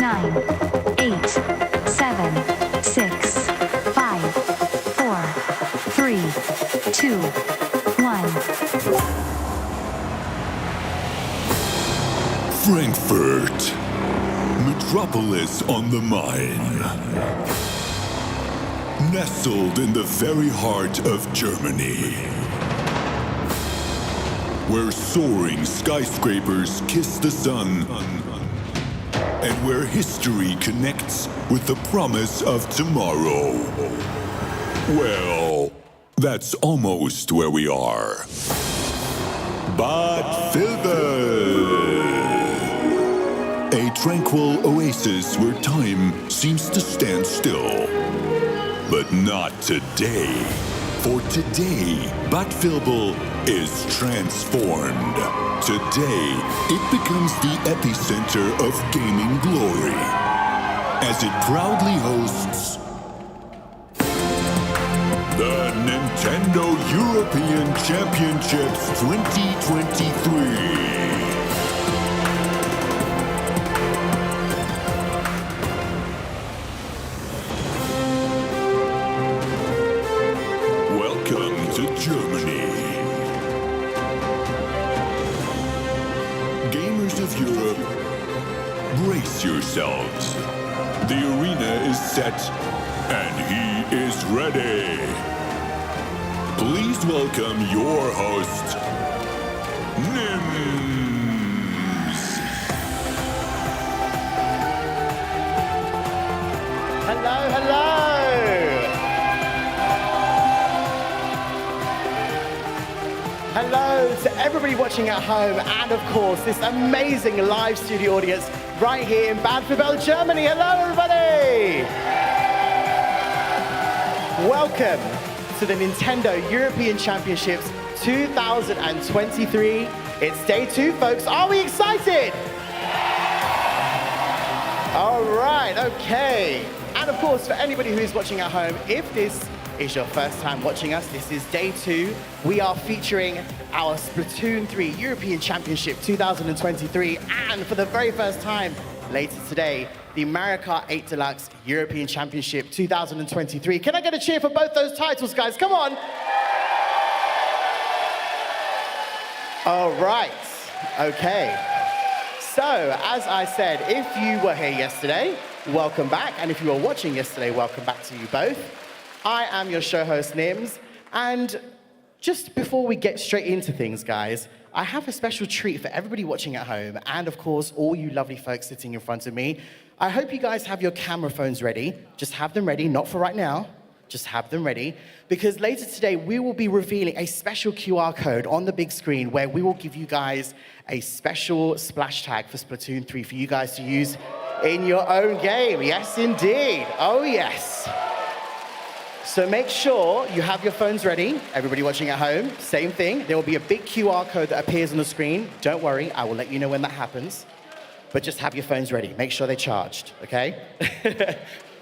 9, 8, 7, 6, 5, 4, 3, 2, 1. Frankfurt, metropolis on the Main. Nestled in the very heart of Germany, where soaring skyscrapers kiss the sun, and where history connects with the promise of tomorrow. Well, that's almost where we are. Bad Vilbel. A tranquil oasis where time seems to stand still. But not today. For today, Bad Vilbel is transformed. Today, it becomes the epicenter of gaming glory, as it proudly hosts the Nintendo European Championships 2023. Germany. Gamers of Europe, brace yourselves. The arena is set, and he is ready. Please welcome your host, Nims. Hello, hello. Hello to everybody watching at home, and of course, this amazing live studio audience right here in Bad Vilbel, Germany. Hello, everybody! Welcome to the Nintendo European Championships 2023. It's day 2, folks. Are we excited? All right, okay. And of course, for anybody who is watching at home, if this is your first time watching us, this is day 2. We are featuring our Splatoon 3 European Championship 2023, and for the very first time later today, the Mario Kart 8 Deluxe European Championship 2023. Can I get a cheer for both those titles, guys? Come on. All right, okay. So, as I said, if you were here yesterday, welcome back. And if you were watching yesterday, welcome back to you both. I am your show host, Nims, and just before we get straight into things, guys, I have a special treat for everybody watching at home, and of course, all you lovely folks sitting in front of me. I hope you guys have your camera phones ready. Just have them ready, not for right now, just have them ready, because later today, we will be revealing a special QR code on the big screen where we will give you guys a special splash tag for Splatoon 3 for you guys to use in your own game. Yes, indeed. Oh, yes. So make sure you have your phones ready. Everybody watching at home, same thing. There will be a big QR code that appears on the screen. Don't worry, I will let you know when that happens. But just have your phones ready. Make sure they're charged, okay?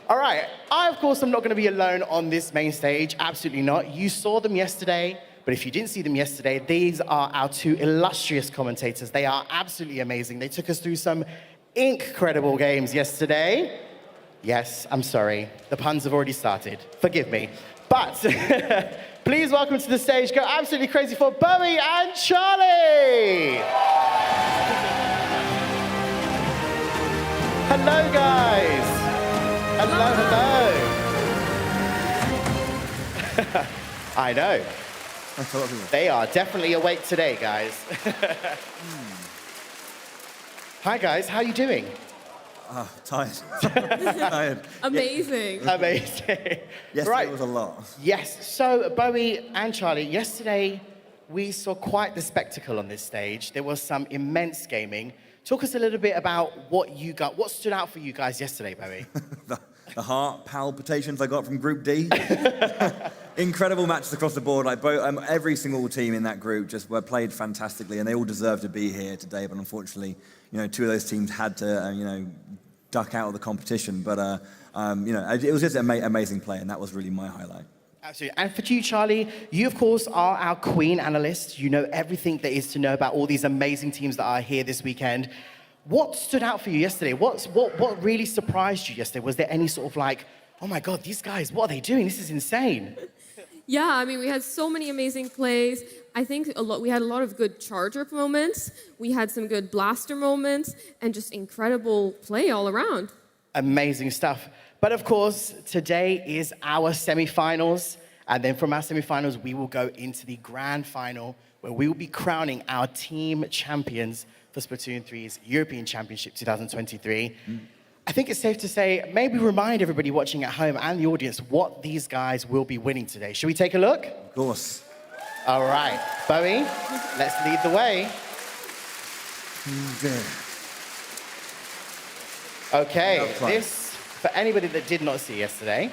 All right, I, of course, am not going to be alone on this main stage. Absolutely not. You saw them yesterday, but if you didn't see them yesterday, these are our 2 illustrious commentators. They are absolutely amazing. They took us through some incredible games yesterday. Yes, I'm sorry. The puns have already started. Forgive me. But please welcome to the stage, go absolutely crazy for Bowie and Charlie. Hello, guys. Hello, hello. I know. They are definitely awake today, guys. Hi, guys. How are you doing? Tired. Tired. Amazing. Yeah. Amazing. Yesterday was a lot. Yes. So, Bowie and Charlie, yesterday we saw quite the spectacle on this stage. There was some immense gaming. Talk us a little bit about what stood out for you guys yesterday, Bowie. The heart palpitations I got from Group D. Incredible matches across the board. Like every single team in that group just played fantastically, and they all deserve to be here today. But unfortunately, 2 of those teams had to, duck out of the competition. But it was just an amazing play, and that was really my highlight. Absolutely. And for you, Charlie, you, of course, are our queen analyst. You know everything there is to know about all these amazing teams that are here this weekend. What stood out for you yesterday? What really surprised you yesterday? Was there any sort of like, oh my God, these guys, what are they doing? This is insane. Yeah, I mean, we had so many amazing plays. I think we had a lot of good charger moments. We had some good blaster moments and just incredible play all around. Amazing stuff. But of course, today is our semifinals. And then from our semifinals, we will go into the grand final where we will be crowning our team champions for Splatoon3's European Championship 2023. I think it's safe to say, maybe remind everybody watching at home and the audience what these guys will be winning today. Should we take a look? Of course. All right, Bowie, let's lead the way. Okay, this, for anybody that did not see yesterday,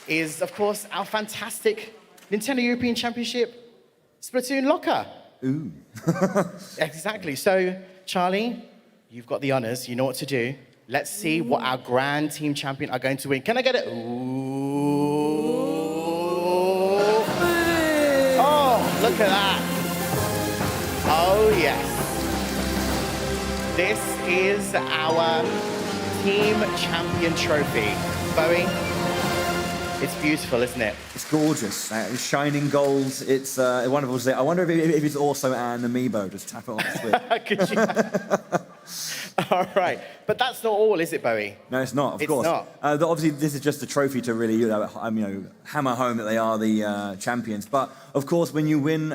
is, of course, our fantastic Nintendo European Championship Splatoon locker. Ooh. Exactly. So, Charlie, you've got the honors. You know what to do. Let's see what our grand team champion are going to win. Can I get it? Ooh. Oh, look at that. Oh, yes. This is our team champion trophy. Bowie, it's beautiful, isn't it? It's gorgeous. It's shining gold. It's wonderful to see. I wonder if it's also an amiibo. Just tap it on the switch. Could you? All right. But that's not all, is it, Bowie? No, it's not, of It's course. not. Obviously, this is just a trophy to really, hammer home that they are the champions. But, of course, when you win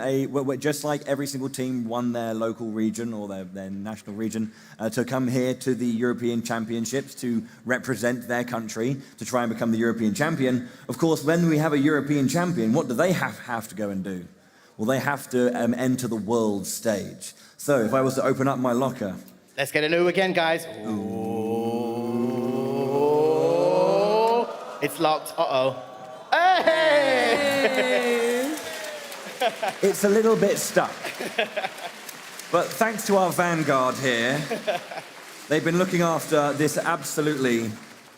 just like every single team won their local region or their national region to come here to the European Championships to represent their country, to try and become the European champion, of course, when we have a European champion, what do they have to go and do? Well, they have to enter the world stage. So, if I was to open up my locker... Let's get an ooh again, guys. Ooh. It's locked. Uh-oh. Hey! It's a little bit stuck. But thanks to our vanguard here, they've been looking after this absolutely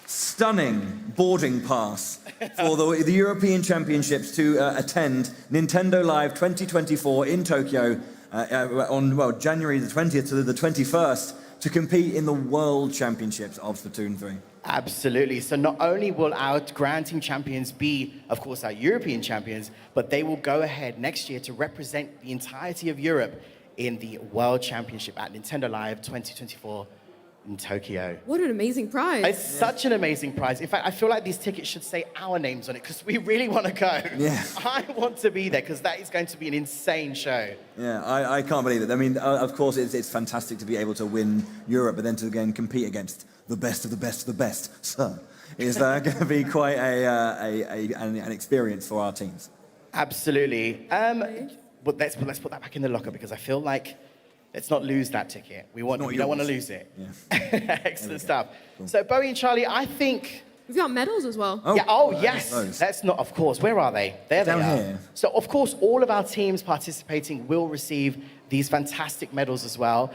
stunning boarding pass for the European Championships to attend Nintendo Live 2024 in Tokyo on January the 20th to the 21st to compete in the World Championships of Splatoon 3. Absolutely. So not only will our Grand Team champions be, of course, our European champions, but they will go ahead next year to represent the entirety of Europe in the World Championship at Nintendo Live 2024 in Tokyo. What an amazing prize. It's such an amazing prize. In fact, I feel like these tickets should say our names on it because we really want to go. Yeah. I want to be there because that is going to be an insane show. Yeah, I can't believe it. I mean, of course, it's fantastic to be able to win Europe, but then to again compete against the best of the best of the best, so is going to be quite an experience for our teams. Absolutely. But let's put that back in the locker because I feel like let's not lose that ticket. We don't want to lose it. Yeah. Excellent stuff. Cool. So Bowie and Charlie, I think we've got medals as well. Oh, yeah. Oh, yes. Let's not. Of course. Where are they? There they are. Down here. So of course, all of our teams participating will receive these fantastic medals as well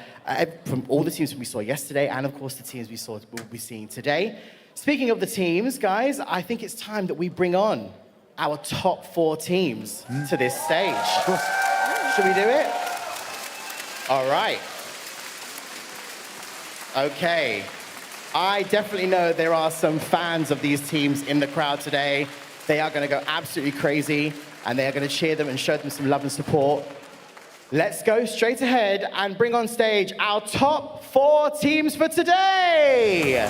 from all the teams we saw yesterday, and of course the teams we'll be seeing today. Speaking of the teams, guys, I think it's time that we bring on our top 4 teams to this stage. Should we do it? All right. Okay. I definitely know there are some fans of these teams in the crowd today. They are going to go absolutely crazy, and they are going to cheer them and show them some love and support. Let's go straight ahead and bring on stage our top 4 teams for today.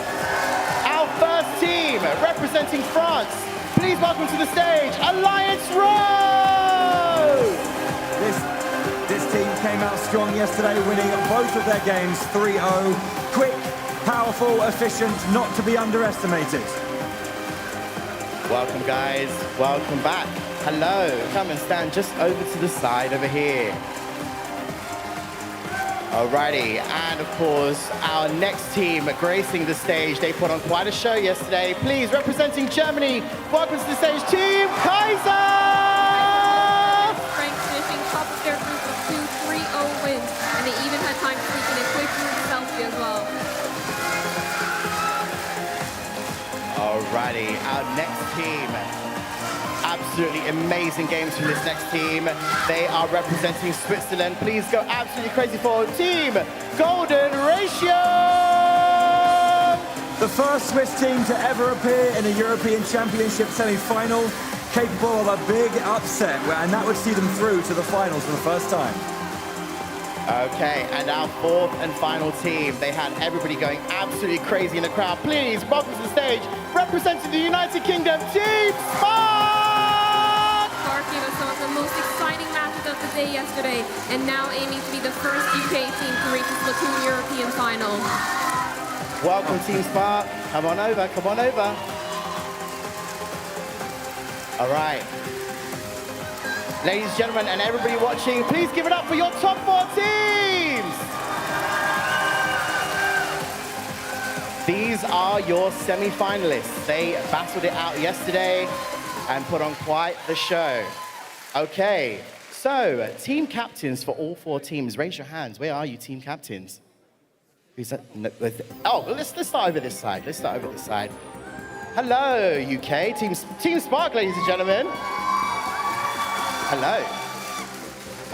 Our first team, representing France, please welcome to the stage, Alliance Road! This team came out strong yesterday, winning both of their games 3-0. Quick, powerful, efficient, not to be underestimated. Welcome, guys. Welcome back. Hello. Come and stand just over to the side over here. Alrighty, and of course, our next team gracing the stage. They put on quite a show yesterday. Please, representing Germany, welcome to the stage, Team Kaiser! Finishing top of their group with 2 3-0 wins, and they even had time to sneak in a quick selfie as well. Alrighty, our next team, absolutely amazing games from this next team. They are representing Switzerland. Please go absolutely crazy for Team Golden Ratio! The first Swiss team to ever appear in a European Championship semi-final, capable of a big upset, and that would see them through to the finals for the first time. Okay, and our fourth and final team, they had everybody going absolutely crazy in the crowd. Please, welcome to the stage, representing the United Kingdom, Team Spark! Spark gave us some of the most exciting matches of the day yesterday, and now aiming to be the first UK team to reach the Splatoon European final. Welcome, Team Spark. Come on over, come on over. All right. Ladies and gentlemen, and everybody watching, please give it up for your top 4 teams! These are your semi-finalists. They battled it out yesterday and put on quite the show. Okay, so team captains for all 4 teams, raise your hands. Where are you, team captains? Who's that? No, oh, let's start over this side. Let's start over this side. Hello, UK. Team Spark, ladies and gentlemen. Hello.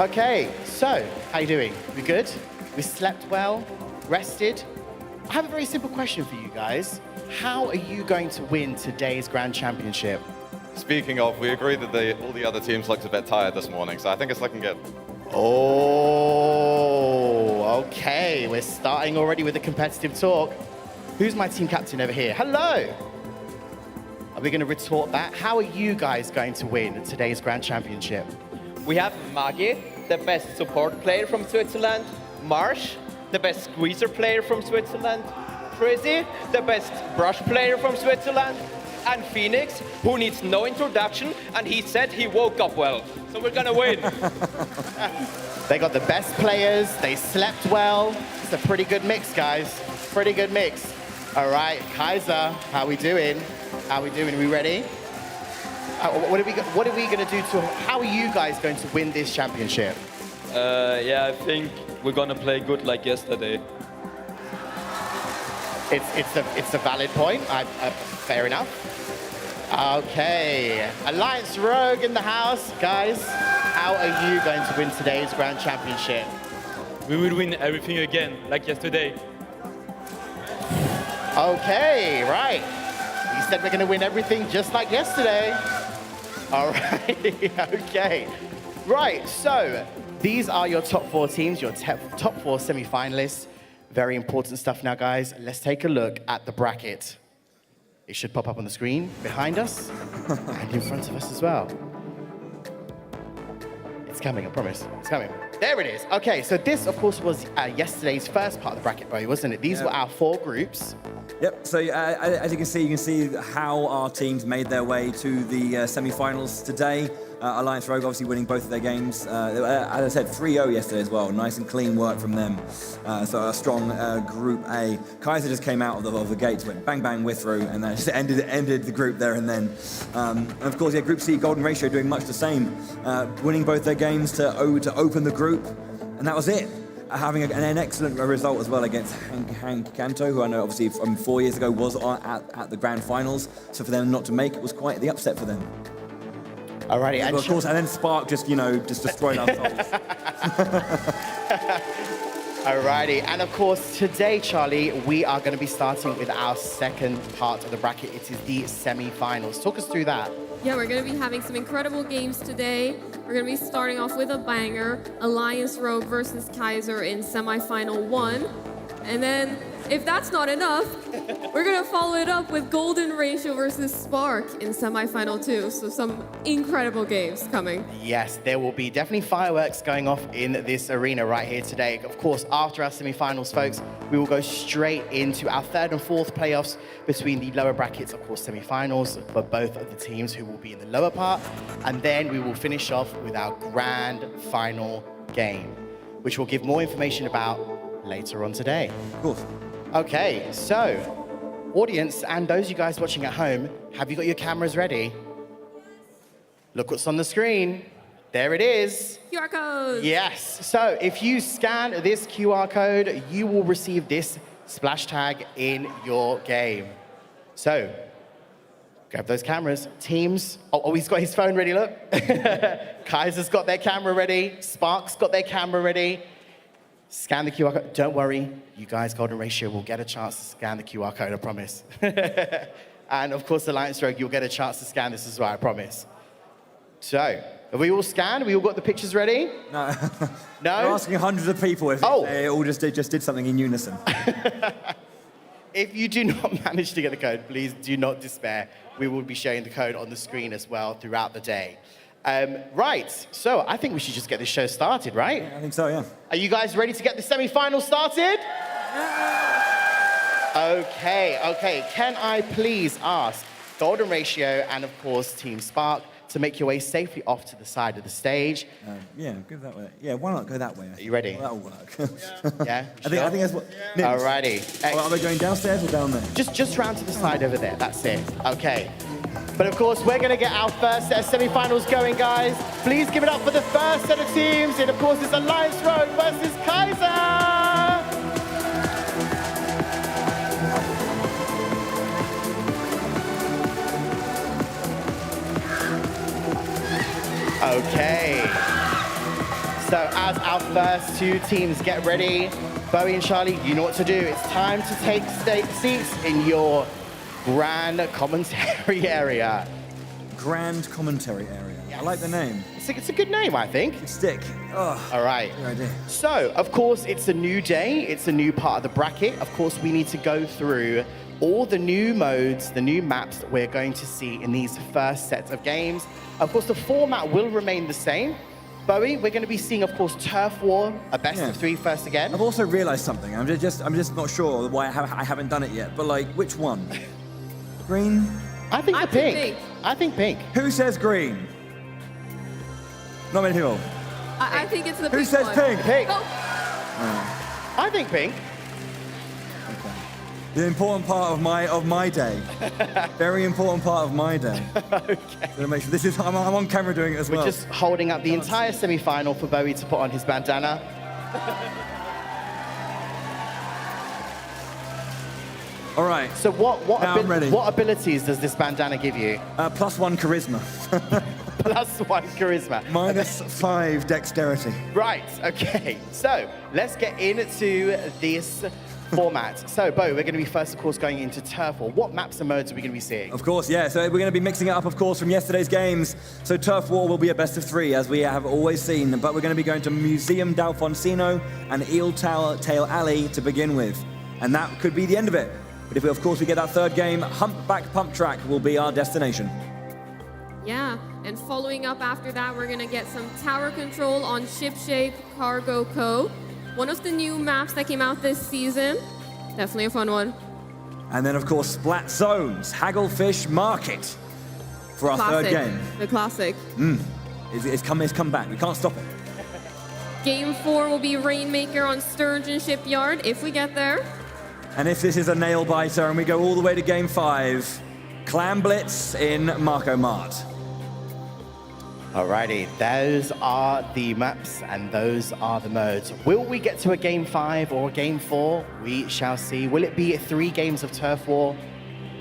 Okay, so how you doing? We good? We slept well? Rested? I have a very simple question for you guys. How are you going to win today's Grand Championship? Speaking of, we agreed that all the other teams looked a bit tired this morning, so I think it's looking good. Oh, okay. We're starting already with the competitive talk. Who's my team captain over here? Hello. Are we going to retort that? How are you guys going to win today's Grand Championship? We have Maggie, the best support player from Switzerland. Marsh, the best squeezer player from Switzerland. Frizzy, the best brush player from Switzerland. And Phoenix, who needs no introduction, and he said he woke up well. So we're gonna win. They got the best players, they slept well. It's a pretty good mix, guys. Pretty good mix. All right, Kaiser, how we doing? How we doing? Are we ready? What are we gonna do how are you guys going to win this championship? Yeah, I think we're gonna play good like yesterday. It's a valid point. Fair enough. Okay, Alliance Rogue in the house, guys. How are you going to win today's Grand Championship? We will win everything again like yesterday. Okay, right. You said we're going to win everything just like yesterday. All right, okay. Right, so these are your top 4 teams, your top 4 semi-finalists. Very important stuff now, guys. Let's take a look at the bracket. It should pop up on the screen behind us and in front of us as well. It's coming, I promise. It's coming. There it is. Okay, so this, of course, was yesterday's first part of the bracket, Bo, wasn't it? These were our 4 groups. Yep, so as you can see how our teams made their way to the semi-finals today. Alliance Rogue obviously winning both of their games. As I said, 3-0 yesterday as well. Nice and clean work from them. So a strong Group A. Kaiser just came out of the gates, went bang, bang, we're through, and that just ended the group there and then. And of course, yeah, Group C, Golden Ratio doing much the same. Winning both their games to open the group, and that was it. Having an excellent result as well against Hank Canto, who I know obviously from 4 years ago was at the grand finals. So for them not to make it was quite the upset for them. Alrighty, and of course, and then Spark just destroying our souls. Alrighty, and of course today, Charlie, we are going to be starting with our second part of the bracket. It is the semi-finals. Talk us through that. Yeah, we're going to be having some incredible games today. We're going to be starting off with a banger, Alliance Rogue versus Kaiser in semi-final 1. And then, if that's not enough, we're going to follow it up with Golden Ratio versus Spark in semi-final 2. So some incredible games coming. Yes, there will be definitely fireworks going off in this arena right here today. Of course, after our semi-finals, folks, we will go straight into our 3rd and 4th playoffs between the lower brackets, of course, semi-finals for both of the teams who will be in the lower part. And then we will finish off with our grand final game, which we'll give more information about later on today. Of course. Okay, so audience and those of you guys watching at home, have you got your cameras ready? Look what's on the screen. There it is. QR code. Yes. So if you scan this QR code, you will receive this splash tag in your game. So Grab those cameras. Teams. Oh, he's got his phone ready, look. Kaiser's got their camera ready. Spark's got their camera ready. Scan the QR code. Don't worry, you guys, Golden Ratio will get a chance to scan the QR code, I promise. And of course, Alliance Rogue, you'll get a chance to scan this as well, I promise. So, have we all scanned? Have we all got the pictures ready? No. No? We're asking hundreds of people if they all just did something in unison. If you do not manage to get the code, please do not despair. We will be sharing the code on the screen as well throughout the day. Right, so I think we should just get this show started, right? Yeah, I think so, yeah. Are you guys ready to get the semi-final started? Okay. Can I please ask Golden Ratio and, of course, Team Spark to make your way safely off to the side of the stage? Yeah, go that way. Yeah, why not go that way? Are you ready? Well, that'll work. Yeah? I think that's what... Alrighty. Well, are they going downstairs or down there? Just round to the side over there, that's it. Okay. But of course, we're gonna get our first set of semi-finals going, guys. Please give it up for the first set of teams. And of course, it's Alliance Rogue versus Kaiser. Okay. So as our first two teams get ready, Bowie and Charlie, you know what to do. It's time to take seats in your Gran commentary area. Grand commentary area. Yes. I like the name. It's a good name, I think. Stick. Oh, All right. good idea. So, of course, it's a new day. It's a new part of the bracket. Of course, we need to go through all the new modes, the new maps that we're going to see in these first sets of games. Of course, the format will remain the same. Bowie, we're going to be seeing, of course, Turf War, a best of three first again. I've also realised something. I'm just not sure why I haven't done it yet. But like, which one? Green? I think pink. I think pink. Who says green? Not many people. I think it's the Who pink says one. pink? Pink. Oh, I think pink. The important part of my day. Very important part of my day. Okay. So make sure this is I'm on camera doing it as well. We're just holding up the entire semi-final for Bowie to put on his bandana. All right. So Now I'm ready. what abilities does this bandana give you? +1 charisma. +1 charisma. -5 dexterity. Right, okay. So let's get into this format. So, Bo, we're going to be first, of course, going into Turf War. What maps and modes are we going to be seeing? Of course, yeah. So we're going to be mixing it up, of course, from yesterday's games. So Turf War will be a best of 3, as we have always seen. But we're going to be going to Museum d'Alfonsino and Eel Tail Alley to begin with. And that could be the end of it. But if, of course, we get that third game, Humpback Pump Track will be our destination. yeah. And following up after that, we're going to get some tower control on Shipshape Cargo Co. One of the new maps that came out this season. Definitely a fun one. And then, of course, Splat Zones, Hagglefish Market for our third game. The classic. It's come back. We can't stop it. Game 4 will be Rainmaker on Sturgeon Shipyard, if we get there. And if this is a nail biter and we go all the way to game 5, Clam Blitz in Marco Mart. Alrighty, those are the maps and those are the modes. Will we get to a game 5 or a game 4? We shall see. Will it be 3 games of Turf War?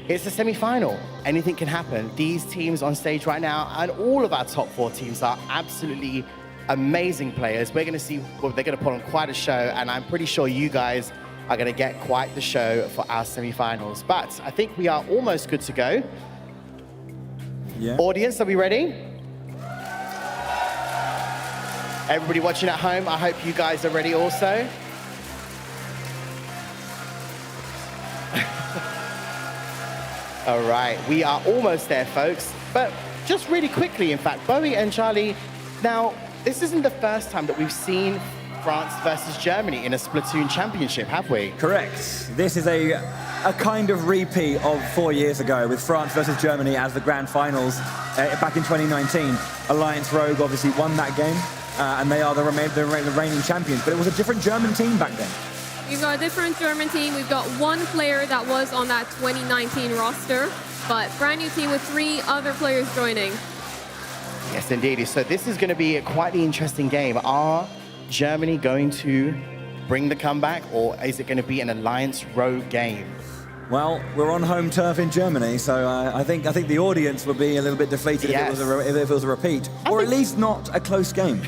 It's a semi-final. Anything can happen. These teams on stage right now and all of our top 4 teams are absolutely amazing players. We're going to see, well, they're going to put on quite a show, and I'm pretty sure you guys are going to get quite the show for our semi-finals. But I think we are almost good to go. Yeah. Audience, are we ready? Everybody watching at home, I hope you guys are ready also. All right, we are almost there, folks. But just really quickly, in fact, Bowie and Charlie, now, this isn't the first time that we've seen France versus Germany in a Splatoon championship, have we? Correct. This is a kind of repeat of 4 years ago with France versus Germany as the grand finals back in 2019. Alliance Rogue obviously won that game, and they are the reigning champions. But it was a different German team back then. We've got a different German team. We've got one player that was on that 2019 roster, but brand new team with 3 other players joining. Yes, indeed. So this is going to be quite the interesting game. Are Germany going to bring the comeback, or is it going to be an Alliance Rogue game? Well, we're on home turf in Germany, so I think the audience would be a little bit deflated Yes. if it was a repeat, or at least not a close game.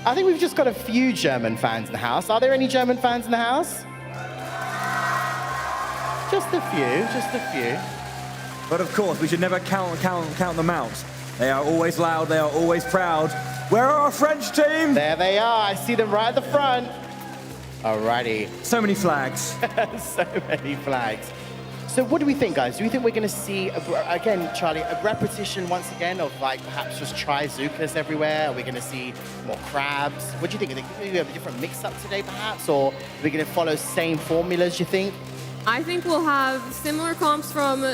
I think we've just got a few German fans in the house. Are there any German fans in the house? Just a few. But of course, we should never count them out. They are always loud, they are always proud. Where are our French team? There they are. I see them right at the front. Alrighty. So many flags. So many flags. So what do we think, guys? Do we think we're going to see, again, Charlie, a repetition once again of like perhaps just try-zookas everywhere? Are we going to see more crabs? What do you think? Are we going to have a different mix-up today, perhaps? Or are we going to follow same formulas, you think? I think we'll have similar comps from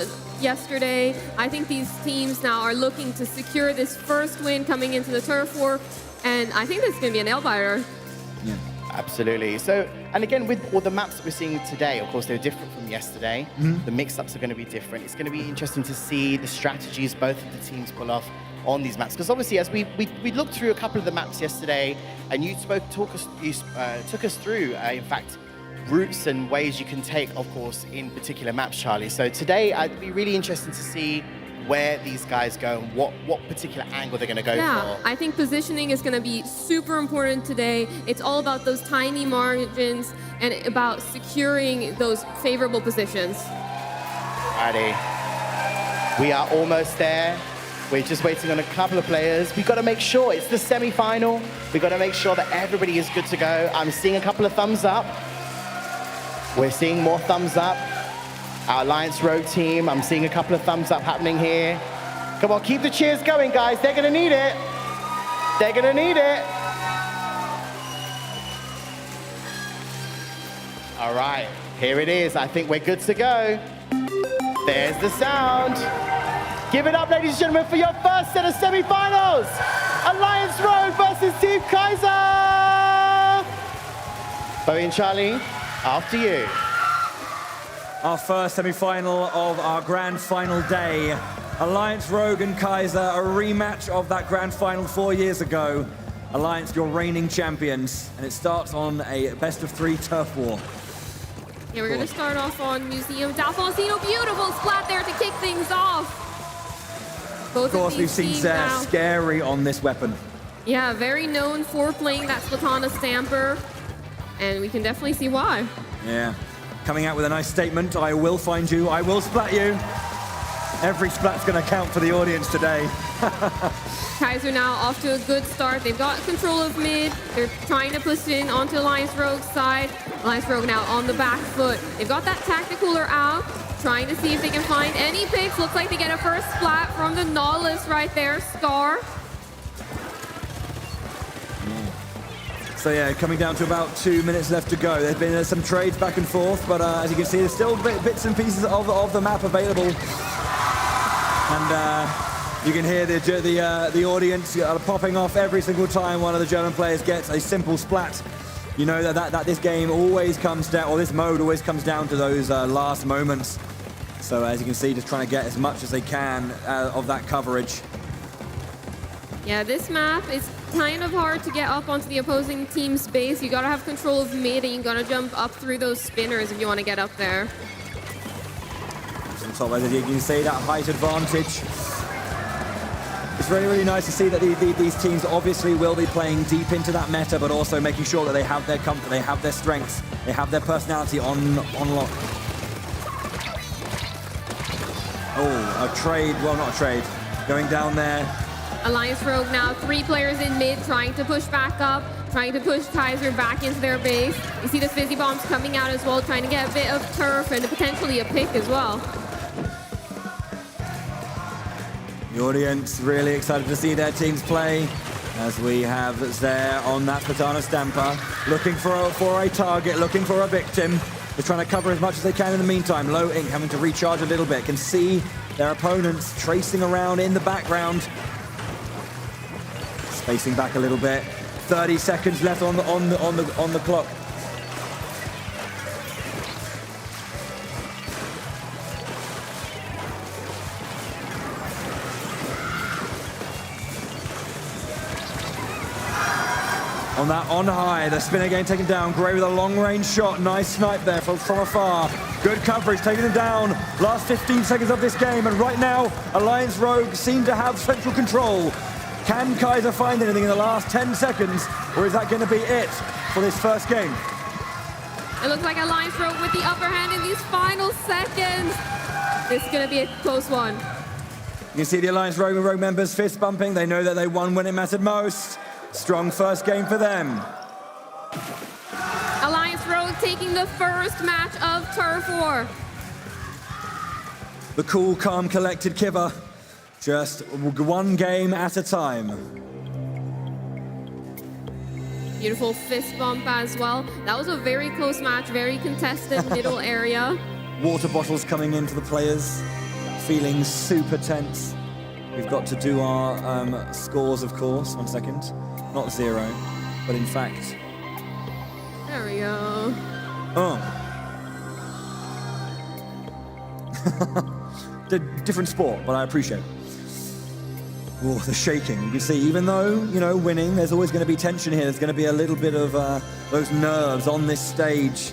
yesterday. I think these teams now are looking to secure this first win coming into the turf war, and I think this is going to be a nail-biter. Yeah. Absolutely. So, and again, with all the maps that we're seeing today, of course, they're different from yesterday. The mix-ups are going to be different. It's going to be interesting to see the strategies both of the teams pull off on these maps. Because obviously, as we looked through a couple of the maps yesterday, and you took us through, in fact, routes and ways you can take, of course, in particular maps, Charlie. So today, it'd be really interesting to see where these guys go and what particular angle they're going to go for. I think positioning is going to be super important today. It's all about those tiny margins and about securing those favorable positions. Alrighty. We are almost there. We're just waiting on a couple of players. We've got to make sure it's the semi-final. We've got to make sure that everybody is good to go. I'm seeing a couple of thumbs up. We're seeing more thumbs up. Our Alliance Rogue team, I'm seeing a couple of thumbs up happening here. Come on, keep the cheers going, guys. They're gonna need it. They're gonna need it. All right, here it is. I think we're good to go. There's the sound. Give it up, ladies and gentlemen, for your first set of semi-finals. Alliance Rogue versus Team Kaiser. Bowie and Charlie, after you. Our first semi-final of our grand final day. Alliance Rogue and Kaiser, a rematch of that grand final 4 years ago. Alliance, your reigning champions, and it starts on a best-of-3 turf war. Yeah, we're going to start off on Museum d'Alfonsino. Beautiful splat there to kick things off. Of course, we've seen Zare scary on this weapon. Yeah, very known for playing that Splatana Stamper, and we can definitely see why. Yeah. Coming out with a nice statement, I will find you, I will splat you. Every splat's gonna count for the audience today. Kaiser now off to a good start. They've got control of mid. They're trying to push in onto Alliance Rogue's side. Alliance Rogue now on the back foot. They've got that Tacticooler out, trying to see if they can find any picks. Looks like they get a first splat from the Nautilus right there, Scar. So yeah, coming down to about 2 minutes left to go. There's been some trades back and forth, but as you can see, there's still bits and pieces of the map available. And you can hear the audience popping off every single time one of the German players gets a simple splat. You know that this game always comes down, or this mode always comes down to those last moments. So as you can see, just trying to get as much as they can of that coverage. Yeah, this map is kind of hard to get up onto the opposing team's base. You gotta have control of mid, and you gotta jump up through those spinners if you want to get up there. So as you can see, that height advantage. It's really, really nice to see that these teams obviously will be playing deep into that meta, but also making sure that they have their comfort, they have their strengths, they have their personality on lock. Oh, a trade, well, not a trade. Going down there. Alliance Rogue now 3 players in mid, trying to push back up, trying to push Kaiser back into their base. You see the Fizzy Bombs coming out as well, trying to get a bit of turf and potentially a pick as well. The audience really excited to see their teams play, as we have Zare on that Splatana Stamper, looking for a target, looking for a victim. They're trying to cover as much as they can in the meantime. Low Ink having to recharge a little bit, can see their opponents tracing around in the background. Spacing back a little bit. 30 seconds left on the clock. On high, the spin again taken down. Gray with a long-range shot. Nice snipe there from afar. Good coverage, taking them down. Last 15 seconds of this game, and right now, Alliance Rogue seem to have central control. Can Kaiser find anything in the last 10 seconds, or is that going to be it for this first game? It looks like Alliance Rogue with the upper hand in these final seconds. This is going to be a close one. You can see the Alliance Rogue members fist bumping. They know that they won when it mattered most. Strong first game for them. Alliance Rogue taking the first match of Turf War. The cool, calm, collected Kiva. Just one game at a time. Beautiful fist bump as well. That was a very close match, very contested middle area. Water bottles coming into the players, feeling super tense. We've got to do our scores, of course. 1 second. Not 0, but in fact... There we go. Oh. Different sport, but I appreciate it. Oh, the shaking. You can see, even though, you know, winning, there's always going to be tension here. There's going to be a little bit of those nerves on this stage.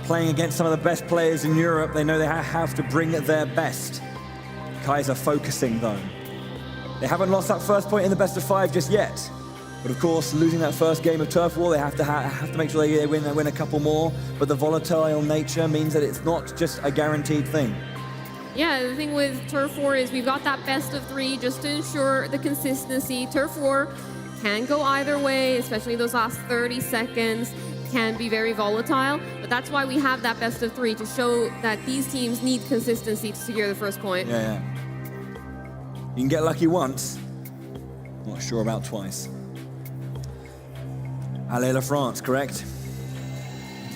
Playing against some of the best players in Europe, they know they have to bring their best. Kaiser focusing, though. They haven't lost that first point in the best of 5 just yet. But of course, losing that first game of Turf War, they have to make sure they win a couple more. But the volatile nature means that it's not just a guaranteed thing. Yeah, the thing with Turf War is we've got that best of 3 just to ensure the consistency. Turf War can go either way, especially those last 30 seconds can be very volatile. But that's why we have that best of 3 to show that these teams need consistency to secure the first point. Yeah. You can get lucky once. Not sure about twice. Allez la France, correct?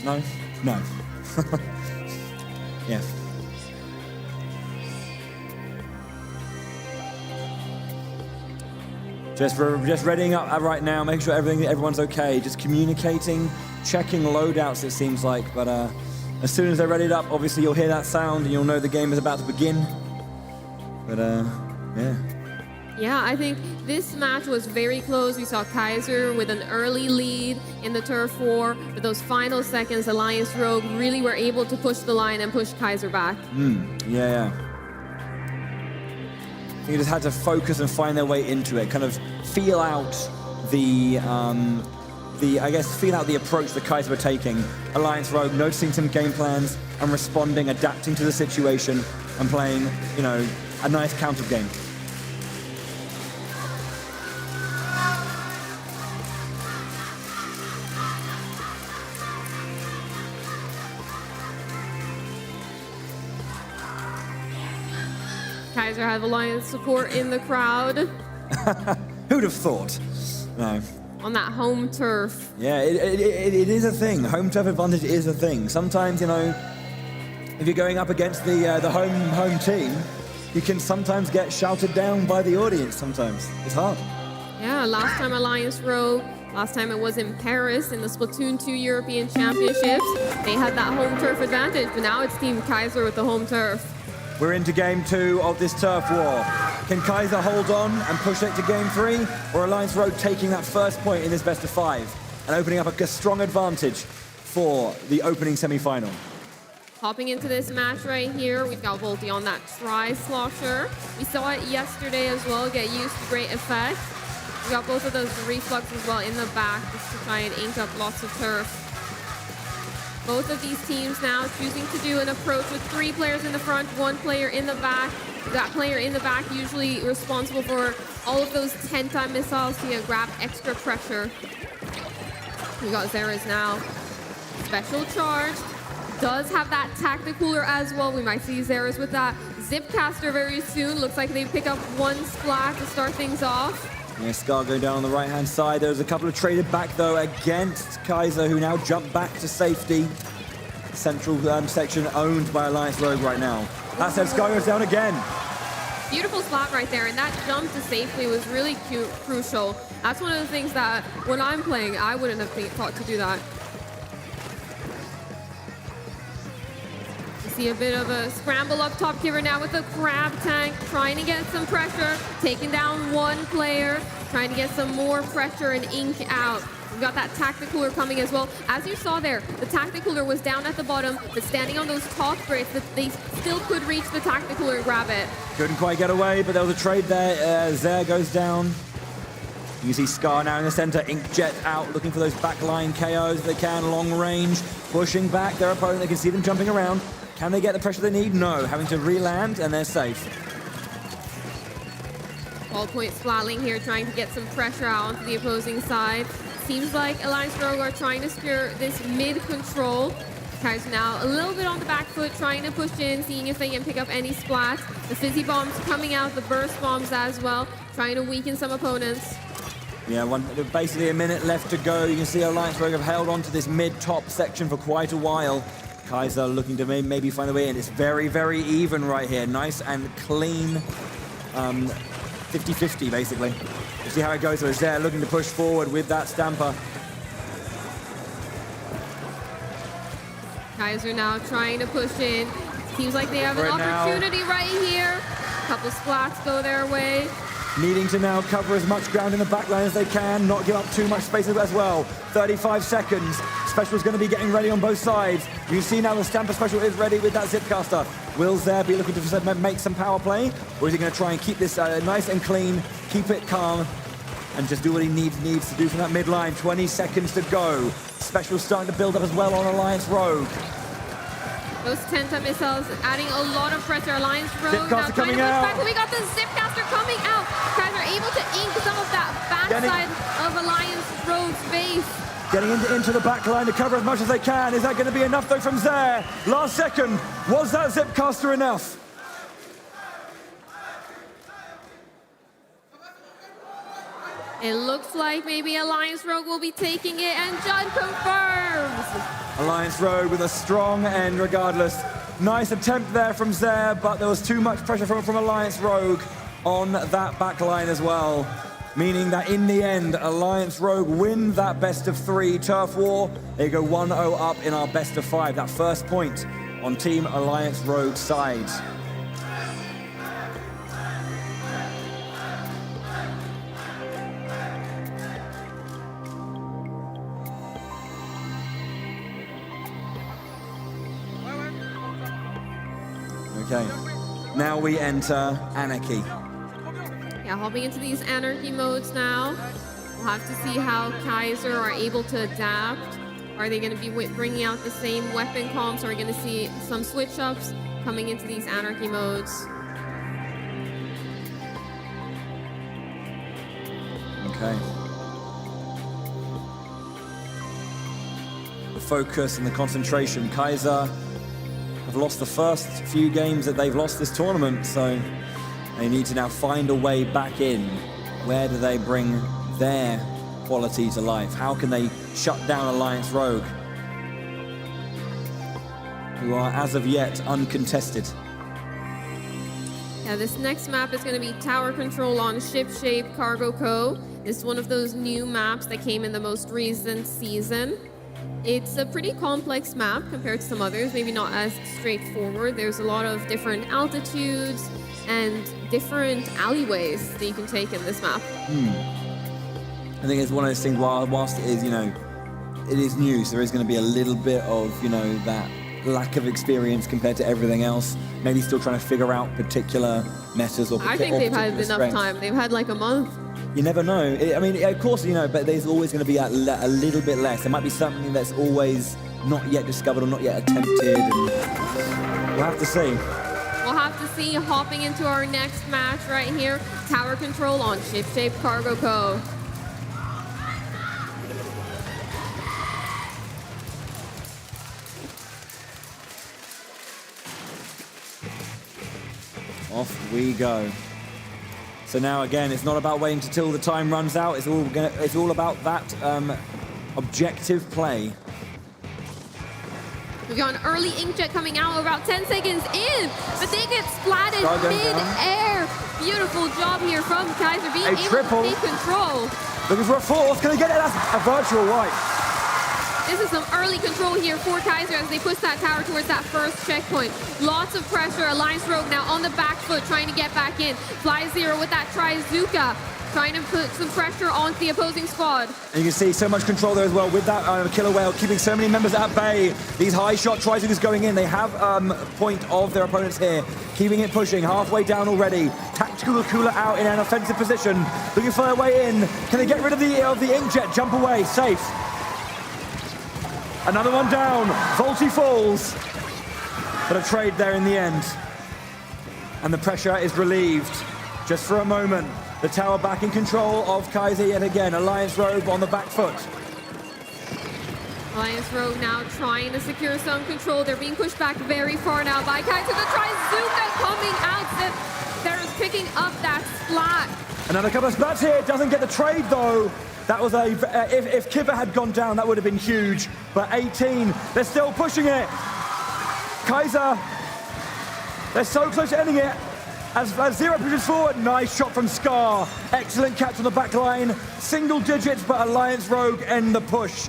No? No. Yeah. Just readying up right now, making sure everyone's okay. Just communicating, checking loadouts, it seems like. But as soon as they're readied up, obviously you'll hear that sound and you'll know the game is about to begin. But yeah. Yeah, I think this match was very close. We saw Kaiser with an early lead in the Turf War. But those final seconds, Alliance Rogue really were able to push the line and push Kaiser back. Yeah. I think they just had to focus and find their way into it, kind of feel out feel out the approach that Kaiser were taking. Alliance Rogue noticing some game plans and responding, adapting to the situation and playing, you know, a nice counter game. Kaiser have Alliance support in the crowd. Who'd have thought? No. On that home turf. Yeah, it is a thing. Home turf advantage is a thing. Sometimes, you know, if you're going up against the home team, you can sometimes get shouted down by the audience sometimes. It's hard. Yeah, last time Alliance Rogue, last time it was in Paris in the Splatoon 2 European Championships. They had that home turf advantage, but now it's Team Kaiser with the home turf. We're into game 2 of this turf war. Can Kaiser hold on and push it to game 3? Or Alliance Rogue taking that first point in this best of 5 and opening up a strong advantage for the opening semi-final? Hopping into this match right here, we've got Volty on that tri-slosher. We saw it yesterday as well, get used to great effect. We got both of those reflux as well in the back just to try and ink up lots of turf. Both of these teams now choosing to do an approach with 3 players in the front, 1 player in the back. That player in the back usually responsible for all of those 10-time missiles to grab extra pressure. We got Zeras now. Special charge. Does have that tacticooler as well. We might see Zeras with that Zipcaster very soon. Looks like they pick up 1 splat to start things off. Yeah, Scar going down on the right-hand side. There's a couple of traded back, though, against Kaiser, who now jump back to safety. Central section owned by Alliance Rogue right now. That said, Scar goes down again. Beautiful spot right there, and that jump to safety was really crucial. That's one of the things that, when I'm playing, I wouldn't have thought to do that. You see a bit of a scramble up top here now with the crab tank, trying to get some pressure, taking down one player, trying to get some more pressure and ink out. We've got that tacticooler coming as well. As you saw there, the tacticooler was down at the bottom, but standing on those top bricks, that they still could reach the tacticooler and grab it. Couldn't quite get away, but there was a trade there. Zer goes down. You see Scar now in the center, Inkjet out, looking for those backline KOs if they can, long range, pushing back their opponent. They can see them jumping around. Can they get the pressure they need? No, having to re-land, and they're safe. Ballpoint Splatling here, trying to get some pressure out onto the opposing side. Seems like Alliance Rogue are trying to secure this mid-control. Kaiser now a little bit on the back foot, trying to push in, seeing if they can pick up any splats. The fizzy bombs coming out, the burst bombs as well, trying to weaken some opponents. Yeah, basically a minute left to go. You can see Alliance Rogue have held on to this mid-top section for quite a while. Kaiser looking to maybe find a way in. It's very, very even right here. Nice and clean 50-50, basically. We'll see how it goes. So it's there looking to push forward with that Stamper. Kaiser now trying to push in. Seems like they have an opportunity right here. A couple splats go their way. Needing to now cover as much ground in the backline as they can, not give up too much space as well. 35 seconds. Special's going to be getting ready on both sides. You can see now the Stamper Special is ready with that Zipcaster. Will Zer be looking to make some power play? Or is he going to try and keep this nice and clean, keep it calm, and just do what he needs to do from that midline? 20 seconds to go. Special starting to build up as well on Alliance Rogue. Those Tenta missiles adding a lot of pressure. Alliance Rogue now trying to push back. We got the Zipcaster coming out. Guys are able to ink some of that backside of Alliance Rogue's base. Getting into the back line to cover as much as they can. Is that going to be enough, though, from Zer? Last second. Was that Zipcaster enough? It looks like maybe Alliance Rogue will be taking it, and Judd confirms. Alliance Rogue with a strong end regardless. Nice attempt there from Zer, but there was too much pressure from Alliance Rogue on that back line as well. Meaning that in the end, Alliance Rogue win that best of 3 turf war. They go 1-0 up in our best of 5. That first point on Team Alliance Rogue side. Okay, now we enter Anarchy. Yeah, hopping into these Anarchy modes now. We'll have to see how Kaiser are able to adapt. Are they going to be bringing out the same weapon comps? Are we going to see some switch-ups coming into these Anarchy modes? Okay. The focus and the concentration. Kaiser have lost the first few games that they've lost this tournament, so they need to now find a way back in. Where do they bring their quality to life? How can they shut down Alliance Rogue, who are as of yet uncontested? Yeah, this next map is going to be Tower Control on Ship Shape Cargo Co. This is one of those new maps that came in the most recent season. It's a pretty complex map compared to some others, maybe not as straightforward. There's a lot of different altitudes and different alleyways that you can take in this map. I think it's one of those things, whilst it is, it is new, so there is going to be a little bit of, that lack of experience compared to everything else. Maybe still trying to figure out particular metas or I think they've had enough time. They've had like a month. You never know. Of course, but there's always going to be a little bit less. There might be something that's always not yet discovered or not yet attempted. And we'll have to see. We'll have to see. Hopping into our next match right here. Tower Control on Ship Shape Cargo Co. Off we go. So now again, it's not about waiting until the time runs out. It's all about that objective play. We've got an early inkjet coming out. We're about 10 seconds in, but they get splatted mid-air. Beautiful job here from Kaiser, being able to take control. Looking for a fourth. Can they get it? That's a virtual wipe. This is some early control here for Kaiser as they push that tower towards that first checkpoint. Lots of pressure. Alliance Rogue now on the back foot trying to get back in. Fly Zero with that Trizuka, trying to put some pressure onto the opposing squad. And you can see so much control there as well with that Killer Whale, keeping so many members at bay. These high shot Trizukas going in. They have point of their opponents here, keeping it pushing, halfway down already. Tactical Cooler out in an offensive position, looking for their way in. Can they get rid of the inkjet? Jump away, safe. Another one down, Volty falls. But a trade there in the end. And the pressure is relieved just for a moment. The tower back in control of Kaiser yet again. Alliance Rogue on the back foot. Alliance Rogue now trying to secure some control. They're being pushed back very far now by Kaiser. The Trizuka coming out. They're picking up that splat. Another couple of splats here. Doesn't get the trade though. That was if Kipper had gone down, that would have been huge. But 18, they're still pushing it. Kaiser, they're so close to ending it. As Zero pushes forward, nice shot from Scar. Excellent catch on the back line. Single digits, but Alliance Rogue end the push.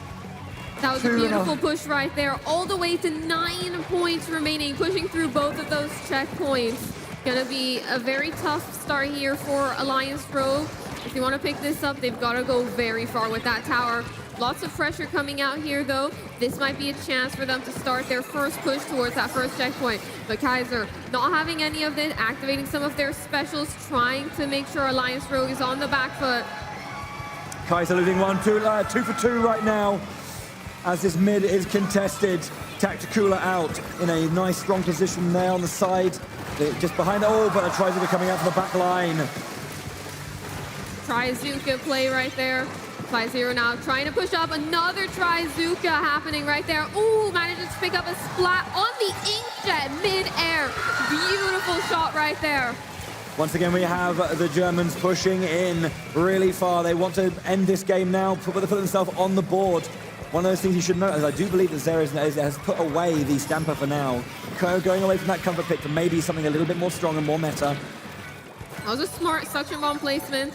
That was a beautiful push right there. All the way to 9 points remaining, pushing through both of those checkpoints. Gonna be a very tough start here for Alliance Rogue. If they want to pick this up, they've got to go very far with that tower. Lots of pressure coming out here, though. This might be a chance for them to start their first push towards that first checkpoint. But Kaiser not having any of it, activating some of their specials, trying to make sure Alliance Rogue is on the back foot. Kaiser losing 2 for 2 right now. As this mid is contested. Tacticula out in a nice strong position there on the side. Just behind it all, but a Trizuka coming out from the back line. Trizuka play right there. Fly Zero now trying to push up. Another Trizuka happening right there. Ooh, manages to pick up a splat on the inkjet mid-air. Beautiful shot right there. Once again, we have the Germans pushing in really far. They want to end this game now, put themselves on the board. One of those things you should note is I do believe that Zero has put away the Stamper for now. Going away from that comfort pick to maybe something a little bit more strong and more meta. That was a smart suction bomb placement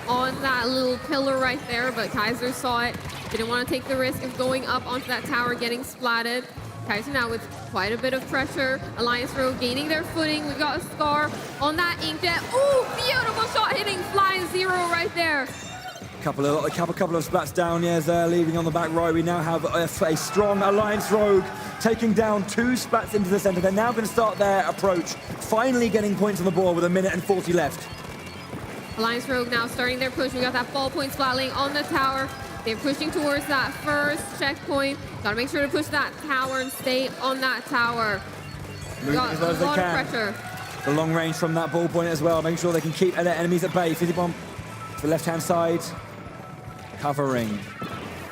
on that little pillar right there, but Kaiser saw it. Didn't want to take the risk of going up onto that tower, getting splatted. Kaiser now with quite a bit of pressure. Alliance Rogue gaining their footing. We've got a Scar on that inkjet. Ooh, beautiful shot hitting Fly Zero right there. Couple of splats down, yes, leaving on the back row. We now have a strong Alliance Rogue taking down 2 splats into the center. They're now going to start their approach, finally getting points on the board with 1 minute and 40 left. Alliance Rogue now starting their push. We got that ballpoint splatling on the tower. They're pushing towards that first checkpoint. Gotta make sure to push that tower and stay on that tower. Got a lot of pressure. The long range from that ballpoint as well, making sure they can keep their enemies at bay. Fizzy Bomb to the left-hand side. Covering.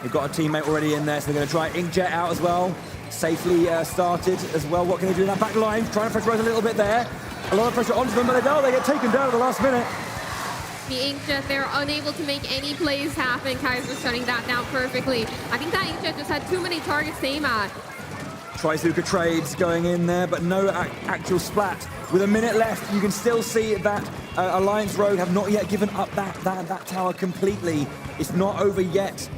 They've got a teammate already in there, so they're going to try Inkjet out as well. Safely started as well. What can they do in that back line? Trying to pressurize a little bit there. A lot of pressure onto them, but they get taken down at the last minute. The Inkjet, they're unable to make any plays happen. Kaiser's shutting that down perfectly. I think that Inkjet just had too many targets to aim at. Trizuka trades going in there, but no actual splat. With 1 minute left, you can still see that Alliance Rogue have not yet given up that tower completely. It's not over yet.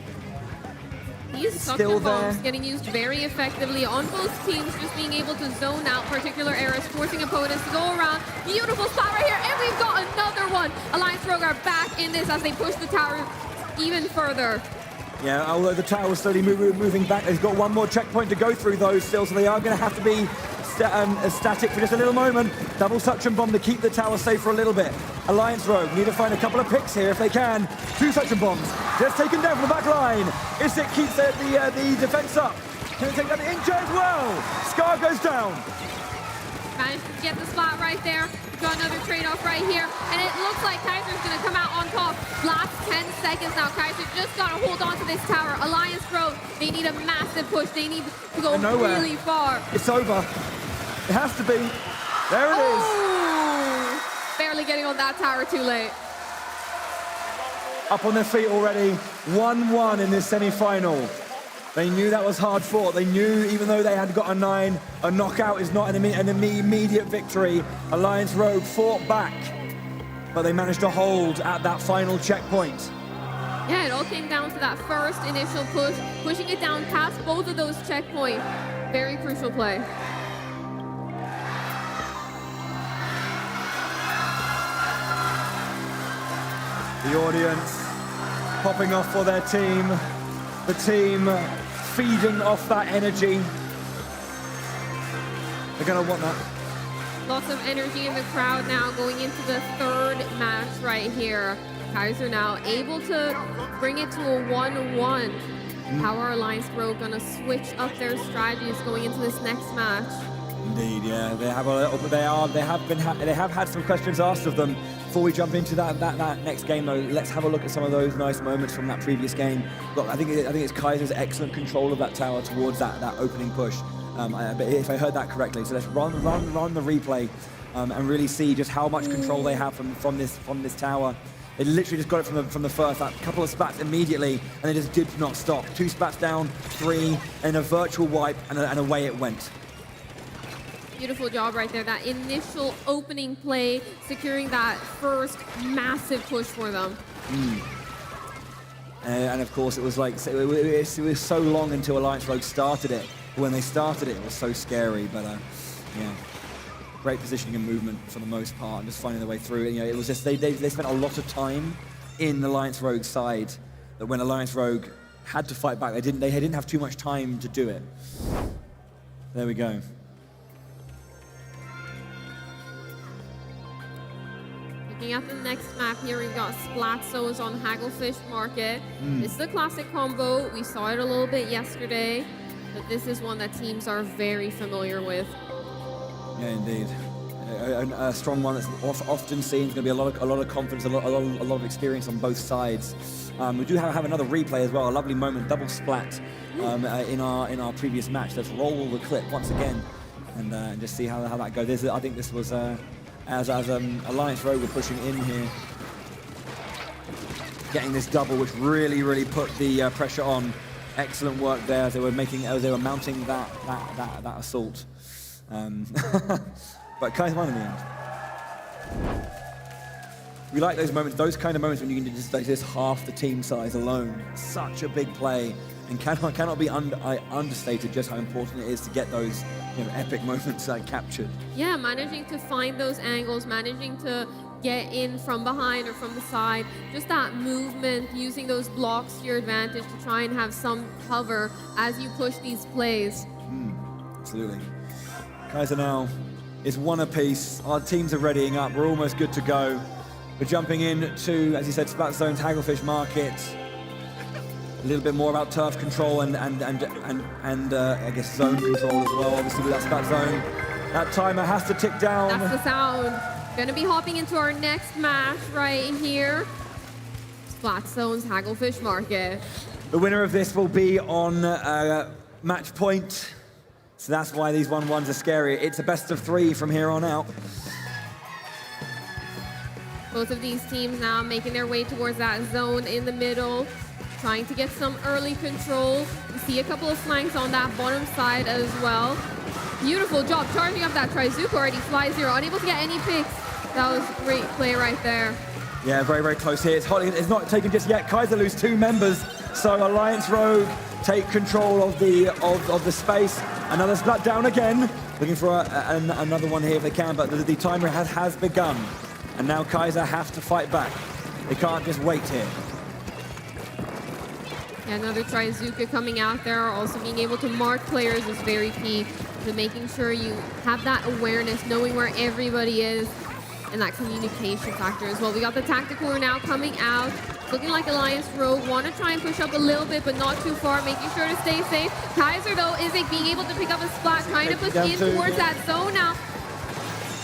These suction bombs getting used very effectively on both teams, just being able to zone out particular areas, forcing opponents to go around. Beautiful spot right here, and we've got another one. Alliance Rogue are back in this as they push the tower even further. Yeah, although the tower is slowly moving back, they've got one more checkpoint to go through though still, so they are going to have to be static for just a little moment. Double suction bomb to keep the tower safe for a little bit. Alliance Rogue need to find a couple of picks here if they can. 2 suction bombs, just taken down from the back line. Isik keeps the defense up. Can they take down the Inkjet as well? Scar goes down. Managed to get the spot right there. Got another trade-off right here, and it looks like Kaiser's going to come out on top. Last 10 seconds now. Kaiser just got to hold on to this tower. Alliance Rogue, they need a massive push. They need to go really far. It's over. It has to be. There it is. Barely getting on that tower too late. Up on their feet already. 1-1 in this semi-final. They knew that was hard fought. They knew even though they had got a 9, a knockout is not an immediate victory. Alliance Rogue fought back, but they managed to hold at that final checkpoint. Yeah, it all came down to that first initial push, pushing it down past both of those checkpoints. Very crucial play. The audience popping off for their team. The team feeding off that energy. They're gonna want that. Lots of energy in the crowd now going into the third match right here. Kaiser now able to bring it to a 1-1. How are Alliance Rogue gonna switch up their strategies going into this next match? Indeed, yeah, they have had some questions asked of them. Before we jump into that next game, though, let's have a look at some of those nice moments from that previous game. Look, I think it's Kaiser's excellent control of that tower towards that opening push. If I heard that correctly, so let's run the replay and really see just how much control they have from this tower. They literally just got it from the first, that couple of spats immediately, and they just did not stop. 2 spats down, 3, and a virtual wipe, and away it went. Beautiful job right there. That initial opening play, securing that first massive push for them. And of course, it was so long until Alliance Rogue started it. When they started it, it was so scary. But yeah, great positioning and movement for the most part, and just finding their way through. And, it was just they spent a lot of time in Alliance Rogue's side. That when Alliance Rogue had to fight back, they didn't have too much time to do it. There we go. Looking at the next map here, we've got Splatoon on Hagglefish Market. This is a classic combo. We saw it a little bit yesterday, but this is one that teams are very familiar with. Yeah, indeed. A strong one that's often seen. It's going to be a lot of confidence, a lot of experience on both sides. We do have another replay as well. A lovely moment, double splat in our previous match. Let's roll the clip once again and just see how that goes. I think this was. As Alliance Rogue were pushing in here, getting this double, which really put the pressure on. Excellent work there as they were mounting that assault. But Kaiser won in the end. We like those moments, those kind of moments when you can just like this half the team size alone. Such a big play, and cannot be understated just how important it is to get those epic moments captured. Yeah, managing to find those angles, managing to get in from behind or from the side, just that movement, using those blocks to your advantage to try and have some cover as you push these plays. Absolutely. Kaiser now is 1 apiece. Our teams are readying up. We're almost good to go. We're jumping into, as you said, Splatoon's Hagglefish Market. A little bit more about turf control and I guess zone control as well. Obviously with that Splat zone, that timer has to tick down. That's the sound. Gonna be hopping into our next match right here. Splatoon's Hagglefish Market. The winner of this will be on match point. So that's why these 1-1s are scary. It's a best of 3 from here on out. Both of these teams now making their way towards that zone in the middle, trying to get some early control. You see a couple of flanks on that bottom side as well. Beautiful job charging up that Trizuka, already flies here, unable to get any picks. That was great play right there. Yeah, very close here. It's not taken just yet. Kaiser lose 2 members, so Alliance Rogue take control of the space. Another splat down again, looking for another one here if they can, but the timer has begun. And now Kaiser have to fight back. They can't just wait here. Yeah, another Trizuka coming out there. Also being able to mark players is very key to making sure you have that awareness, knowing where everybody is, and that communication factor as well. We got the Tactical now coming out. Looking like Alliance Rogue want to try and push up a little bit, but not too far, making sure to stay safe. Kaiser, though, is being able to pick up a splat, trying to push in towards that zone now.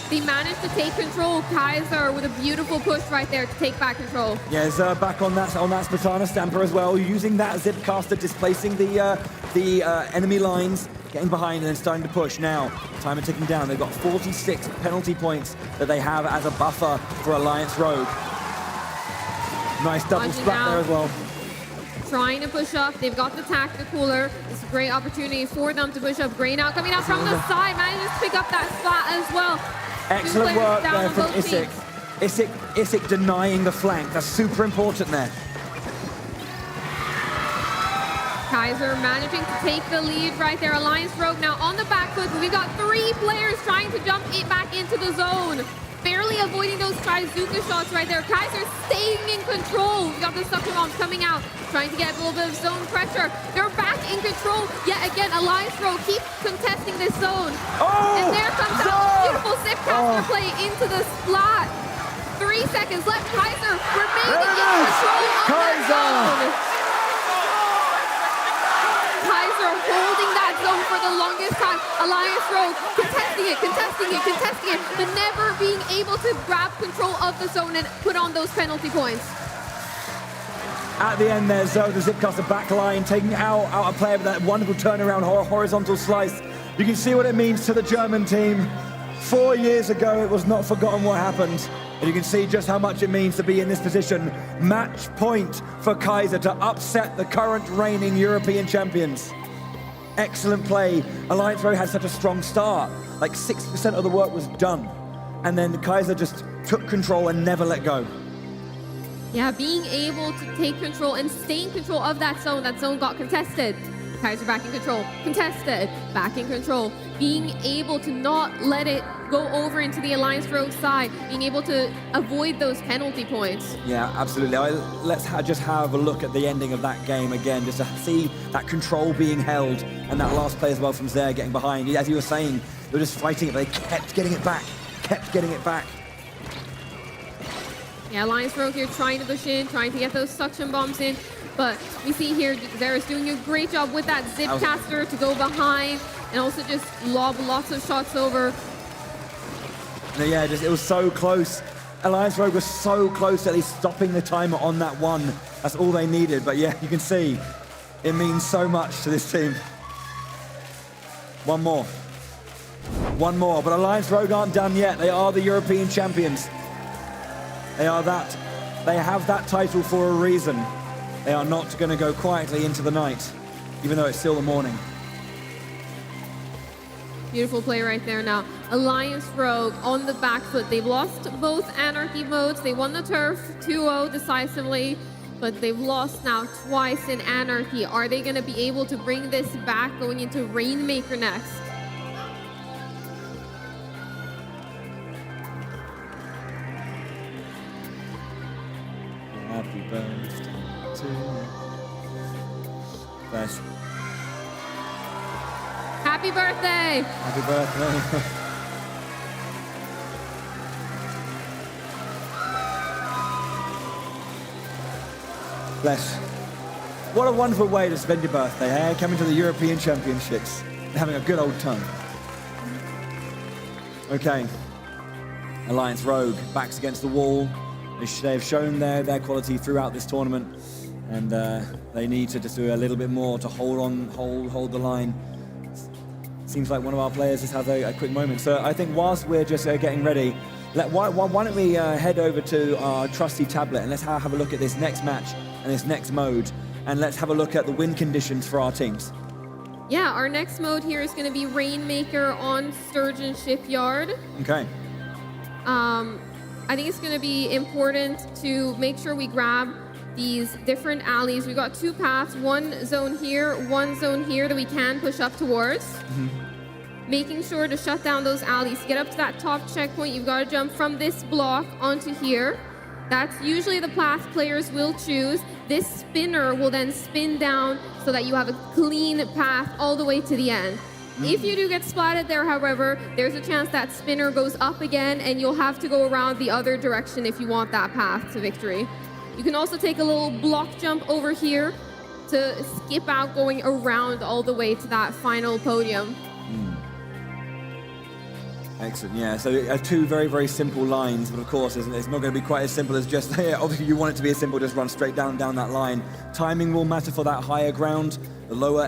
They managed to take control. Kaiser with a beautiful push right there to take back control. Yeah, Zer back on that Splatana Stamper as well, using that Zipcaster, displacing the enemy lines, getting behind and then starting to push. Now, timer ticking down. They've got 46 penalty points that they have as a buffer for Alliance Rogue. Nice double splat there as well. Trying to push up. They've got the Tacticooler. It's a great opportunity for them to push up. Gran now coming out from the side. Manages to pick up that splat as well. Excellent work there from Isik. Isik denying the flank. That's super important there. Kaiser managing to take the lead right there. Alliance Rogue now on the back foot. We've got 3 players trying to jump it back into the zone. Barely avoiding those Trizuka shots right there. Kaiser staying in control. We've got the suction bombs coming out, trying to get a little bit of zone pressure. They're back in control. Yet again, Alliance Rogue keeps contesting this zone. And there comes that beautiful Zipcaster play into the splat. 3 seconds left. Kaiser remaining in control of that zone. Kaiser holding that zone for the longest time. Alliance Rogue contesting it, but never being able to grab control of the zone and put on those penalty points. At the end there, Zoe, the Zipcaster back line, taking out a player with that wonderful turnaround horizontal slice. You can see what it means to the German team. 4 years ago, it was not forgotten what happened. And you can see just how much it means to be in this position. Match point for Kaiser to upset the current reigning European champions. Excellent play. Alliance Rogue had such a strong start. Like 60% of the work was done. And then Kaiser just took control and never let go. Yeah, being able to take control and stay in control of that zone got contested. Kaiser back in control, contested, back in control. Being able to not let it go over into the Alliance Rogue side, being able to avoid those penalty points. Yeah, absolutely. Let's just have a look at the ending of that game again, just to see that control being held, and that last play as well from Zer getting behind. As you were saying, they were just fighting it, but they kept getting it back, Yeah, Alliance Rogue here trying to push in, trying to get those suction bombs in. But we see here, Zera's doing a great job with that Zipcaster to go behind and also just lob lots of shots over. Yeah, it was so close. Alliance Rogue was so close to at least stopping the timer on that one. That's all they needed. But yeah, you can see it means so much to this team. One more. But Alliance Rogue aren't done yet. They are the European champions. They are that. They have that title for a reason. They are not going to go quietly into the night, even though it's still the morning. Beautiful play right there now. Alliance Rogue on the back foot. They've lost both Anarchy modes. They won the Turf 2-0 decisively, but they've lost now twice in Anarchy. Are they going to be able to bring this back going into Rainmaker next? Happy birthday to you. Bless. Happy birthday! Happy birthday. Bless. What a wonderful way to spend your birthday, eh? Coming to the European Championships and having a good old time. Okay. Alliance Rogue, backs against the wall. They've shown their quality throughout this tournament, and they need to just do a little bit more to hold the line. Seems like one of our players just has a quick moment. So I think whilst we're just getting ready, why don't we head over to our trusty tablet and let's have a look at this next match and this next mode, and let's have a look at the win conditions for our teams. Yeah, our next mode here is going to be Rainmaker on Sturgeon Shipyard. Okay. I think it's going to be important to make sure we grab these different alleys. We've got 2 paths, one zone here that we can push up towards. Making sure to shut down those alleys. To get up to that top checkpoint, you've got to jump from this block onto here. That's usually the path players will choose. This spinner will then spin down so that you have a clean path all the way to the end. If you do get splatted there, however, there's a chance that spinner goes up again and you'll have to go around the other direction if you want that path to victory. You can also take a little block jump over here to skip out going around all the way to that final podium. Excellent, yeah. So 2 very, very simple lines, but of course it's not going to be quite as simple as just, obviously you want it to be as simple, just run straight down that line. Timing will matter for that higher ground. The lower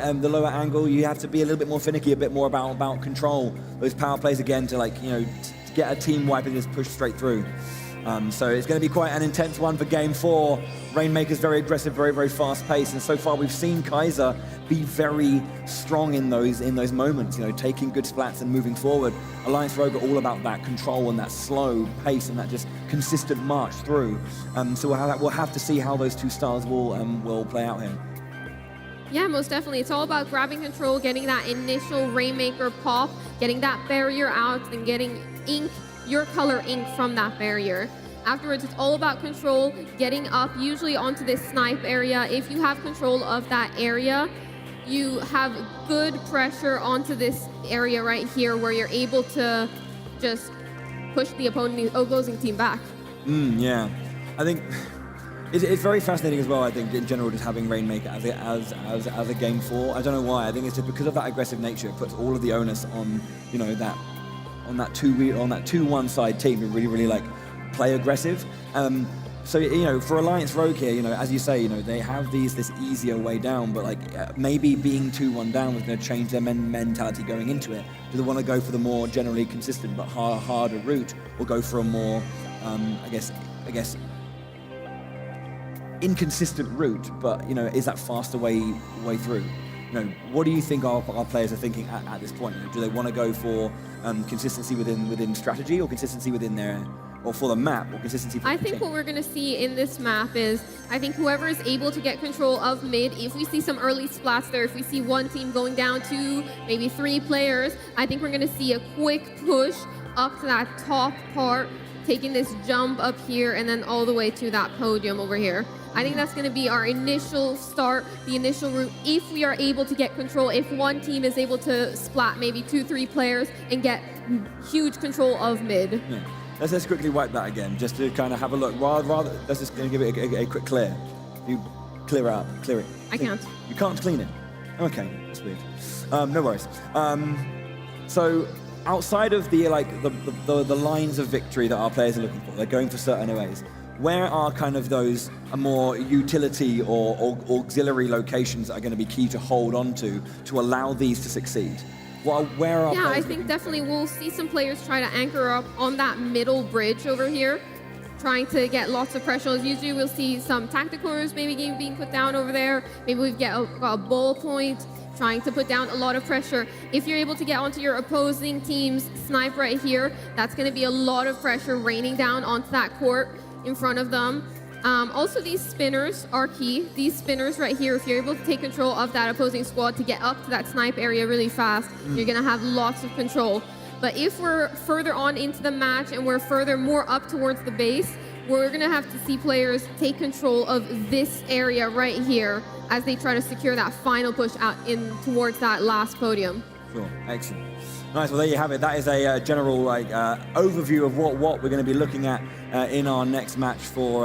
angle, you have to be a little bit more finicky, a bit more about control. Those power plays again to to get a team wipe and just push straight through. So it's going to be quite an intense one for Game 4. Rainmaker's very aggressive, very, very fast paced, and so far we've seen Kaiser be very strong in those moments, taking good splats and moving forward. Alliance Rogue are all about that control and that slow pace and that just consistent march through. So we'll have to see how those 2 styles will play out here. Yeah, most definitely. It's all about grabbing control, getting that initial Rainmaker pop, getting that barrier out, and getting ink, your color ink from that barrier. Afterwards, it's all about control, getting up, usually onto this snipe area. If you have control of that area, you have good pressure onto this area right here where you're able to just push the opposing team back. Yeah. I think it's very fascinating as well, I think, in general, just having Rainmaker as a game 4. I don't know why. I think it's just because of that aggressive nature, it puts all of the onus on, you know, that 2-1 side team to really like play aggressive. So, you know, for Alliance Rogue here, you know, as you say, you know, they have this easier way down, but like maybe being 2-1 down was going to change their mentality going into it. Do they want to go for the more generally consistent but harder route, or go for a more, I guess, inconsistent route, but, you know, is that faster way through? You know, what do you think our players are thinking at this point? You know, do they want to go for consistency within strategy, or consistency within their, or for the map, or consistency for I the think team? what we're going to see in this map is, I think whoever is able to get control of mid, if we see some early splats there, if we see one team going down to maybe 3 players, I think we're going to see a quick push up to that top part, taking this jump up here and then all the way to that podium over here. I think that's going to be our initial start, the initial route, if we are able to get control, if one team is able to splat maybe 2-3 players and get huge control of mid. Yeah. Let's just quickly wipe that again, just to kind of have a look. Rather, let's just give it a quick clear. You clear it. I can't. You can't clean it. Okay, that's weird. No worries. So outside of the lines of victory that our players are looking for, they're going for certain OAs. Where are kind of those more utility or auxiliary locations that are going to be key to hold on to allow these to succeed? Where are Yeah, I think definitely we'll see some players try to anchor up on that middle bridge over here, trying to get lots of pressure. Usually we'll see some tacticals maybe being put down over there. Maybe we've got a ball point, trying to put down a lot of pressure. If you're able to get onto your opposing team's snipe right here, that's going to be a lot of pressure raining down onto that court in front of them. Also, these spinners are key. These spinners right here, if you're able to take control of that opposing squad to get up to that snipe area really fast, you're going to have lots of control. But if we're further on into the match and we're further more up towards the base, we're going to have to see players take control of this area right here as they try to secure that final push out in towards that last podium. Sure, excellent. Nice, well there you have it. That is a general overview of what we're going to be looking at in our next match for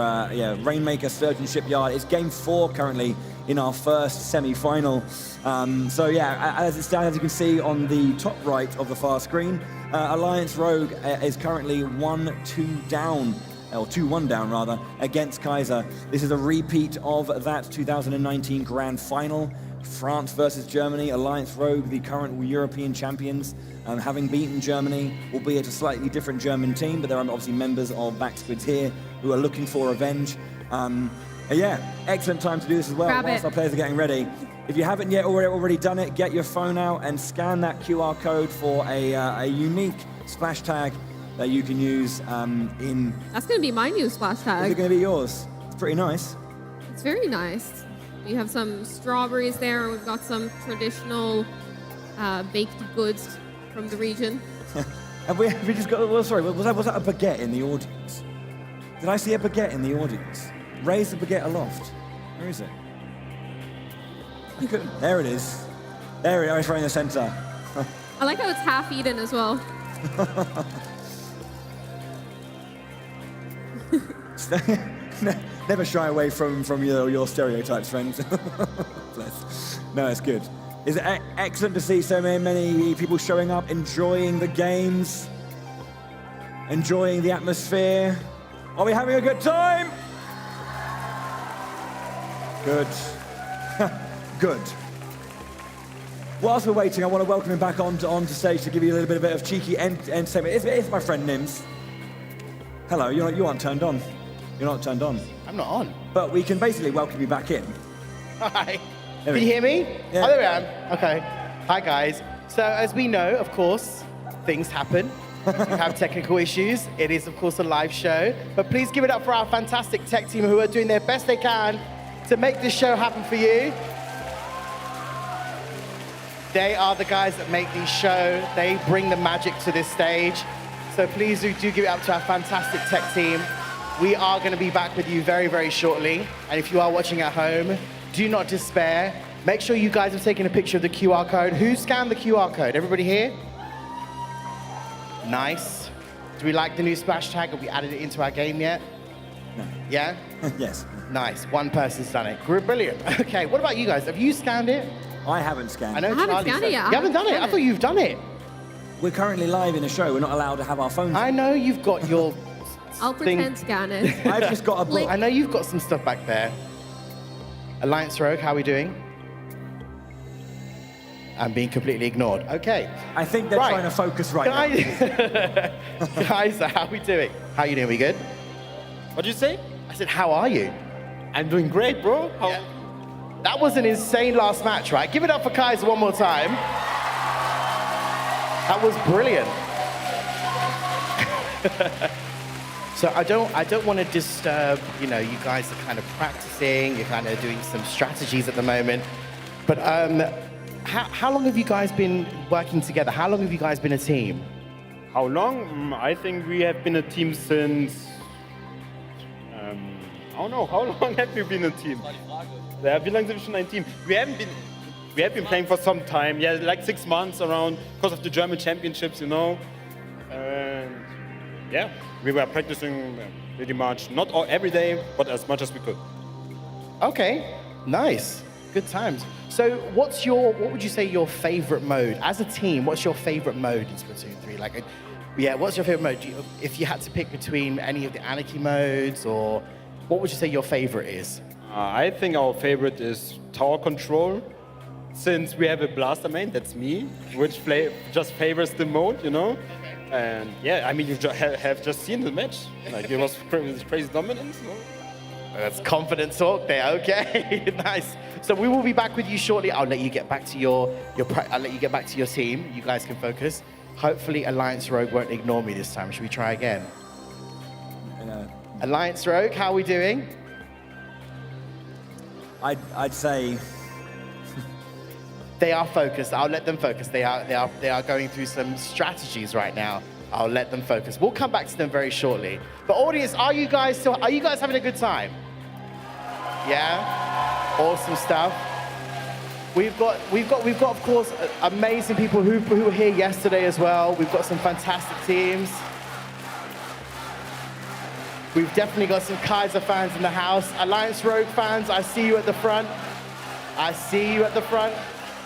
Rainmaker Sturgeon Shipyard. It's game 4 currently in our first semi-final. So yeah, as it stands, as you can see on the top right of the far screen, Alliance Rogue is currently 1-2 down, or 2-1 down rather, against Kaiser. This is a repeat of that 2019 Grand Final. France versus Germany, Alliance Rogue, the current European champions, having beaten Germany, albeit a slightly different German team, but there are obviously members of Backsquids here who are looking for revenge. Yeah, excellent time to do this as well, whilst our players are getting ready. If you haven't yet already done it, get your phone out and scan that QR code for a unique splash tag that you can use in... That's going to be my new splash tag. Is it going to be yours? It's pretty nice. It's very nice. We have some strawberries there. We've got some traditional baked goods from the region. Have we just got... Well, sorry, was that a baguette in the audience? Did I see a baguette in the audience? Raise the baguette aloft. Where is it? There it is. There it is, right in the center. I like how it's half eaten as well. Never shy away from your stereotypes, friends. Bless. No, it's good. It's excellent to see so many people showing up, enjoying the games, enjoying the atmosphere. Are we having a good time? Good. Good. Whilst we're waiting, I want to welcome him back onto stage to give you a little bit of cheeky entertainment. It's my friend Nims. Hello, you aren't turned on. You're not turned on. I'm not on. But we can basically welcome you back in. Hi. Can you hear me? Yeah. Oh, there I am. Okay. Hi, guys. So, as we know, of course, things happen. We have technical issues. It is, of course, a live show. But please give it up for our fantastic tech team who are doing their best they can to make this show happen for you. They are the guys that make these show. They bring the magic to this stage. So please do give it up to our fantastic tech team. We are going to be back with you very, very shortly. And if you are watching at home, do not despair. Make sure you guys have taken a picture of the QR code. Who scanned the QR code? Everybody here? Nice. Do we like the new splash tag? Have we added it into our game yet? No. Yeah? Yes. Nice. One person's done it. Brilliant. Okay, what about you guys? Have you scanned it? I haven't scanned. I know I haven't Charlie scanned said- it yet. You haven't done it? I thought you've done it. We're currently live in a show. We're not allowed to have our phones. I know you've got your I'll pretend scan it. I've just got a book. I know you've got some stuff back there. Alliance Rogue, how are we doing? I'm being completely ignored. Okay. I think they're Right. trying to focus right now. Guys, how are we doing? How are you doing? We good? What did you say? I said, how are you? I'm doing great, bro. How? Yeah. That was an insane last match, right? Give it up for Kaiser one more time. That was brilliant. So I don't want to disturb, you guys are kind of practicing, you're kind of doing some strategies at the moment. But how long have you guys been working together? How long have you guys been a team? How long? I think we have been a team since. I don't know. How long have we been a team? Ja, wie lange sind wir schon ein Team? We have been playing for some time. Yeah, like 6 months around because of the German championships, And yeah, we were practicing pretty much not every day, but as much as we could. Okay, nice. Good times. So what would you say your favorite mode? As a team, what's your favorite mode in Splatoon 3? What's your favorite mode? If you had to pick between any of the anarchy modes, or what would you say your favorite is? I think our favorite is tower control, since we have a blaster main, that's me, which just favors the mode, And yeah, I mean, you have just seen the match. Like, it was crazy dominance. That's confident talk there. Okay, nice. So we will be back with you shortly. I'll let you get back to I'll let you get back to your team. You guys can focus. Hopefully, Alliance Rogue won't ignore me this time. Should we try again? Alliance Rogue, how are we doing? I'd say they are focused. I'll let them focus. They are going through some strategies right now. I'll let them focus. We'll come back to them very shortly. But audience, are you guys having a good time? Yeah? Awesome stuff. We've got of course amazing people who were here yesterday as well. We've got some fantastic teams. We've definitely got some Kaiser fans in the house. Alliance Rogue fans, I see you at the front. I see you at the front.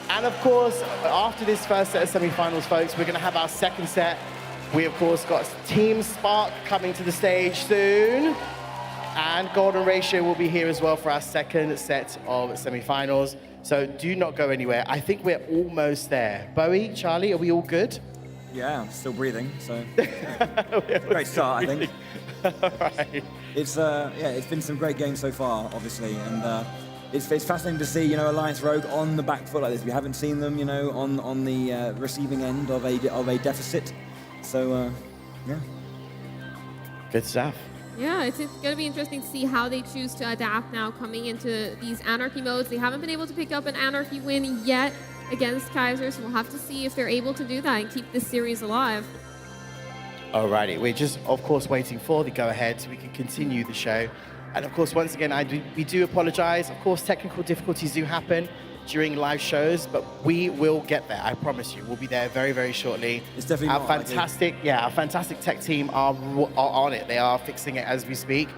And of course, after this first set of semifinals, folks, we're going to have our second set. We, of course, got Team Spark coming to the stage soon. And Golden Ratio will be here as well for our second set of semifinals. So do not go anywhere. I think we're almost there. Bowie, Charlie, are we all good? Yeah, I'm still breathing, so great start, I think. Right. It's been some great games so far, obviously, and it's fascinating to see Alliance Rogue on the back foot like this. We haven't seen them on the receiving end of a deficit, so yeah. Good stuff. Yeah, it's going to be interesting to see how they choose to adapt now coming into these anarchy modes. They haven't been able to pick up an anarchy win yet against Kaiser, so we'll have to see if they're able to do that and keep this series alive. Alrighty, we're just, of course, waiting for the go-ahead so we can continue the show. And of course, once again, we do apologize. Of course, technical difficulties do happen during live shows, but we will get there. I promise you, we'll be there very, very shortly. It's definitely our not our fantastic tech team are on it. They are fixing it as we speak.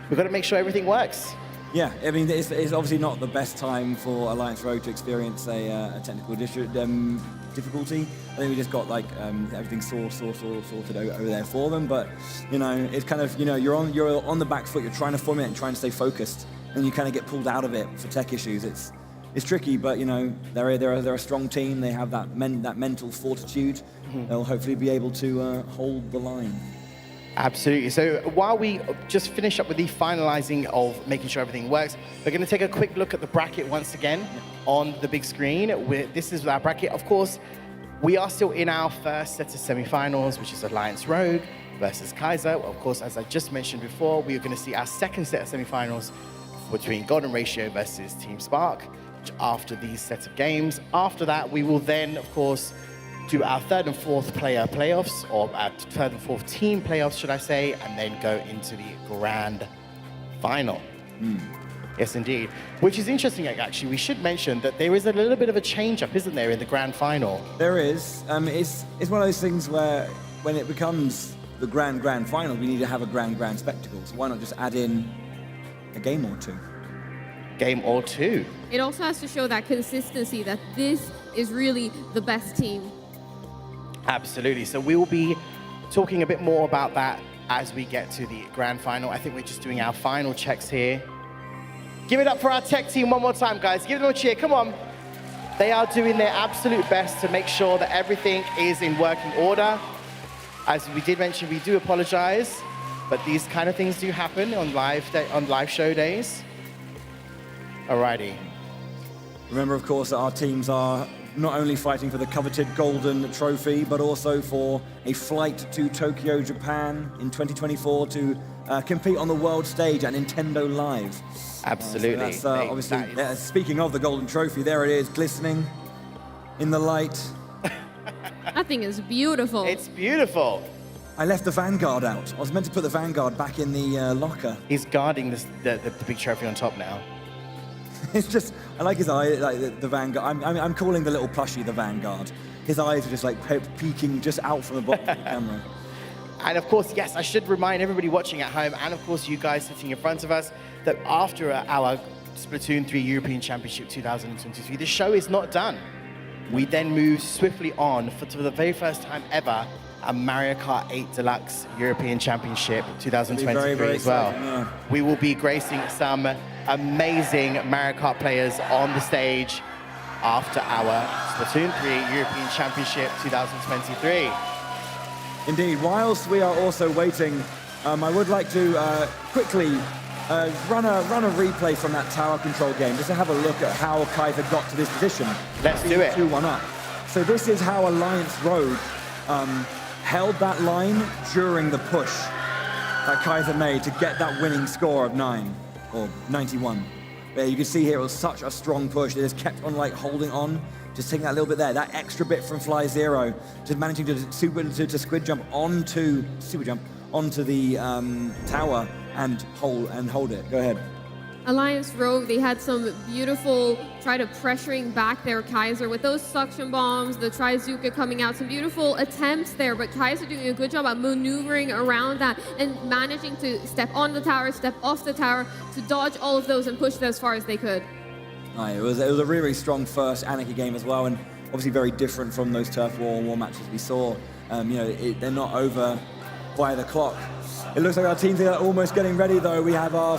We've got to make sure everything works. Yeah, I mean, it's obviously not the best time for Alliance Rogue to experience a technical difficulty. I think we just got everything sorted over there for them. But it's kind of you're on the back foot. You're trying to formulate and trying to stay focused, and you kind of get pulled out of it for tech issues. It's tricky, but they're a strong team. They have that mental fortitude. Mm-hmm. They'll hopefully be able to hold the line. Absolutely. So while we just finish up with the finalizing of making sure everything works, we're going to take a quick look at the bracket once again on the big screen. This is our bracket. Of course, we are still in our first set of semifinals, which is Alliance Rogue versus Kaiser. Of course, as I just mentioned before, we are going to see our second set of semifinals between Golden Ratio versus Team Spark. after these set of games. After that, we will then, of course, do our third and fourth player playoffs, or our third and fourth team playoffs, should I say, and then go into the grand final. Yes, indeed. Which is interesting, actually. We should mention that there is a little bit of a change-up, isn't there, in the grand final? There is. It's one of those things where when it becomes the grand final, we need to have a grand spectacle. So why not just add in a game or two? Game or two. It also has to show that consistency, that this is really the best team. Absolutely. So we will be talking a bit more about that as we get to the grand final. I think we're just doing our final checks here. Give it up for our tech team one more time, guys. Give them a cheer. Come on. They are doing their absolute best to make sure that everything is in working order. As we did mention, we do apologize, but these kind of things do happen on live show days. Alrighty. Remember, of course, that our teams are not only fighting for the coveted golden trophy, but also for a flight to Tokyo, Japan in 2024 to compete on the world stage at Nintendo Live. Absolutely. So that's obviously, speaking of the golden trophy, there it is, glistening in the light. That thing is beautiful. It's beautiful. I left the Vanguard out. I was meant to put the Vanguard back in the locker. He's guarding the big trophy on top now. It's just, I like his eye, like the Vanguard. I'm calling the little plushie the Vanguard. His eyes are just like peeking just out from the bottom of the camera. And of course, yes, I should remind everybody watching at home, and of course you guys sitting in front of us, that after our Splatoon 3 European Championship 2023, the show is not done. We then move swiftly on for the very first time ever, a Mario Kart 8 Deluxe European Championship 2023 very as well. exciting, yeah. We will be gracing some amazing Mario Kart players on the stage after our Splatoon 3 European Championship 2023. Indeed, whilst we are also waiting, I would like to quickly run a replay from that tower control game, just to have a look at how Kaiser got to this position. Let's do it. 2-1 up. So this is how Alliance Road held that line during the push that Kaiser made to get that winning score of 9, or 91. But you can see here it was such a strong push. They just kept on holding on, just taking that little bit there, that extra bit from Fly Zero, just managing to squid jump onto the tower and hold it. Go ahead. Alliance Rogue, they had some beautiful try to pressuring back their Kaiser with those suction bombs, the Trizuka coming out, some beautiful attempts there, but Kaiser doing a good job at maneuvering around that and managing to step on the tower, step off the tower, to dodge all of those and push it as far as they could. It was a really strong first Anarchy game as well, and obviously very different from those Turf War matches we saw. They're not over by the clock. It looks like our teams are almost getting ready though. We have our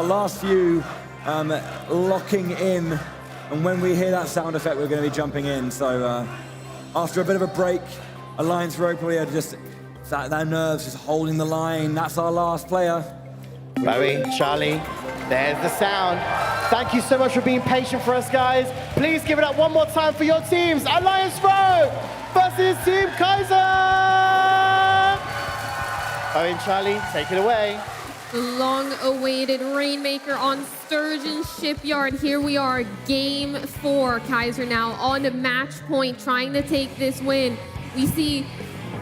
last few locking in, and when we hear that sound effect, we're going to be jumping in. So after a bit of a break, Alliance Rogue probably are just their nerves just holding the line. That's our last player. Bowie, Charlie, there's the sound. Thank you so much for being patient for us, guys. Please give it up one more time for your teams. Alliance Rogue versus Team Kaiser. Bowie and Charlie, take it away. The long-awaited Rainmaker on Sturgeon Shipyard. Here we are, game 4. Kaiser now on the match point, trying to take this win. We see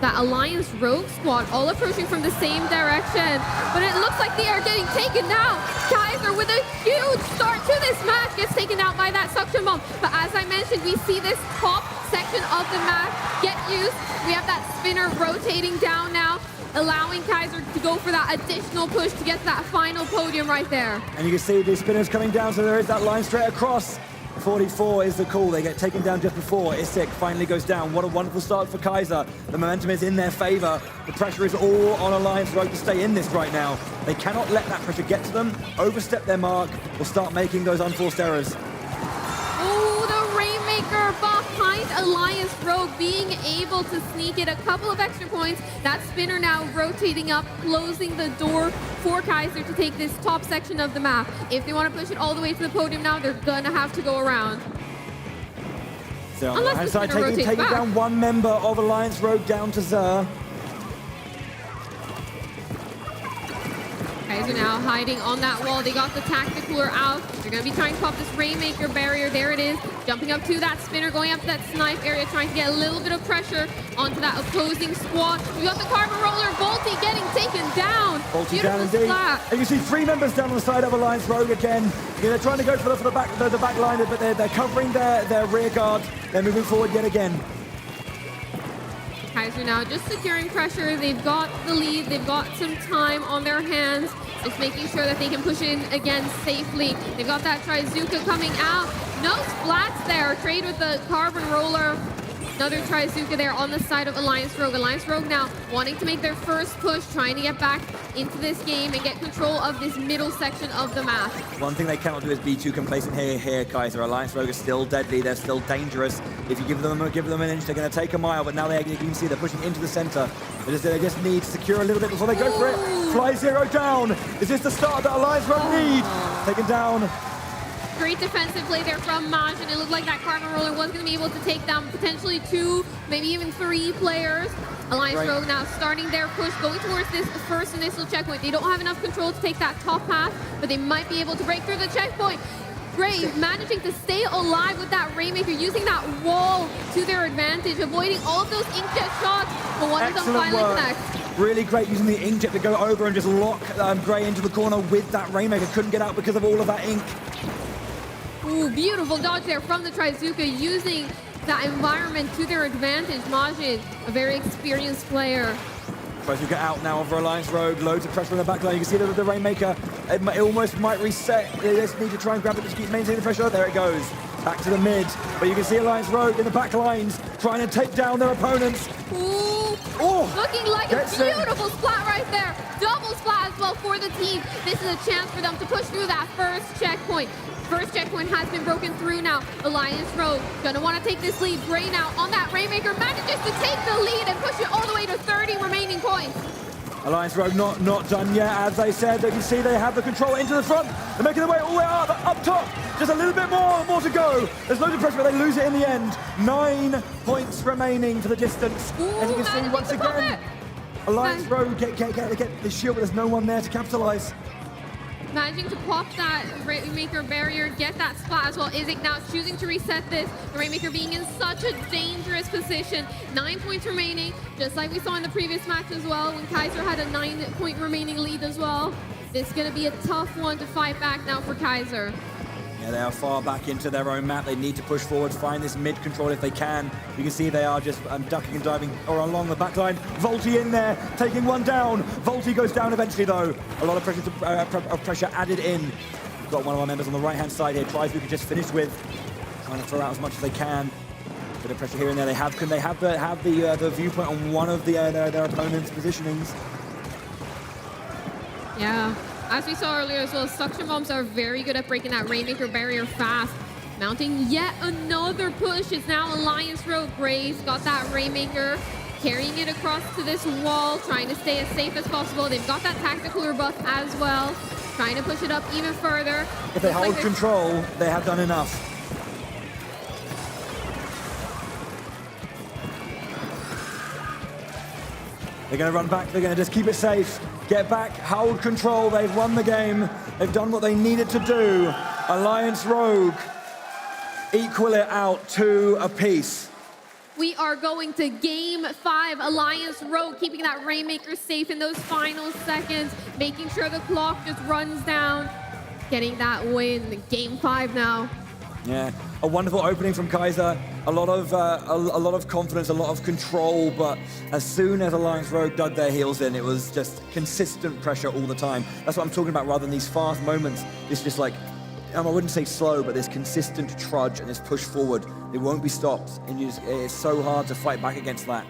the Alliance Rogue squad all approaching from the same direction, but it looks like they are getting taken down. Kaiser with a huge start to this match gets taken out by that suction bomb. But as I mentioned, we see this top section of the map get used. We have that spinner rotating down now, allowing Kaiser to go for that additional push to get to that final podium right there. And you can see the spinners coming down, so there is that line straight across. 44 is the call. They get taken down just before. Isik finally goes down. What a wonderful start for Kaiser. The momentum is in their favor. The pressure is all on Alliance Rogue to stay in this right now. They cannot let that pressure get to them, overstep their mark, or start making those unforced errors. Oh, the Rainmaker behind Alliance Rogue being able to sneak it a couple of extra points. That spinner now rotating up, closing the door for Kaiser to take this top section of the map. If they want to push it all the way to the podium now, they're gonna have to go around. So on the right side, taking down one member of Alliance Rogue down to Zer. Kaiser now hiding on that wall. They got the tacticaler out. They're going to be trying to pop this Rainmaker barrier. There it is. Jumping up to that spinner, going up to that snipe area, trying to get a little bit of pressure onto that opposing squad. We got the carbon roller. Volty getting taken down. Volty down indeed. And you see 3 members down on the side of Alliance Rogue again. They're trying to go for the back line, but they're covering their rear guard. They're moving forward yet again. Kaiser now just securing pressure. They've got the lead. They've got some time on their hands. Just making sure that they can push in again safely. They've got that Trizuka coming out. No splats there. Trade with the carbon roller. Another Trizuka there on the side of Alliance Rogue. Alliance Rogue now wanting to make their first push, trying to get back into this game and get control of this middle section of the map. One thing they cannot do is be too complacent here, Kaiser. Alliance Rogue is still deadly. They're still dangerous. If you give them an inch, they're going to take a mile. But now you can see they're pushing into the center. They just need to secure a little bit before they go for it. Fly Zero down. Is this the start that Alliance Rogue need? Taken down. Great defensive play there from Maj, and it looked like that carbon roller was going to be able to take down potentially 2, maybe even 3 players. Alliance Rogue now starting their push, going towards this first initial checkpoint. They don't have enough control to take that top path, but they might be able to break through the checkpoint. Great, managing to stay alive with that Rainmaker, using that wall to their advantage, avoiding all of those inkjet shots, but one of them finally connects. Really great using the inkjet to go over and just lock Gray into the corner with that Rainmaker. Couldn't get out because of all of that ink. Ooh, beautiful dodge there from the Trizuka, using that environment to their advantage. Majid, a very experienced player. Trizuka out now over Alliance Rogue. Loads of pressure on the back line. You can see the Rainmaker. It almost might reset. They just need to try and grab it to keep maintaining the pressure. There it goes. Back to the mid. But you can see Alliance Rogue in the back lines trying to take down their opponents. Ooh, looking like a beautiful splat right there. Double splat as well for the team. This is a chance for them to push through that first checkpoint. First checkpoint has been broken through now. Alliance Rogue gonna want to take this lead. Gray now on that Rainmaker manages to take the lead and push it all the way to 30 remaining points. Alliance Rogue not done yet. As I said, you can see they have the control into the front. They're making their way all the way up top. Just a little bit more to go. There's loads of pressure, but they lose it in the end. 9 points remaining for the distance. Ooh, as you can see once again, Alliance Rogue get the shield, but there's no one there to capitalize. Managing to pop that Rainmaker barrier, get that splat as well. Isaac now choosing to reset this. The Rainmaker being in such a dangerous position. 9 points remaining, just like we saw in the previous match as well, when Kaiser had a 9-point remaining lead as well. This is going to be a tough one to fight back now for Kaiser. Yeah, they are far back into their own map. They need to push forward, find this mid control if they can. You can see they are just ducking and diving or along the back line. Volty in there, taking one down. Volty goes down eventually, though. A lot of pressure added in. We've got one of our members on the right-hand side here. Trizuka just finished with. Trying to throw out as much as they can. Bit of pressure here and there. Can they have the viewpoint on one of their opponent's positionings? Yeah. As we saw earlier as well, suction bombs are very good at breaking that Rainmaker barrier fast. Mounting yet another push. It's now Alliance Rogue. Gray's got that Rainmaker, carrying it across to this wall, trying to stay as safe as possible. They've got that tactical buff as well, trying to push it up even further. If they hold control, they have done enough. They're going to run back. They're going to just keep it safe. Get back, hold control. They've won the game. They've done what they needed to do. Alliance Rogue equal it out 2 apiece. We are going to game 5. Alliance Rogue keeping that Rainmaker safe in those final seconds, making sure the clock just runs down, getting that win. Game 5 now. Yeah, a wonderful opening from Kaiser. A lot of confidence, a lot of control, but as soon as Alliance Rogue dug their heels in, it was just consistent pressure all the time. That's what I'm talking about, rather than these fast moments. It's just like, I wouldn't say slow, but this consistent trudge and this push forward. It won't be stopped, and it's so hard to fight back against that.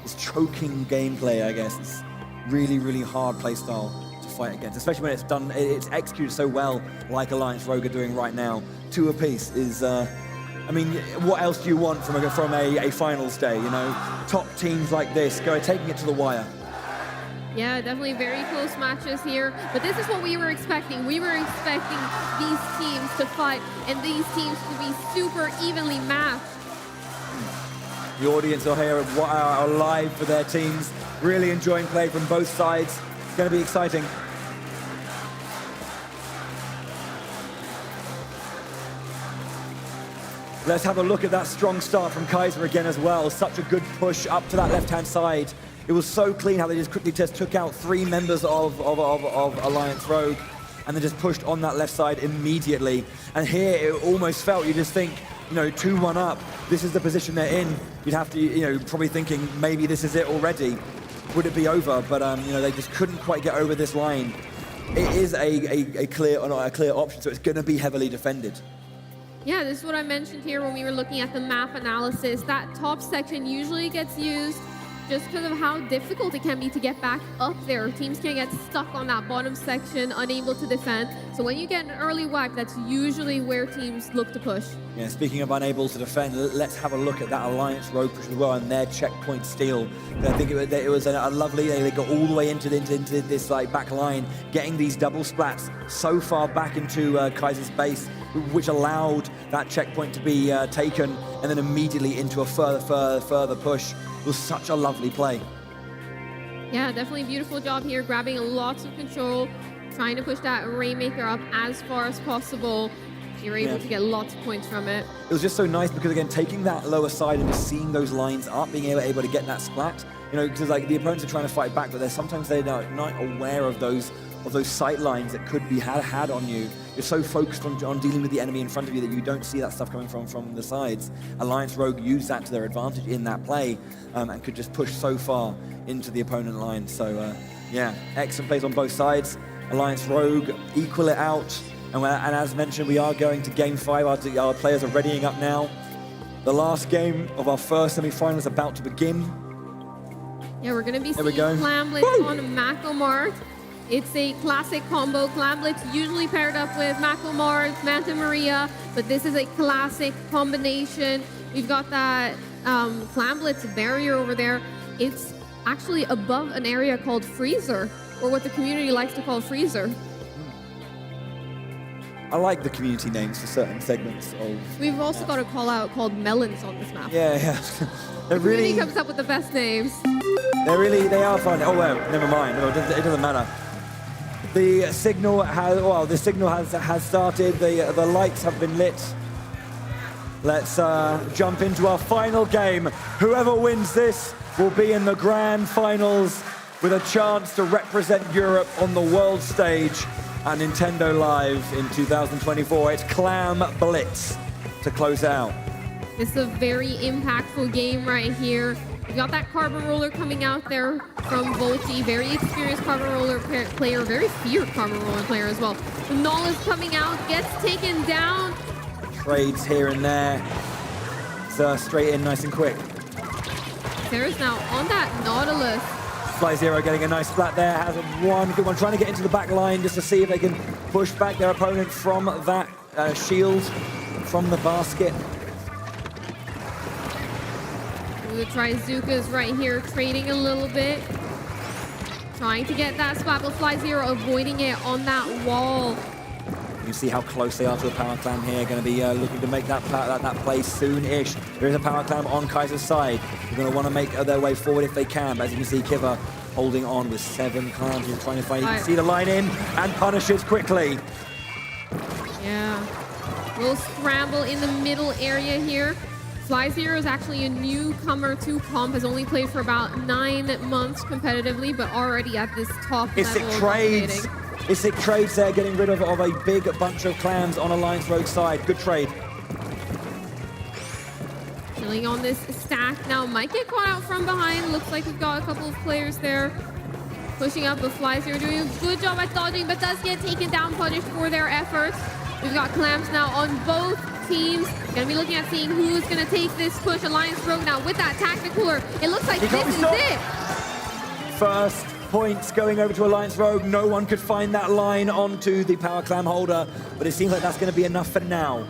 It's choking gameplay, I guess. It's really, really hard play style to fight against, especially when it's executed so well, like Alliance Rogue are doing right now. 2 apiece is, I mean, what else do you want from a finals day, you know? Top teams like this, taking it to the wire. Yeah, definitely very close matches here, but this is what we were expecting. We were expecting these teams to fight and these teams to be super evenly matched. The audience are here are live for their teams, really enjoying play from both sides. It's going to be exciting. Let's have a look at that strong start from Kaiser again as well. Such a good push up to that left-hand side. It was so clean how they just quickly just took out 3 members of Alliance Rogue and then just pushed on that left side immediately. And here it almost felt, you just think, you know, 2-1 up. This is the position they're in. You'd have to, you know, probably thinking maybe this is it already. Would it be over? But, you know, they just couldn't quite get over this line. It is a clear option, so it's going to be heavily defended. Yeah, this is what I mentioned here when we were looking at the map analysis. That top section usually gets used just because of how difficult it can be to get back up there. Teams can get stuck on that bottom section, unable to defend. So when you get an early wipe, that's usually where teams look to push. Yeah, speaking of unable to defend, let's have a look at that Alliance Rogue push as well and their checkpoint steal. I think it was a lovely, they got all the way into this like back line, getting these double splats so far back into Kaiser's base, which allowed that checkpoint to be taken and then immediately into a further push. It was such a lovely play. Yeah, definitely beautiful job here, grabbing lots of control, trying to push that Rainmaker up as far as possible. You're able to get lots of points from it. It was just so nice because, again, taking that lower side and just seeing those lines up, being able to get that splat, you know, because like the opponents are trying to fight back, but sometimes they're not aware of those sight lines that could be had on you. You're so focused on dealing with the enemy in front of you that you don't see that stuff coming from the sides. Alliance Rogue used that to their advantage in that play and could just push so far into the opponent line. So, yeah, excellent plays on both sides. Alliance Rogue equal it out. And as mentioned, we are going to Game 5. Our players are readying up now. The last game of our first semi-final is about to begin. Yeah, we're going to be seeing Clamblitz on Macklemore. It's a classic combo. Clamblitz usually paired up with Macklemore, Manta Maria, but this is a classic combination. We've got that Clamblitz barrier over there. It's actually above an area called Freezer, or what the community likes to call Freezer. I like the community names for certain segments of... We've also got a call out called Melons on this map. Yeah. The community comes up with the best names. They are fun. Oh, well, never mind. No, it doesn't matter. The signal has started. The lights have been lit. Let's jump into our final game. Whoever wins this will be in the grand finals with a chance to represent Europe on the world stage at Nintendo Live in 2024. It's Clam Blitz to close out. This is a very impactful game right here. We got that carbon roller coming out there from Volti, very experienced carbon roller player, very feared carbon roller player as well. The Null is coming out, gets taken down. Trades here and there. It's straight in nice and quick. Sarah's now on that Nautilus. Fly Zero getting a nice splat there, has one good one, trying to get into the back line just to see if they can push back their opponent from that shield, from the basket. The Trizuka's right here, trading a little bit. Trying to get that splat, but Fly Zero avoiding it on that wall. You see how close they are to the Power Clam here. Going to be looking to make that play soon-ish. There is a Power Clam on Kaiser's side. They're going to want to make their way forward if they can. But as you can see, Kiva holding on with 7 clams. He's trying to find. You can see the line in and punishes quickly. Yeah. Little scramble in the middle area here. Fly Zero is actually a newcomer to comp, has only played for about 9 months competitively, but already at this top level. Isic trades there, getting rid of a big bunch of clams on Alliance Rogue side. Good trade. Killing on this stack now. Might get caught out from behind. Looks like we've got a couple of players there pushing up, but Fly Zero doing a good job at dodging, but does get taken down, punished for their efforts. We've got clams now on both teams. Gonna be looking at seeing who's gonna take this push. Alliance Rogue now with that tacticaler. It looks like this is it. First points going over to Alliance Rogue. No one could find that line onto the Power Clam holder, but it seems like that's gonna be enough for now.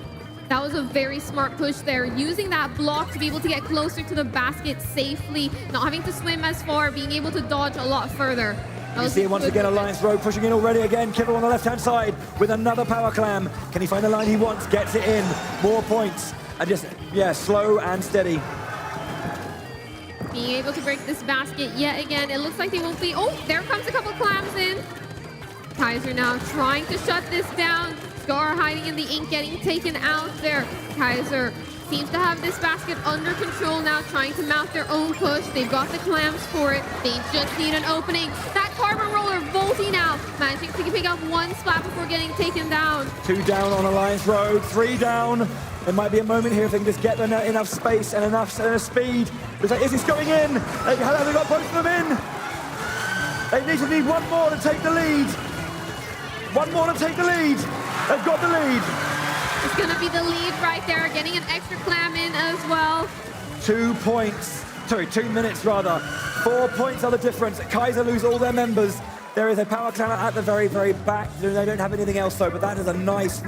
That was a very smart push there, using that block to be able to get closer to the basket safely, not having to swim as far, being able to dodge a lot further. You see once again Alliance Rogue pushing in already again. Kibble on the left-hand side with another Power Clam. Can he find the line he wants? Gets it in. More points. And just, slow and steady. Being able to break this basket yet again. It looks like they won't be... Oh, there comes a couple clams in. Kaiser now trying to shut this down. Scar hiding in the ink, getting taken out there. Kaiser seems to have this basket under control now, trying to mount their own push. They've got the clamps for it. They just need an opening. That carbon roller, Volty now, managing to pick up one splat before getting taken down. 2 down on Alliance Road, 3 down. There might be a moment here if they can just get enough space and enough speed. Looks like Izzy's going in. They've got both of them in. They need one more to take the lead. One more to take the lead. They've got the lead. It's going to be the lead right there, getting an extra clam in as well. 2 points. Sorry, 2 minutes rather. 4 points are the difference. Kaiser lose all their members. There is a power clam at the very, very back. They don't have anything else though, but that is a nice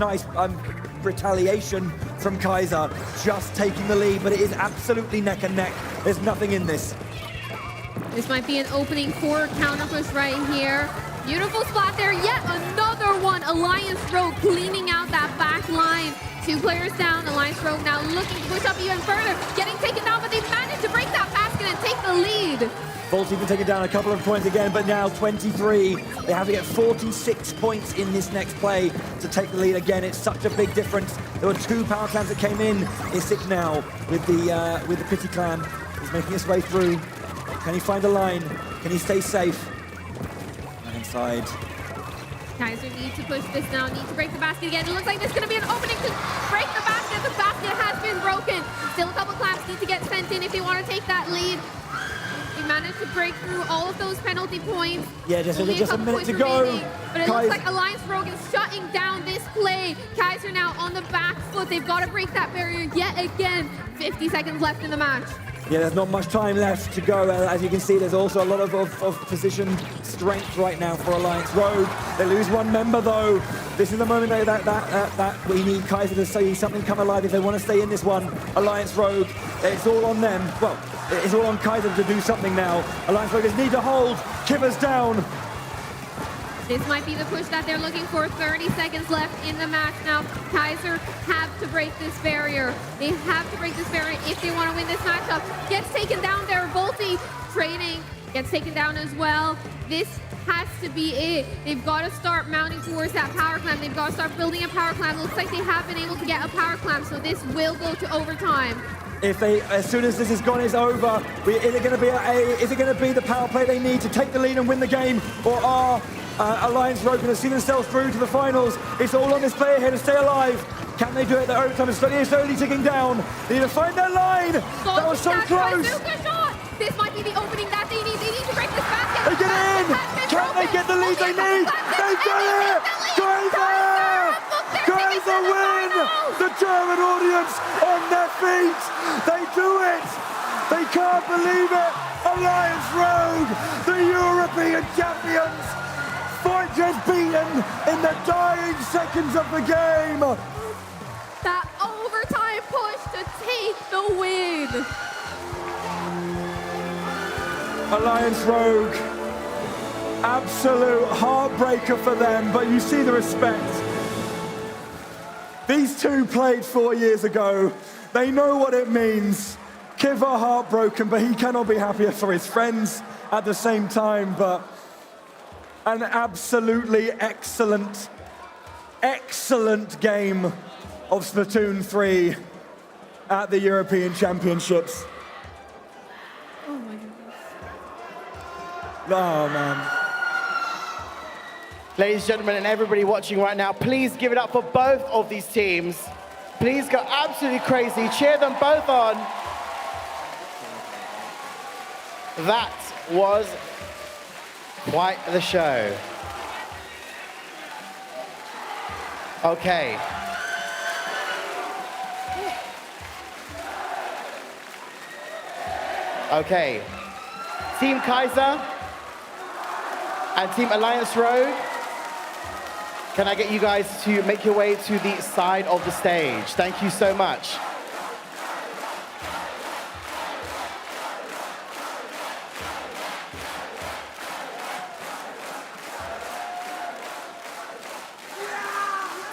retaliation from Kaiser. Just taking the lead, but it is absolutely neck and neck. There's nothing in this. This might be an opening for counter push right here. Beautiful spot there, yet another one. Alliance Rogue cleaning out that back line. 2 players down, Alliance Rogue now looking to push up even further. Getting taken down, but they've managed to break that basket and take the lead. Volty been taken down a couple of points again, but now 23. They have to get 46 points in this next play to take the lead again. It's such a big difference. There were 2 power clams that came in. Isik now with the pity clam. He's making his way through. Can he find a line? Can he stay safe? Inside. Kaiser needs to push this now, need to break the basket again. It looks like there's going to be an opening to break the basket. The basket has been broken. Still a couple clamps need to get sent in if they want to take that lead. They managed to break through all of those penalty points. Yeah, just a minute to go. Remaining, but it looks like Alliance Rogue is shutting down this play. Kaiser now on the back foot. They've got to break that barrier yet again. 50 seconds left in the match. Yeah, there's not much time left to go. As you can see, there's also a lot of position strength right now for Alliance Rogue. They lose 1 member though. This is the moment that we need Kaiser to see something come alive if they want to stay in this one. Alliance Rogue, it's all on them. Well, it's all on Kaiser to do something now. Alliance Rogue need to hold. Kivers down. This might be the push that they're looking for. 30 seconds left in the match now. Kaiser have to break this barrier. They have to break this barrier if they want to win this matchup. Gets taken down there. Volty trading gets taken down as well. This has to be it. They've got to start mounting towards that power clam. They've got to start building a power clam. Looks like they have been able to get a power clam, so this will go to overtime. As soon as this is gone, it's over. Is it going to be the power play they need to take the lead and win the game, or are Alliance Rogue going to see themselves through to the finals? It's all on this player here to stay alive. Can they do it? The overtime is slowly ticking down. They need to find their line. That was so close. This might be the opening that they need. They need to break this basket. They get in. Can they get the lead they need? They get it. Kaiser win. The German audience on their feet. They do it. They can't believe it. Alliance Rogue, the European champions. Fight just beaten in the dying seconds of the game. That overtime push to take the win. Alliance Rogue, absolute heartbreaker for them, but you see the respect. These 2 played 4 years ago. They know what it means. Kiva heartbroken, but he cannot be happier for his friends at the same time, but an absolutely excellent game of Splatoon 3 at the European Championships. Oh my goodness. Oh man. Ladies and gentlemen, and everybody watching right now, please give it up for both of these teams. Please go absolutely crazy. Cheer them both on. That was quite the show. Okay. Okay. Team Kaiser and Team Alliance Rogue, can I get you guys to make your way to the side of the stage? Thank you so much.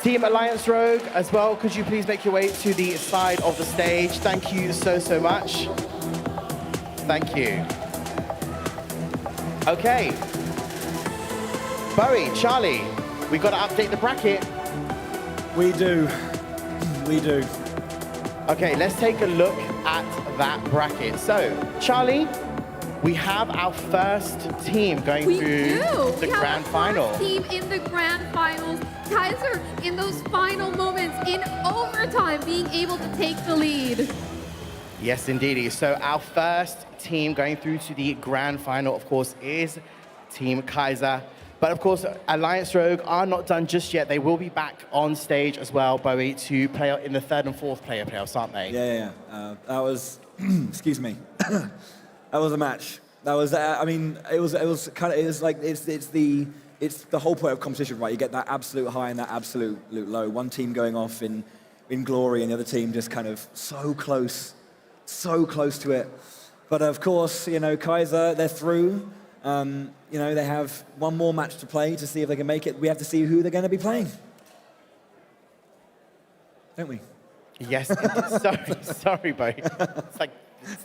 Team Alliance Rogue as well, could you please make your way to the side of the stage? Thank you so much. Thank you. Okay. Bowie, Charlie, we've got to update the bracket. We do. We do. Okay, let's take a look at that bracket. So, Charlie, we have our first team going through the grand final. First team in the grand finals. Kaiser in those final moments in overtime being able to take the lead. Yes, indeedy. So our first team going through to the grand final, of course, is Team Kaiser. But of course, Alliance Rogue are not done just yet. They will be back on stage as well, Bowie, to play out in the third and fourth player playoffs, aren't they? Yeah. That was, excuse me, that was a match. That was, I mean, it's the whole point of competition, right? You get that absolute high and that absolute low. One team going off in glory and the other team just kind of so close to it. But of course, you know, Kaiser, they're through. You know, they have one more match to play to see if they can make it. We have to see who they're going to be playing. Don't we? Yes. sorry, Bo. It's like,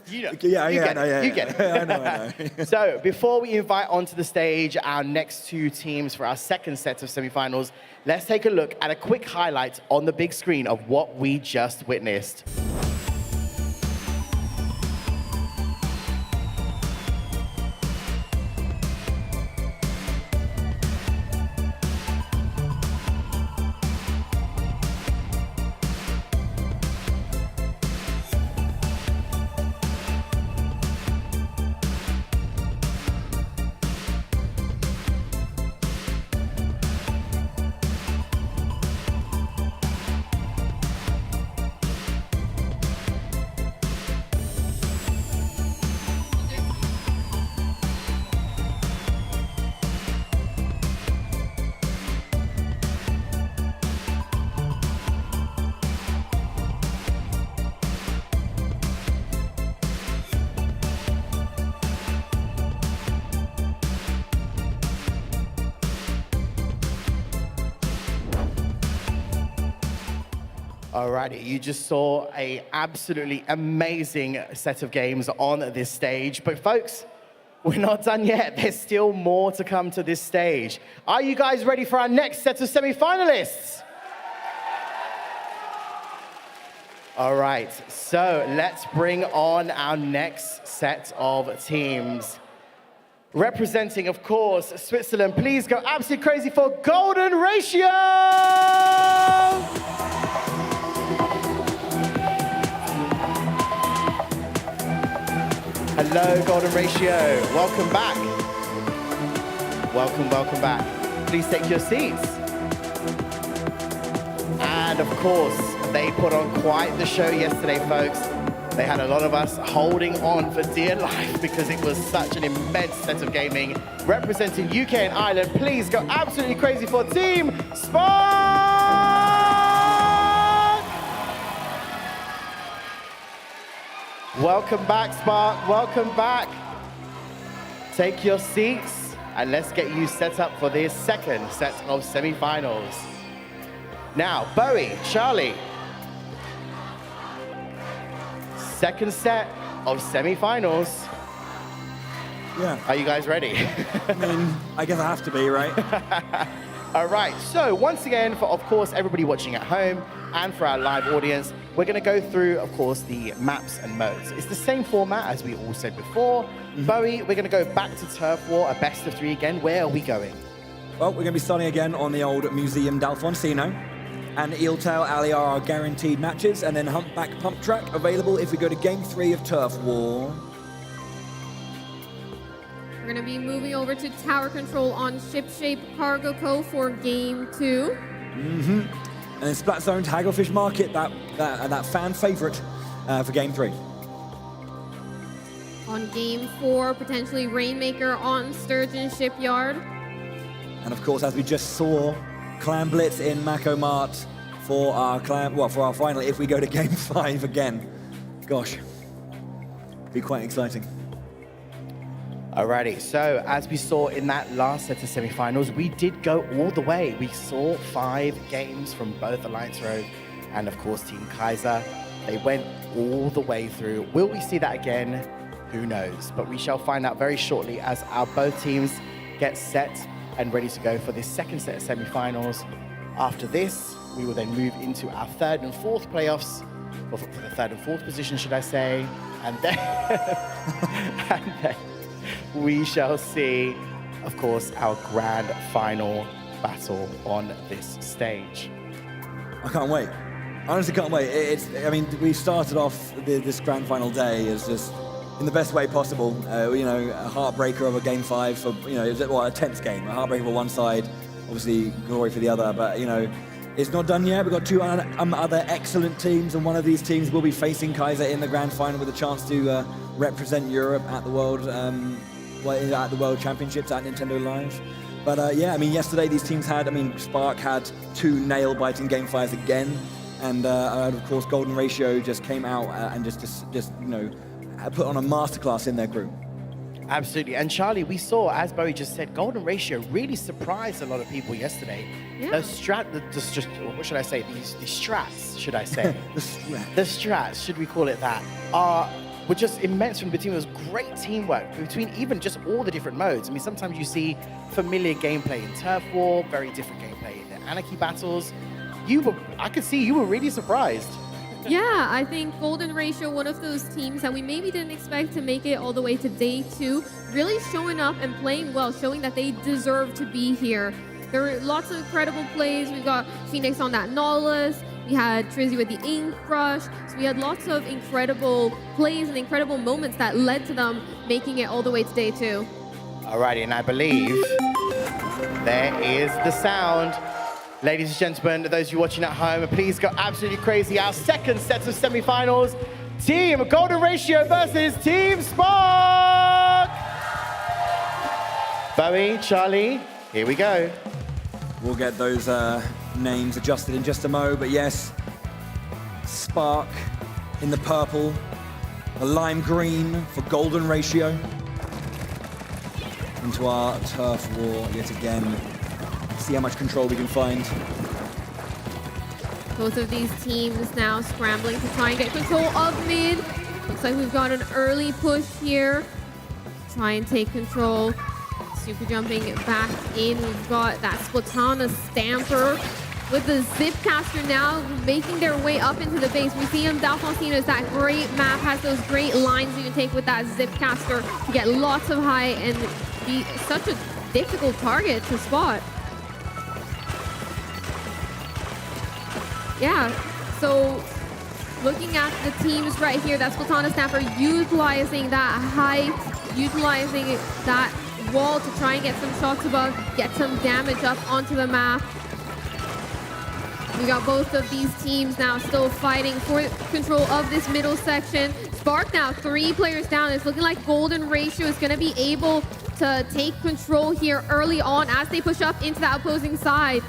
you know, You get it. I know. So before we invite onto the stage our next two teams for our second set of semifinals, let's take a look at a quick highlight on the big screen of what we just witnessed. Alrighty, you just saw an absolutely amazing set of games on this stage. But folks, we're not done yet. There's still more to come to this stage. Are you guys ready for our next set of semi-finalists? All right, so let's bring on our next set of teams. Representing, of course, Switzerland, please go absolutely crazy for Golden Ratio! Hello, Golden Ratio. Welcome back. Welcome back. Please take your seats. And of course, they put on quite the show yesterday, folks. They had a lot of us holding on for dear life because it was such an immense set of gaming. Representing UK and Ireland, please go absolutely crazy for Team Spark! Welcome back, Spark. Welcome back. Take your seats and let's get you set up for this second set of semi-finals. Now, Bowie, Charlie. Second set of semi-finals. Yeah. Are you guys ready? I mean, I guess I have to be, right? All right, so once again, for, of course, everybody watching at home and for our live audience, we're going to go through, of course, the maps and modes. It's the same format as we all said before. Bowie, we're going to go back to Turf War, a best of 3 again. Where are we going? Well, we're going to be starting again on the old Museum d'Alfonsino. And Eeltail Alley are our guaranteed matches, and then Humpback Pump Track available if we go to Game 3 of Turf War. We're going to be moving over to Tower Control on Shipshape Cargo Co. for Game 2. And then Splat Zone's Hagglefish Market, that fan favorite for Game 3. On Game 4, potentially Rainmaker on Sturgeon Shipyard. And of course, as we just saw, Clan Blitz in Mako Mart for our final if we go to Game 5 again. Gosh, be quite exciting. Alrighty, so as we saw in that last set of semi-finals, we did go all the way. We saw 5 games from both Alliance Rogue and of course Team Kaiser. They went all the way through. Will we see that again? Who knows? But we shall find out very shortly as our both teams get set and ready to go for this second set of semi-finals. After this, we will then move into our third and fourth playoffs for the third and fourth position, should I say. And then, and then we shall see, of course, our grand final battle on this stage. I can't wait. I honestly can't wait. I mean, we started off this grand final day as just in the best way possible. You know, a heartbreaker of a game 5 for, you know, a tense game. A heartbreaker for one side, obviously glory for the other. But, you know, it's not done yet. We've got two other excellent teams, and one of these teams will be facing Kaiser in the grand final with a chance to represent Europe at the World Championships at Nintendo Live. But yeah, I mean, yesterday these teams had, Spark had 2 nail-biting game 5s again, and of course Golden Ratio just came out and just you know, put on a masterclass in their group. Absolutely. And Charlie, we saw, as Bowie just said, Golden Ratio really surprised a lot of people yesterday. Yeah. What should I say? These strats, should I say? The strat. The strats, should we call it that, were just immense from the team. It was great teamwork between even just all the different modes. I mean, sometimes you see familiar gameplay in Turf War, very different gameplay in the Anarchy battles. I could see you were really surprised. Yeah, I think Golden Ratio, one of those teams that we maybe didn't expect to make it all the way to day 2, really showing up and playing well, showing that they deserve to be here. There were lots of incredible plays. We got Phoenix on that Nautilus. We had Trizzy with the Ink Brush. So we had lots of incredible plays and incredible moments that led to them making it all the way to day 2. Alrighty, and I believe there is the sound. Ladies and gentlemen, those of you watching at home, please go absolutely crazy. Our second set of semi-finals, Team Golden Ratio versus Team Spark. Bowie, Charlie, here we go. We'll get those names adjusted in just a mo, but yes, Spark in the purple, the lime green for Golden Ratio. Into our turf war yet again. See how much control we can find. Both of these teams now scrambling to try and get control of mid. Looks like we've got an early push here. Try and take control. Super jumping back in. We've got that Splatoon Stamper with the Zipcaster now making their way up into the base. Museum d'Alfonsina is that great map, has those great lines you can take with that Zipcaster to get lots of height and be such a difficult target to spot. Yeah, so looking at the teams right here, that Splatoon Stamper utilizing that height, utilizing that wall to try and get some shots above, get some damage up onto the map. We got both of these teams now still fighting for control of this middle section. Spark now 3 players down. It's looking like Golden Ratio is going to be able to take control here early on as they push up into that opposing side.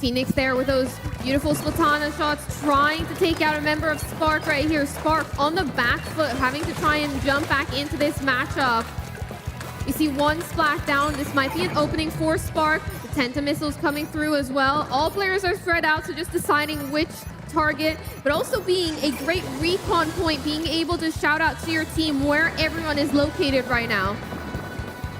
Phoenix there with those beautiful Splatoon shots, trying to take out a member of Spark right here. Spark on the back foot, having to try and jump back into this matchup. We see one splat down. This might be an opening for Spark. The Tenta missiles coming through as well. All players are spread out, so just deciding which target, but also being a great recon point, being able to shout out to your team where everyone is located right now.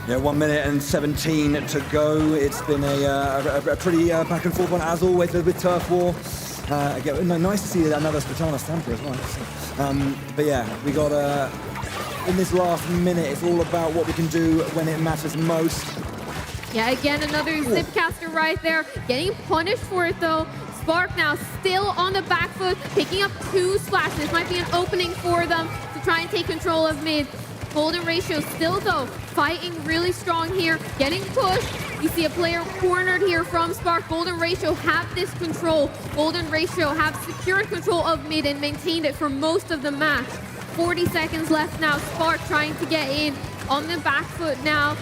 Yeah, 1 minute and 17 to go. It's been a pretty back and forth one, as always, with Turf War. Again, nice to see another Splatoon Stamper as well. But yeah, we got in this last minute, it's all about what we can do when it matters most. Yeah, again, another Zipcaster right there. Getting punished for it, though. Spark now still on the back foot, picking up 2 splashes. This might be an opening for them to try and take control of mid. Golden Ratio still, though, fighting really strong here, getting pushed. You see a player cornered here from Spark. Golden Ratio have this control. Golden Ratio have secured control of mid and maintained it for most of the match. 40 seconds left now. Spark trying to get in on the back foot now.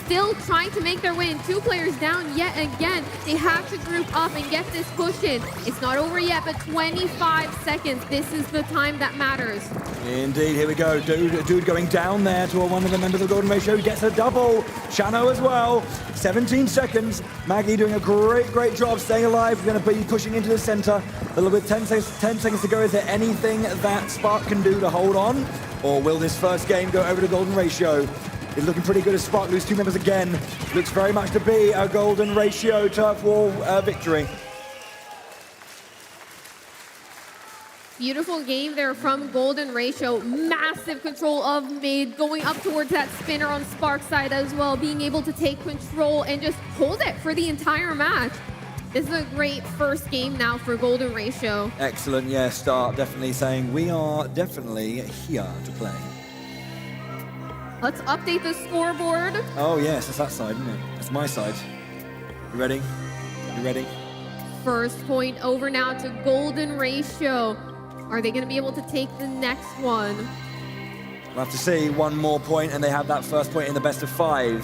Still trying to make their way in. 2 players down yet again. They have to group up and get this push in. It's not over yet, but 25 seconds. This is the time that matters. Indeed, here we go. Dude going down there to one of the members of Golden Ratio. Gets a double. Shano as well. 17 seconds. Maggie doing a great job staying alive. We're going to be pushing into the center. A little bit, 10 seconds to go. Is there anything that Spark can do to hold on? Or will this first game go over to Golden Ratio? It's looking pretty good as Spark lose 2 members again. Looks very much to be a Golden Ratio Turf War victory. Beautiful game there from Golden Ratio. Massive control of mid, going up towards that spinner on Spark's side as well, being able to take control and just hold it for the entire match. This is a great first game now for Golden Ratio. Excellent, yeah, start definitely saying we are definitely here to play. Let's update the scoreboard. Oh yes, it's that side, isn't it? It's my side. You ready? You ready? First point over now to Golden Ratio. Are they going to be able to take the next one? We'll have to see. One more point and they have that first point in the best of 5.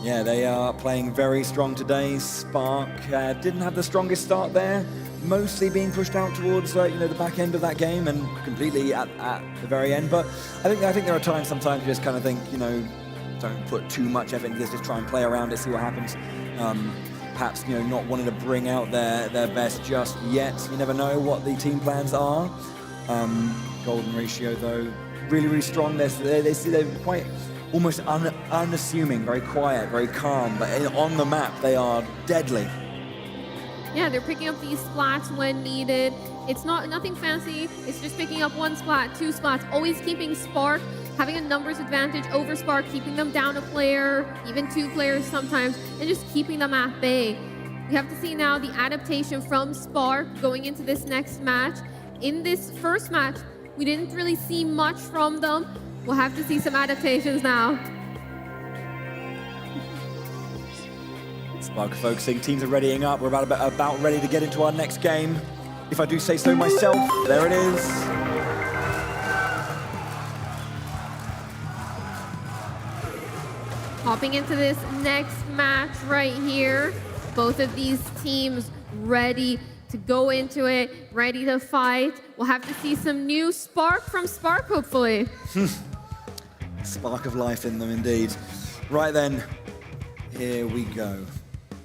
Yeah, they are playing very strong today. Spark didn't have the strongest start there, mostly being pushed out towards the back end of that game and completely at the very end. But I think there are times sometimes you just kind of think, don't put too much effort into this, just try and play around it, see what happens. Perhaps not wanting to bring out their best just yet. You never know what the team plans are. Golden Ratio though, really strong. They're quite almost unassuming, very quiet, very calm, but on the map they are deadly. Yeah, they're picking up these splats when needed. It's nothing fancy. It's just picking up 1 splat, 2 splats, always keeping Spark, having a numbers advantage over Spark, keeping them down a player, even 2 players sometimes, and just keeping them at bay. We have to see now the adaptation from Spark going into this next match. In this first match, we didn't really see much from them. We'll have to see some adaptations now. Spark focusing, teams are readying up. We're about ready to get into our next game. If I do say so myself, there it is. Hopping into this next match right here. Both of these teams ready to go into it, ready to fight. We'll have to see some new spark from Spark, hopefully. Spark of life in them, indeed. Right then, here we go.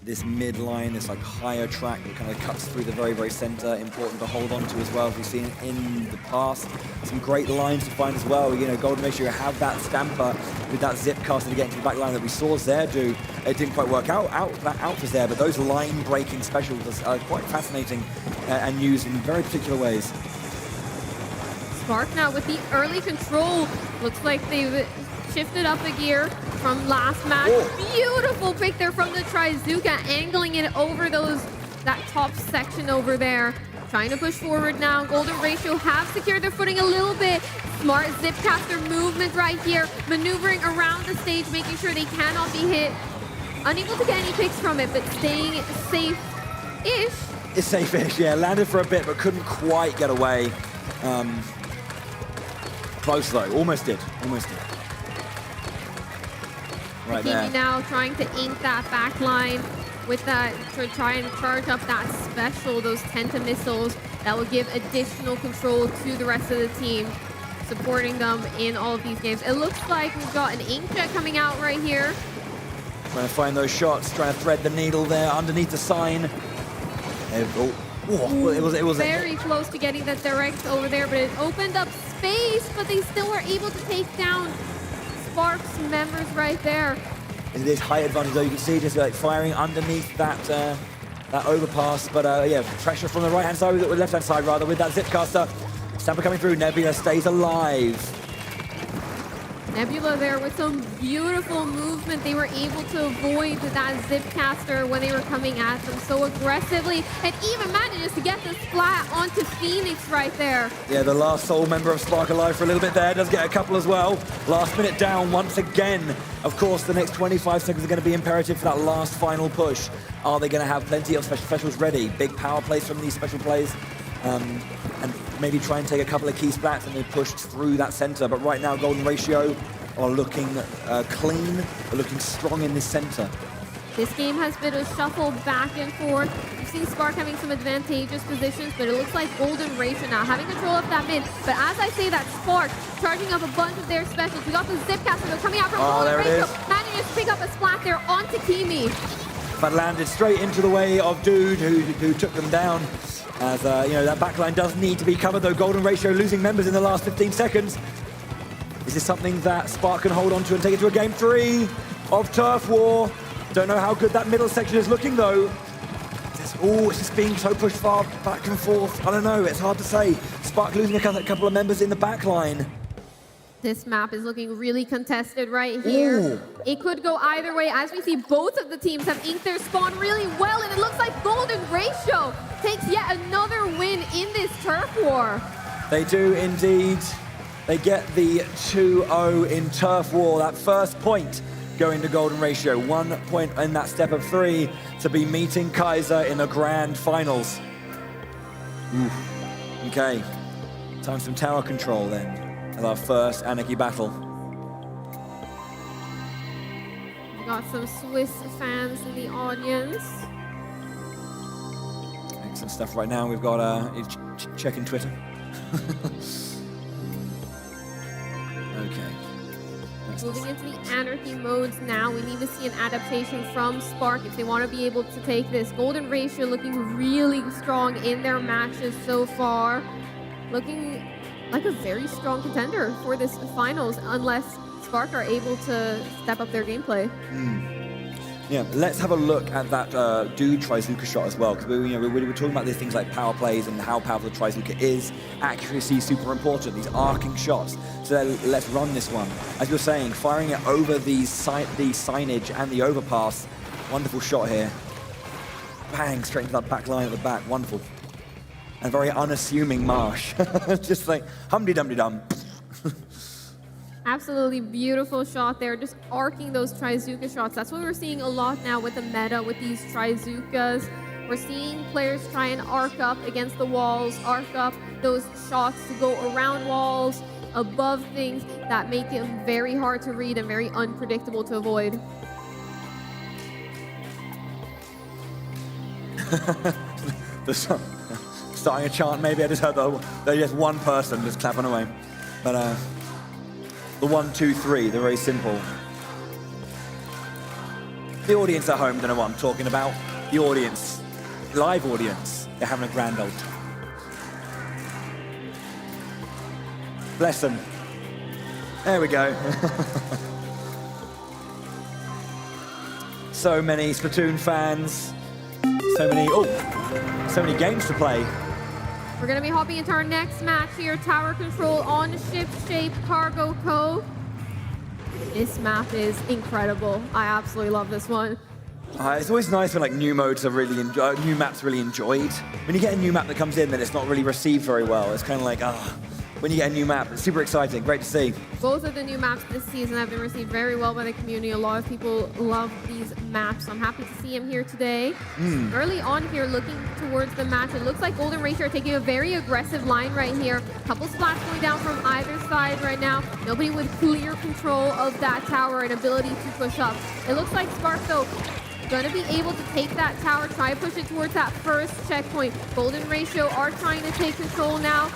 This mid line, this higher track that kind of cuts through the very center, important to hold on to as well, as we've seen in the past. Some great lines to find as well. Golden Ratio have that stamper with that zip caster to get into the back line that we saw Zaire do. It didn't quite work out for Zaire, but those line breaking specials are quite fascinating and used in very particular ways. Spark now with the early control. Looks like they've shifted up a gear from last match. Whoa. Beautiful pick there from the Trizuka, angling it over that top section over there. Trying to push forward now. Golden Ratio have secured their footing a little bit. Smart zipcaster movement right here. Maneuvering around the stage, making sure they cannot be hit. Unable to get any picks from it, but staying safe-ish. It's safe-ish, yeah. Landed for a bit, but couldn't quite get away. Close though, almost did. Right there. Now trying to ink that back line with that to try and charge up that special, those Tenta missiles that will give additional control to the rest of the team, supporting them in all of these games. It looks like we've got an inkjet coming out right here. Trying to find those shots, trying to thread the needle there underneath the sign. It was very close to getting that direct over there, but it opened up space, but they still were able to take down Spark's members right there. It is high advantage though, you can see just firing underneath that overpass, but yeah, pressure from the right-hand side, with left-hand side rather, with that zipcaster. Stamper coming through, Nebula stays alive. Nebula there with some beautiful movement. They were able to avoid that zipcaster when they were coming at them so aggressively, and even manages to get the splat onto Phoenix right there. Yeah, the last sole member of Spark alive for a little bit there, does get a couple as well. Last minute down once again. Of course, the next 25 seconds are going to be imperative for that last final push. Are they going to have plenty of specials ready? Big power plays from these special plays. And maybe try and take a couple of key splats and then push through that center. But right now, Golden Ratio are looking clean, are looking strong in this center. This game has been a shuffle back and forth. You've seen Spark having some advantageous positions, but it looks like Golden Ratio now having control of that mid. But as I say that, Spark charging up a bunch of their specials. We got the zipcaster, they're coming out from Golden Ratio. Manages to pick up a splat there onto Kimi. But landed straight into the way of Dude, who took them down. As that backline does need to be covered, though. Golden Ratio losing members in the last 15 seconds. Is this something that Spark can hold on to and take it to a game 3 of Turf War? Don't know how good that middle section is looking, though. It's just being so pushed far back and forth. I don't know, it's hard to say. Spark losing a couple of members in the back line. This map is looking really contested right here. Ooh. It could go either way. As we see, both of the teams have inked their spawn really well, and it looks like Golden Ratio takes yet another win in this turf war. They do indeed. They get the 2-0 in turf war. That first point going to Golden Ratio. 1 point in that step of 3 to be meeting Kaiser in the grand finals. Ooh. Okay, time for some tower control then, as our first Anarchy battle. We got some Swiss fans in the audience. Excellent stuff right now. We've got checking Twitter. Okay. Moving into the Anarchy modes now, we need to see an adaptation from Spark if they want to be able to take this. Golden Ratio looking really strong in their matches so far. Looking like a very strong contender for this finals, unless Spark are able to step up their gameplay. Yeah, let's have a look at that dude Trizuka shot as well, because we were talking about these things like power plays and how powerful the Trizuka is. Accuracy is super important, these arcing shots. So let's run this one. As you're saying, firing it over the signage and the overpass. Wonderful shot here. Bang, straight into that back line at the back, wonderful. And very unassuming Marsh. Just like hum-de-dum-de-dum. Absolutely beautiful shot there, just arcing those Trizuka shots. That's what we're seeing a lot now with the meta, with these Trizukas. We're seeing players try and arc up against the walls, arc up those shots to go around walls, above things that make them very hard to read and very unpredictable to avoid. Starting a chant, maybe. I just heard there's just one person just clapping away. But the 1, 2, 3, they're very simple. The audience at home don't know what I'm talking about. The audience, live audience, they're having a grand old time. Bless them. There we go. So many Splatoon fans, so many games to play. We're going to be hopping into our next match here, Tower Control on Ship Shape Cargo Cove. This map is incredible. I absolutely love this one. It's always nice when new modes are really new maps really enjoyed. When you get a new map that comes in, then it's not really received very well. It's kind of like, when you get a new map, it's super exciting. Great to see. Both of the new maps this season have been received very well by the community. A lot of people love these maps. I'm happy to see him here today. Early on here, looking towards the match, it looks like Golden Ratio are taking a very aggressive line right here. Couple splats going down from either side right now. Nobody with clear control of that tower and ability to push up. It looks like Spark, though, going to be able to take that tower, try to push it towards that first checkpoint. Golden Ratio are trying to take control now.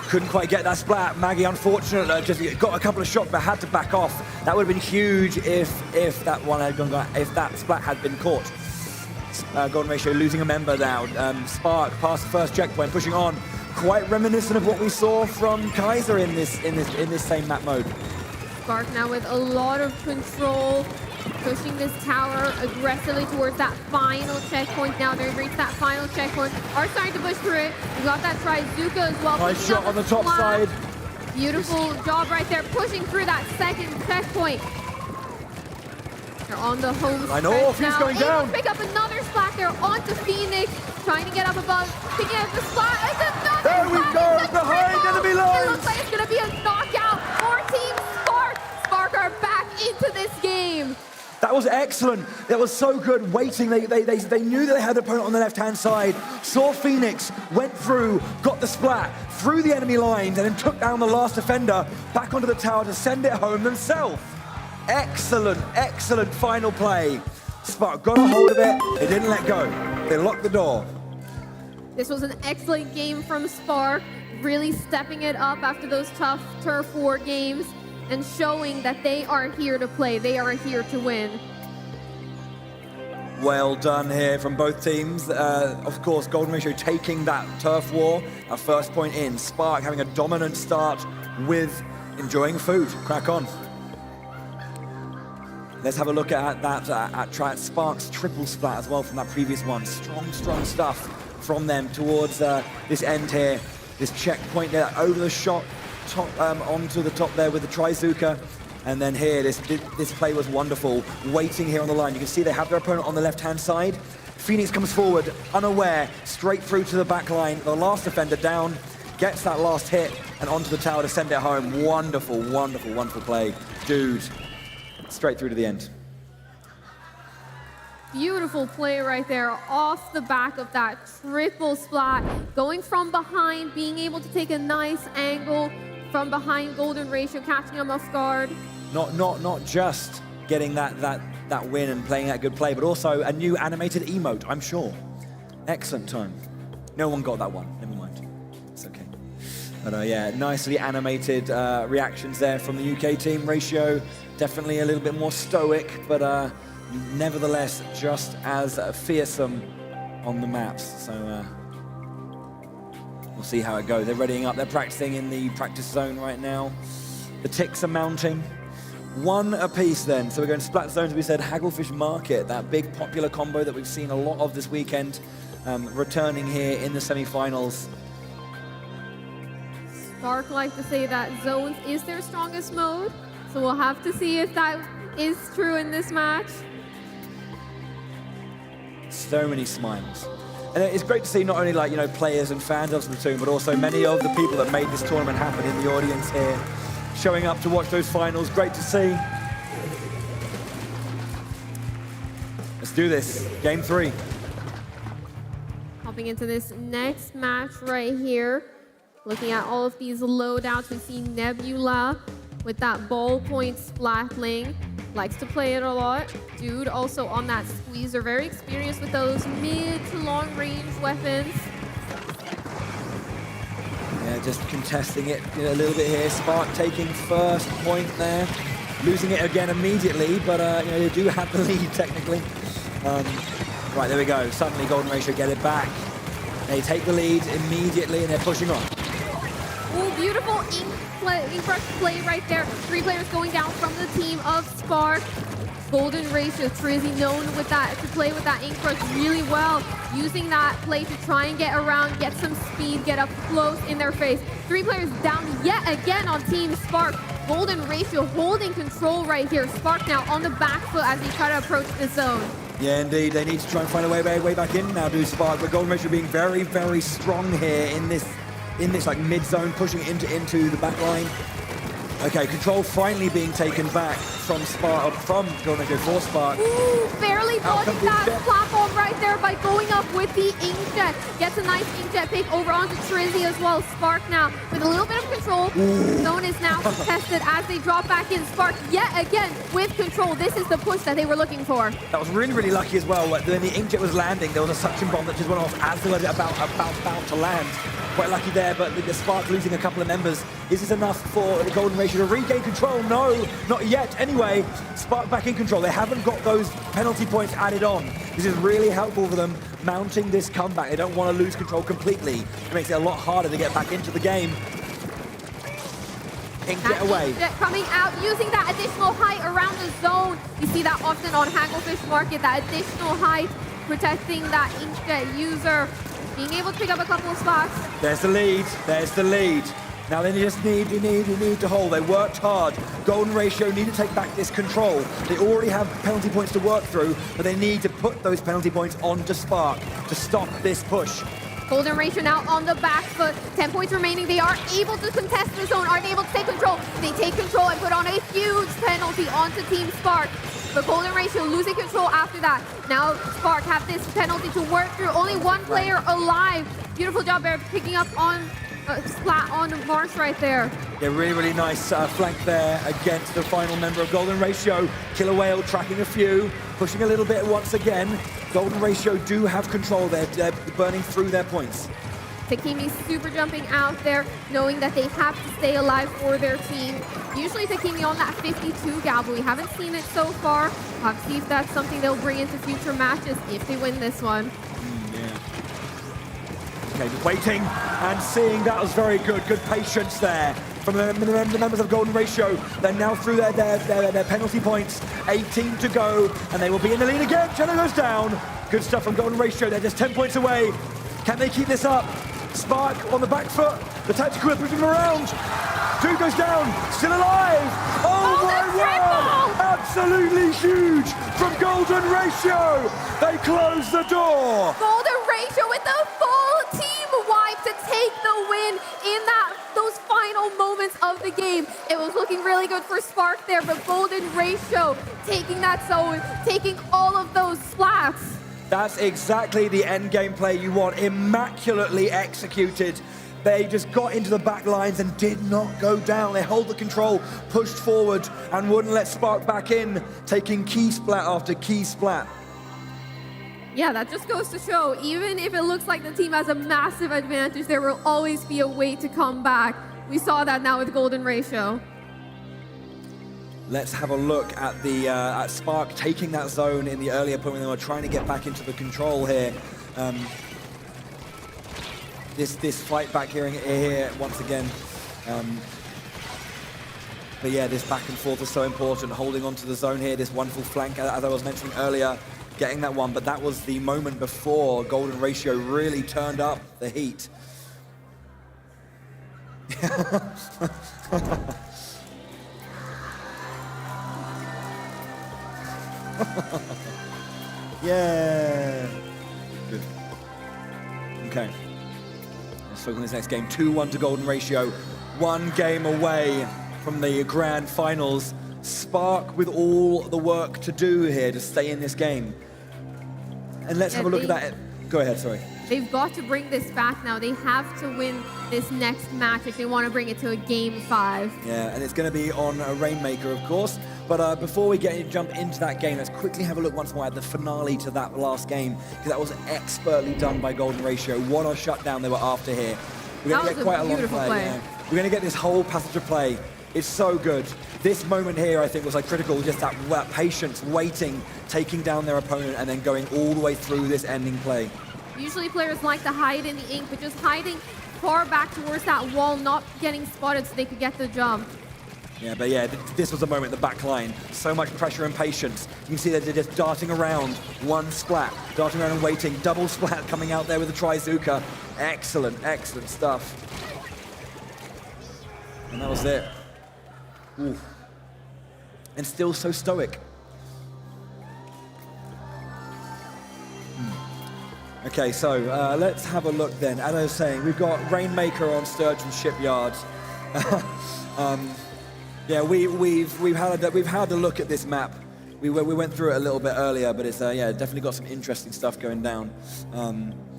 Couldn't quite get that splat. Maggie, unfortunately, just got a couple of shots, but had to back off. That would have been huge if that one had gone, if that splat had been caught. Golden Ratio losing a member now. Spark past the first checkpoint, pushing on. Quite reminiscent of what we saw from Kaiser in this same map mode. Spark now with a lot of control, pushing this tower aggressively towards that final checkpoint. Now they've reached that final checkpoint, are starting to push through it. We got that Trizuka as well. Nice shot on the top side. Beautiful job right there, pushing through that second checkpoint. They're on the home stretch now. He's going down. Pick up another splat there onto Phoenix, trying to get up above, picking up the splat. It's another there we splat. go, behind enemy lines. It looks like it's going to be a knockout for Team Spark. Spark are back into this game. That was excellent. That was so good. Waiting, they knew that they had an opponent on the left-hand side. Saw Phoenix, went through, got the splat, through the enemy lines, and then took down the last defender back onto the tower to send it home themselves. Excellent, excellent final play. Spark got a hold of it. They didn't let go. They locked the door. This was an excellent game from Spark, really stepping it up after those tough turf war games, and showing that they are here to play. They are here to win. Well done here from both teams. Of course, Golden Ratio taking that turf war, our first point in. Spark having a dominant start with enjoying food. Crack on. Let's have a look at that at Spark's triple splat as well from that previous one. Strong stuff from them towards this end here. This checkpoint there over the shot, onto the top there with the Trizuka. And then here, this play was wonderful. Waiting here on the line. You can see they have their opponent on the left-hand side. Phoenix comes forward, unaware, straight through to the back line. The last defender down, gets that last hit, and onto the tower to send it home. Wonderful play. Dude. Straight through to the end. Beautiful play right there off the back of that triple splat. Going from behind, being able to take a nice angle from behind Golden Ratio, catching him off guard. Not just getting that win and playing that good play, but also a new animated emote, I'm sure. Excellent time. No one got that one, never mind. It's okay. But yeah, nicely animated reactions there from the UK team. Ratio, definitely a little bit more stoic, but nevertheless, just as fearsome on the maps. So we'll see how it goes. They're readying up. They're practicing in the practice zone right now. The ticks are mounting. One apiece then. So we're going to Splat Zones, we said Hagglefish Market, that big popular combo that we've seen a lot of this weekend, returning here in the semifinals. Spark like to say that Zones is their strongest mode, so we'll have to see if that is true in this match. So many smiles. And it's great to see not only players and fans of Splatoon, but also many of the people that made this tournament happen in the audience here, showing up to watch those finals. Great to see. Let's do this. Game 3. Hopping into this next match right here. Looking at all of these loadouts, we see Nebula with that ballpoint splatling. Likes to play it a lot. Dude also on that squeezer, very experienced with those mid to long range weapons. Yeah, just contesting it a little bit here. Spark taking first point there. Losing it again immediately, but they do have the lead technically. Right, there we go. Suddenly Golden Ratio get it back. They take the lead immediately and they're pushing on. Ooh, beautiful ink brush play right there. 3 players going down from the team of Spark. Golden Ratio, Trizzy known with that, to play with that ink brush really well. Using that play to try and get around, get some speed, get up close in their face. 3 players down yet again on Team Spark. Golden Ratio holding control right here. Spark now on the back foot as they try to approach the zone. Yeah, indeed. They need to try and find a way back in now, do Spark. But Golden Ratio being very, very strong here in this like mid-zone, pushing into the back line. Okay, control finally being taken back from Spark, from Golden Ratio for Spark. Ooh, barely dodging that platform right there by going up with the inkjet. Gets a nice inkjet pick over onto Trizzy as well. Spark now with a little bit of control. Zone is now contested as they drop back in. Spark yet again with control. This is the push that they were looking for. That was really, really lucky as well. When the inkjet was landing, there was a suction bomb that just went off as they were about to land. Quite lucky there, but the Spark losing a couple of members. Is this enough for the Golden Ratio to regain control? No, not yet. Anyway, Spark back in control. They haven't got those penalty points added on. This is really helpful for them mounting this comeback. They don't want to lose control completely. It makes it a lot harder to get back into the game. Inkjet away. Inkjet coming out, using that additional height around the zone. You see that often on Hagglefish Market, that additional height protecting that inkjet user. Being able to pick up a couple of spots. There's the lead. There's the lead. Now they just need to hold. They worked hard. Golden Ratio need to take back this control. They already have penalty points to work through, but they need to put those penalty points onto Spark to stop this push. Golden Ratio now on the back foot. 10 points remaining. They are able to contest the zone. Are they able to take control? They take control and put on a huge penalty onto Team Spark. But Golden Ratio losing control after that. Now Spark have this penalty to work through. Only 1 player alive. Beautiful job there, picking up on splat on Marsh right there. Yeah, really nice flank there against the final member of Golden Ratio. Killer Whale tracking a few, pushing a little bit once again. Golden Ratio do have control there. They're burning through their points. Takimi super jumping out there, knowing that they have to stay alive for their team. Usually Takimi on that 52 gal, but we haven't seen it so far. We'll have to see if that's something they'll bring into future matches if they win this one. Okay, just waiting and seeing. That was very good. Good patience there. from the members of Golden Ratio. They're now through their penalty points. 18 to go, and they will be in the lead again. Cello goes down. Good stuff from Golden Ratio. They're just 10 points away. Can they keep this up? Spark on the back foot. The tactical are pushing him around. Dude goes down, still alive. Oh my word! Absolutely huge from Golden Ratio. They close the door. Golden Ratio with the full team wipe to take the win in those final moments of the game. It was looking really good for Spark there, but Golden Ratio taking that zone, taking all of those splats. That's exactly the end game play you want. Immaculately executed. They just got into the back lines and did not go down. They held the control, pushed forward, and wouldn't let Spark back in, taking key splat after key splat. Yeah, that just goes to show, even if it looks like the team has a massive advantage, there will always be a way to come back. We saw that now with Golden Ratio. Let's have a look at the at Spark taking that zone in the earlier point when they were trying to get back into the control here. This fight back here once again. But yeah, this back and forth is so important. Holding on to the zone here, this wonderful flank, as I was mentioning earlier, getting that one. But that was the moment before Golden Ratio really turned up the heat. Yeah. Good. Okay. Let's focus on this next game. 2-1 to Golden Ratio. 1 game away from the grand finals. Spark with all the work to do here to stay in this game. And let's have a look at that. Go ahead, sorry. They've got to bring this back now. They have to win this next match if they want to bring it to a game 5. Yeah, and it's going to be on a Rainmaker, of course. But before we jump into that game, let's quickly have a look once more at the finale to that last game, because that was expertly done by Golden Ratio. What a shutdown they were after here. We're going to get quite a lot of play. Yeah. We're going to get this whole passage of play. It's so good. This moment here, I think, was like critical. Just that patience, waiting, taking down their opponent, and then going all the way through this ending play. Usually players like to hide in the ink, but just hiding far back towards that wall, not getting spotted so they could get the jump. Yeah, but yeah, this was the moment, the back line. So much pressure and patience. You can see that they're just darting around. One splat, darting around and waiting. Double splat coming out there with the Trizuka. Excellent, excellent stuff. And that was it. Ooh. And still so stoic. Okay, so let's have a look then. As I was saying, we've got Rainmaker on Sturgeon Shipyard. Yeah, we've had a look at this map. We went through it a little bit earlier, but it's yeah, definitely got some interesting stuff going down.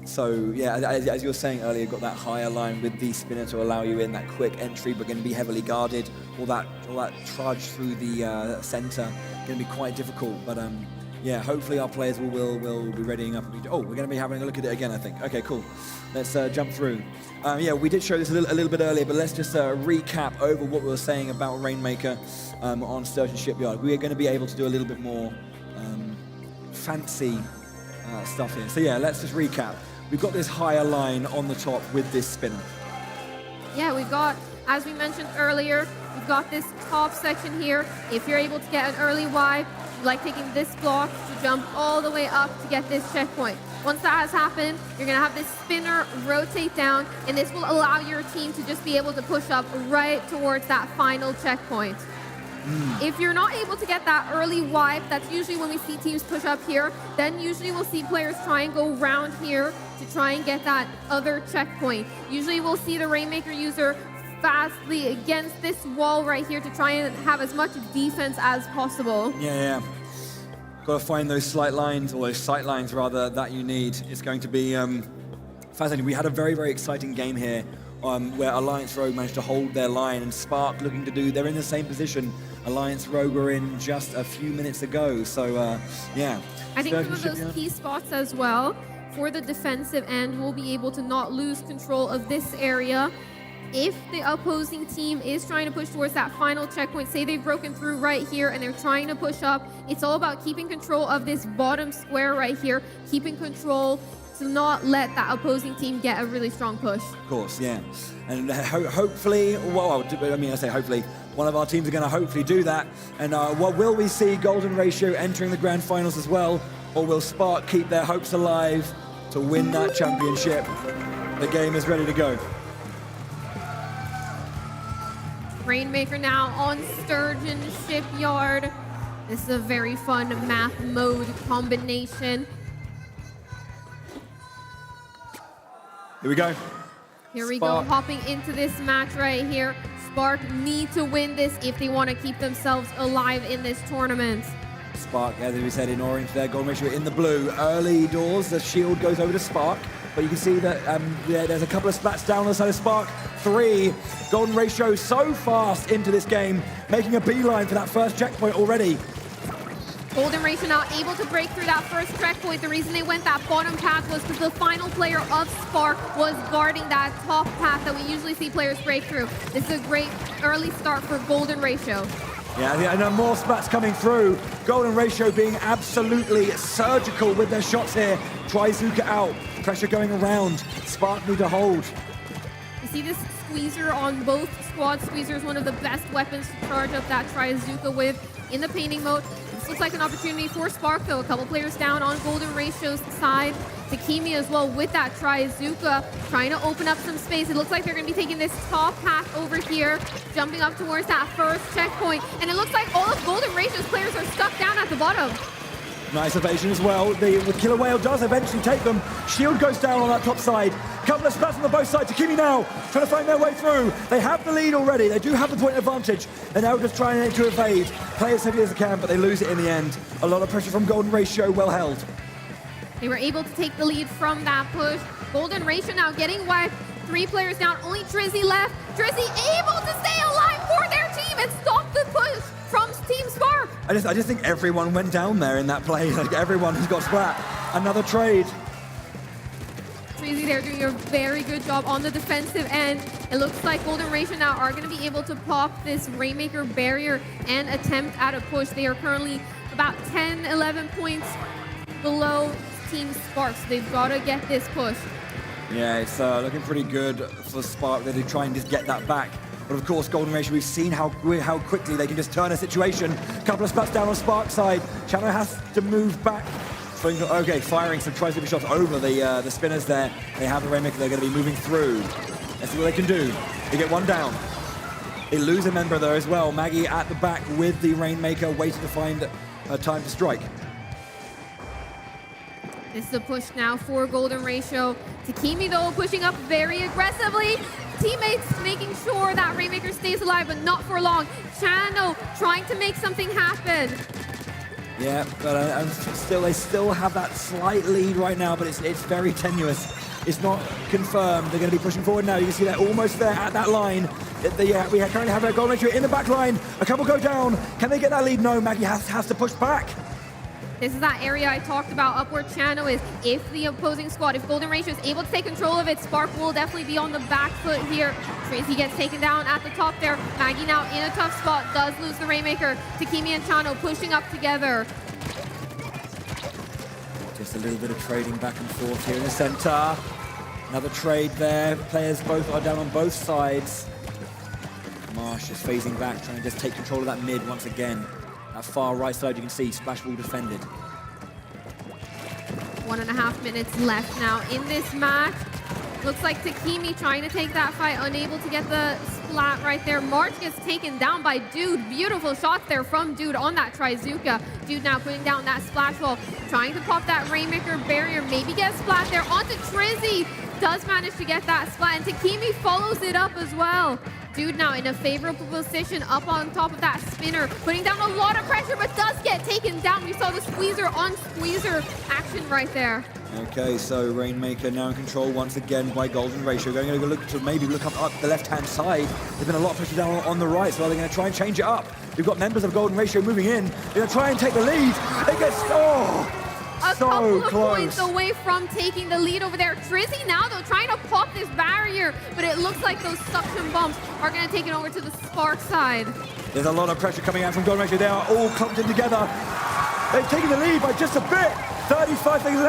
So yeah, as you were saying earlier, you've got that higher line with the spinner to allow you in that quick entry, but going to be heavily guarded. All that trudge through the center going to be quite difficult. But yeah, hopefully our players will be readying up. Oh, we're going to be having a look at it again, I think. Okay, cool. Let's jump through. Yeah, we did show this a little bit earlier, but let's just recap over what we were saying about Rainmaker on Sturgeon Shipyard. We are going to be able to do a little bit more fancy stuff here. So yeah, let's just recap. We've got this higher line on the top with this spinner. Yeah, we've got, as we mentioned earlier, we've got this top section here. If you're able to get an early wipe, like taking this block to jump all the way up to get this checkpoint. Once that has happened, you're going to have this spinner rotate down, and this will allow your team to just be able to push up right towards that final checkpoint. If you're not able to get that early wipe, that's usually when we see teams push up here, then usually we'll see players try and go round here to try and get that other checkpoint. Usually we'll see the Rainmaker user fastly against this wall right here to try and have as much defense as possible. Yeah. Got to find those slight lines, or those sight lines rather, that you need. It's going to be fascinating. We had a very, very exciting game here where Alliance Rogue managed to hold their line, and Spark looking to do, they're in the same position Alliance Rogue were in just a few minutes ago. So yeah. I think some of those key spots as well for the defensive end will be able to not lose control of this area. If the opposing team is trying to push towards that final checkpoint, say they've broken through right here and they're trying to push up, it's all about keeping control of this bottom square right here, keeping control to not let that opposing team get a really strong push. Of course, yeah. And hopefully, well, I mean, I say hopefully, one of our teams are going to hopefully do that. And what will we see Golden Ratio entering the grand finals as well? Or will Spark keep their hopes alive to win that championship? The game is ready to go. Rainmaker now on Sturgeon Shipyard. This is a very fun math mode combination. Here we go. Here we go, hopping into this match right here. Spark need to win this if they want to keep themselves alive in this tournament. Spark, as we said, in orange there, Golden Ratio in the blue. Early doors, the shield goes over to Spark, but you can see that there's a couple of splats down on the side of Spark. 3, Golden Ratio so fast into this game, making a beeline for that first checkpoint already. Golden Ratio now able to break through that first checkpoint. The reason they went that bottom path was because the final player of Spark was guarding that top path that we usually see players break through. This is a great early start for Golden Ratio. Yeah, and more splats coming through. Golden Ratio being absolutely surgical with their shots here. Trizuka out, pressure going around. Spark need to hold. You see this squeezer on both squads. Squeezer is one of the best weapons to charge up that Trizuka with in the painting mode. This looks like an opportunity for Spark, though. A couple players down on Golden Ratio's side. Takimi as well with that Trizuka, trying to open up some space. It looks like they're going to be taking this top path over here, jumping up towards that first checkpoint. And it looks like all of Golden Ratio's players are stuck down at the bottom. Nice evasion as well. The Killer Whale does eventually take them. Shield goes down on that top side. Couple of splats on the both sides. Takimi now trying to find their way through. They have the lead already. They do have the point advantage. They're now just trying to evade. Play as heavy as they can, but they lose it in the end. A lot of pressure from Golden Ratio, well held. They were able to take the lead from that push. Golden Ratio now getting wiped. 3 players down, only Drizzy left. Drizzy able to stay alive for their team and stop the push from Team Spark. I just think everyone went down there in that play. Like everyone has got splat. Another trade. Drizzy, they're doing a very good job on the defensive end. It looks like Golden Ratio now are going to be able to pop this Rainmaker barrier and attempt at a push. They are currently about 10, 11 points below Team Spark, so they've got to get this push. Yeah, it's looking pretty good for Spark. They try and just get that back. But of course, Golden Ratio, we've seen how quickly they can just turn a situation. Couple of splats down on Spark's side. Chano has to move back. Okay, firing some Trizuka shots over the spinners there. They have the Rainmaker, they're going to be moving through. Let's see what they can do. They get one down. They lose a member there as well. Maggie at the back with the Rainmaker, waiting to find a time to strike. This is a push now for Golden Ratio. Takimi, though, pushing up very aggressively. Teammates making sure that Rainmaker stays alive, but not for long. Chano trying to make something happen. Yeah, but they still have that slight lead right now, but it's very tenuous. It's not confirmed. They're going to be pushing forward now. You can see they're almost there at that line. We currently have a Golden Ratio in the back line. A couple go down. Can they get that lead? No, Maggie has to push back. This is that area I talked about up where Chano is. If the opposing squad, if Golden Ratio is able to take control of it, Spark will definitely be on the back foot here. Tracy gets taken down at the top there. Maggie now in a tough spot, does lose the Rainmaker. Takimi and Chano pushing up together. Just a little bit of trading back and forth here in the center. Another trade there. Players both are down on both sides. Marsh is phasing back, trying to just take control of that mid once again. That far right side, you can see Splash Ball defended. 1.5 minutes left now in this match. Looks like Takimi trying to take that fight, unable to get the splat right there. March gets taken down by Dude. Beautiful shots there from Dude on that Trizuka. Dude now putting down that splash wall, trying to pop that Rainmaker barrier, maybe get a splat there onto Trizzy. Does manage to get that splat, and Takimi follows it up as well. Dude now in a favorable position up on top of that spinner, putting down a lot of pressure, but does get taken down. We saw the squeezer on squeezer action right there. Okay, so Rainmaker now in control once again by Golden Ratio. Going to look to maybe look up the left-hand side. There's been a lot of pressure down on the right, so they're going to try and change it up. We've got members of Golden Ratio moving in. They're going to try and take the lead. It gets A so couple of close. points away from taking the lead over there. Trizzy now, though, trying to pop this barrier, but it looks like those suction bumps are going to take it over to the Spark side. There's a lot of pressure coming out from Golden Ratio. They are all clumped in together. They've taken the lead by just a bit. 35 seconds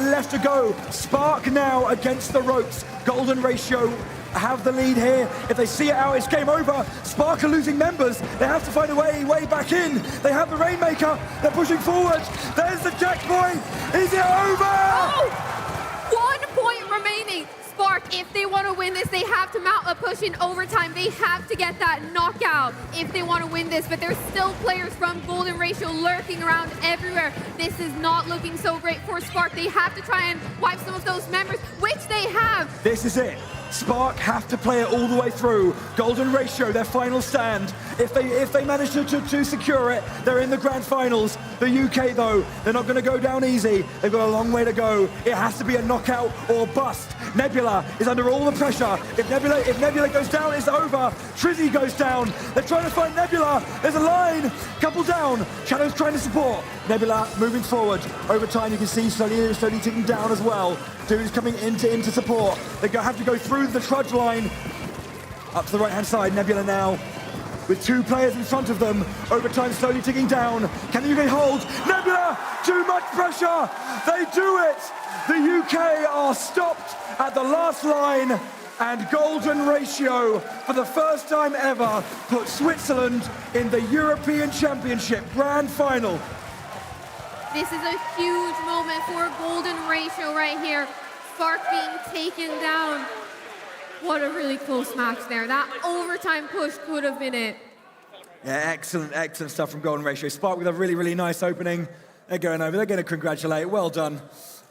left to go. Spark now against the ropes. Golden Ratio have the lead here. If they see it out, it's game over. Spark are losing members. They have to find a way back in. They have the Rainmaker. They're pushing forward. There's the checkpoint. Is it over? Oh! 1 point remaining. Spark, if they want to win this, they have to mount a push in overtime. They have to get that knockout if they want to win this, but there's still players from Golden Ratio lurking around everywhere. This is not looking so great for Spark. They have to try and wipe some of those members, which they have. This is it. Spark have to play it all the way through. Golden Ratio, their final stand. If they manage to secure it, they're in the grand finals. The UK, though, they're not going to go down easy. They've got a long way to go. It has to be a knockout or bust. Nebula is under all the pressure. If Nebula goes down, it's over. Trizzy goes down. They're trying to find Nebula. There's a line. Couple down. Shadow's trying to support. Nebula moving forward. Over time, you can see slowly ticking down as well. Dude's coming into support. They have to go through the trudge line. Up to the right-hand side, Nebula now with 2 players in front of them. Overtime slowly ticking down. Can the UK hold? Nebula, too much pressure. They do it. The UK are stopped at the last line, and Golden Ratio, for the first time ever, put Switzerland in the European Championship Grand Final. This is a huge moment for Golden Ratio right here. Spark being taken down. What a really close match there. That overtime push could have been it. Yeah, excellent stuff from Golden Ratio. Spark with a really nice opening. They're going over. They're going to congratulate. Well done.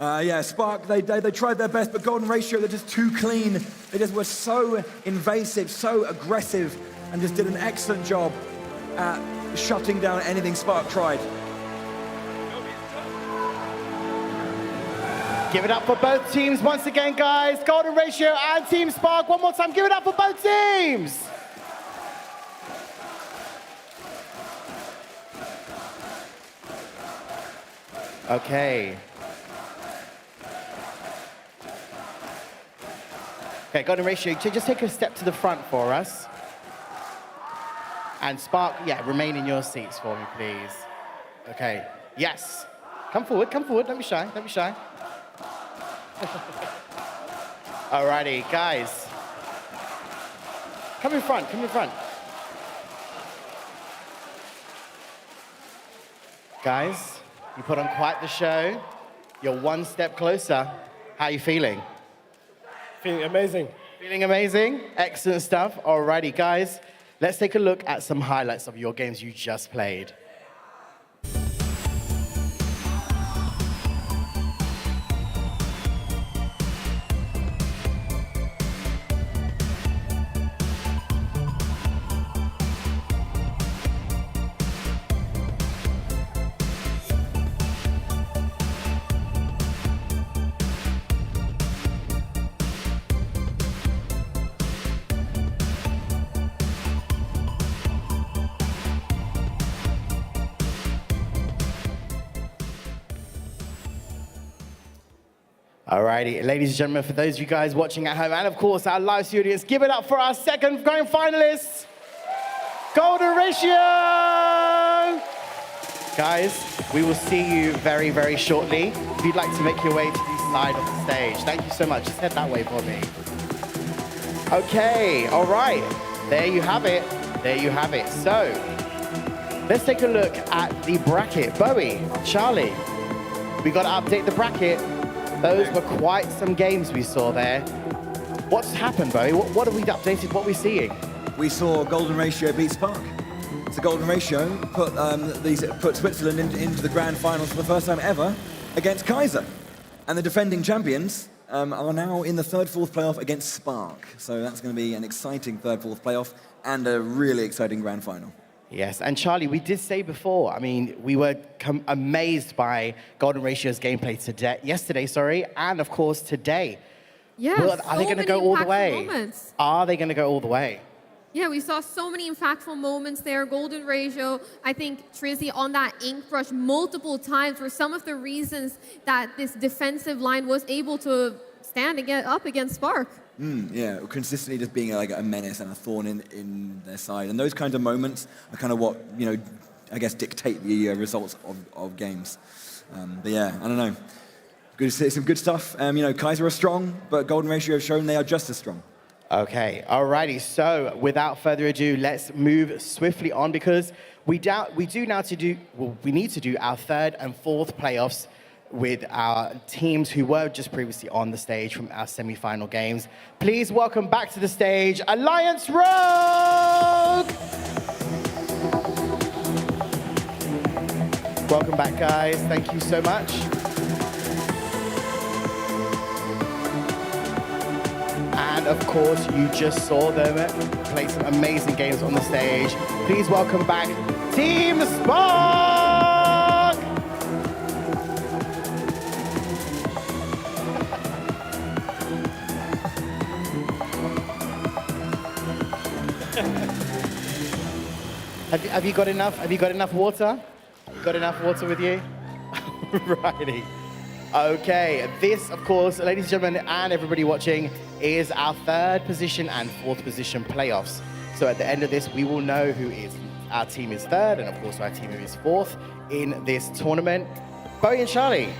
Yeah, Spark, they tried their best, but Golden Ratio, they're just too clean. They just were so invasive, so aggressive, and just did an excellent job at shutting down anything Spark tried. Give it up for both teams once again, guys. Golden Ratio and Team Spark. One more time, give it up for both teams. Okay. Okay, Golden Ratio, just take a step to the front for us. And Spark, yeah, remain in your seats for me, please. Okay, yes. Come forward, don't be shy, don't be shy. Alrighty, guys. Come in front, come in front. Guys, you put on quite the show. You're one step closer. How are you feeling? Feeling amazing. Feeling amazing? Excellent stuff. Alrighty, guys. Let's take a look at some highlights of your games you just played. Alrighty, ladies and gentlemen, for those of you guys watching at home, and of course our live audience, give it up for our second grand finalists, Golden Ratio! Guys, we will see you very, very shortly. If you'd like to make your way to the side of the stage. Thank you so much. Just head that way for me. Okay, all right. There you have it. There you have it. So, let's take a look at the bracket. Bowie, Charlie, we got to update the bracket. Those were quite some games we saw there. What's happened, Bowie? What have we updated? What are we seeing? We saw Golden Ratio beat Spark. So Golden Ratio put Switzerland into the grand finals for the first time ever against Kaiser. And the defending champions are now in the third-fourth playoff against Spark. So that's going to be an exciting third-fourth playoff and a really exciting grand final. Yes, and Charlie, we did say before, I mean, we were amazed by Golden Ratio's gameplay yesterday, and of course today. Yeah, but are they going to go all the way? Moments. Are they going to go all the way? Yeah, we saw so many impactful moments there. Golden Ratio, I think Trizzy on that ink brush multiple times were some of the reasons that this defensive line was able to stand up against Spark. Yeah, consistently just being like a menace and a thorn in their side. And those kinds of moments are kind of what, I guess dictate the results of games. But yeah, I don't know. Good to see some good stuff. You know, Kaiser are strong, but Golden Ratio have shown they are just as strong. Okay, alrighty. So without further ado, let's move swiftly on because we need to do our third and fourth playoffs with our teams who were just previously on the stage from our semi-final games. Please welcome back to the stage, Alliance Rogue! Welcome back, guys. Thank you so much. And of course, you just saw them play some amazing games on the stage. Please welcome back Team Spark! Have you got enough? Have you got enough water? Got enough water with you? Righty. Okay, this, of course, ladies and gentlemen, and everybody watching, is our third position and fourth position playoffs. So at the end of this, we will know our team is third, and of course our team is fourth in this tournament. Bowie and Charlie,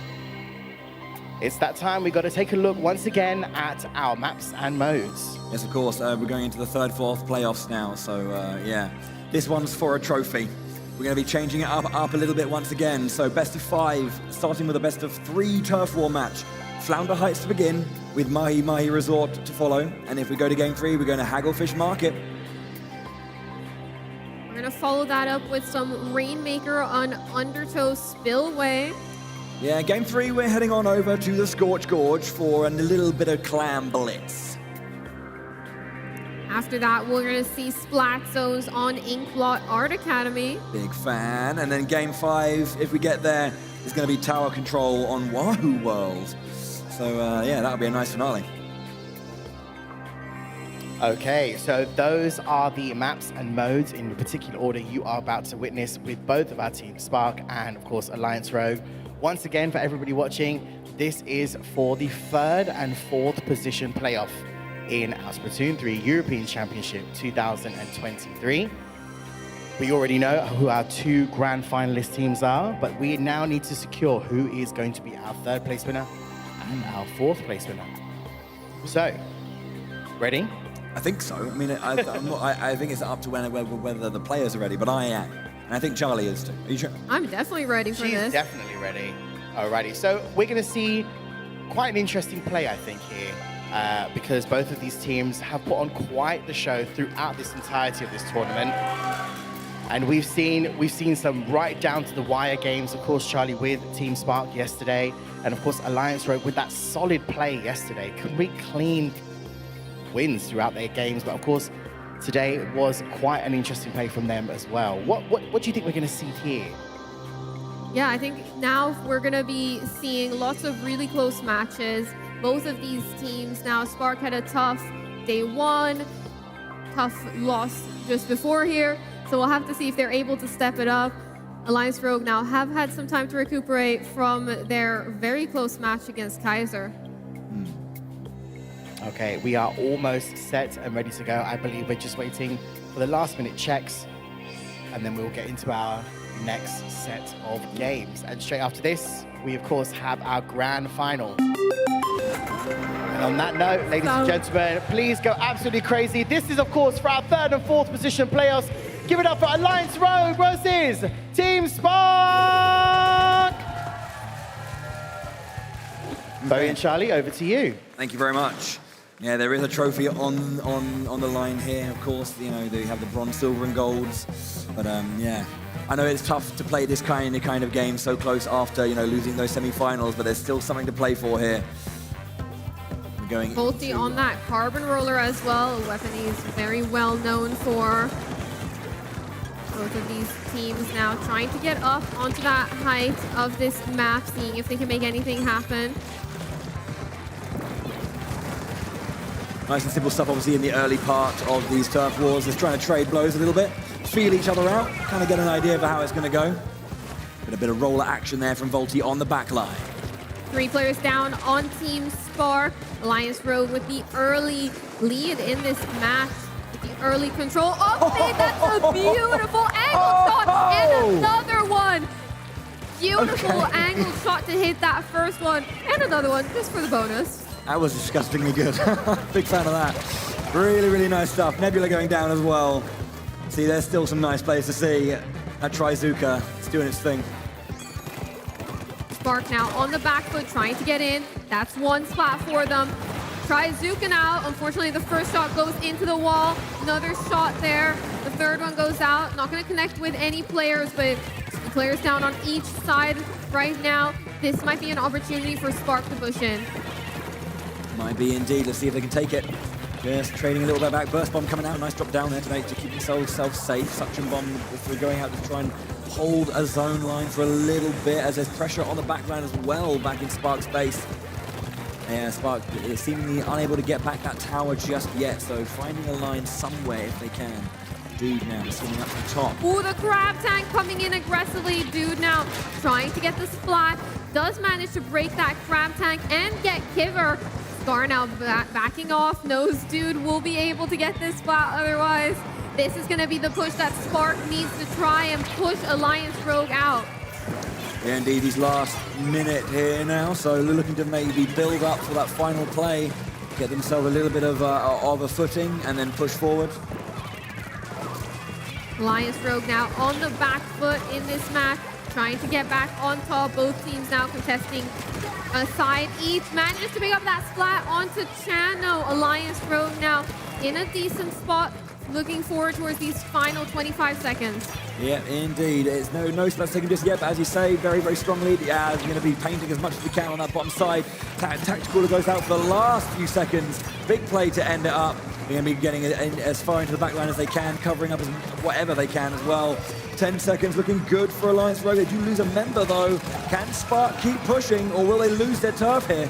it's that time. We've got to take a look once again at our maps and modes. Yes, of course. We're going into the third, fourth playoffs now. So yeah, this one's for a trophy. We're going to be changing it up a little bit once again. So best of 5, starting with a best of 3 turf war match. Flounder Heights to begin, with Mahi Mahi Resort to follow. And if we go to game 3, we're going to Hagglefish Market. We're going to follow that up with some Rainmaker on Undertow Spillway. Yeah, game 3, we're heading on over to the Scorch Gorge for a little bit of Clam Blitz. After that, we're going to see Splat Zones on Inkblot Art Academy. Big fan. And then game 5, if we get there, is going to be Tower Control on Wahoo World. So yeah, that'll be a nice finale. Okay, so those are the maps and modes in particular order you are about to witness with both of our teams, Spark and, of course, Alliance Rogue. Once again, for everybody watching, this is for the third and fourth position playoff in our Splatoon 3 European Championship 2023. We already know who our 2 grand finalist teams are, but we now need to secure who is going to be our third place winner and our fourth place winner. So, ready? I think so. I mean, I think it's up to whether the players are ready, but I am. And I think Charlie is too. Are you sure? I'm definitely ready for this. She's definitely ready. Alrighty, so we're going to see quite an interesting play, I think, here. Because both of these teams have put on quite the show throughout this entirety of this tournament. And we've seen some right down to the wire games, of course, Charlie, with Team Spark yesterday. And of course, Alliance Rogue with that solid play yesterday. Clean wins throughout their games. But of course, today was quite an interesting play from them as well. What do you think we're going to see here? Yeah, I think now we're going to be seeing lots of really close matches. Both of these teams now, Spark had a tough day 1, tough loss just before here. So we'll have to see if they're able to step it up. Alliance Rogue now have had some time to recuperate from their very close match against Kaiser. Okay, we are almost set and ready to go. I believe we're just waiting for the last minute checks, and then we'll get into our next set of games. And straight after this, we of course have our grand final. And on that note, ladies and gentlemen, please go absolutely crazy. This is, of course, for our third and fourth position playoffs. Give it up for Alliance Rogue versus Team Spark! Bowie and Charlie, over to you. Thank you very much. Yeah, there is a trophy on the line here, of course. You know, they have the bronze, silver, and golds. But yeah, I know it's tough to play this kind of game so close after, you know, losing those semi-finals, but there's still something to play for here. We're going Volty on that carbon roller as well, a weapon he's very well known for. Both of these teams now trying to get up onto that height of this map, seeing if they can make anything happen. Nice and simple stuff, obviously, in the early part of these turf wars. Just trying to trade blows a little bit, feel each other out, kind of get an idea of how it's going to go. But a bit of roller action there from Volty on the back line. 3 players down on Team Spark. Alliance Rogue with the early lead in this match. With the early control. Oh, that's a beautiful angle shot. And another one. beautiful angled shot to hit that first one. And another one, just for the bonus. That was disgustingly good. Big fan of that. Really, really nice stuff. Nebula going down as well. See, there's still some nice plays to see. That Trizuka, it's doing its thing. Spark now on the back foot, trying to get in. That's one spot for them. Trizuka now. Unfortunately, the first shot goes into the wall. Another shot there. The third one goes out. Not going to connect with any players, but players down on each side right now. This might be an opportunity for Spark to push in. Might be indeed. Let's see if they can take it. Just trading a little bit back. Burst bomb coming out. Nice drop down there to keep themselves safe. Suction bomb if we're going out to try and hold a zone line for a little bit as there's pressure on the back line as well back in Spark's base. Yeah, Spark is seemingly unable to get back that tower just yet, so finding a line somewhere if they can. Dude now swimming up to the top. Ooh, the crab tank coming in aggressively. Dude now trying to get the splat. Does manage to break that crab tank and get Kiver. Scar now backing off. Knows Dude will be able to get this splat otherwise. This is going to be the push that Spark needs to try and push Alliance Rogue out. Yeah, indeed, he's last minute here now, so they're looking to maybe build up for that final play, get themselves a little bit of a footing, and then push forward. Alliance Rogue now on the back foot in this match, trying to get back on top. Both teams now contesting a side each. Manages to pick up that splat onto Chano. Alliance Rogue now in a decent spot. Looking forward towards these final 25 seconds. Yeah, indeed. It's no split second just yet, but as you say, very, very strong lead. Yeah, we're going to be painting as much as we can on that bottom side. Tactical goes out for the last few seconds. Big play to end it up. They're going to be getting as far into the back line as they can, covering up as whatever they can as well. 10 seconds looking good for Alliance Rogue. They do lose a member though. Can Spark keep pushing, or will they lose their turf here?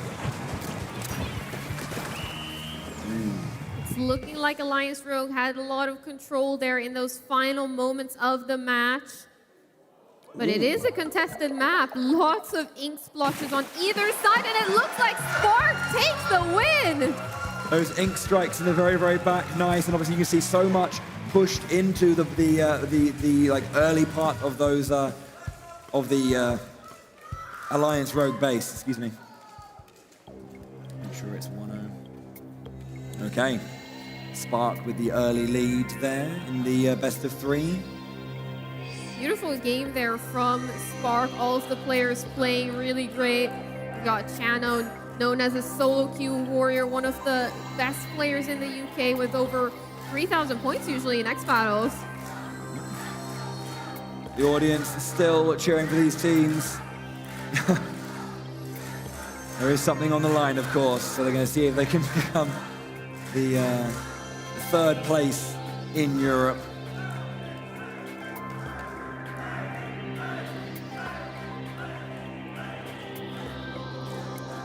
Looking like Alliance Rogue had a lot of control there in those final moments of the match. But it is a contested map. Lots of ink splotches on either side, and it looks like Spark takes the win. Those ink strikes in the very, very back, nice. And obviously you can see so much pushed into the like early part of those of the Alliance Rogue base. Excuse me. Make sure it's 1-0. Okay. Spark with the early lead there in the best of 3. Beautiful game there from Spark. All of the players playing really great. We got Chano, known as a solo queue warrior, one of the best players in the UK with over 3,000 points usually in X Battles. The audience is still cheering for these teams. There is something on the line, of course, so they're going to see if they can become the third place in Europe.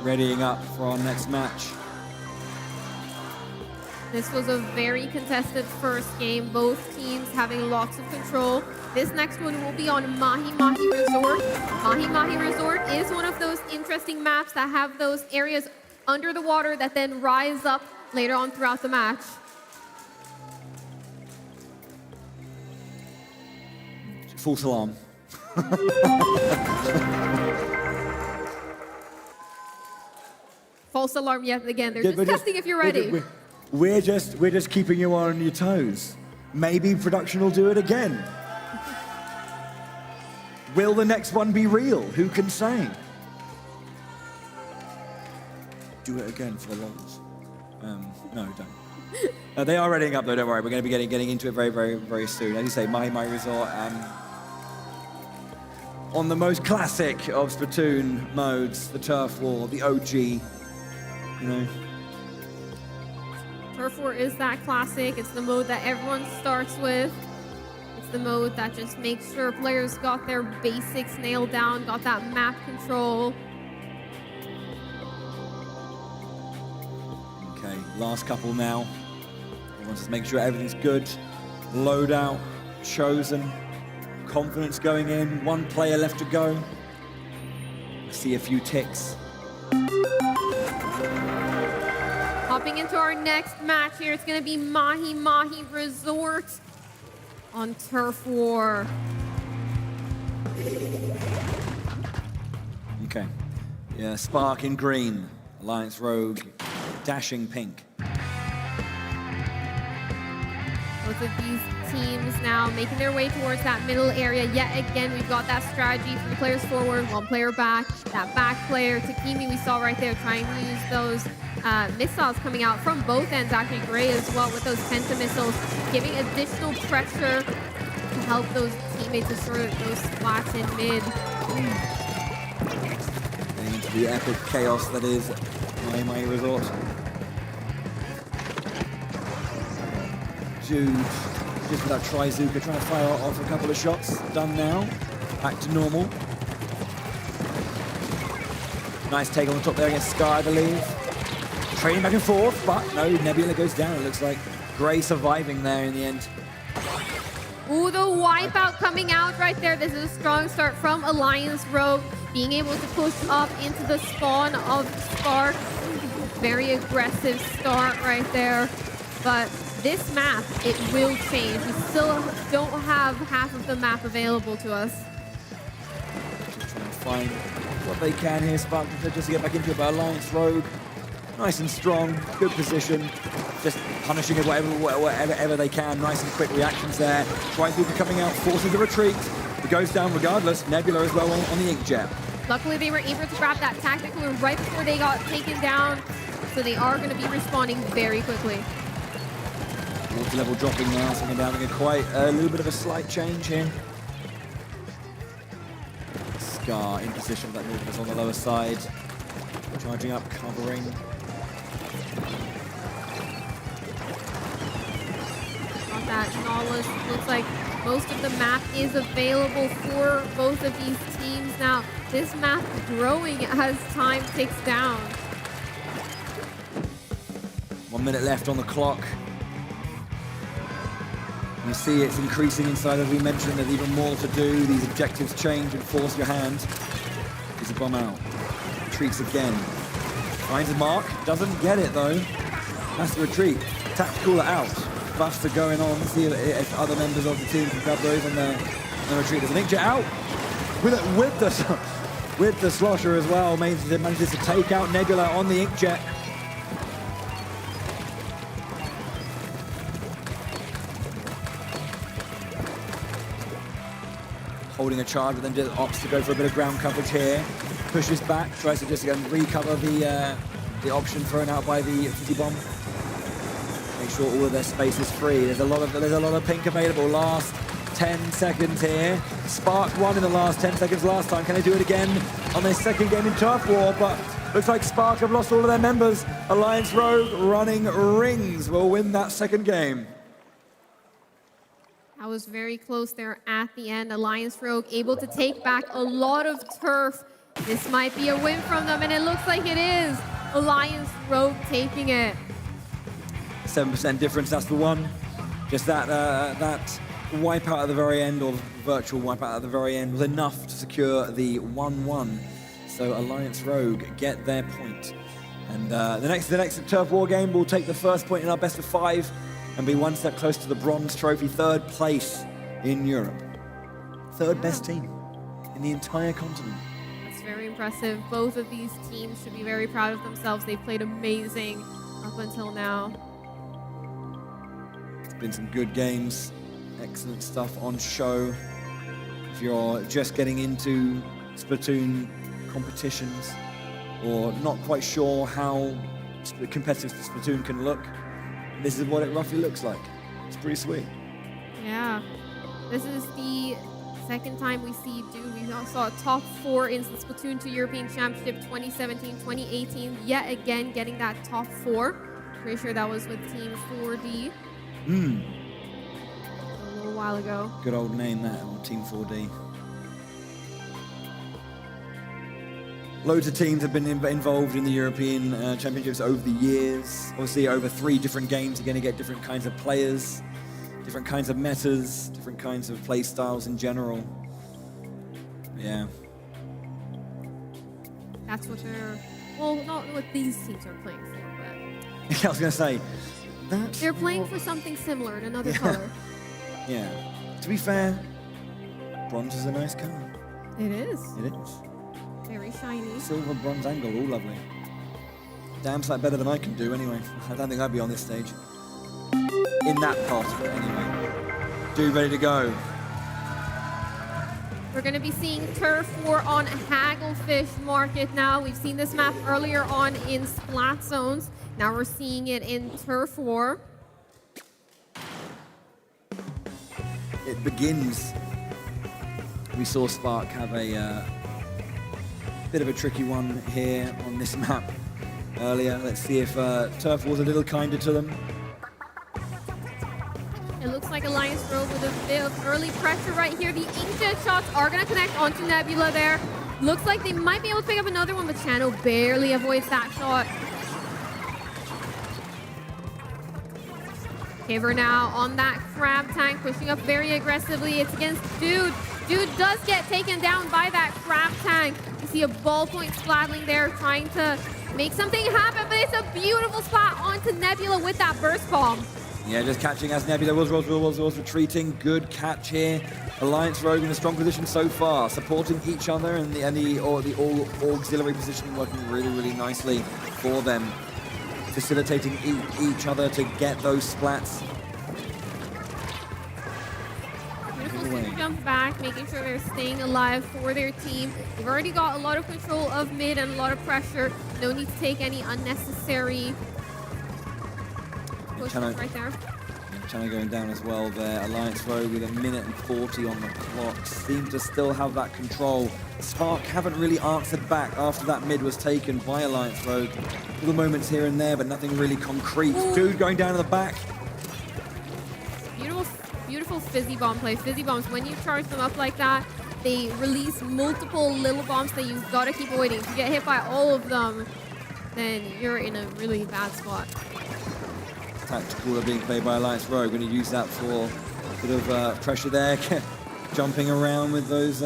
Readying up for our next match. This was a very contested first game, both teams having lots of control. This next one will be on Mahi Mahi Resort. Mahi Mahi Resort is one of those interesting maps that have those areas under the water that then rise up later on throughout the match. False alarm. False alarm yet again. They're just testing if you're ready. We're just keeping you on your toes. Maybe production will do it again. Will the next one be real? Who can say? Do it again for the lols. No, don't. They are readying up though, don't worry. We're going to be getting into it very, very, very soon. As you say, Mahi Mahi Resort, on the most classic of Splatoon modes, the Turf War, the OG, you know. Turf War is that classic. It's the mode that everyone starts with. It's the mode that just makes sure players got their basics nailed down, got that map control. Okay, last couple now. Everyone's just making sure everything's good. Loadout chosen. Confidence going in. One player left to go. I see a few ticks. Hopping into our next match here, it's going to be Mahi Mahi Resort on Turf War. Okay. Yeah, Spark in green. Alliance Rogue, dashing pink. Both of these teams now making their way towards that middle area. Yet again, we've got that strategy. 3 players forward, 1 player back. That back player, Takimi, we saw right there, trying to use those missiles coming out from both ends. Actually, Gray as well with those penta missiles, giving additional pressure to help those teammates destroy those splats in mid. Getting into the epic chaos that is my resort. Jude, just with that Trizuka, trying to fire off a couple of shots. Done now. Back to normal. Nice take on the top there against Sky, I believe. Trading back and forth, but no, Nebula goes down. It looks like Gray surviving there in the end. Ooh, the wipeout coming out right there. This is a strong start from Alliance Rogue, being able to push up into the spawn of Spark. Very aggressive start right there, but this map, it will change. We still don't have half of the map available to us. Just trying to find what they can here. Spark just to get back into it, but Alliance Rogue, nice and strong, good position. Just punishing it whatever they can. Nice and quick reactions there. Trizuka coming out, forcing the retreat. It goes down regardless. Nebula as well on the Inkjet. Luckily, they were able to grab that tactical right before they got taken down, so they are going to be respawning very quickly. Water level dropping now, so we're down quite a little bit of a slight change here. Scar in position with that Nautilus on the lower side. Charging up, covering. Got that Nautilus. Looks like most of the map is available for both of these teams now. This map growing as time ticks down. 1 minute left on the clock. You see it's increasing inside, as we mentioned. There's even more to do. These objectives change and force your hand. Is a bomb out. Retreats again. Finds a mark. Doesn't get it though. Has to retreat. Tactical out. Buffs are going on. See if other members of the team can grab those on their retreat. There's an Inkjet out with the slosher as well. Manages to take out Nebula on the Inkjet. Holding a charge, but then just opts to go for a bit of ground coverage here. Pushes back, tries to just again recover the option thrown out by the fizzy bomb. Make sure all of their space is free. There's a lot of pink available. Last 10 seconds here. Spark won in the last 10 seconds last time. Can they do it again on their second game in Turf War? But looks like Spark have lost all of their members. Alliance Rogue running rings will win that second game. That was very close there at the end. Alliance Rogue able to take back a lot of turf. This might be a win from them, and it looks like it is. Alliance Rogue taking it. 7% difference, that's the one. Just that wipeout at the very end, or virtual wipeout at the very end, was enough to secure the 1-1. So Alliance Rogue get their point. And the next Turf War game will take the first point in our best of 5 and be one step closer to the bronze trophy, 3rd place in Europe. 3rd best team in the entire continent. That's very impressive. Both of these teams should be very proud of themselves. They've played amazing up until now. It's been some good games, excellent stuff on show. If you're just getting into Splatoon competitions or not quite sure how competitive Splatoon can look, this is what it roughly looks like. It's pretty sweet. Yeah. This is the second time we see Dude. We saw a top 4 in the Splatoon3 European Championship 2017-2018. Yet again, getting that top 4. Pretty sure that was with Team 4D. A little while ago. Good old name that, on Team 4D. Loads of teams have been involved in the European Championships over the years. Obviously, over 3 different games, you're going to get different kinds of players, different kinds of metas, different kinds of play styles in general. Yeah. That's what they're, well, not what these teams are playing for, but... I was going to say, they're playing for something similar in another color. Yeah. To be fair, bronze is a nice color. It is. It is. Very shiny. Silver, bronze, and gold, all lovely. Damn sight better than I can do anyway. I don't think I'd be on this stage. In that part of it anyway. Dude, ready to go. We're going to be seeing Turf War on Hagglefish Market now. We've seen this map earlier on in Splat Zones. Now we're seeing it in Turf War. It begins. We saw Spark have a bit of a tricky one here on this map earlier. Let's see if Turf was a little kinder to them. It looks like Alliance Rogue with a bit of early pressure right here. The inkjet shots are going to connect onto Nebula there. Looks like they might be able to pick up another one, but Chano barely avoids that shot. Kiver now on that crab tank, pushing up very aggressively. It's against Dude. Dude does get taken down by that crab tank. You see a ballpoint Splatling there trying to make something happen, but it's a beautiful spot onto Nebula with that burst bomb. Yeah, just catching as Nebula was retreating. Good catch here. Alliance Rogue in a strong position so far, supporting each other and the all auxiliary positioning working really, really nicely for them. Facilitating each other to get those splats. Beautiful jump back, making sure they're staying alive for their team. They've already got a lot of control of mid and a lot of pressure. No need to take any unnecessary pushes right there. Channel going down as well there. Alliance Rogue with 1:40 on the clock. Seem to still have that control. Spark haven't really answered back after that mid was taken by Alliance Rogue. Little moments here and there, but nothing really concrete. Ooh. Dude going down in the back. Beautiful fizzy bomb play. Fizzy bombs, when you charge them up like that, they release multiple little bombs that you've got to keep avoiding. If you get hit by all of them, then you're in a really bad spot. Tactical being played by Alliance Rogue. Going to use that for a bit of pressure there. Jumping around with those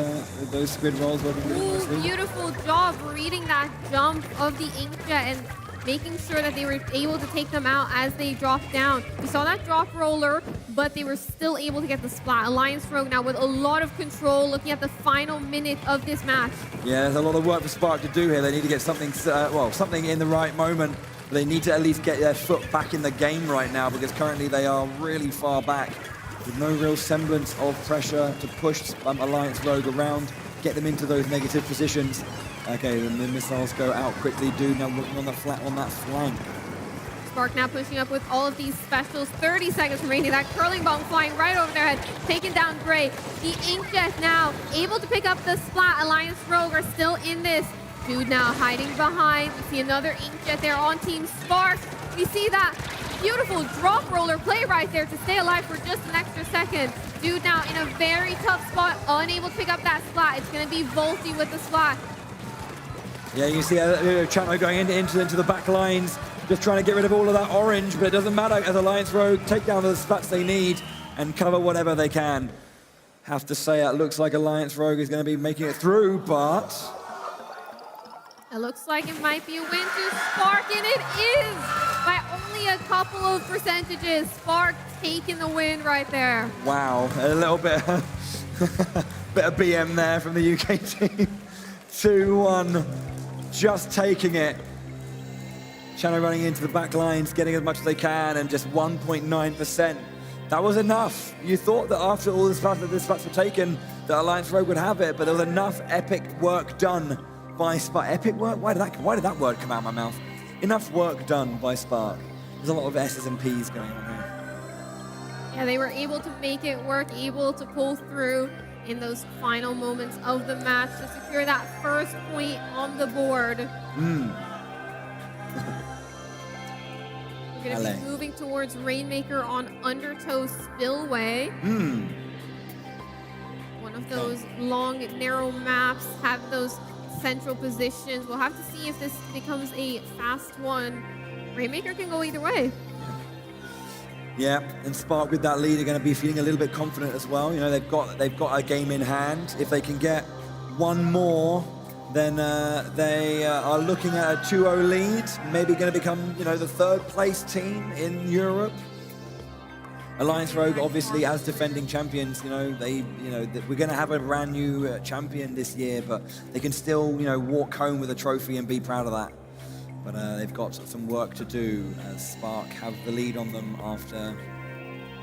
squid rolls. Ooh, beautiful job reading that jump of the inkjet and making sure that they were able to take them out as they dropped down. We saw that drop roller, but they were still able to get the splat. Alliance Rogue now with a lot of control, looking at the final minute of this match. Yeah, there's a lot of work for Spark to do here. They need to get something, something in the right moment. They need to at least get their foot back in the game right now, because currently they are really far back with no real semblance of pressure to push Alliance Rogue around, get them into those negative positions. Okay, the missiles go out quickly. Dude now working on that flank. Spark now pushing up with all of these specials. 30 seconds remaining. That curling bomb flying right over their head, taking down Gray. The inkjet now able to pick up the splat. Alliance Rogue are still in this. Dude now hiding behind. We see another inkjet there on Team Spark. We see that beautiful drop roller play right there to stay alive for just an extra second. Dude now in a very tough spot, unable to pick up that splat. It's going to be Volty with the splat. Yeah, you see Chano going into the back lines, just trying to get rid of all of that orange, but it doesn't matter as Alliance Rogue take down the splats they need and cover whatever they can. Have to say, it looks like Alliance Rogue is going to be making it through, but it looks like it might be a win to Spark, and it is by only a couple of percentages. Spark taking the win right there. Wow, a little bit, bit of BM there from the UK team. 2-1, just taking it. Chano running into the back lines, getting as much as they can, and just 1.9%. That was enough. You thought that after all the splats were taken, that Alliance Rogue would have it, but there was enough epic work done by Spark. Epic work? Why did that word come out of my mouth? Enough work done by Spark. There's a lot of S's and P's going on here. Yeah, they were able to make it work, able to pull through in those final moments of the match to secure that first point on the board. We're going to be moving towards Rainmaker on Undertow Spillway. One of those long, narrow maps, have those central positions. We'll have to see if this becomes a fast one. Rainmaker can go either way. Yeah, and Spark with that lead are going to be feeling a little bit confident as well. You know, they've got a game in hand. If they can get one more, then they are looking at a 2-0 lead. Maybe going to become, you know, the third place team in Europe. Alliance Rogue, obviously, as defending champions, we're going to have a brand new champion this year, but they can still, walk home with a trophy and be proud of that. But they've got some work to do as Spark have the lead on them after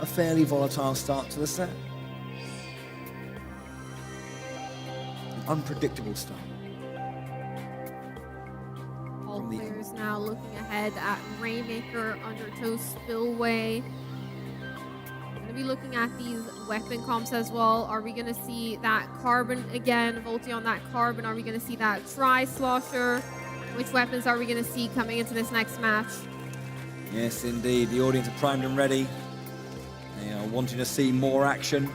a fairly volatile start to the set. An unpredictable start. All players now looking ahead at Rainmaker, Undertow, Spillway. Going to be looking at these weapon comps as well. Are we going to see that Carbon again, Volty on that Carbon? Are we going to see that Tri-Slosher? Which weapons are we going to see coming into this next match? Yes, indeed. The audience are primed and ready. They are wanting to see more action.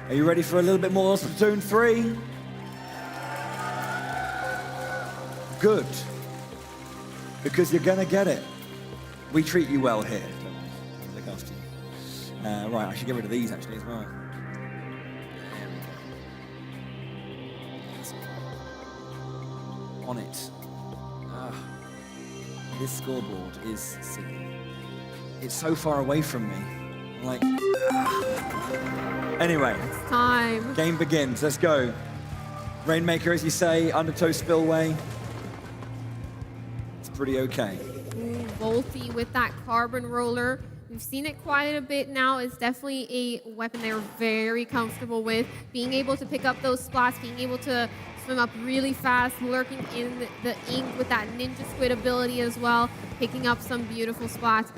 Are you ready for a little bit more Splatoon 3? Good. Because you're going to get it. We treat you well here. Look after you. Right, I should get rid of these actually as well. On it. This scoreboard is silly. It's so far away from me. Anyway. It's time. Game begins. Let's go. Rainmaker, as you say, Undertow, Spillway. It's pretty okay. Ooh, Volty with that Carbon Roller. We've seen it quite a bit now. It's definitely a weapon they're very comfortable with. Being able to pick up those splats, being able to swim up really fast, lurking in the ink with that Ninja Squid ability as well, picking up some beautiful splats.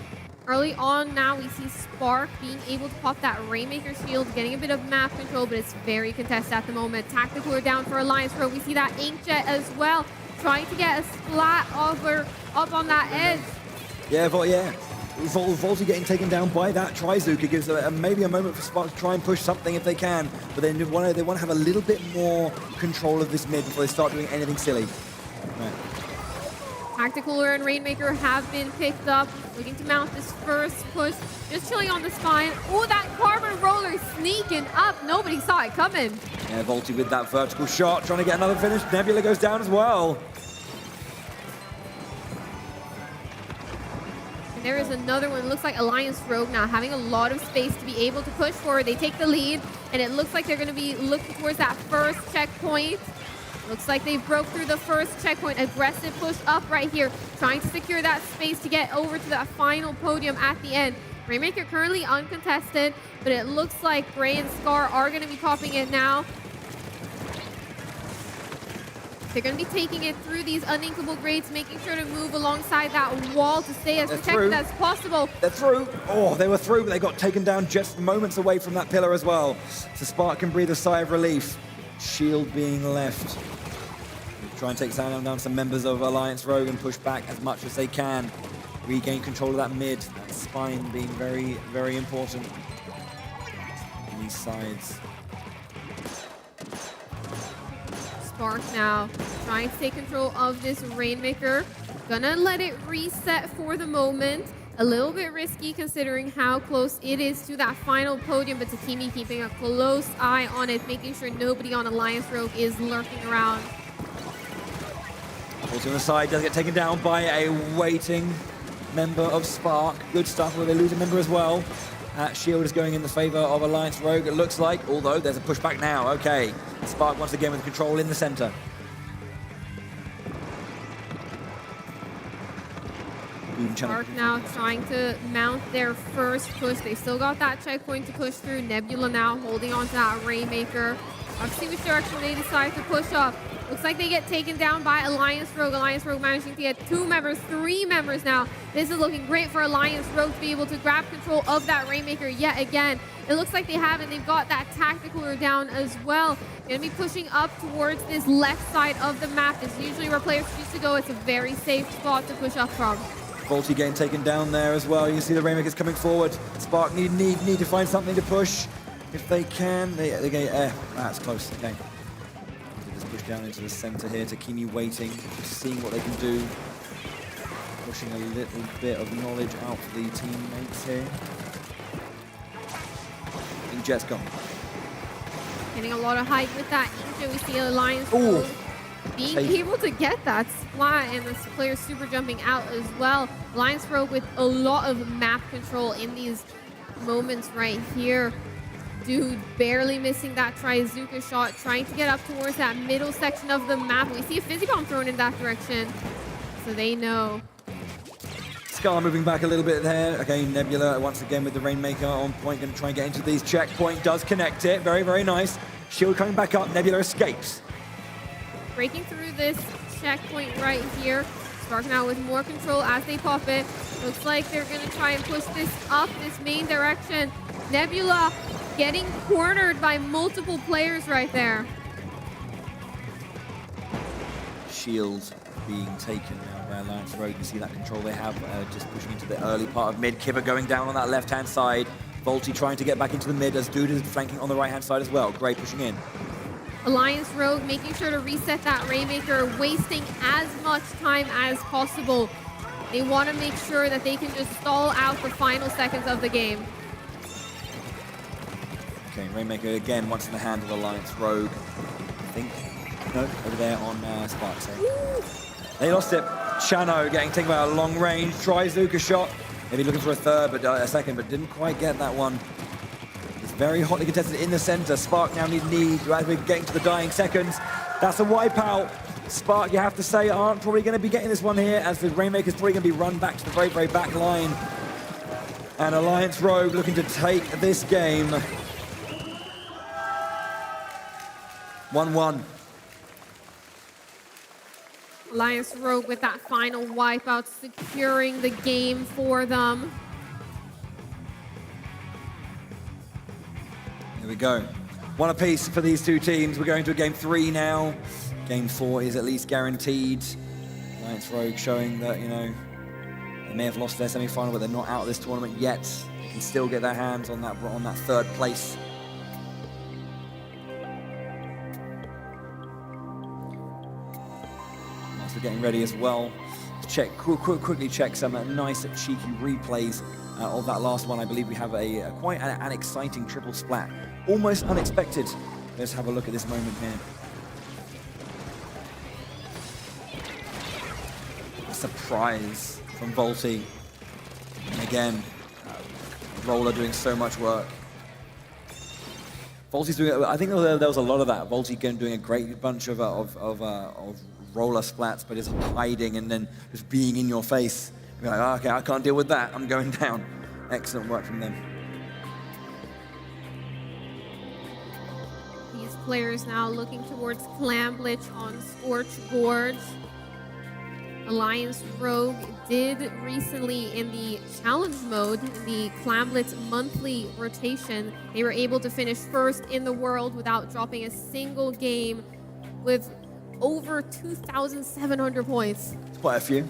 Early on now, we see Spark being able to pop that Rainmaker shield, getting a bit of map control, but it's very contested at the moment. Tactical are down for Alliance Rogue. We see that Inkjet as well, trying to get a splat up on that edge. Yeah, Volty getting taken down by that Trizuka gives maybe a moment for Spark to try and push something if they can, but then they want to have a little bit more control of this mid before they start doing anything silly. Right. Tactical and Rainmaker have been picked up, looking to mount this first push, just chilling on the spine. Oh, that Carbon Roller sneaking up. Nobody saw it coming. Yeah, Volty with that vertical shot, trying to get another finish. Nebula goes down as well. There is another one. It looks like Alliance Rogue now having a lot of space to be able to push forward. They take the lead, and it looks like they're going to be looking towards that first checkpoint. Looks like they broke through the first checkpoint. Aggressive push up right here, trying to secure that space to get over to that final podium at the end. Rainmaker currently uncontested, but it looks like Gray and Scar are going to be popping it now. They're going to be taking it through these uninkable grades, making sure to move alongside that wall to stay as protected as possible. They're through. Oh, they were through, but they got taken down just moments away from that pillar as well. So Spark can breathe a sigh of relief. Shield being left. Try and take down some members of Alliance Rogue and push back as much as they can. Regain control of that mid. That spine being very, very important in these sides. Spark now trying to take control of this Rainmaker. Gonna let it reset for the moment. A little bit risky considering how close it is to that final podium, but Takimi keeping a close eye on it, making sure nobody on Alliance Rogue is lurking around. Also on the side, does get taken down by a waiting member of Spark. Good stuff, where they lose a member as well. Shield is going in the favor of Alliance Rogue, it looks like, although there's a pushback now. Okay, Spark once again with control in the center. Spark now trying to mount their first push. They still got that checkpoint to push through. Nebula now holding on to that Rainmaker. Let's see which direction they decide to push up. Looks like they get taken down by Alliance Rogue. Alliance Rogue managing to get 2 members, 3 members now. This is looking great for Alliance Rogue to be able to grab control of that Rainmaker yet again. It looks like they have it. They've got that Tacticaler down as well. Going to be pushing up towards this left side of the map. It's usually where players choose to go. It's a very safe spot to push up from. Volty getting taken down there as well. You see the Rainmakers coming forward. Spark need to find something to push. If they can, they're going that's close. Okay. Just push down into the center here. Takimi waiting, just seeing what they can do. Pushing a little bit of knowledge out for the teammates here. Inkjet's gone. Getting a lot of height with that Inkjet. We see Alliance Rogue being able to get that splat, and this player super jumping out as well. Alliance Rogue with a lot of map control in these moments right here. Dude barely missing that Trizuka shot, trying to get up towards that middle section of the map. We see a Fizzy Bomb thrown in that direction, so they know. Scar moving back a little bit there. Okay, Nebula once again with the Rainmaker on point, going to try and get into these. Checkpoint does connect it. Very, very nice. Shield coming back up. Nebula escapes. Breaking through this checkpoint right here. Spark now with more control as they pop it. Looks like they're going to try and push this up this main direction. Nebula getting cornered by multiple players right there. Shields being taken now by Alliance Rogue. You see that control they have, just pushing into the early part of mid. Kibba going down on that left-hand side. Volty trying to get back into the mid as Dude is flanking on the right-hand side as well. Gray pushing in. Alliance Rogue making sure to reset that Rainmaker, wasting as much time as possible. They want to make sure that they can just stall out the final seconds of the game. Okay, Rainmaker again once in the hand of Alliance Rogue. I think, no, over there on Spark, sorry. They lost it. Chano getting taken by a long range. Trizuka shot. Maybe looking for a third, but a second, but didn't quite get that one. It's very hotly contested in the center. Spark now need as we're getting to the dying seconds. That's a wipeout. Spark, you have to say, aren't probably going to be getting this one here, as the Rainmaker's probably going to be run back to the very, very back line. And Alliance Rogue looking to take this game. 1-1. Alliance Rogue with that final wipeout, securing the game for them. Here we go. One apiece for these two teams. We're going to game 3 now. Game 4 is at least guaranteed. Alliance Rogue showing that, you know, they may have lost their semi-final, but they're not out of this tournament yet. They can still get their hands on that third place. We're getting ready as well. Quickly check some nice cheeky replays of that last one. I believe we have quite an exciting triple splat. Almost unexpected. Let's have a look at this moment here. A surprise from Volty. And again, Roller doing so much work. Volty's doing, I think there was a lot of that. Volty doing a great bunch of roller splats, but is hiding and then just being in your face. You're like, oh, okay, I can't deal with that. I'm going down. Excellent work from them. These players now looking towards Clamblitch on Scorch Gorge. Alliance Rogue did recently in the challenge mode, the Clamblitz monthly rotation, they were able to finish first in the world without dropping a single game with over 2,700 points. It's quite a few.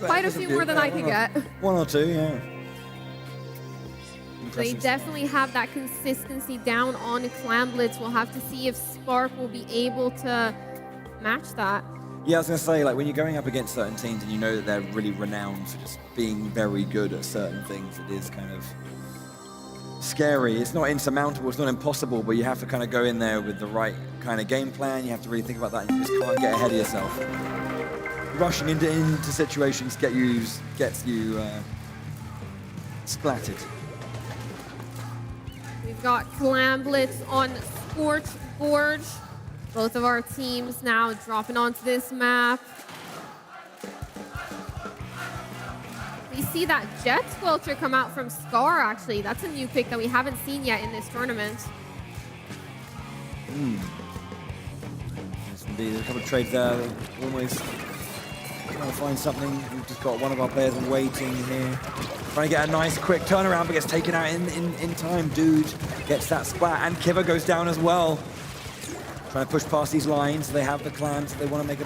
Quite a few more than I can get. One or two, yeah. They definitely have that consistency down on Clamblitz. We'll have to see if Spark will be able to match that. Yeah, I was going to say, like, when you're going up against certain teams and you know that they're really renowned for just being very good at certain things, it is kind of scary. It's not insurmountable, it's not impossible, but you have to kind of go in there with the right kind of game plan. You have to really think about that, and you just can't get ahead of yourself. Rushing into situations gets you splattered. We've got Clamblitz on Scorch Gorge. Both of our teams now dropping onto this map. We see that Jet Squelcher come out from Scar, actually. That's a new pick that we haven't seen yet in this tournament. Yes, indeed. There's a couple of trades there. Almost trying to find something. We've just got one of our players waiting here. Trying to get a nice quick turnaround, but gets taken out in time. Dude gets that splat, and Kiva goes down as well. Trying to push past these lines. They have the clans. They want to make a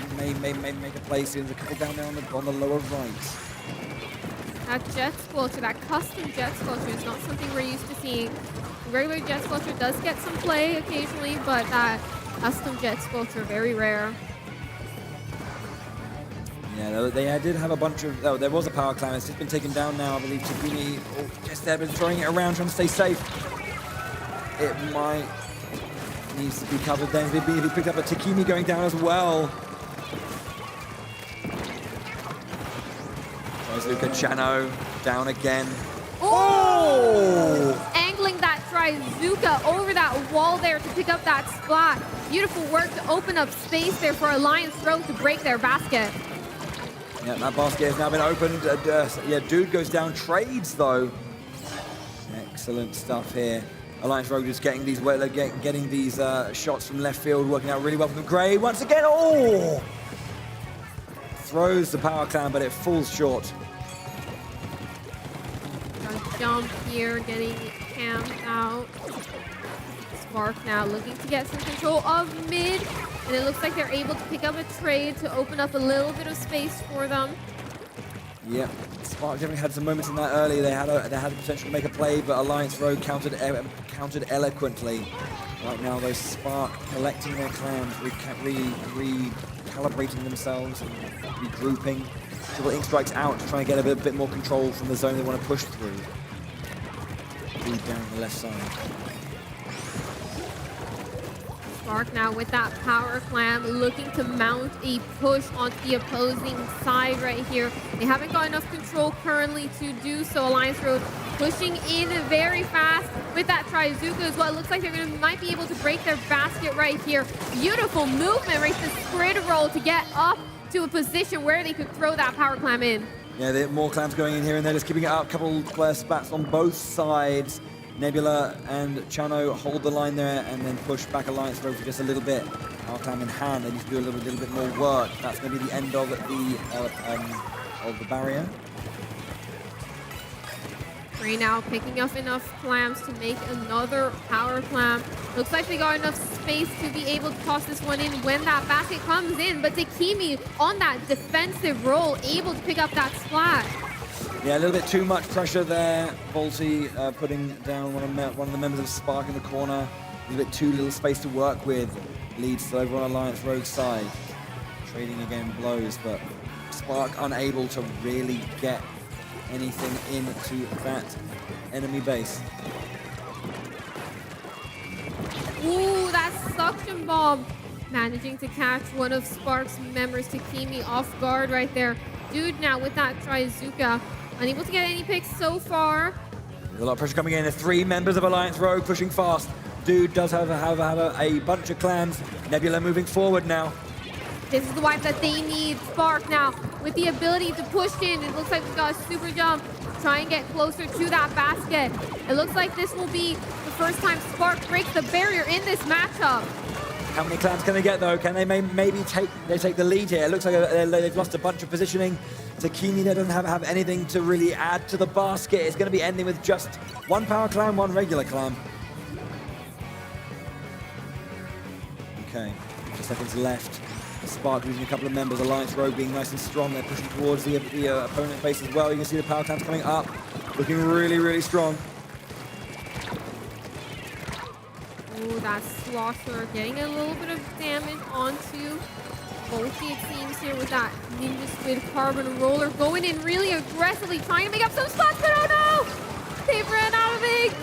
play soon. There's a couple down there on the lower right. That Jet Squelcher, that custom Jet Squelcher is not something we're used to seeing. The regular Jet Squelcher does get some play occasionally, but that custom Jet Squelcher, very rare. Yeah, they did have a bunch of... Oh, there was a power clan. It's just been taken down now, I believe. Takumi just there, but throwing it around, trying to stay safe. It might... needs to be covered then. He picked up a Takumi going down as well. Tries Luca Chano down again. Oh! Oh! Angling that Trizuka over that wall there to pick up that splat. Beautiful work to open up space there for Alliance Rogue to break their basket. Yeah, that basket has now been opened. Yeah, Dude goes down, trades though. Excellent stuff here. Alliance Rogue just getting these getting these shots from left field, working out really well from Gray. Once again, oh! Throws the power clam, but it falls short. Jump here, getting camped out. Spark now looking to get some control of mid, and it looks like they're able to pick up a trade to open up a little bit of space for them. Yep, Spark definitely had some moments in that early. They had the potential to make a play, but Alliance Rogue countered eloquently. Right now, though, Spark collecting their clans, recalibrating themselves, and regrouping. Triple Ink strikes out to try and get a bit more control from the zone they want to push through. Lead down the left side. Spark now with that power clam, looking to mount a push onto the opposing side right here. They haven't got enough control currently to do so. Alliance Rogue pushing in very fast with that Trizuka as well. It looks like they're might be able to break their basket right here. Beautiful movement, right? The squid roll to get up to a position where they could throw that power clam in. Yeah, there are more clams going in here, and they're just keeping it up. A couple player spats on both sides. Nebula and Chano hold the line there and then push back Alliance Rogue for just a little bit. Power clam in hand, they need to do a little bit more work. That's going to be the end of the barrier. Right now picking up enough clams to make another power clam. Looks like they got enough space to be able to toss this one in when that basket comes in, but Takimi on that defensive roll, able to pick up that splat. Yeah, a little bit too much pressure there. Volty putting down one of the members of Spark in the corner. A little bit too little space to work with. Leads over on Alliance Rogue side. Trading again blows, but Spark unable to really get anything into that enemy base. Ooh, that suction bomb. Managing to catch one of Spark's members, Takimi, off guard right there. Dude now with that Trizuka. Unable to get any picks so far. There's a lot of pressure coming in. The three members of Alliance Rogue pushing fast. Dude does have a bunch of clans. Nebula moving forward now. This is the wipe that they need. Spark now with the ability to push in. It looks like we've got a super jump. Try and get closer to that basket. It looks like this will be the first time Spark breaks the barrier in this matchup. How many clans can they get though? Can they maybe take the lead here? It looks like they've lost a bunch of positioning. Takimi doesn't have anything to really add to the basket. It's going to be ending with just one power clam, one regular clam. Okay, 2 seconds left. Spark losing a couple of members. Alliance Rogue being nice and strong. They're pushing towards the opponent base as well. You can see the power clams coming up, looking really, really strong. Ooh, that Slosher getting a little bit of damage onto Volty, it seems, here with that Ninja Squid Carbon Roller. Going in really aggressively, trying to make up some spots, but oh no! They've ran out of eggs!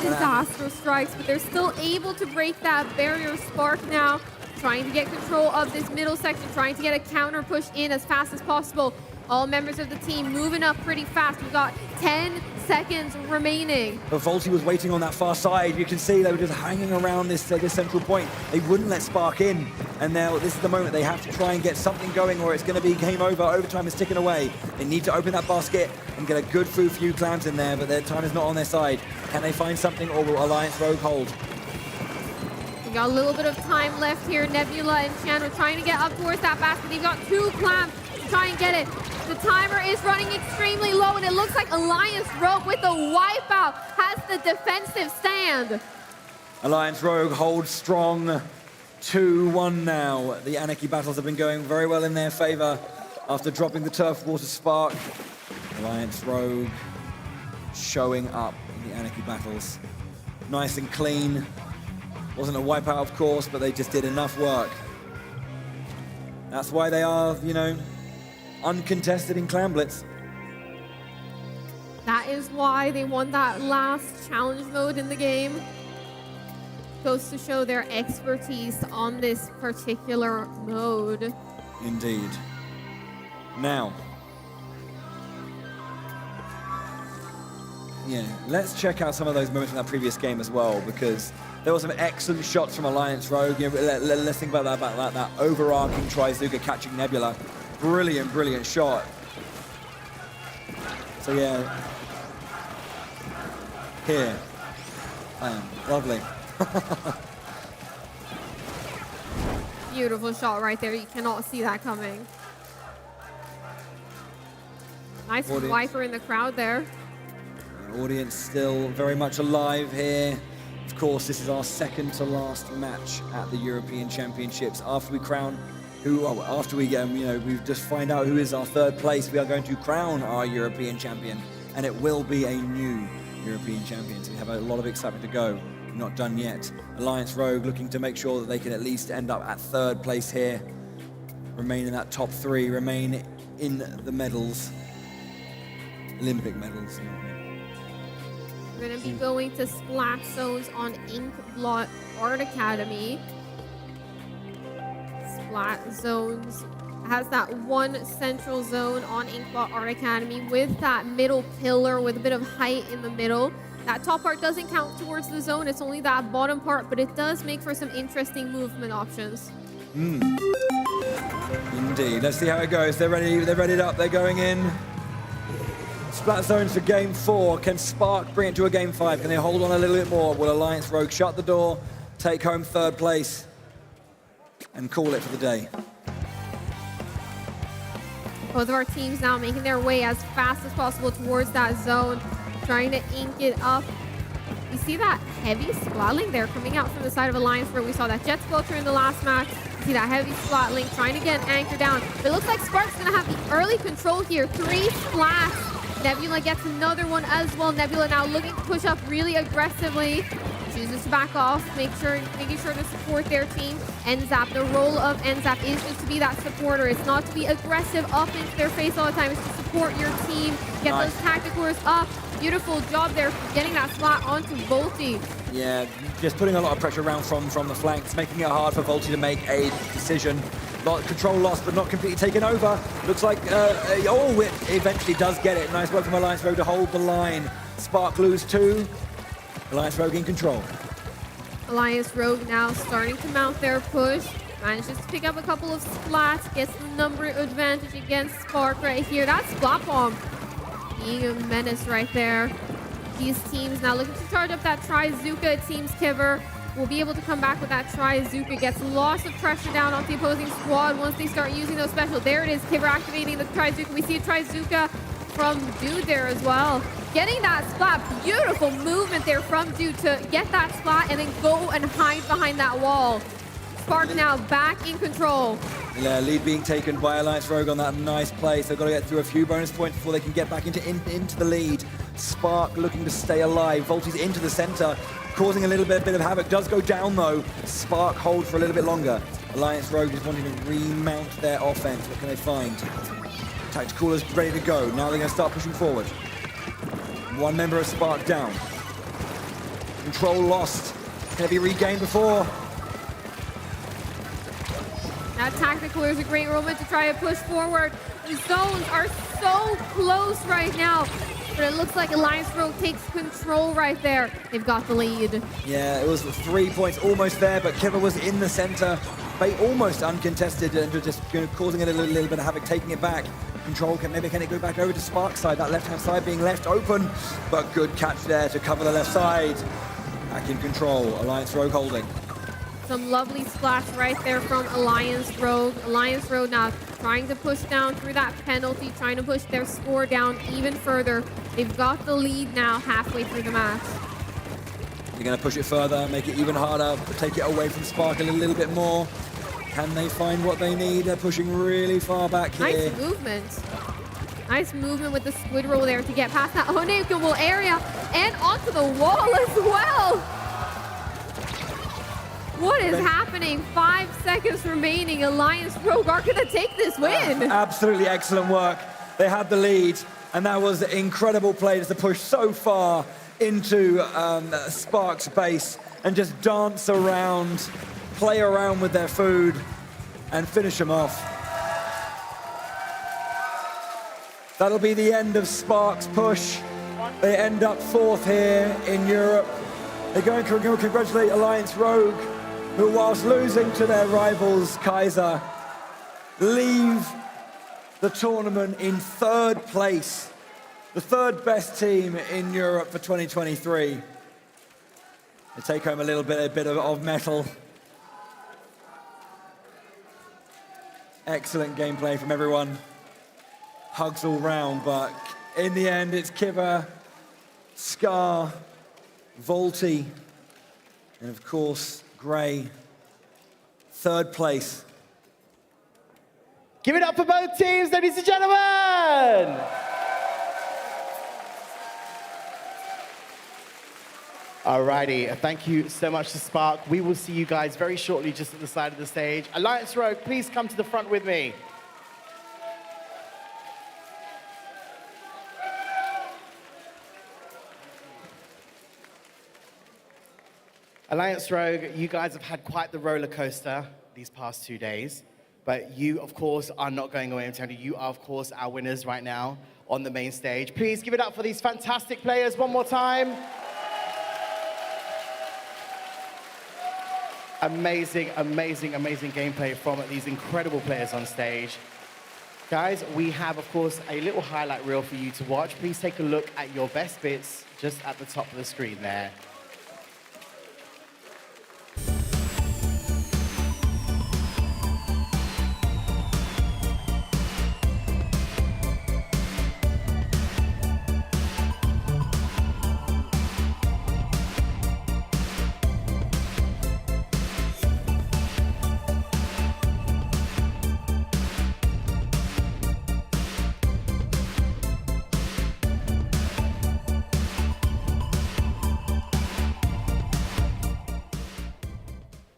Disaster strikes, but they're still able to break that barrier. Spark now trying to get control of this middle section, trying to get a counter push in as fast as possible. All members of the team moving up pretty fast. We've got 10 seconds remaining. But Volty was waiting on that far side. You can see they were just hanging around this central point. They wouldn't let Spark in. And now this is the moment they have to try and get something going or it's going to be game over. Overtime is ticking away. They need to open that basket and get a good few clams in there, but their time is not on their side. Can they find something or will Alliance Rogue hold? We got a little bit of time left here. Nebula and Chan are trying to get up towards that basket. They've got 2 clams to try and get it. The timer is running extremely low, and it looks like Alliance Rogue with the wipeout has the defensive stand. Alliance Rogue holds strong. 2-1 now. The Anarchy battles have been going very well in their favor after dropping the Turf Water Spark. Alliance Rogue showing up in the Anarchy battles. Nice and clean. Wasn't a wipeout, of course, but they just did enough work. That's why they are, you know, uncontested in Clan Blitz. That is why they won that last challenge mode in the game. Goes to show their expertise on this particular mode. Yeah, let's check out some of those moments from that previous game as well, because there were some excellent shots from Alliance Rogue. You know, let's think about that overarching Trizuka catching Nebula. Brilliant, brilliant shot. So yeah, here, lovely. Beautiful shot right there. You cannot see that coming. Nice wiper in the crowd there. The audience still very much alive here. Of course, this is our second to last match at the European Championships. After we crown after we just find out who is our third place, we are going to crown our European champion, and it will be a new European champion. So we have a lot of excitement to go. Not done yet. Alliance Rogue looking to make sure that they can at least end up at third place here, remain in that top 3, remain in the medals, Olympic medals. We're going to be going to Splat Zones on Inkblot Art Academy. Splat Zones has that one central zone on Inkblot Art Academy with that middle pillar with a bit of height in the middle. That top part doesn't count towards the zone, it's only that bottom part, but it does make for some interesting movement options. Indeed. Let's see how it goes. They're readied up, they're going in. Splat Zones for game 4. Can Spark bring it to a game 5? Can they hold on a little bit more? Will Alliance Rogue shut the door, take home third place, and call it for the day? Both of our teams now making their way as fast as possible towards that zone, trying to ink it up. You see that heavy splatling there coming out from the side of Alliance Rogue. We saw that Jet Sculpture in the last match. You see that heavy splatling trying to get an anchor down. But it looks like Spark's going to have the early control here. 3 splats. Nebula gets another one as well. Nebula now looking to push up really aggressively. Chooses to back off, making sure to support their team. NZAP, the role of NZAP is just to be that supporter. It's not to be aggressive up into their face all the time. It's to support your team, get those tacticals up. Beautiful job there getting that splat onto Volty. Yeah, just putting a lot of pressure around from the flanks, making it hard for Volty to make a decision. Control lost, but not completely taken over. Looks like, it eventually does get it. Nice work from Alliance Rogue to hold the line. Spark lose 2. Alliance Rogue in control. Alliance Rogue now starting to mount their push. Manages to pick up a couple of splats, gets the number advantage against Spark right here. That splat bomb being a menace right there. These teams now looking to charge up that Trizuka. It seems Kiver will be able to come back with that Trizuka. Gets lots of pressure down off the opposing squad once they start using those special. There it is, Kiver activating the Trizuka. We see a Trizuka from Dude there as well. Getting that splat, beautiful movement there from Dude to get that splat and then go and hide behind that wall. Spark now back in control. Yeah, lead being taken by Alliance Rogue on that nice play. So they've got to get through a few bonus points before they can get back into the lead. Spark looking to stay alive. Volty's into the center, causing a little bit of havoc. Does go down though. Spark hold for a little bit longer. Alliance Rogue is wanting to remount their offense. What can they find? Tactical is ready to go. Now they're going to start pushing forward. One member of Spark down. Control lost. Can it be regained before? That tactical is a great moment to try to push forward. The zones are so close right now. But it looks like Alliance Rogue takes control right there. They've got the lead. Yeah, it was 3 points almost there, but Kiver was in the center. They almost uncontested and just causing it a little bit of havoc, taking it back. Control, can it go back over to Spark's side? That left-hand side being left open, but good catch there to cover the left side. Back in control, Alliance Rogue holding. Some lovely splash right there from Alliance Rogue. Alliance Rogue now trying to push down through that penalty, trying to push their score down even further. They've got the lead now halfway through the match. They're going to push it further, make it even harder, take it away from Spark a little bit more. Can they find what they need? They're pushing really far back here. Nice movement. Nice movement with the squid roll there to get past that unequal area and onto the wall as well. What is happening? 5 seconds remaining. Alliance Rogue are going to take this win. Absolutely excellent work. They had the lead, and that was incredible play to push so far into Spark's base and just dance around, play around with their food, and finish them off. That'll be the end of Spark's push They end up 4th here in Europe. They're going to congratulate Alliance Rogue, who whilst losing to their rivals, Kaiser, leave the tournament in 3rd place, the 3rd best team in Europe for 2023. They take home a bit of metal. Excellent gameplay from everyone. Hugs all round, but in the end, it's Kiva, Scar, Volty, and of course, Gray, 3rd place. Give it up for both teams, ladies and gentlemen! Alrighty, thank you so much to Spark. We will see you guys very shortly just at the side of the stage. Alliance Rogue, please come to the front with me. Alliance Rogue, you guys have had quite the roller coaster these past 2 days, but you, of course, are not going away until you are, of course, our winners right now on the main stage. Please give it up for these fantastic players one more time. Amazing, amazing, amazing gameplay from these incredible players on stage. Guys, we have, of course, a little highlight reel for you to watch. Please take a look at your best bits just at the top of the screen there.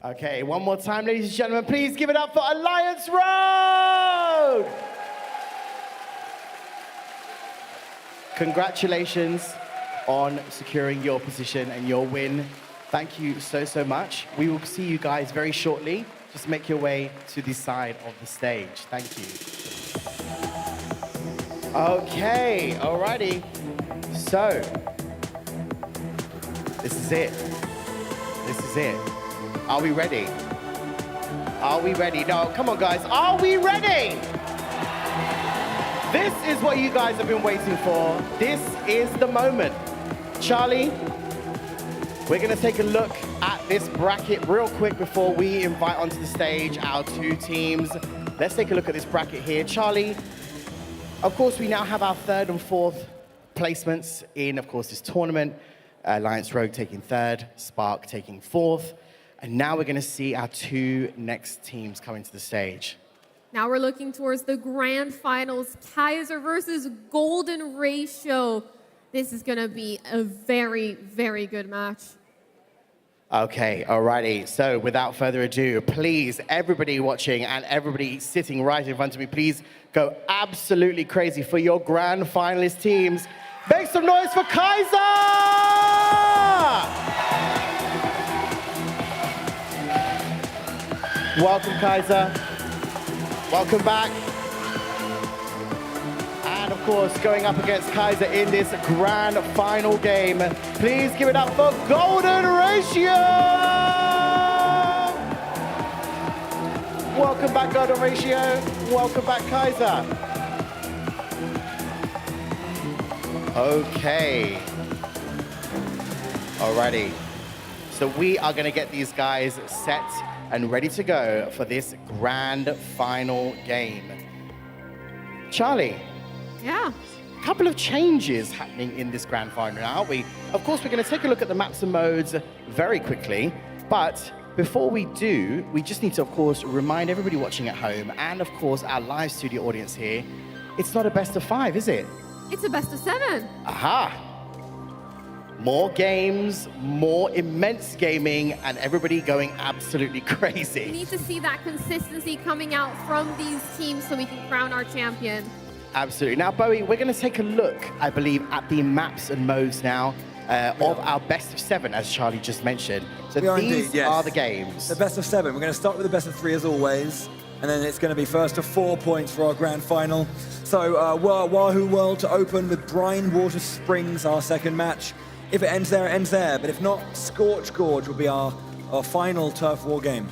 Okay, one more time, ladies and gentlemen, please give it up for Alliance Rogue! Congratulations on securing your position and your win. Thank you so, so much. We will see you guys very shortly. Just make your way to the side of the stage. Thank you. Okay, alrighty. So, this is it. This is it. Are we ready? Are we ready? No, come on, guys. Are we ready? This is what you guys have been waiting for. This is the moment. Charlie, we're going to take a look at this bracket real quick before we invite onto the stage our 2 teams. Let's take a look at this bracket here. Charlie, of course, we now have our 3rd and 4th placements in, of course, this tournament. Alliance Rogue taking 3rd, Spark taking 4th. And now we're going to see our 2 next teams coming to the stage. Now we're looking towards the grand finals, Kaiser versus Golden Ratio. This is going to be a very, very good match. Okay, alrighty. So without further ado, please, everybody watching and everybody sitting right in front of me, please go absolutely crazy for your grand finalist teams. Make some noise for Kaiser! Welcome, Kaiser. Welcome back. And of course, going up against Kaiser in this grand final game, please give it up for Golden Ratio! Welcome back, Golden Ratio. Welcome back, Kaiser. Okay. Alrighty. So we are going to get these guys set and ready to go for this grand final game. Charlie. Yeah. A couple of changes happening in this grand final now, aren't we? Of course, we're going to take a look at the maps and modes very quickly, but before we do, we just need to, of course, remind everybody watching at home and, of course, our live studio audience here, it's not a best of 5, is it? It's a best of 7. Aha! More games, more immense gaming, and everybody going absolutely crazy. We need to see that consistency coming out from these teams so we can crown our champion. Absolutely. Now, Bowie, we're going to take a look, I believe, at the maps and modes now of our best of 7, as Charlie just mentioned. So these are the games. The best of 7. We're going to start with the best of 3 as always. And then it's going to be first to 4 points for our grand final. So Wahoo World to open with Brine Water Springs, our second match. If it ends there, it ends there. But if not, Scorch Gorge will be our final turf war game.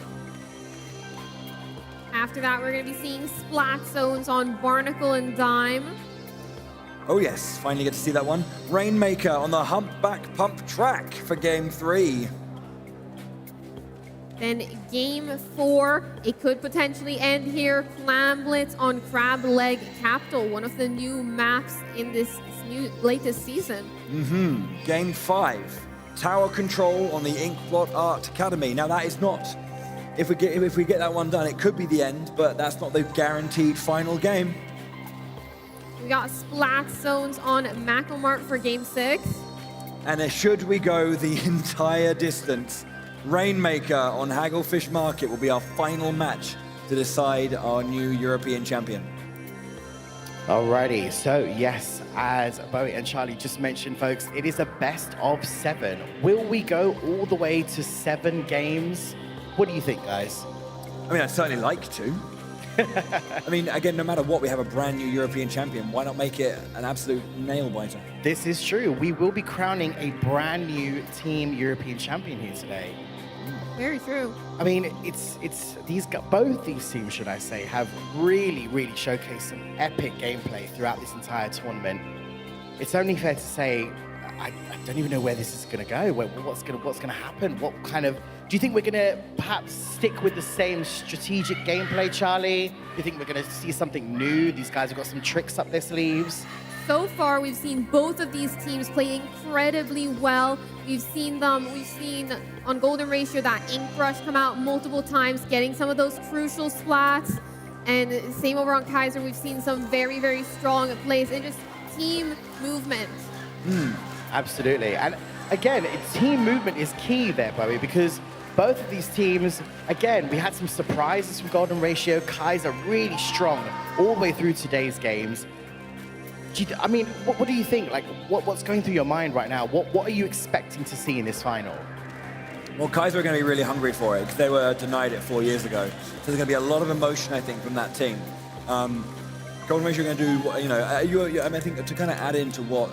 After that, we're going to be seeing splat zones on Barnacle and Dime. Oh yes, finally get to see that one. Rainmaker on the Humpback Pump track for game 3. Then game 4, it could potentially end here. Clamblitz on Crab Leg Capital, one of the new maps in this latest season. Game 5, Tower Control on the Inkblot Art Academy. Now that is not, if we get that one done, it could be the end, but that's not the guaranteed final game. We got splat zones on Macklemart for game 6. And should we go the entire distance, Rainmaker on Hagglefish Market will be our final match to decide our new European champion. Alrighty, so yes, as Bowie and Charlie just mentioned, folks, it is a best of 7. Will we go all the way to 7 games? What do you think, guys? I mean, I'd certainly like to. I mean, again, no matter what, we have a brand new European champion. Why not make it an absolute nail-biter? This is true. We will be crowning a brand new team European champion here today. Very true. I mean, both these teams, should I say, have really showcased some epic gameplay throughout this entire tournament. It's only fair to say, I don't even know where this is going to go. What's going to happen? What kind of? Do you think we're going to perhaps stick with the same strategic gameplay, Charlie? Do you think we're going to see something new? These guys have got some tricks up their sleeves. So far, we've seen both of these teams play incredibly well. We've seen on Golden Ratio that Ink Brush come out multiple times, getting some of those crucial splats. And same over on Kaiser, we've seen some very strong plays and just team movement. Absolutely. And again, team movement is key there, Bowie, because both of these teams, again, we had some surprises from Golden Ratio. Kaiser really strong all the way through today's games. I mean, what do you think? Like, what's going through your mind right now? What are you expecting to see in this final? Well, Kaiser are going to be really hungry for it because they were denied it 4 years ago. So there's going to be a lot of emotion, I think, from that team. Golden Ratio are going to do, I think, to kind of add into what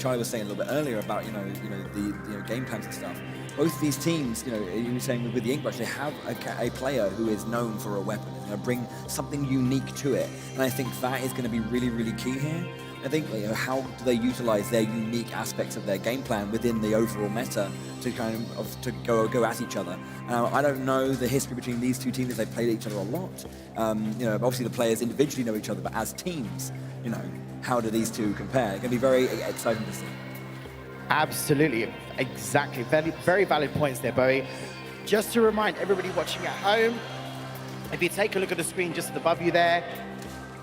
Charlie was saying a little bit earlier about, the game plans and stuff. Both of these teams, you were saying with the Ink Brush, they have a player who is known for a weapon. It's going to bring something unique to it. And I think that is going to be really key here. I think, how do they utilize their unique aspects of their game plan within the overall meta to to go at each other? I don't know the history between these two teams. They've played each other a lot. Obviously the players individually know each other, but as teams, how do these two compare? It's going to be very exciting to see. Absolutely, exactly. Very valid points there, Bowie. Just to remind everybody watching at home, if you take a look at the screen just above you there,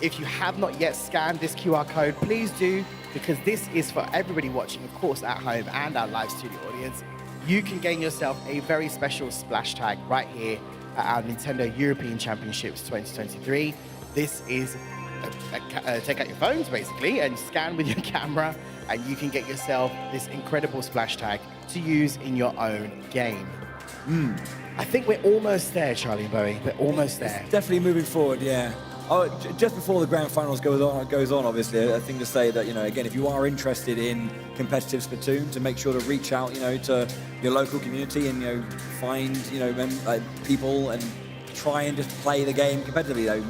if you have not yet scanned this QR code, please do, because this is for everybody watching, of course, at home and our live studio audience. You can gain yourself a very special splash tag right here at our Nintendo European Championships 2023. This is, take out your phones, basically, and scan with your camera, and you can get yourself this incredible splash tag to use in your own game. I think we're almost there, Charlie and Bowie. We're almost there. It's definitely moving forward, yeah. Oh, just before the grand finals goes on, obviously, a thing to say that, again, if you are interested in competitive Splatoon, to make sure to reach out, to your local community and, find, people and try and just play the game competitively.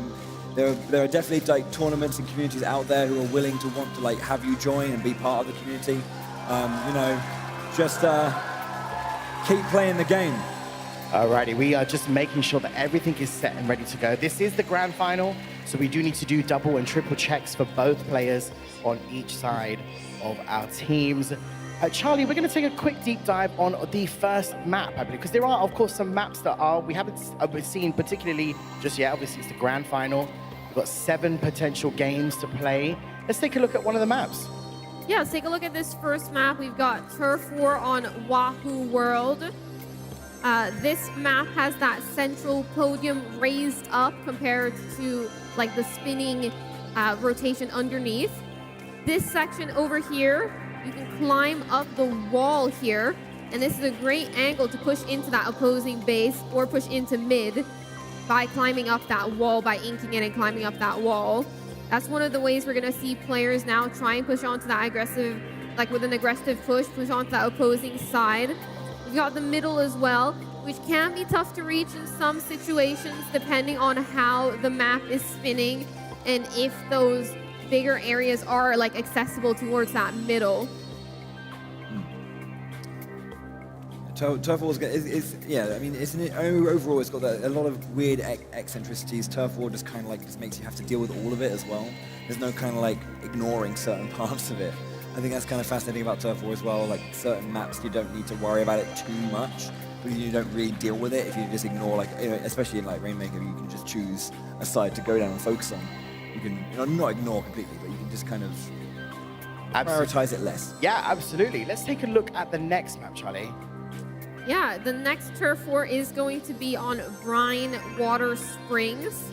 There are definitely tournaments and communities out there who are willing to want to have you join and be part of the community. Just keep playing the game. Alrighty, we are just making sure that everything is set and ready to go. This is the grand final, so we do need to do double and triple checks for both players on each side of our teams. Charlie, we're going to take a quick deep dive on the first map, I believe, because there are, of course, some maps that we haven't seen particularly just yet. Obviously, it's the grand final. We've got 7 potential games to play. Let's take a look at one of the maps. Yeah, let's take a look at this first map. We've got Turf War on Wahoo World. This map has that central podium raised up compared to the spinning rotation underneath. This section over here, you can climb up the wall here, and this is a great angle to push into that opposing base or push into mid. by climbing up that wall, by inking it and climbing up that wall. That's one of the ways we're going to see players now try and push onto that aggressive, like with an aggressive push onto that opposing side. We've got the middle as well, which can be tough to reach in some situations depending on how the map is spinning and if those bigger areas are like accessible towards that middle. Turf War yeah, I mean, overall it's got a lot of weird eccentricities. Turf War just kind of like just makes you have to deal with all of it as well. There's no kind of like ignoring certain parts of it. I think that's kind of fascinating about Turf War as well. Like certain maps, you don't need to worry about it too much, because you don't really deal with it if you just ignore, like, you know, especially in like Rainmaker, you can just choose a side to go down and focus on. You can, you know, not ignore completely, but you can just kind of prioritize it less. Yeah, absolutely. Let's take a look at the next map, Charlie. Yeah, the next Turf War is going to be on Brine Water Springs.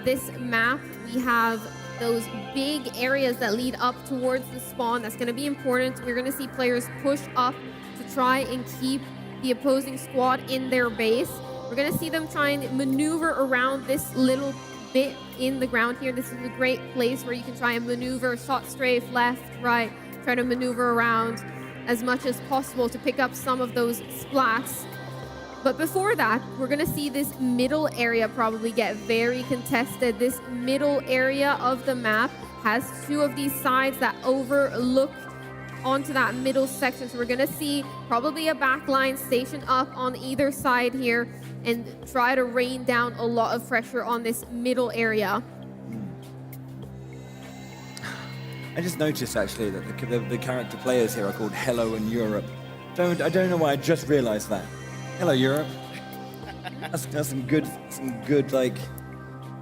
This map, we have those big areas that lead up towards the spawn. That's going to be important. We're going to see players push up to try and keep the opposing squad in their base. We're going to see them try and maneuver around this little bit in the ground here. This is a great place where you can try and maneuver, shot strafe, left, right, try to maneuver around as much as possible to pick up some of those splats. But before that, we're going to see this middle area probably get very contested. This middle area of the map has two of these sides that overlook onto that middle section. So we're going to see probably a backline stationed up on either side here and try to rain down a lot of pressure on this middle area. I just noticed actually that the character players here are called Hello and Europe. I don't know why, I just realized that. Hello, Europe. That's some good, like,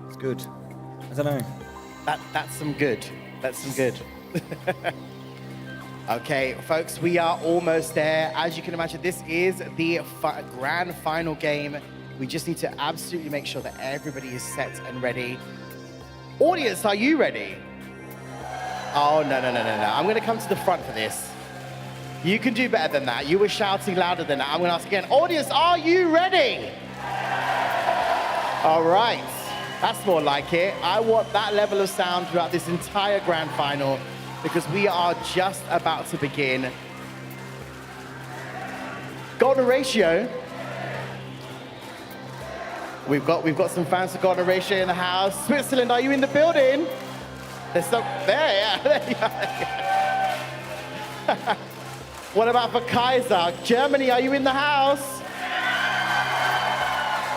it's good. I don't know. That's some good. That's some good. Okay, folks, we are almost there. As you can imagine, this is the grand final game. We just need to absolutely make sure that everybody is set and ready. Audience, are you ready? Oh, no. I'm going to come to the front for this. You can do better than that. You were shouting louder than that. I'm going to ask again. Audience, are you ready? All right. That's more like it. I want that level of sound throughout this entire grand final because we are just about to begin. Golden Ratio. We've got some fans for Golden Ratio in the house. Switzerland, are you in the building? There's some, there you are. What about for Kaiser? Germany, are you in the house?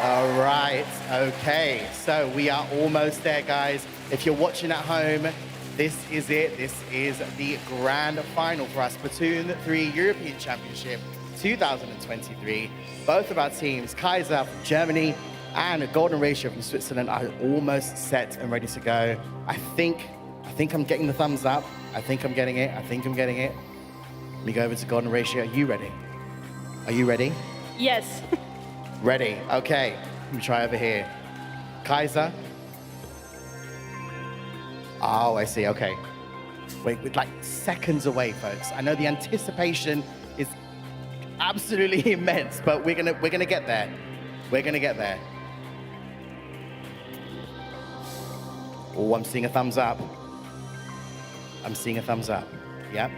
All right, okay. So we are almost there, guys. If you're watching at home, this is it. This is the grand final for our Splatoon 3 European Championship 2023. Both of our teams, Kaiser from Germany and Golden Ratio from Switzerland, are almost set and ready to go. I think I'm getting the thumbs up. I think I'm getting it. Let me go over to Golden Ratio. Are you ready? Are you ready? Yes. Ready. Okay. Let me try over here. Kaiser. Oh, I see. Okay. Wait, we're like seconds away, folks. I know the anticipation is absolutely immense, but we're gonna get there. We're gonna get there. Oh, I'm seeing a thumbs up. I'm seeing a thumbs up. Yep.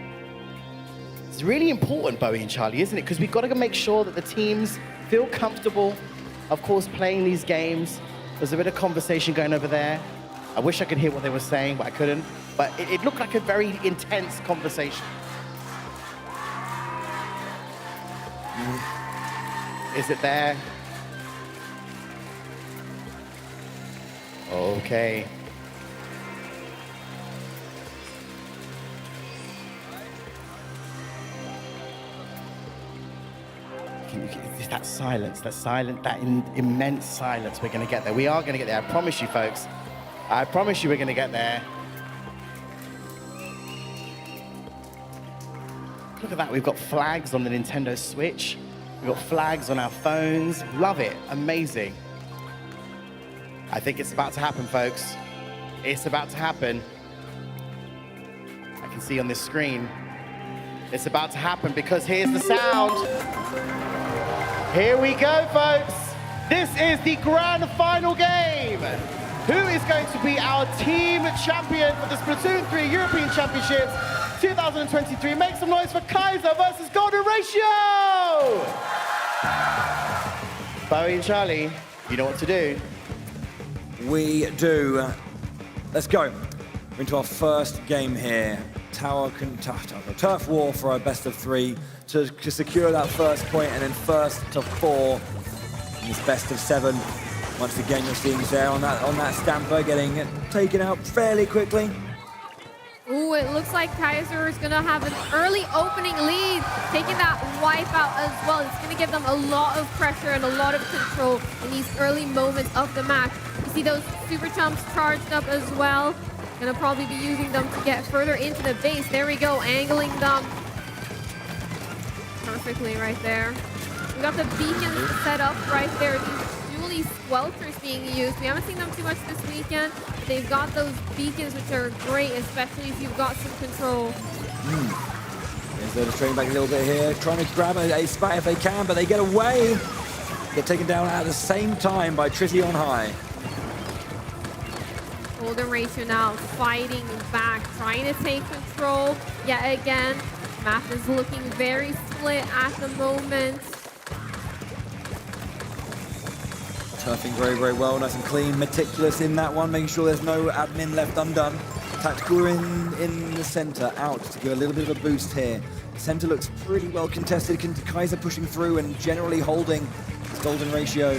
It's really important, Bowie and Charlie, isn't it? Because we've got to make sure that the teams feel comfortable, of course, playing these games. There's a bit of conversation going over there. I wish I could hear what they were saying, but I couldn't. But it looked like a very intense conversation. Is it there? Okay. That silence, that immense silence, we're going to get there. We are going to get there. I promise you, folks. I promise you we're going to get there. Look at that. We've got flags on the Nintendo Switch. We've got flags on our phones. Love it. Amazing. I think it's about to happen, folks. It's about to happen. I can see on this screen. It's about to happen because here's the sound. Here we go, folks. This is the grand final game. Who is going to be our team champion for the Splatoon3 European Championships 2023? Make some noise for Kaiser versus Golden Ratio! Bowie and Charlie, you know what to do. We do. Let's go. We're into our first game here. Turf war for our best of 3 to secure that first point, and then first to 4 in this best of 7. Once again, you're seeing there on that stamper getting taken out fairly quickly. Ooh, it looks like Kaiser is going to have an early opening lead, taking that wipeout as well. It's going to give them a lot of pressure and a lot of control in these early moments of the match. You see those super chumps charged up as well. Going to probably be using them to get further into the base. There we go, angling them perfectly right there. We got the beacons set up right there. These dually squelchers being used. We haven't seen them too much this weekend. They've got those beacons, which are great, especially if you've got some control. They're just trading back a little bit here, trying to grab a spot if they can, but they get away. Get taken down at the same time by Trizzy on high. Golden Ratio now fighting back, trying to take control yet again. Map is looking very split at the moment. Turfing very, very well, nice and clean, meticulous in that one, making sure there's no admin left undone. Tactical in the center, out to give a little bit of a boost here. Center looks pretty well contested. Kaiser pushing through and generally holding his Golden Ratio.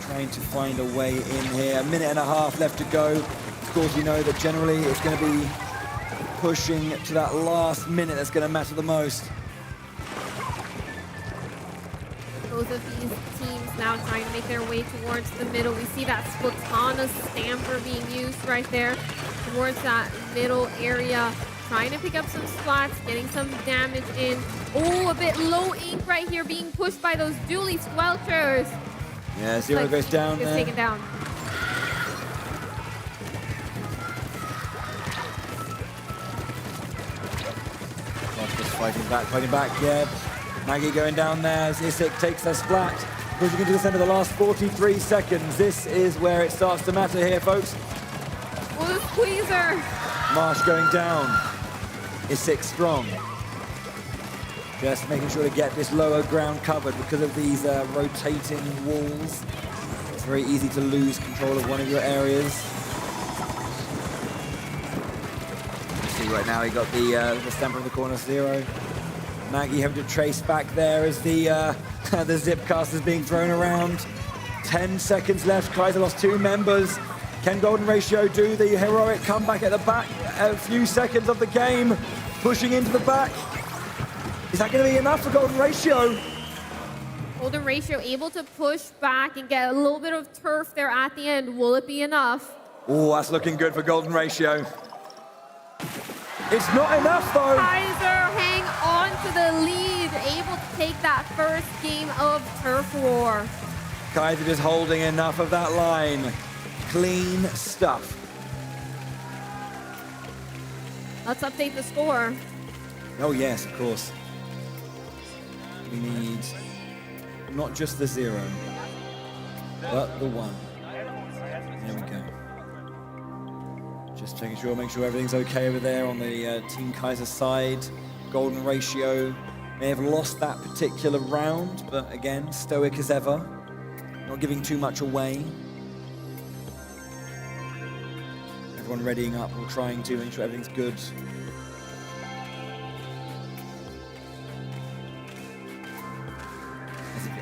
Trying to find a way in here. 1.5 minutes left to go. Of course, you know that generally it's going to be pushing to that last minute that's going to matter the most. Both of these teams now trying to make their way towards the middle. We see that Splatoon stamper being used right there towards that middle area. Trying to pick up some spots, getting some damage in. Oh, a bit low ink right here, being pushed by those dually squelchers. Yeah, Zero goes down there. Taken down. Just fighting back, yeah. Maggie going down there as Isik takes a splat. Pushing into the center of the last 43 seconds. This is where it starts to matter here, folks. Oh, the squeezer. Marsh going down. Isik strong. Just making sure to get this lower ground covered because of these rotating walls. It's very easy to lose control of one of your areas. You see right now he got the stamper in the corner, Zero. Maggie having to trace back there as the the zip cast is being thrown around. 10 seconds left. Kaiser lost 2 members. Can Golden Ratio do the heroic comeback at the back? A few seconds of the game, pushing into the back. Is that going to be enough for Golden Ratio? Golden Ratio able to push back and get a little bit of turf there at the end. Will it be enough? Oh, that's looking good for Golden Ratio. It's not enough, though. Kaiser hang on to the lead, able to take that first game of Turf War. Kaiser just holding enough of that line. Clean stuff. Let's update the score. Oh, yes, of course. We need not just the 0, but the 1. There we go. Just making sure, make sure everything's okay over there on the Team Kaiser side. Golden Ratio may have lost that particular round, but again, stoic as ever. Not giving too much away. Everyone readying up or trying to make sure everything's good.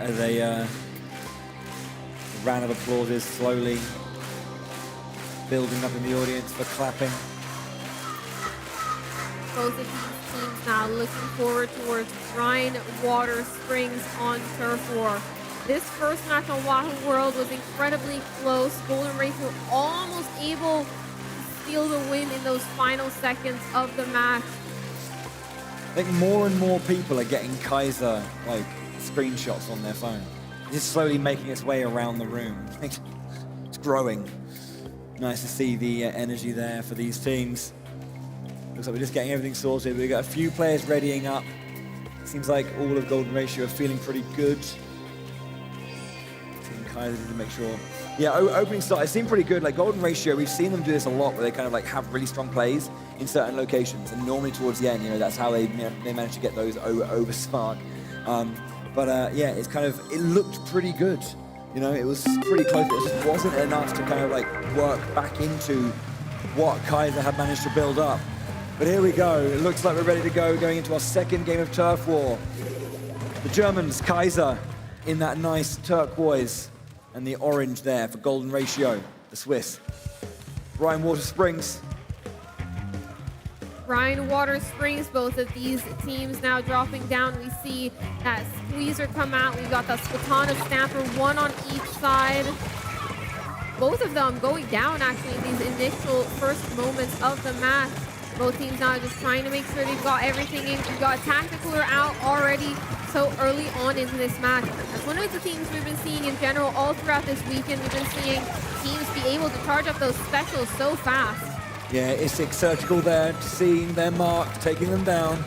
As a round of applause is slowly building up in the audience for clapping. Both of these teams now looking forward towards Brine Water Springs on Turf War. This first match on Wahoo World was incredibly close. Golden Ratio almost able to steal the win in those final seconds of the match. I think more and more people are getting Kaiser like screenshots on their phone. It's slowly making its way around the room. It's growing. Nice to see the energy there for these teams. Looks like we're just getting everything sorted. We've got a few players readying up. Seems like all of Golden Ratio are feeling pretty good. Kaiser to make sure. Yeah, opening start, it seemed pretty good. Like Golden Ratio, we've seen them do this a lot, where they kind of like have really strong plays in certain locations, and normally towards the end, you know, that's how they manage to get those over spark. Yeah, it's kind of, it looked pretty good. You know, it was pretty close, but it just wasn't enough to kind of like work back into what Kaiser had managed to build up. But here we go. It looks like we're ready to go, going into our second game of Turf War. The Germans, Kaiser, in that nice turquoise, and the orange there for Golden Ratio, the Swiss. Ryan Water Springs. Ryan Water Springs, both of these teams now dropping down. We see that Squeezer come out. We've got the Splatana Stamper, one on each side. Both of them going down actually in these initial first moments of the match. Both teams now just trying to make sure they've got everything in. We've got Tacticaler out already so early on into this match. That's one of the things we've been seeing in general all throughout this weekend. We've been seeing teams be able to charge up those specials so fast. Yeah, Isik Surgical there, seeing their mark, taking them down.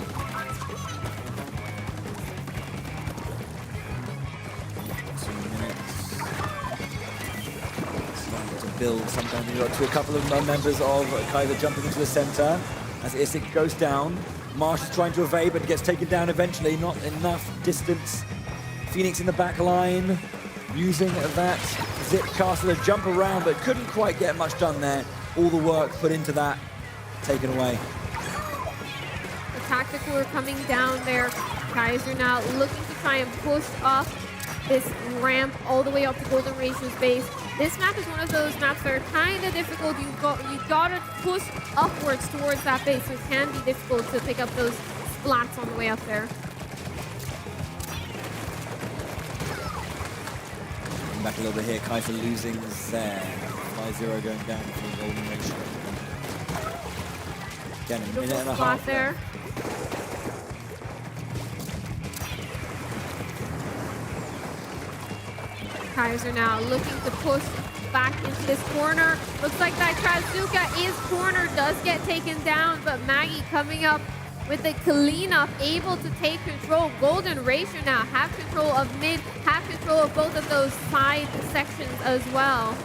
Build sometimes you got to a couple of members of Kaiser jumping into the center as Isik goes down. Marsh is trying to evade but gets taken down eventually, not enough distance. Phoenix in the back line using that zip caster to jump around but couldn't quite get much done there. All the work put into that taken away. The Tactical are coming down there. Kaiser now looking to try and push up this ramp all the way up to Golden Ratio's base. This map is one of those maps that are kind of difficult. You've got to push upwards towards that base, so it can be difficult to pick up those splats on the way up there. Back a little bit here, Kaiser losing there. 5-0 going down for Golden Ratio. Again, a minute and a half there. Kaiser now looking to push back into this corner. Looks like that Trazuka is cornered, does get taken down, but Maggie coming up with the cleanup, able to take control. Golden Ratio now have control of mid, have control of both of those side sections as well.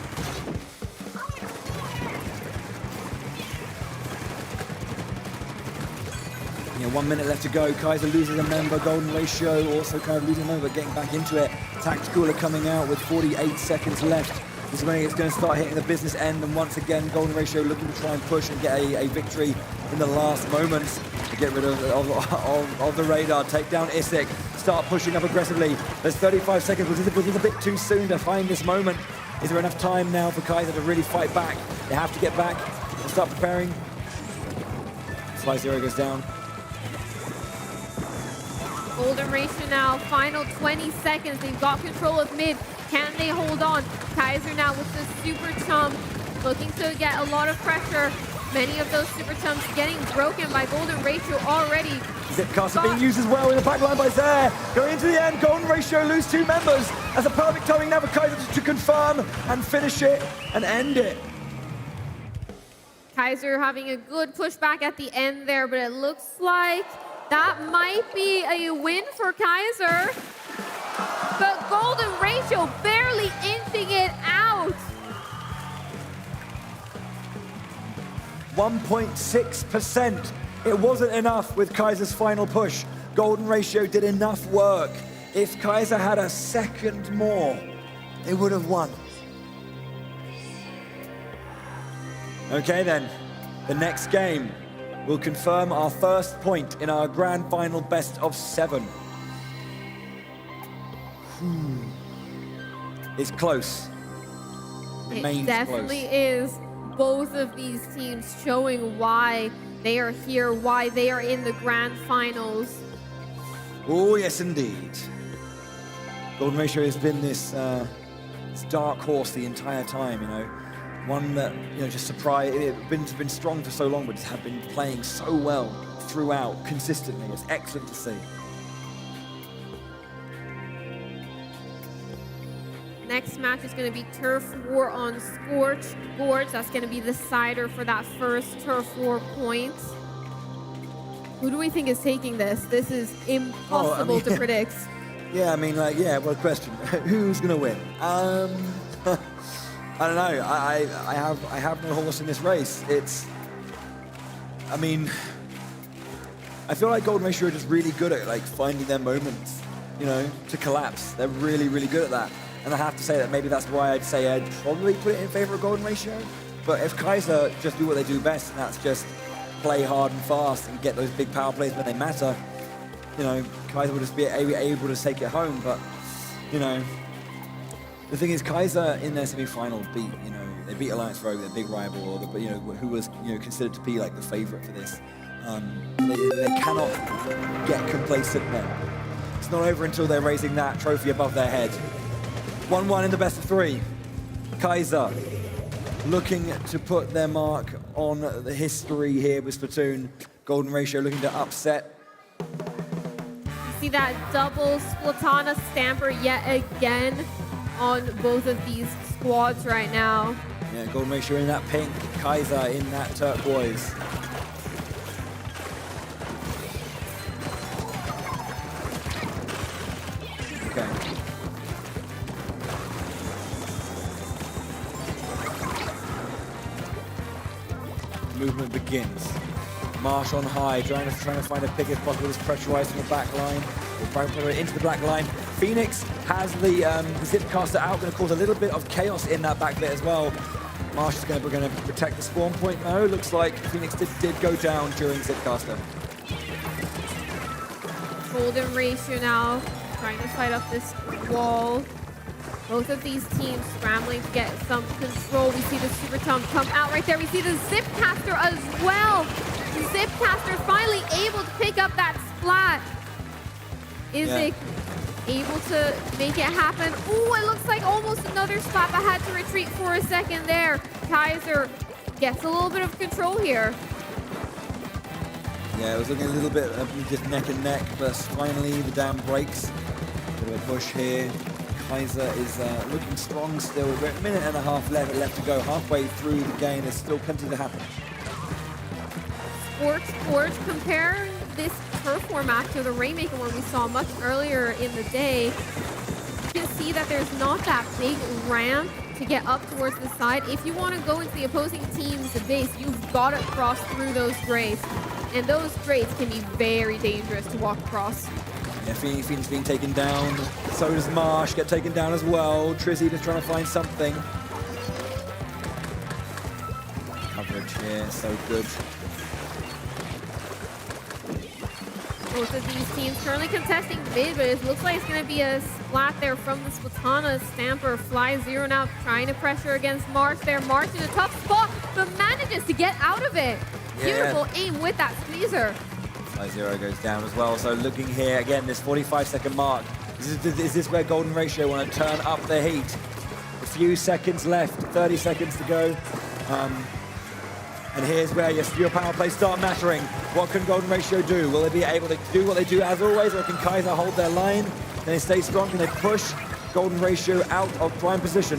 Yeah, 1 minute left to go. Kaiser loses a member. Golden Ratio also kind of losing a member, but getting back into it. Tactical are coming out with 48 seconds left. This is when it's going to start hitting the business end, and once again, Golden Ratio looking to try and push and get a victory in the last moments to get rid of the radar. Take down Isik. Start pushing up aggressively. There's 35 seconds, which is a bit too soon to find this moment. Is there enough time now for Kaiser to really fight back? They have to get back and start preparing. 5-0 goes down. Golden Ratio now, final 20 seconds. They've got control of mid. Can they hold on? Kaiser now with the super chum, looking to get a lot of pressure. Many of those super chums getting broken by Golden Ratio already. Zipcaster being used as well in the back line by Zaire. Going into the end, Golden Ratio lose 2 members. As a perfect timing now for Kaiser to confirm and finish it and end it. Kaiser having a good pushback at the end there, but it looks like that might be a win for Kaiser. But Golden Ratio barely inching it out. 1.6%. It wasn't enough with Kaiser's final push. Golden Ratio did enough work. If Kaiser had a second more, they would have won. Okay then, the next game will confirm our first point in our grand final best of 7. It's close. It definitely is. Both of these teams showing why they are here, why they are in the grand finals. Oh, yes, indeed. Golden Ratio has been this dark horse the entire time, you know. One that, you know, just surprised. It's been strong for so long, but have been playing so well throughout, consistently. It's excellent to see. Next match is going to be Turf War on Scorched Gorge. That's going to be the decider for that first Turf War point. Who do we think is taking this? This is impossible to predict. Yeah, I mean, like, yeah, well, question. Who's going to win? I don't know. I have no horse in this race. I mean, I feel like Golden Ratio are just really good at, like, finding their moments, you know, to collapse. They're really, really good at that. And I have to say that maybe that's why I'd say I'd probably put it in favor of Golden Ratio. But if Kaiser just do what they do best, and that's just play hard and fast and get those big power plays when they matter, you know, Kaiser will just be able to take it home. But, you know, the thing is, Kaiser in their semi-final they beat Alliance Rogue, their big rival, or who was considered to be like the favorite for this. They cannot get complacent now. It's not over until they're raising that trophy above their head. 1-1 in the best of 3. Kaiser looking to put their mark on the history here with Splatoon. Golden Ratio looking to upset. You see that double Splatana stamper yet again on both of these squads right now. Yeah, Golden Ratio in that pink, Kaiser in that turquoise. Okay. Movement begins. Marsh on high, trying to find a pick if possible. Is pressurized from the back line. Into the black line. Phoenix has the Zipcaster out, going to cause a little bit of chaos in that back bit as well. Marsh is going to protect the spawn point. No, looks like Phoenix did go down during Zipcaster. Golden Ratio now trying to fight up this wall. Both of these teams scrambling to get some control. We see the Super Tom come out right there. We see the Zipcaster as well. The Zipcaster finally able to pick up that splat. Is it able to make it happen? Ooh, it looks like almost another splat, but had to retreat for a second there. Kaiser gets a little bit of control here. Yeah, it was looking a little bit just neck and neck, but finally the dam breaks. Bit of a push here. Kaiser is looking strong still. We're at a minute and a half left to go. Halfway through the game, there's still plenty to happen. Sports, compare this turf format to the Rainmaker one we saw much earlier in the day. You can see that there's not that big ramp to get up towards the side. If you want to go into the opposing team's base, you've got to cross through those grates. And those grates can be very dangerous to walk across. Yeah, Phoenix being taken down. So does Marsh get taken down as well. Trizzy just trying to find something. Coverage here, so good. Both of these teams currently contesting mid, but it looks like it's going to be a splat there from the Splatana Stamper. Fly Zero now trying to pressure against March there. March in a tough spot, but manages to get out of it. Beautiful aim with that squeezer. Fly Zero goes down as well. So looking here, again, this 45-second mark. Is this where Golden Ratio want to turn up the heat? A few seconds left, 30 seconds to go. And here's where your power plays start mattering. What can Golden Ratio do? Will they be able to do what they do as always, or can Kaiser hold their line? Can they stay strong? Can they push Golden Ratio out of prime position?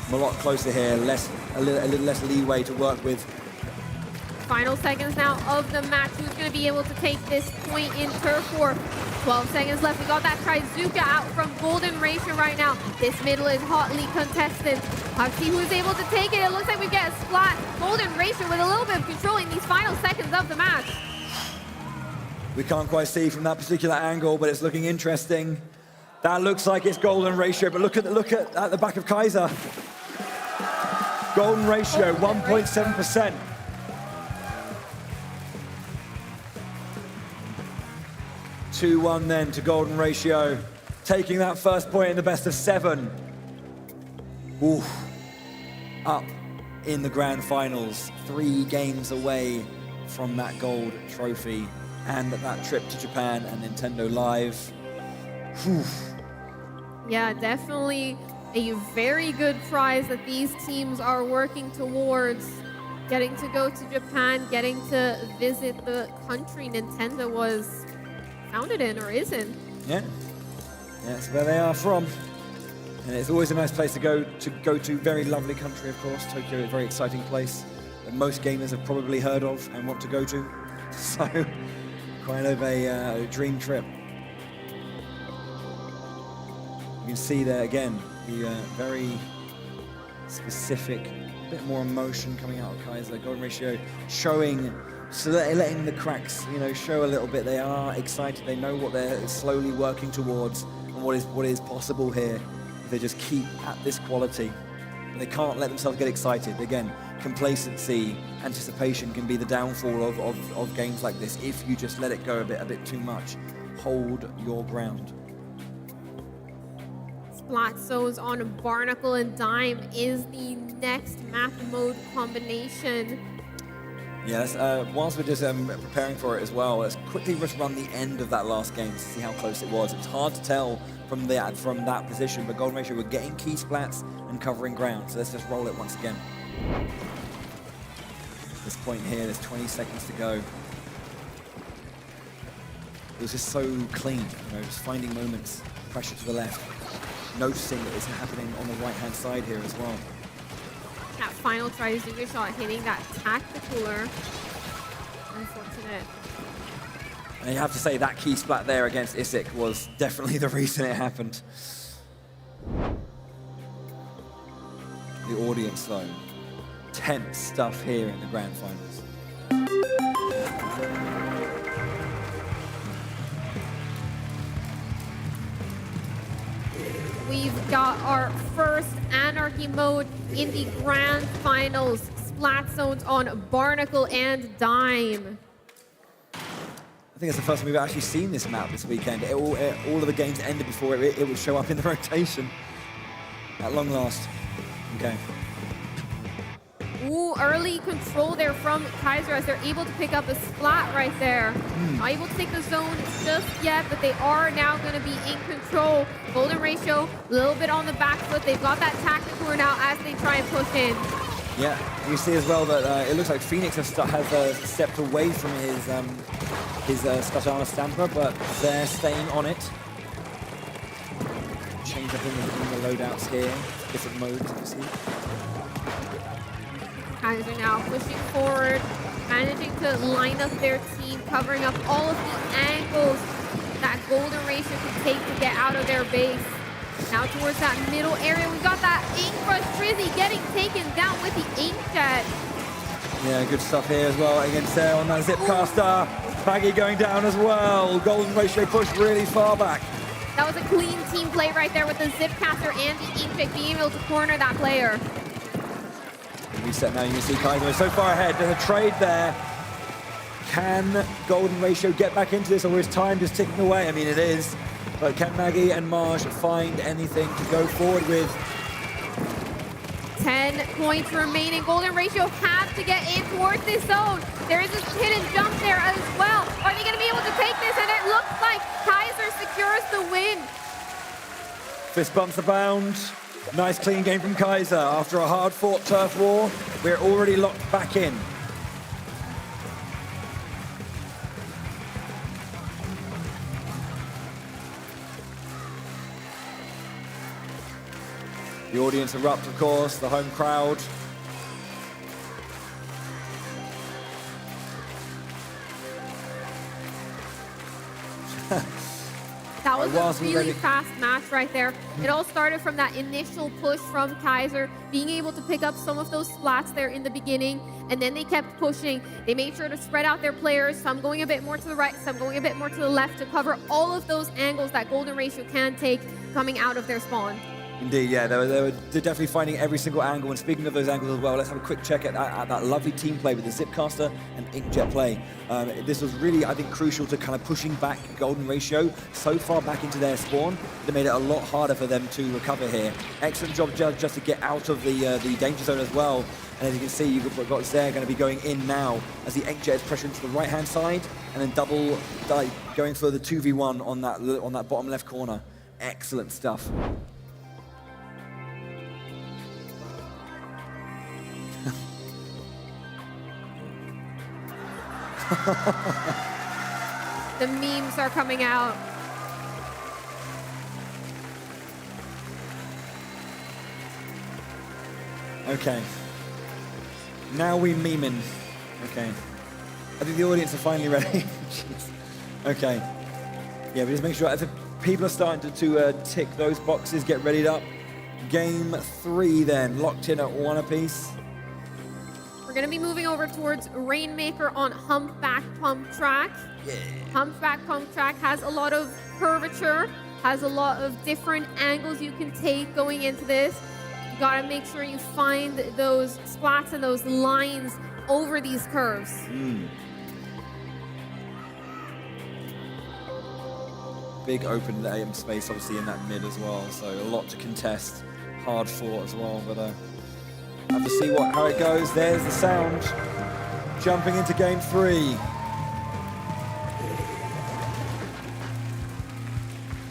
I'm a lot closer here, a little less leeway to work with. Final seconds now of the match. Who's going to be able to take this point in turf war? 12 seconds left. We got that Trizuka out from Golden Ratio right now. This middle is hotly contested. Let's see who's able to take it. It looks like we get a splat. Golden Ratio with a little bit of control in these final seconds of the match. We can't quite see from that particular angle, but it's looking interesting. That looks like it's Golden Ratio, but look at the back of Kaiser. Golden Ratio, 1.7%. 2-1 then to Golden Ratio, taking that first point in the best of 7. Ooh, up in the grand finals, 3 games away from that gold trophy and that trip to Japan and Nintendo Live. Whew. Yeah, definitely a very good prize that these teams are working towards. Getting to go to Japan, getting to visit the country Nintendo was founded in or is in. Yeah, that's where they are from. And it's always a nice place to go to. Very lovely country, of course. Tokyo, a very exciting place that most gamers have probably heard of and want to go to. So, kind of a dream trip. You can see there again, the very specific, bit more emotion coming out of Kaiser. Golden Ratio showing, so letting the cracks, you know, show a little bit. They are excited. They know what they're slowly working towards and what is possible here if they just keep at this quality. But they can't let themselves get excited. Again, complacency, anticipation can be the downfall of games like this if you just let it go a bit too much. Hold your ground. Splatzones on Barnacle and Dime is the next map mode combination. Yes, whilst we're just preparing for it as well, let's quickly just run the end of that last game to see how close it was. It's hard to tell from that position, but Golden Ratio were getting key splats and covering ground. So let's just roll it once again. At this point here, there's 20 seconds to go. It was just so clean, you know, just finding moments, pressure to the left, noticing that it's happening on the right-hand side here as well. That final try to do a shot, hitting that tacticaler. Unfortunate. And you have to say that key splat there against Isik was definitely the reason it happened. The audience though, tense stuff here in the grand finals. We've got our first Anarchy mode in the grand finals. Splatzones on Barnacle and Dime. I think it's the first time we've actually seen this map this weekend. All of the games ended before it would show up in the rotation. At long last. Okay. Ooh, early control there from Kaiser as they're able to pick up a splat right there. Not able to take the zone just yet, but they are now going to be in control. Golden Ratio, a little bit on the back foot. They've got that tactical now as they try and push in. Yeah, you see as well that it looks like Phoenix has stepped away from his Skatana Stamper, but they're staying on it. Change up in the loadouts here, different modes, you see. Kaiser now pushing forward, managing to line up their team, covering up all of the angles that Golden Ratio can take to get out of their base. Now towards that middle area, we've got that Ink Rush Trizzy getting taken down with the Inkjet. Yeah, good stuff here as well against there on that Zipcaster. Maggie going down as well. Golden Ratio pushed really far back. That was a clean team play right there with the Zipcaster and the Inkjet being able to corner that player. Reset now, you can see Kaiser is so far ahead. There's a trade there. Can Golden Ratio get back into this, or is time just ticking away? I mean, it is. But can Maggie and Marge find anything to go forward with? 10 points remaining. Golden Ratio have to get in towards this zone. There is this hidden jump there as well. Are they going to be able to take this? And it looks like Kaiser secures the win. Fist bumps abound. Nice clean game from Kaiser. After a hard-fought turf war, we're already locked back in. The audience erupt, of course, the home crowd. That was a really fast match right there. It all started from that initial push from Kaiser, being able to pick up some of those splats there in the beginning, and then they kept pushing. They made sure to spread out their players, some going a bit more to the right, some going a bit more to the left, to cover all of those angles that Golden Ratio can take coming out of their spawn. Indeed, yeah, they're definitely finding every single angle. And speaking of those angles as well, let's have a quick check at that lovely team play with the Zipcaster and Inkjet play. This was really, I think, crucial to kind of pushing back Golden Ratio so far back into their spawn. They made it a lot harder for them to recover here. Excellent job just to get out of the danger zone as well. And as you can see, you've got Zare going to be going in now as the Inkjet is pressuring to the right-hand side, and then double going for the 2v1 on that bottom left corner. Excellent stuff. The memes are coming out. Okay. Now we memeing. Okay. I think the audience are finally ready. Jeez. Okay. Yeah, but just make sure, people are starting to tick those boxes, get readied up. Game 3 then, locked in at 1 apiece. We're going to be moving over towards Rainmaker on Humpback Pump Track. Yeah. Humpback Pump Track has a lot of curvature, has a lot of different angles you can take going into this. You got to make sure you find those splats and those lines over these curves. Big open aim space, obviously, in that mid as well, so a lot to contest. Hard fought as well, but have to see how it goes. There's the sound. Jumping into game 3.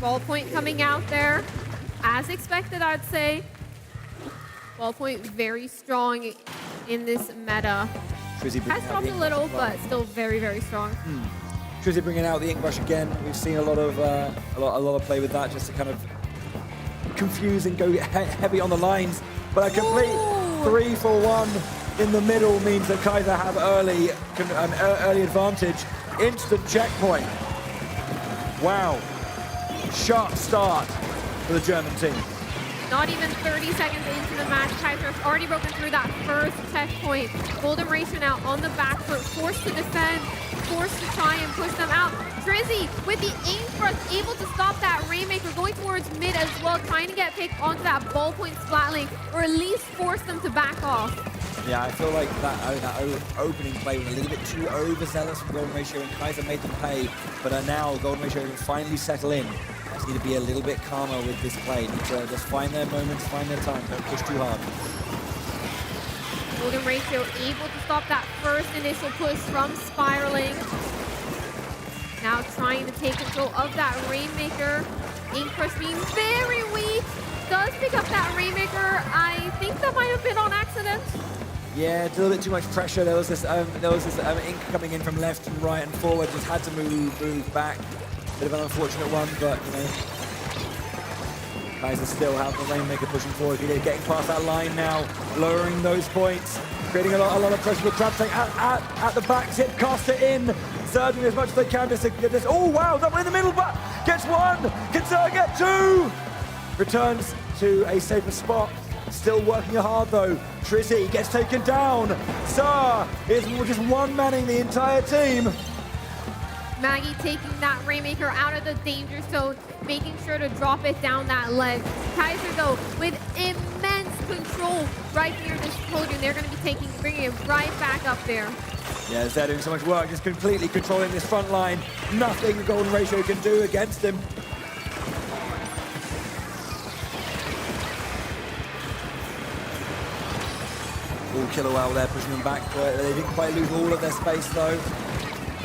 Ballpoint coming out there, as expected, I'd say. Ballpoint very strong in this meta. Has dropped a little, but still very, very strong. Trizzy bringing out the ink brush again. We've seen a lot of play with that, just to kind of confuse and go heavy on the lines. But a complete 3-for-1 in the middle means that Kaiser have an early advantage. Instant checkpoint. Wow. Sharp start for the German team. Not even 30 seconds into the match, Kaiser has already broken through that first checkpoint. Golden Ratio now on the back foot, forced to defend, forced to try and push them out. Drizzy with the aim thrust, able to stop that Rainmaker, going towards mid as well, trying to get picked onto that ballpoint splat lane, or at least force them to back off. Yeah, I feel like that opening play was a little bit too overzealous from Golden Ratio, and Kaiser made them pay. But now Golden Ratio can finally settle in. Just need to be a little bit calmer with this play. Need to just find their moments, find their time. Don't push too hard. Golden Ratio able to stop that first initial push from spiraling. Now trying to take control of that Rainmaker. Ink Crush being very weak. Does pick up that Rainmaker. I think that might have been on accident. Yeah, a little bit too much pressure. There was this ink coming in from left and right and forward. Just had to move back. Bit of an unfortunate one, but you know, Kaiser still have the Rainmaker pushing forward. They're getting past that line now, lowering those points, creating a lot of pressure with Crab saying at the back. Zipcaster in, surging as much as they can just to get this. Oh wow, double in the middle, but gets one. Can Zer get two? Returns to a safer spot. Still working hard though. Trizzy gets taken down. Zer is just one-manning the entire team. Maggie taking that Rainmaker out of the danger zone, making sure to drop it down that ledge. Kaiser, though, with immense control right near this podium. They're going to be bringing it right back up there. Yeah, they're doing so much work, just completely controlling this front line. Nothing the Golden Ratio can do against him. All Kilowell there pushing them back. They didn't quite lose all of their space, though.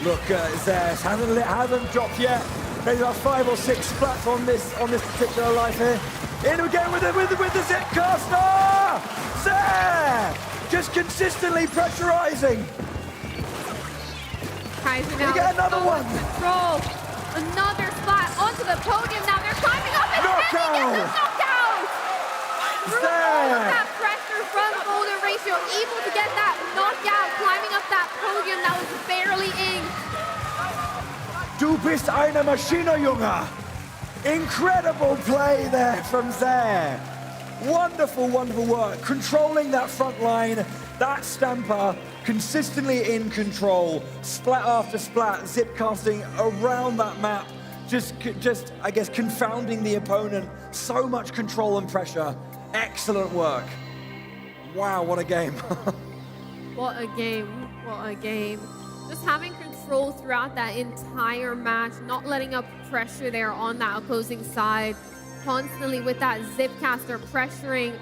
Look, Zers hasn't dropped yet. Maybe about 5 or 6 splats on this particular life here. In again with the Zipcaster! Zer! Just consistently pressurizing. Kaiser now get another one. Control. Another splat onto the podium. Now they're climbing up and knockout! Knockout! Through all of that pressure from Golden Ratio, able to get that knockout, climbing up that podium that was barely inked. Du bist eine Maschine, Junge! Incredible play there from Zer. Wonderful, wonderful work. Controlling that front line, that stamper, consistently in control. Splat after splat, zip casting around that map. Just, I guess, confounding the opponent. So much control and pressure. Excellent work. Wow, what a game. What a game, what a game. Just having control throughout that entire match, not letting up pressure there on that opposing side. Constantly with that Zipcaster pressuring.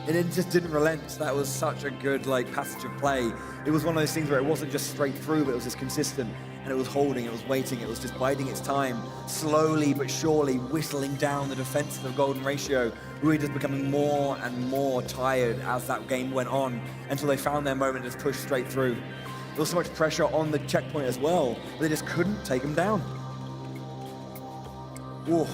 And it just didn't relent. That was such a good passage of play. It was one of those things where it wasn't just straight through, but it was just consistent. And it was holding, it was waiting, it was just biding its time, slowly but surely whistling down the defense of the Golden Ratio, really just becoming more and more tired as that game went on, until they found their moment to just push straight through. There was so much pressure on the checkpoint as well, they just couldn't take them down. Ooh.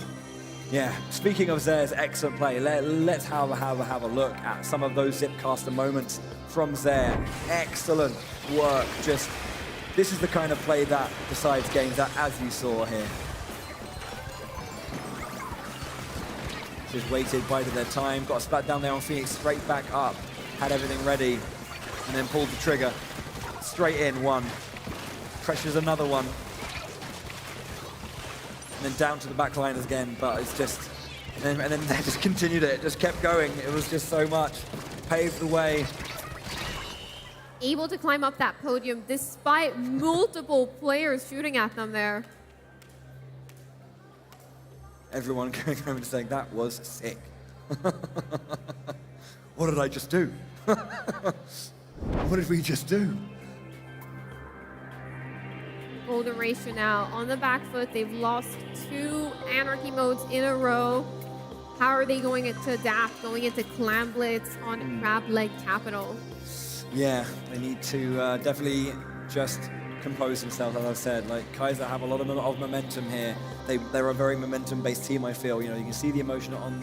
Yeah, speaking of Zer's excellent play, let's have a look at some of those Zipcaster moments from Zer. Excellent work, just This is the kind of play that decides games, that as you saw here. Just waited, bided their time, got a splat down there on Phoenix, straight back up, had everything ready, and then pulled the trigger. Straight in, one. Pressures another one. And then down to the back line again, but it's just, and then they just continued it, just kept going. It was just so much. Paved the way. Able to climb up that podium despite multiple players shooting at them there. Everyone going home and saying, that was sick. What did I just do? What did we just do? Golden Ratio now on the back foot. They've lost 2 Anarchy modes in a row. How are they going to adapt, going into Clam Blitz on Crab Leg Capital? Yeah, they need to definitely just compose themselves, as I've said. Like, Kaiser have a lot of momentum here. They're a very momentum-based team, I feel. You know, you can see the emotion on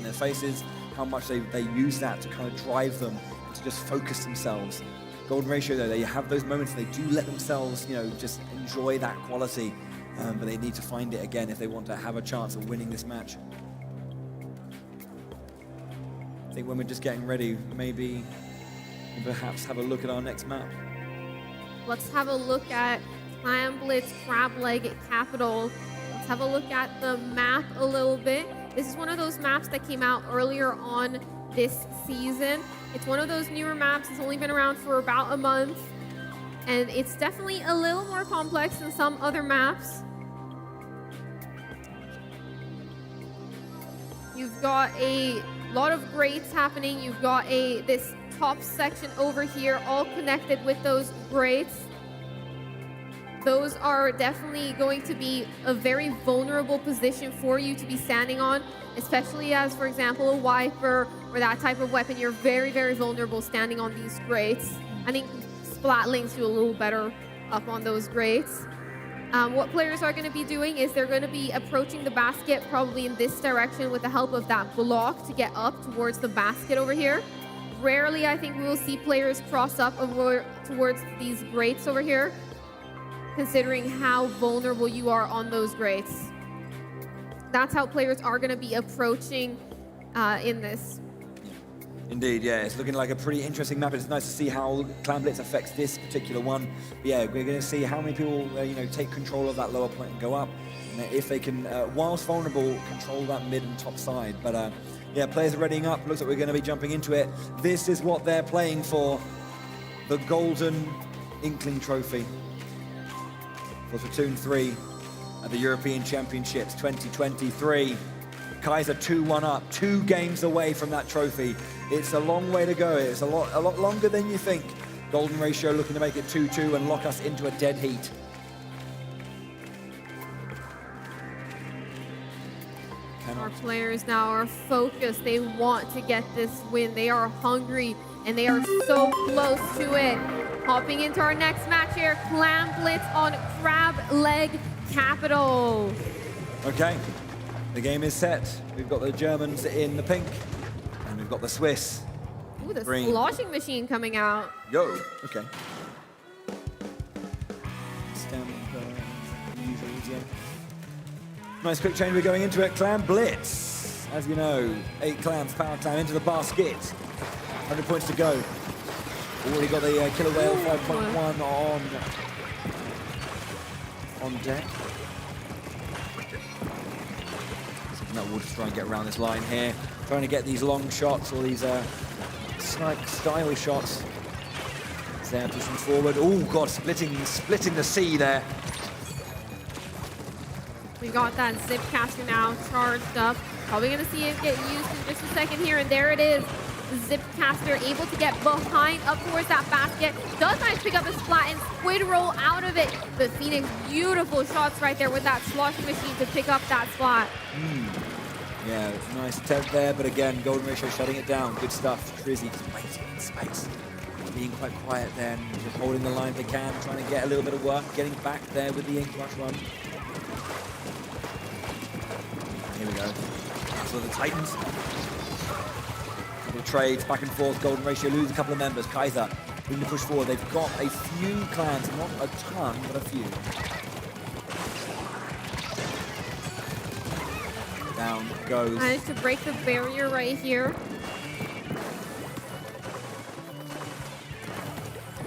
their faces, how much they use that to kind of drive them, to just focus themselves. Golden Ratio, though, they have those moments, they do let themselves, you know, just enjoy that quality, but they need to find it again if they want to have a chance of winning this match. I think when we're just getting ready, maybe we'll perhaps have a look at our next map. Let's have a look at Clam Blitz Crab Leg Capital. Let's have a look at the map a little bit. This is one of those maps that came out earlier on this season. It's one of those newer maps. It's only been around for about a month. And it's definitely a little more complex than some other maps. You've got a lot of grates happening. You've got this top section over here, all connected with those grates. Those are definitely going to be a very vulnerable position for you to be standing on, especially as, for example, a wiper or that type of weapon. You're very, very vulnerable standing on these grates. I think Splatlings do a little better up on those grates. What players are going to be doing is they're going to be approaching the basket probably in this direction with the help of that block to get up towards the basket over here. Rarely, I think we will see players cross up over towards these grates over here, considering how vulnerable you are on those grates. That's how players are going to be approaching in this. Indeed, yeah, it's looking like a pretty interesting map. It's nice to see how Clam Blitz affects this particular one. But yeah, we're going to see how many people, you know, take control of that lower point and go up. And if they can, whilst vulnerable, control that mid and top side. But yeah, players are readying up. Looks like we're going to be jumping into it. This is what they're playing for. The Golden Inkling Trophy for Splatoon 3 at the European Championships 2023. Kaiser 2-1 up, 2 games away from that trophy. It's a long way to go. It's a lot longer than you think. Golden Ratio looking to make it 2-2 and lock us into a dead heat. Our players now are focused. They want to get this win. They are hungry, and they are so close to it. Hopping into our next match here, Clam Blitz on Crab Leg Capital. Okay, the game is set. We've got the Germans in the pink, and we've got the Swiss. Ooh, the green. sloshing machine coming out. Yo, okay. Stand usuals, yeah. Nice quick change, we're going into it. Clam Blitz. As you know, 8 clams, power time into the basket. 100 points to go. Already got the Killer Whale 5.1 on deck. No, we'll just try and get around this line here. Trying to get these long shots, or these snipe style shots. They're pushing forward. Oh God, splitting the sea there. We got that zip caster now charged up. Probably gonna see it get used in just a second here, and there it is. Zip caster able to get behind up towards that basket. Does manage to pick up a splat and squid roll out of it. But Phoenix, beautiful shots right there with that sloshing machine to pick up that splat. Yeah, nice attempt there, but again, Golden Ratio shutting it down. Good stuff. Trizzy just waiting in space. Being quite quiet then, just holding the line if they can, trying to get a little bit of work, getting back there with the ink rush run. Here we go. So the Titans. Couple of trades back and forth. Golden Ratio lose a couple of members. Kaiser looking to push forward. They've got a few clans, not a ton, but a few. Down goes. Managed to break the barrier right here.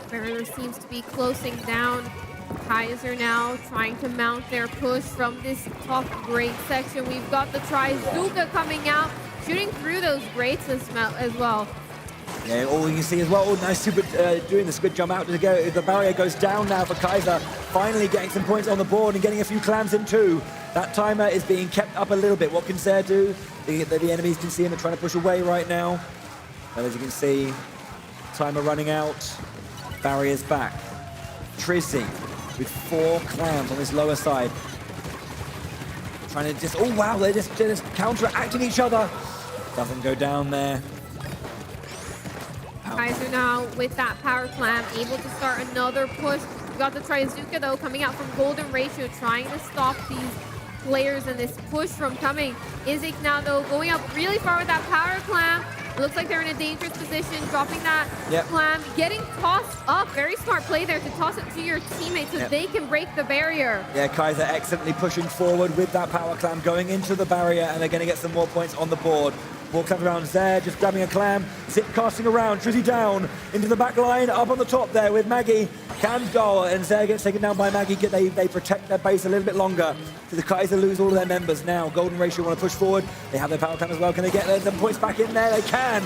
Barrier seems to be closing down. Kaiser now trying to mount their push from this top grate section. We've got the Trizuka coming out, shooting through those grates as well. Yeah, all you can see as well, nice super doing this good jump out to go. The barrier goes down now for Kaiser, finally getting some points on the board and getting a few clams in too. That timer is being kept up a little bit. What can Zer do? The enemies can see him, they're trying to push away right now. And as you can see, timer running out, barriers back. Trizzy with 4 clams on this lower side. Trying to just, oh wow, they're just counteracting each other. Doesn't go down there. Kaiser now with that power clam, able to start another push. We got the Trizuka though coming out from Golden Ratio, trying to stop these players and this push from coming. Izik now though going up really far with that power clam. It looks like they're in a dangerous position, dropping that clam, getting tossed up. Very smart play there to toss it to your teammates so they can break the barrier. Yeah, Kaiser excellently pushing forward with that power clam, going into the barrier, and they're going to get some more points on the board. More clams around Zer, just grabbing a clam, zip casting around, Trizzy down into the back line, up on the top there with Maggie. Can go, and Zer gets taken down by Maggie. They protect their base a little bit longer. So the Kaiser lose all of their members now. Golden Ratio want to push forward. They have their power clam as well. Can they get some points back in there? They can.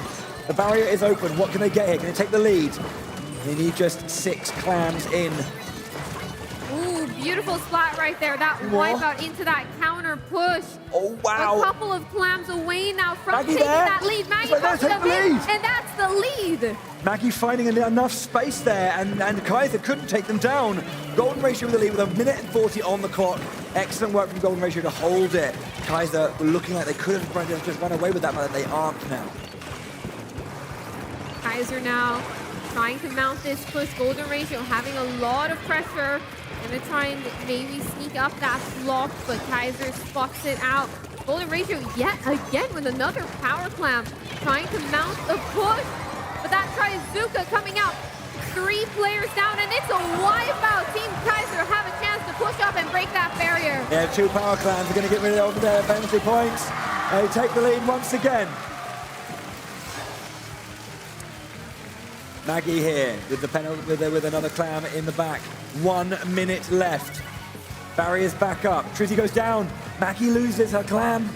The barrier is open. What can they get here? Can they take the lead? They need just 6 clams in. Ooh, beautiful splat right there. That wipeout into that counter push. Oh, wow. A couple of clams away now from Maggie taking there. that lead. Maggie But comes take up the in, lead. and that's the lead. Maggie finding enough space there, and Kaiser couldn't take them down. Golden Ratio with the lead with 1 minute and 40 on the clock. Excellent work from Golden Ratio to hold it. Kaiser looking like they could have just run away with that, but they aren't now. Kaiser now trying to mount this push. Golden Ratio having a lot of pressure. Gonna try and maybe sneak up that block, but Kaiser spots it out. Golden Ratio yet again with another power clam, trying to mount the push. But that Trizuka coming out. 3 players down, and it's a wipeout. Team Kaiser have a chance to push up and break that barrier. Yeah, 2 power clams are going to get rid of their penalty points. They take the lead once again. Maggie here with the penalty with another clam in the back. 1 minute left. Barriers back up. Trizzy goes down. Maggie loses her clam.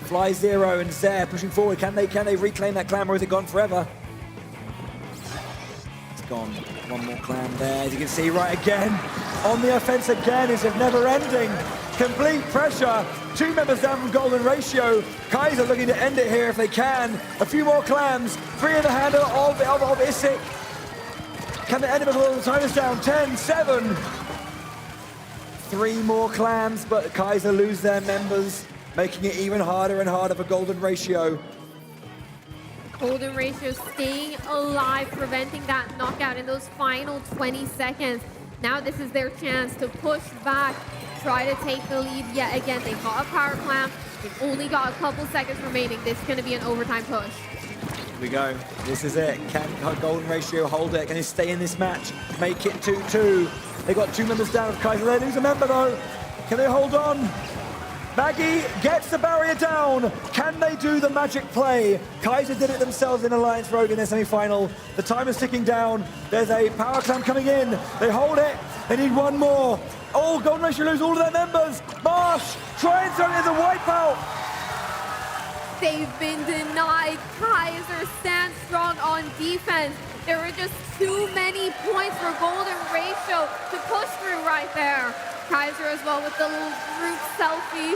Fly 0 and Zer pushing forward. Can they reclaim that clam, or is it gone forever? It's gone. 1 more clam there. As you can see, right again on the offense again. It's just never ending. Complete pressure. 2 members down from Golden Ratio. Kaiser looking to end it here if they can. A few more clams. 3 in the handle of Isik. Can they end it before the time is down? 10, 7. 3 more clams, but Kaiser lose their members, making it even harder and harder for Golden Ratio. Golden Ratio staying alive, preventing that knockout in those final 20 seconds. Now this is their chance to push back, try to take the lead yet again. They got a power clam. They've only got a couple seconds remaining. This is going to be an overtime push. Here we go. This is it. Can Golden Ratio hold it? Can they stay in this match? Make it 2-2. They got 2 members down of Kaiser. They lose a member though. Can they hold on? Maggie gets the barrier down. Can they do the magic play? Kaiser did it themselves in Alliance Rogue in their semi-final. The time is ticking down. There's a power clam coming in. They hold it. They need 1 more. Oh, Golden Ratio lose all of their members. Marsh trying to is a wipeout. They've been denied. Kaiser stands strong on defense. There were just too many points for Golden Ratio to push through right there. Kaiser as well with the little group selfie.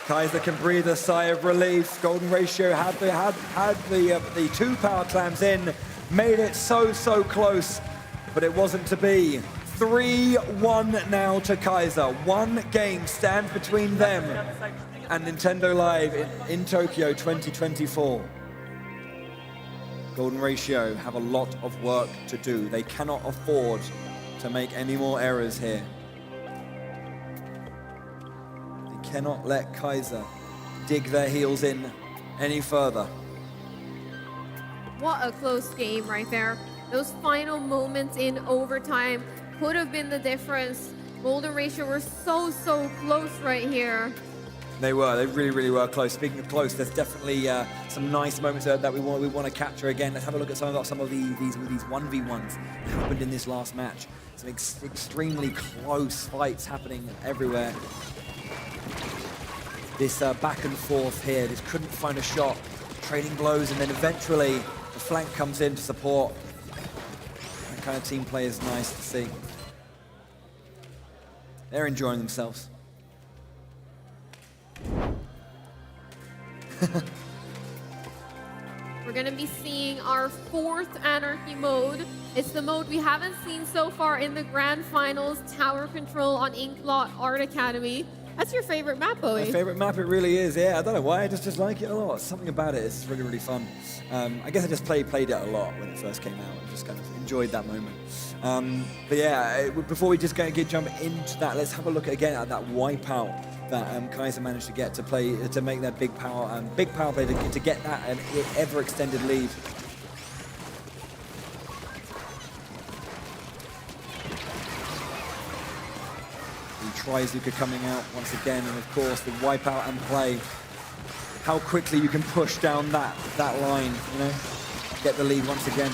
Kaiser can breathe a sigh of relief. Golden Ratio had the 2 power clams in, made it so close, but it wasn't to be. 3-1 now to Kaiser. 1 game stands between them and Nintendo Live in Tokyo 2024. Golden Ratio have a lot of work to do. They cannot afford to make any more errors here. They cannot let Kaiser dig their heels in any further. What a close game right there. Those final moments in overtime could have been the difference. Golden Ratio were so close right here. They really were close. Speaking of close, there's definitely some nice moments that we want to capture again. Let's have a look at some of these 1v1s that happened in this last match. Some extremely close fights happening everywhere. This back and forth here, just couldn't find a shot. Trading blows, and then eventually the flank comes in to support. That kind of team play is nice to see. They're enjoying themselves. We're going to be seeing our 4th Anarchy mode. It's the mode we haven't seen so far in the Grand Finals, Tower Control on Inkblot Art Academy. That's your favorite map, Bowie. My favorite map, it really is, yeah. I don't know why, I just like it a lot. Something about it is really fun. I guess I just played it a lot when it first came out and just kind of enjoyed that moment. But yeah, before we just jump into that, let's have a look again at that wipeout that Kaiser managed to get to play, to make that big power play to get that an ever extended lead. Tryzuka coming out once again, and of course the wipeout and play. How quickly you can push down that line, you know, get the lead once again.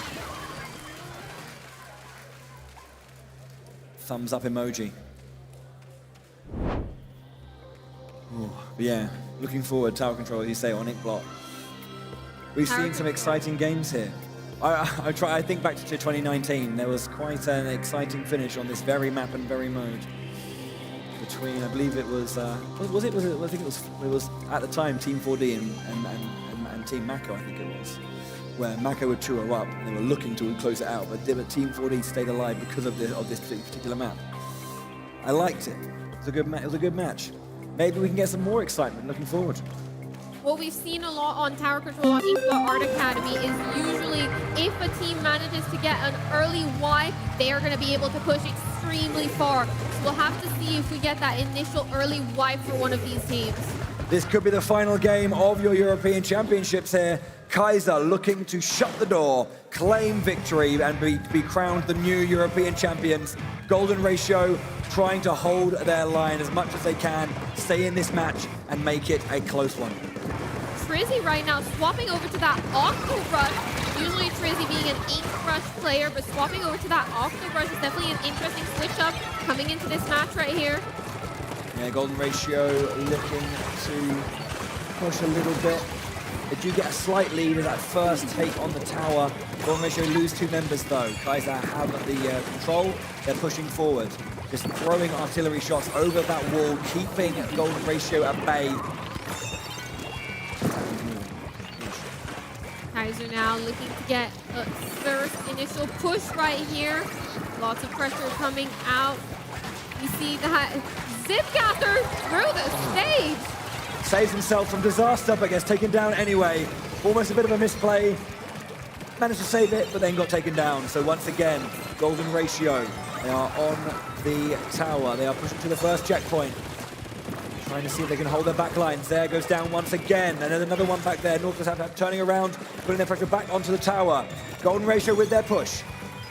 Thumbs up emoji. Ooh, but yeah, looking forward, Tower Control, as you say, on Inkblot. We've seen some exciting games here. I think back to 2019, there was quite an exciting finish on this very map and very mode. Between, I believe it was, I think it was at the time Team 4D and Team Mako, I think it was, where Mako would 2-0 up and they were looking to close it out, but Team 4D stayed alive because of this particular map. I liked it. It was a good match. Maybe we can get some more excitement. Looking forward. What we've seen a lot on Tower Control on Inkblot Art Academy is usually if a team manages to get an early wipe, they are going to be able to push extremely far. So we'll have to see if we get that initial early wipe for one of these teams. This could be the final game of your European Championships here. Kaiser looking to shut the door, claim victory, and be crowned the new European champions. Golden Ratio trying to hold their line as much as they can, stay in this match, and make it a close one. Trizzy right now swapping over to that Octo Rush. Usually Trizzy being an Ink Rush player, but swapping over to that Octo Rush is definitely an interesting switch up coming into this match right here. Yeah, Golden Ratio looking to push a little bit. They do get a slight lead in that first take on the tower. Golden Ratio lose 2 members though. Kaiser have the control. They're pushing forward. Just throwing artillery shots over that wall, keeping Golden Ratio at bay. Kaiser now looking to get a first initial push right here. Lots of pressure coming out. We see that Zipcaster through the stage. Saves himself from disaster, but gets taken down anyway. Almost a bit of a misplay. Managed to save it, but then got taken down. So once again, Golden Ratio. They are on the tower. They are pushing to the first checkpoint. Trying to see if they can hold their back lines. There goes down once again. And then another one back there. Northwest have turning around, putting their pressure back onto the tower. Golden Ratio with their push.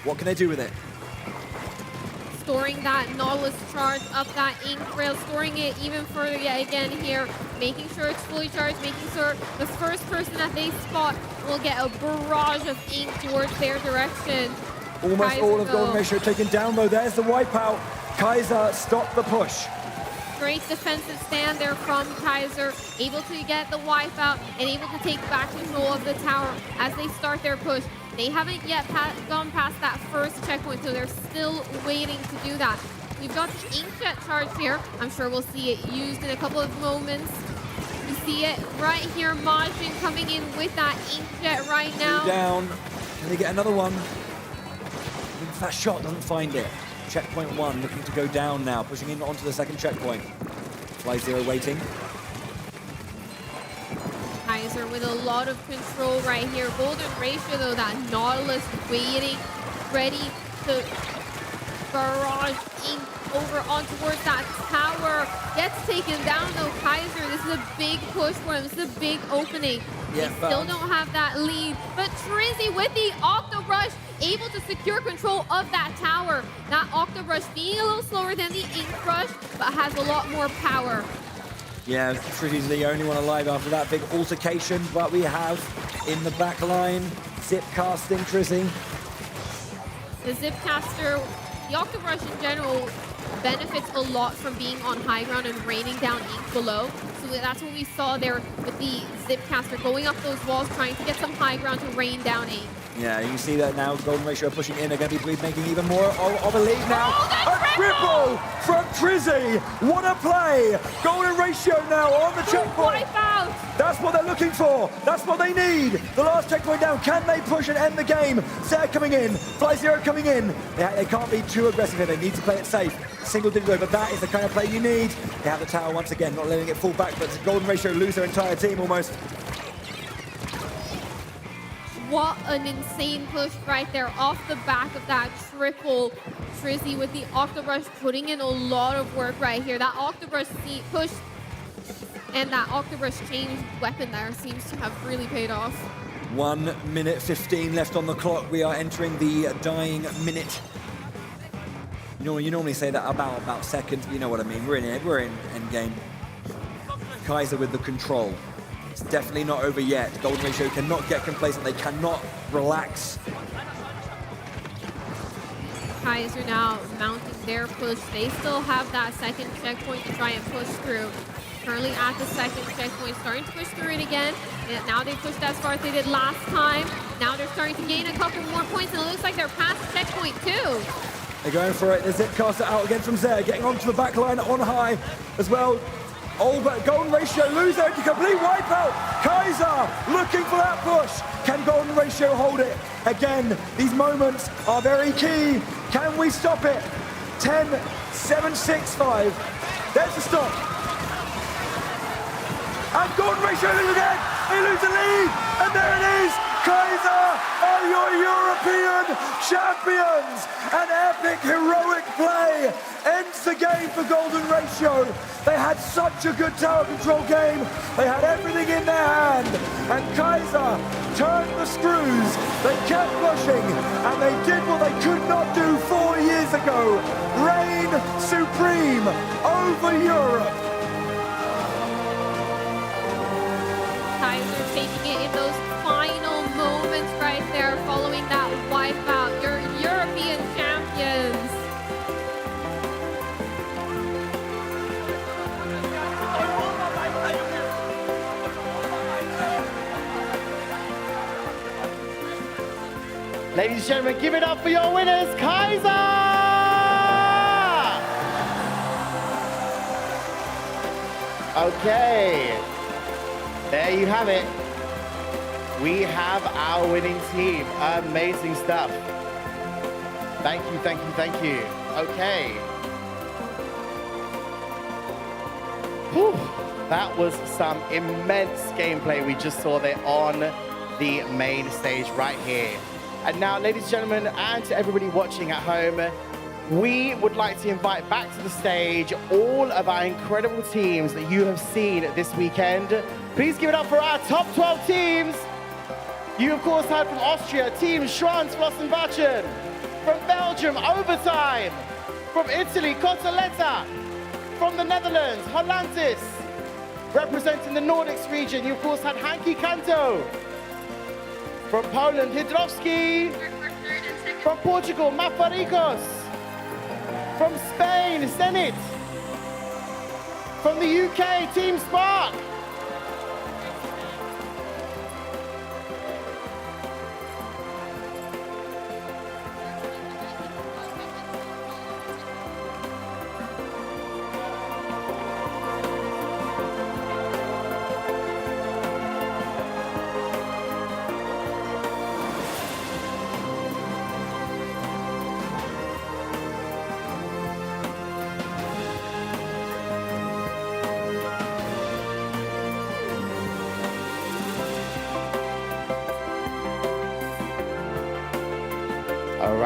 What can they do with it? Storing that Nautilus charge up that ink rail, storing it even further yet again here, making sure it's fully charged, making sure the first person that they spot will get a barrage of ink towards their direction. Almost Kaiser all of Golden Ratio taken down though. There's the wipeout. Kaiser stopped the push. Great defensive stand there from Kaiser, able to get the wipeout and able to take back control of the tower as they start their push. They haven't yet gone past that first checkpoint, so they're still waiting to do that. We've got the inkjet charge here. I'm sure we'll see it used in a couple of moments. You see it right here, Majin coming in with that inkjet right now. Down. Can they get another one? That shot doesn't find it. Checkpoint 1 looking to go down now, pushing in onto the second checkpoint. Fly Zero waiting. Kaiser with a lot of control right here. Golden Ratio though, that Nautilus waiting, ready to barrage ink over on towards that tower. Gets taken down though. Kaiser, this is a big push for him. This is a big opening. Yeah, they still don't have that lead. But Trizzy with the Octo Rush, able to secure control of that tower. That Octo Rush being a little slower than the Ink Rush, but has a lot more power. Yeah, Trizzy's the only one alive after that big altercation, but we have in the back line, zip casting Trizzy. The Zip Caster, the Octo Rush in general, benefits a lot from being on high ground and raining down ink below. So that's what we saw there with the Zip Caster, going up those walls, trying to get some high ground to rain down ink. Yeah, you can see that now. Golden Ratio pushing in. They're going to be making even more of a lead now. Oh, a triple from Trizzy. What a play. Golden Ratio now on the checkpoint. Wipe out. That's what they're looking for. That's what they need. The last checkpoint down. Can they push and end the game? Zero coming in. Fly Zero coming in. They can't be too aggressive here. They need to play it safe. Single digit, but that is the kind of play you need. They have the tower once again, not letting it fall back, but Golden Ratio lose their entire team almost. What an insane push right there off the back of that triple. Trizzy with the Octobrush putting in a lot of work right here. That Octobrush push and that Octobrush changed weapon there seems to have really paid off. 1 minute 15 left on the clock. We are entering the dying minute. You normally say that about seconds, but you know what I mean. We're in end game. Kaiser with the control. It's definitely not over yet. Golden Ratio cannot get complacent. They cannot relax. Kaiser now mounting their push. They still have that second checkpoint to try and push through. Currently at the second checkpoint, starting to push through it again. And now they pushed as far as they did last time. Now they're starting to gain a couple more points, and it looks like they're past checkpoint too. They're going for it. The zip caster out again from Zare, getting onto the back line on high as well. Oh, but Golden Ratio lose there to complete wipeout. Kaiser looking for that push. Can Golden Ratio hold it? Again, these moments are very key. Can we stop it? 10, 7, 6, 5. There's the stop. And Golden Ratio lose again. They lose the lead. And there it is. Kaiser are your European champions. An epic, heroic play ends the game for Golden Ratio. They had such a good tower control game. They had everything in their hand. And Kaiser turned the screws. They kept pushing. And they did what they could not do 4 years ago. Reign supreme over Europe. Kaiser taking it in those final moments right there, following that wipeout. Your European champions. Ladies and gentlemen, give it up for your winners, Kaiser! Okay, there you have it. We have our winning team. Amazing stuff. Thank you, thank you, thank you. Okay. Whew. That was some immense gameplay we just saw there on the main stage right here. And now, ladies and gentlemen, and to everybody watching at home, we would like to invite back to the stage all of our incredible teams that you have seen this weekend. Please give it up for our top 12 teams. You, of course, heard from Austria, Team Schwanz, Flossenbachen. From Belgium, Overtime. From Italy, Cotoletta. From the Netherlands, Hollantis. Representing the Nordics region, you, of course, had Hanky Kanto. From Poland, Hidrowski. From Portugal, Mafarikos. From Spain, Zenit. From the UK, Team Spark.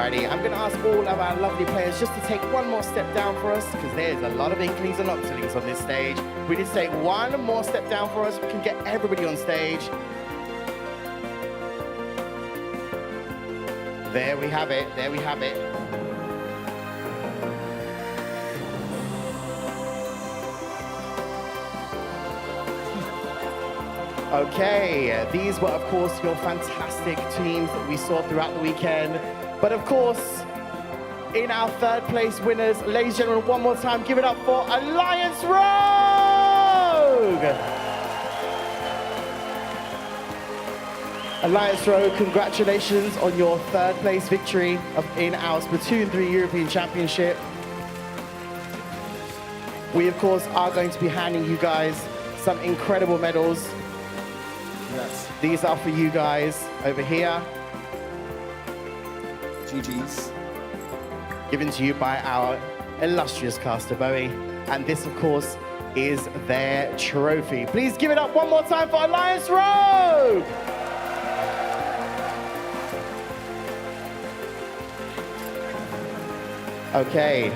Alrighty, I'm going to ask all of our lovely players just to take one more step down for us, because there's a lot of inklings and octolings on this stage. We just take one more step down for us, we can get everybody on stage. There we have it, there we have it. Okay, these were of course your fantastic teams that we saw throughout the weekend. But of course, in our third place winners, ladies and gentlemen, one more time, give it up for Alliance Rogue! Alliance Rogue, congratulations on your third place victory in our Splatoon 3 European Championship. We of course are going to be handing you guys some incredible medals. Yes. These are for you guys over here. GG's. Given to you by our illustrious caster, Bowie. And this, of course, is their trophy. Please give it up one more time for Alliance Rogue! Okay.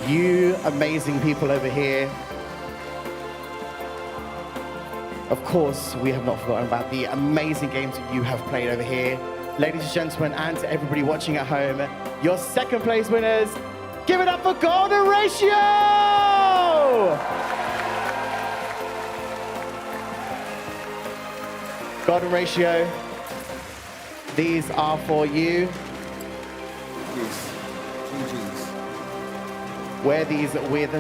You amazing people over here. Of course, we have not forgotten about the amazing games that you have played over here. Ladies and gentlemen, and to everybody watching at home, your second place winners, give it up for Golden Ratio! Golden Ratio, these are for you. GG's. Wear these with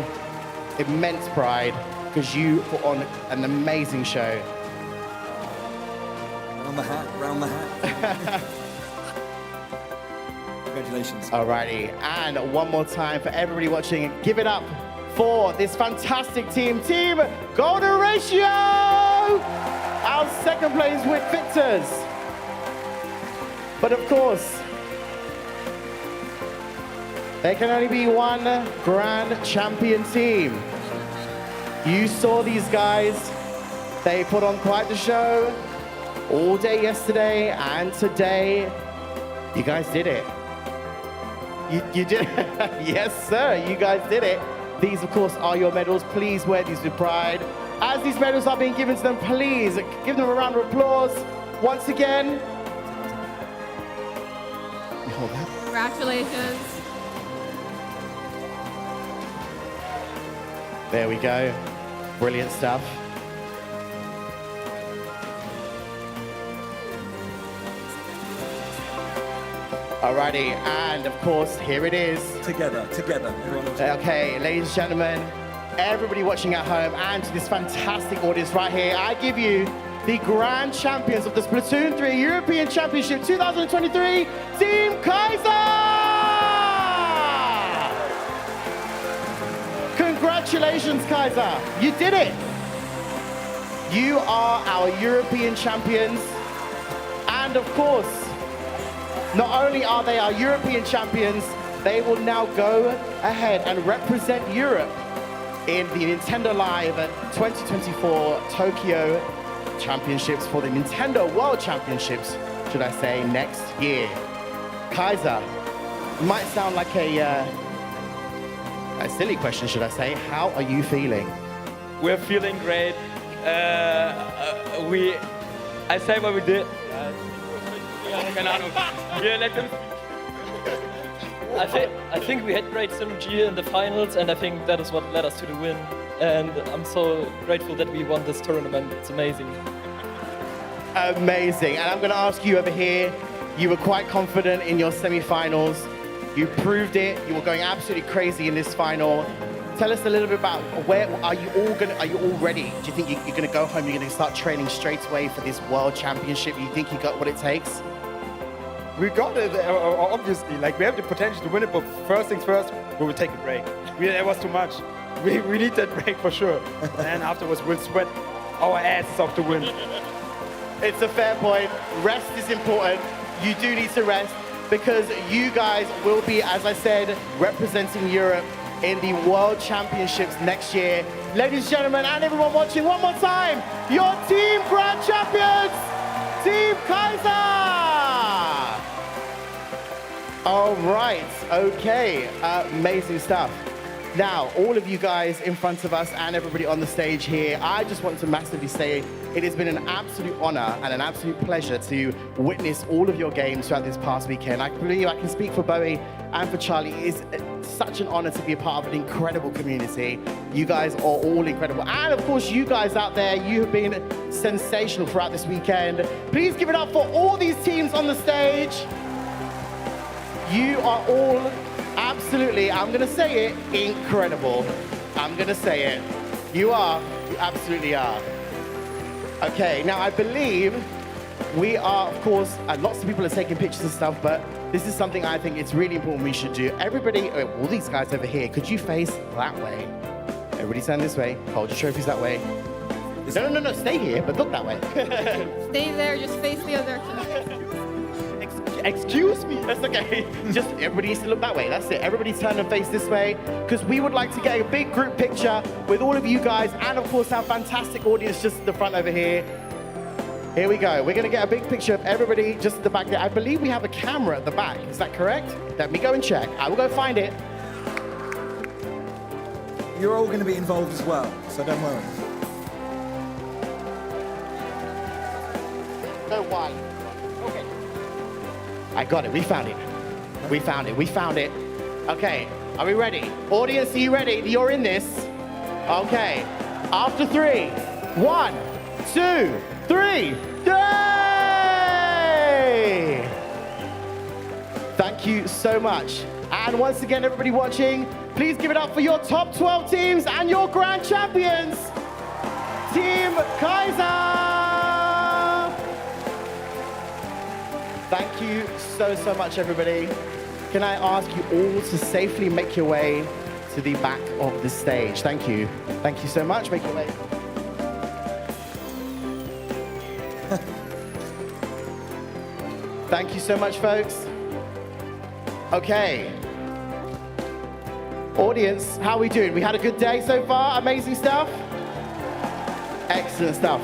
immense pride, because you put on an amazing show. Round the hat, round the hat. Congratulations. Alrighty, and one more time for everybody watching, give it up for this fantastic team, Team Golden Ratio! Our second place with victors. But of course, there can only be one grand champion team. You saw these guys. They put on quite the show all day yesterday and today. You guys did it. You did. Yes, sir. You guys did it. These, of course, are your medals. Please wear these with pride. As these medals are being given to them, please give them a round of applause once again. Congratulations. There we go. Brilliant stuff. Alrighty, and of course, here it is. Together. Okay, ladies and gentlemen, everybody watching at home, and to this fantastic audience right here, I give you the grand champions of the Splatoon 3 European Championship 2023, Team Kaiser! Congratulations, Kaiser. You did it. You are our European champions. And of course, not only are they our European champions, they will now go ahead and represent Europe in the Nintendo Live 2024 Tokyo Championships for the Nintendo World Championships, should I say, next year. Kaiser, might sound like a silly question, should I say. How are you feeling? We're feeling great. I say what we did. Keine Ahnung. Wir let them. I think we had great synergy in the finals, and I think that is what led us to the win. And I'm so grateful that we won this tournament. It's amazing. Amazing. And I'm going to ask you over here, you were quite confident in your semi-finals. You proved it. You were going absolutely crazy in this final. Tell us a little bit about where are you all ready? Do you think you're going to go home, you're going to start training straight away for this World Championship? You think you got what it takes? We got it, obviously. Like, we have the potential to win it, but first things first, we will take a break. It was too much. We need that break for sure. And afterwards, we'll sweat our asses off to win. It's a fair point. Rest is important. You do need to rest because you guys will be, as I said, representing Europe in the World Championships next year. Ladies and gentlemen, and everyone watching, one more time, your Team Grand Champions, Team Kaiser! All right, okay, amazing stuff. Now, all of you guys in front of us and everybody on the stage here, I just want to massively say it has been an absolute honor and an absolute pleasure to witness all of your games throughout this past weekend. I believe I can speak for Bowie and for Charlie. It is such an honor to be a part of an incredible community. You guys are all incredible. And of course, you guys out there, you have been sensational throughout this weekend. Please give it up for all these teams on the stage. You are all absolutely, I'm going to say it, incredible. I'm going to say it. You absolutely are. Okay, now I believe we are, of course, lots of people are taking pictures and stuff, but this is something I think it's really important we should do. Everybody, all these guys over here, could you face that way? Everybody stand this way. Hold your trophies that way. No, stay here, but look that way. Stay there, just face the other direction. Excuse me, that's okay. Just everybody needs to look that way, that's it. Everybody turn and face this way, because we would like to get a big group picture with all of you guys, and of course our fantastic audience just at the front over here. Here we go, we're gonna get a big picture of everybody just at the back there. I believe we have a camera at the back, is that correct? Let me go and check, I will go find it. You're all going to be involved as well, so don't worry. No, why? Okay. I got it, we found it. We found it. Okay, are we ready? Audience, are you ready? You're in this. Okay, after 3, 1, 2, 3, yay! Thank you so much. And once again, everybody watching, please give it up for your top 12 teams and your grand champions, Team Kaiser! Thank you so much, everybody. Can I ask you all to safely make your way to the back of the stage? Thank you. Thank you so much. Make your way. Thank you so much, folks. Okay. Audience, how are we doing? We had a good day so far? Amazing stuff? Excellent stuff.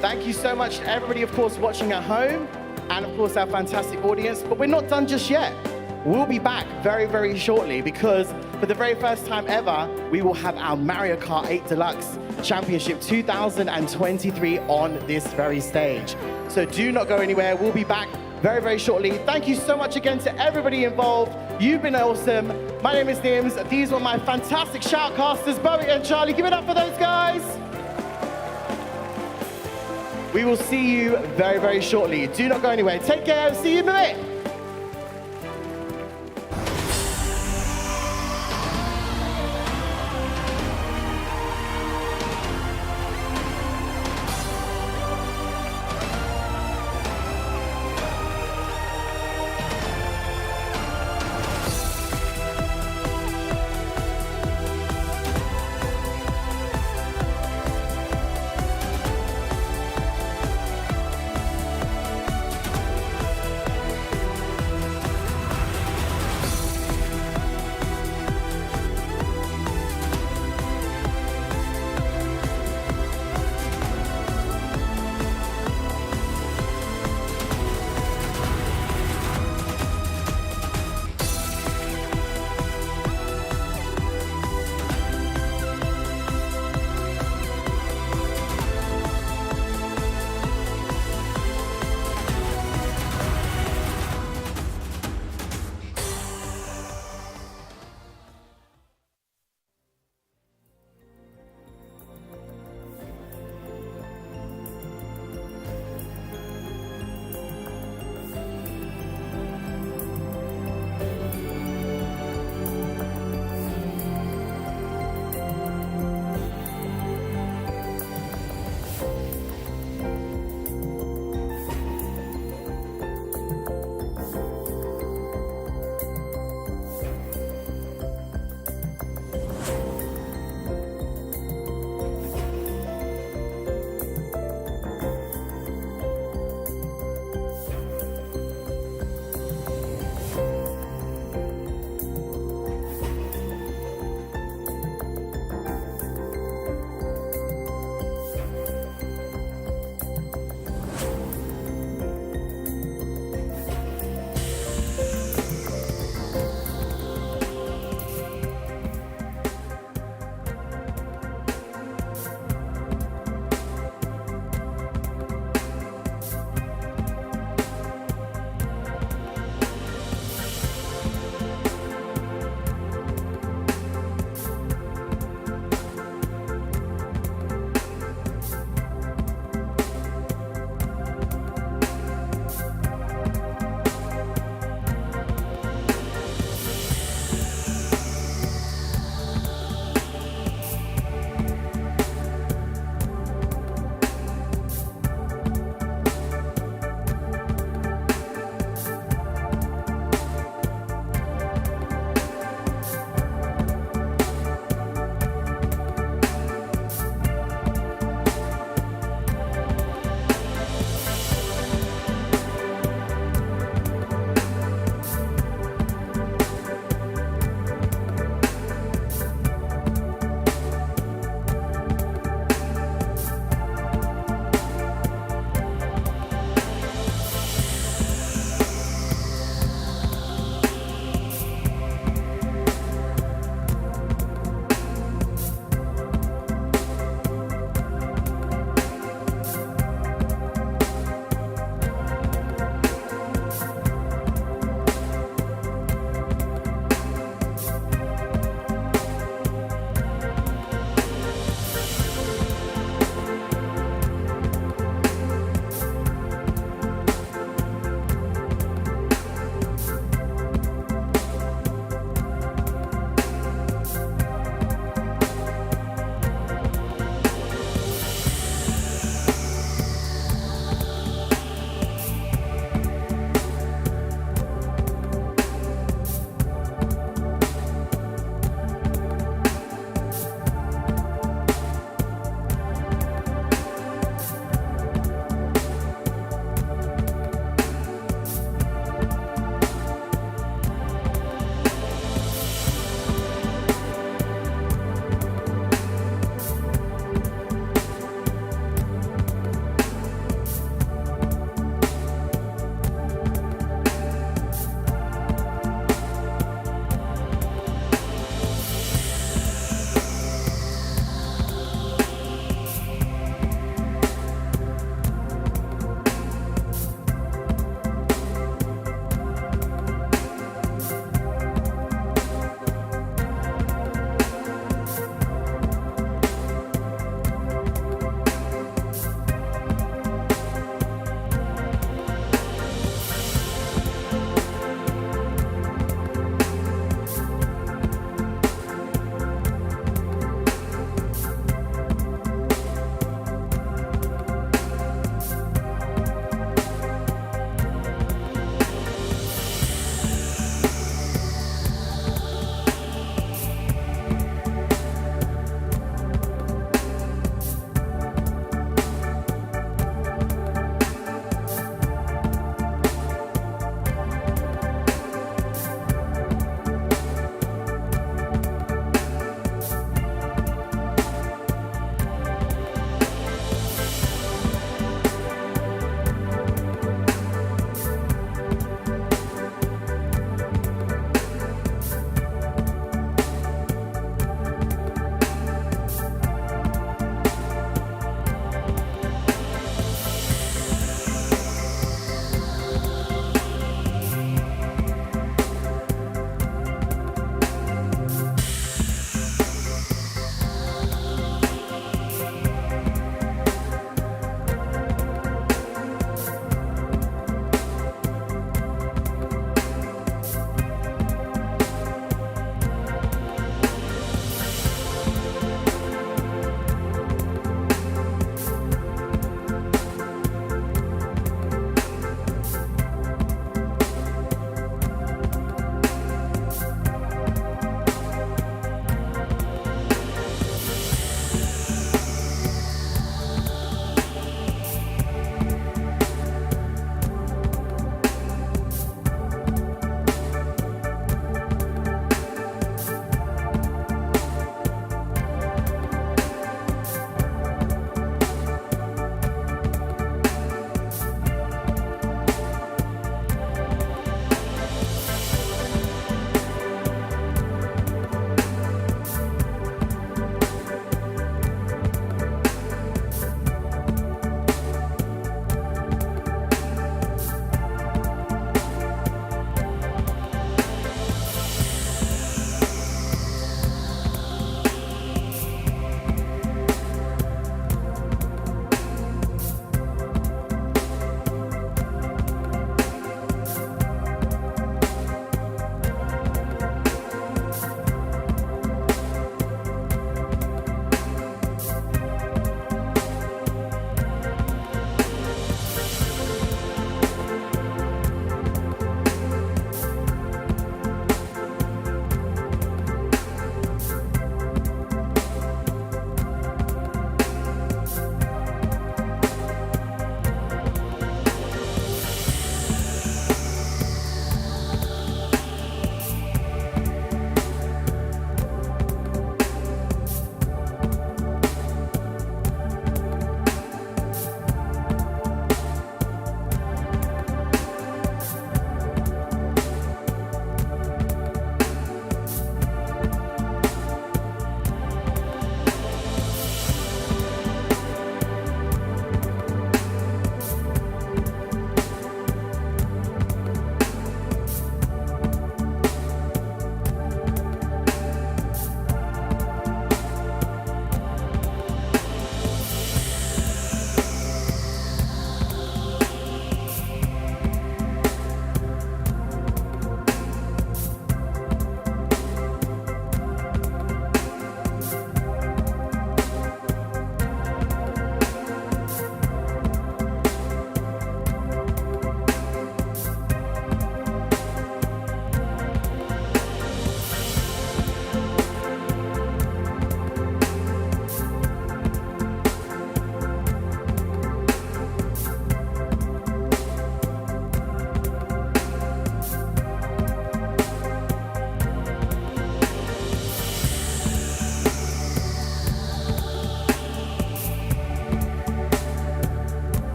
Thank you so much to everybody, of course, watching at home, and of course our fantastic audience, but we're not done just yet. We'll be back very shortly, because for the very first time ever, we will have our Mario Kart 8 Deluxe Championship 2023 on this very stage. So do not go anywhere. We'll be back very shortly. Thank you so much again to everybody involved. You've been awesome. My name is Nims. These were my fantastic shoutcasters, Bowie and Charlie. Give it up for those guys. We will see you very shortly. Do not go anywhere. Take care. See you in a bit.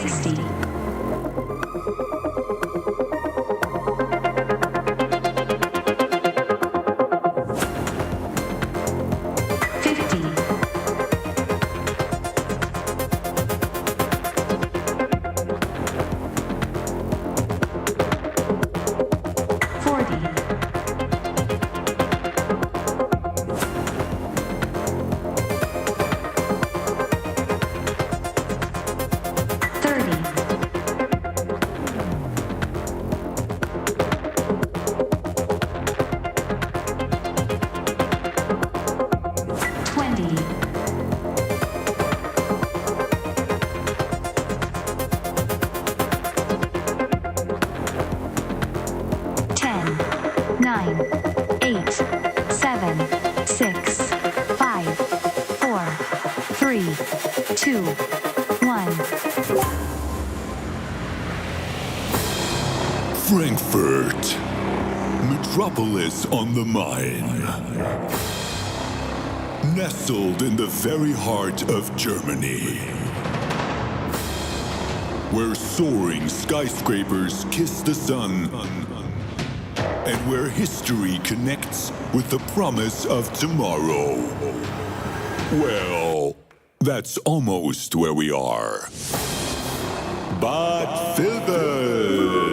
60. 2, 1. Frankfurt, metropolis on the Main. Nestled in the very heart of Germany. Where soaring skyscrapers kiss the sun. And where history connects with the promise of tomorrow. Well, that's almost where we are. Bad Vilbel!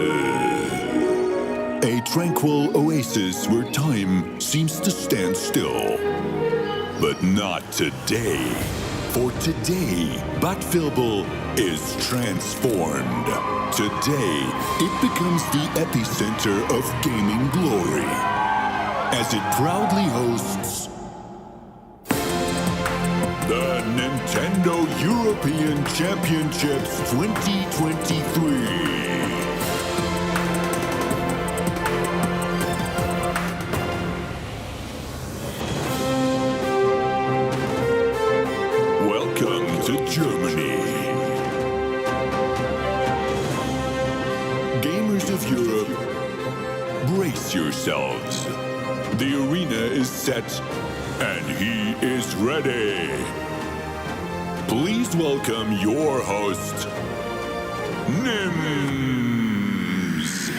A tranquil oasis where time seems to stand still. But not today. For today, Bad Vilbel is transformed. Today, it becomes the epicenter of gaming glory. As it proudly hosts the Nintendo European Championships 2023. Welcome to Germany. Gamers of Europe, brace yourselves. The arena is set, and he is ready. Please welcome your host, Nims.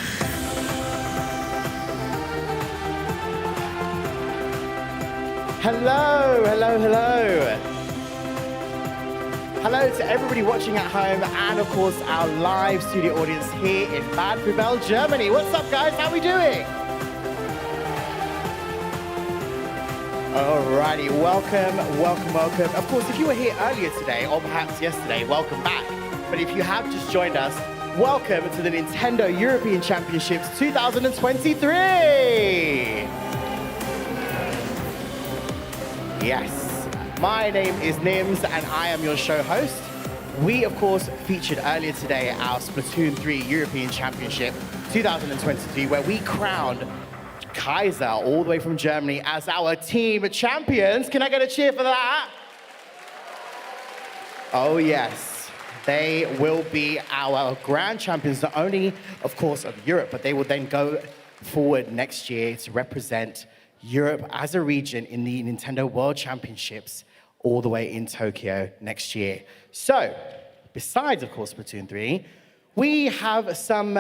Hello, hello, hello. Hello to everybody watching at home and, of course, our live studio audience here in Bad Vilbel, Germany. What's up, guys? How are we doing? Alrighty, welcome, welcome, welcome. Of course, if you were here earlier today, or perhaps yesterday, welcome back. But if you have just joined us, welcome to the Nintendo European Championships 2023! Yes, my name is Nims, and I am your show host. We, of course, featured earlier today our Splatoon3 European Championship 2023, where we crowned Kaiser, all the way from Germany, as our team champions. Can I get a cheer for that? Oh, yes. They will be our Gran champions, not only, of course, of Europe, but they will then go forward next year to represent Europe as a region in the Nintendo World Championships all the way in Tokyo next year. So, besides, of course, Splatoon 3, we have some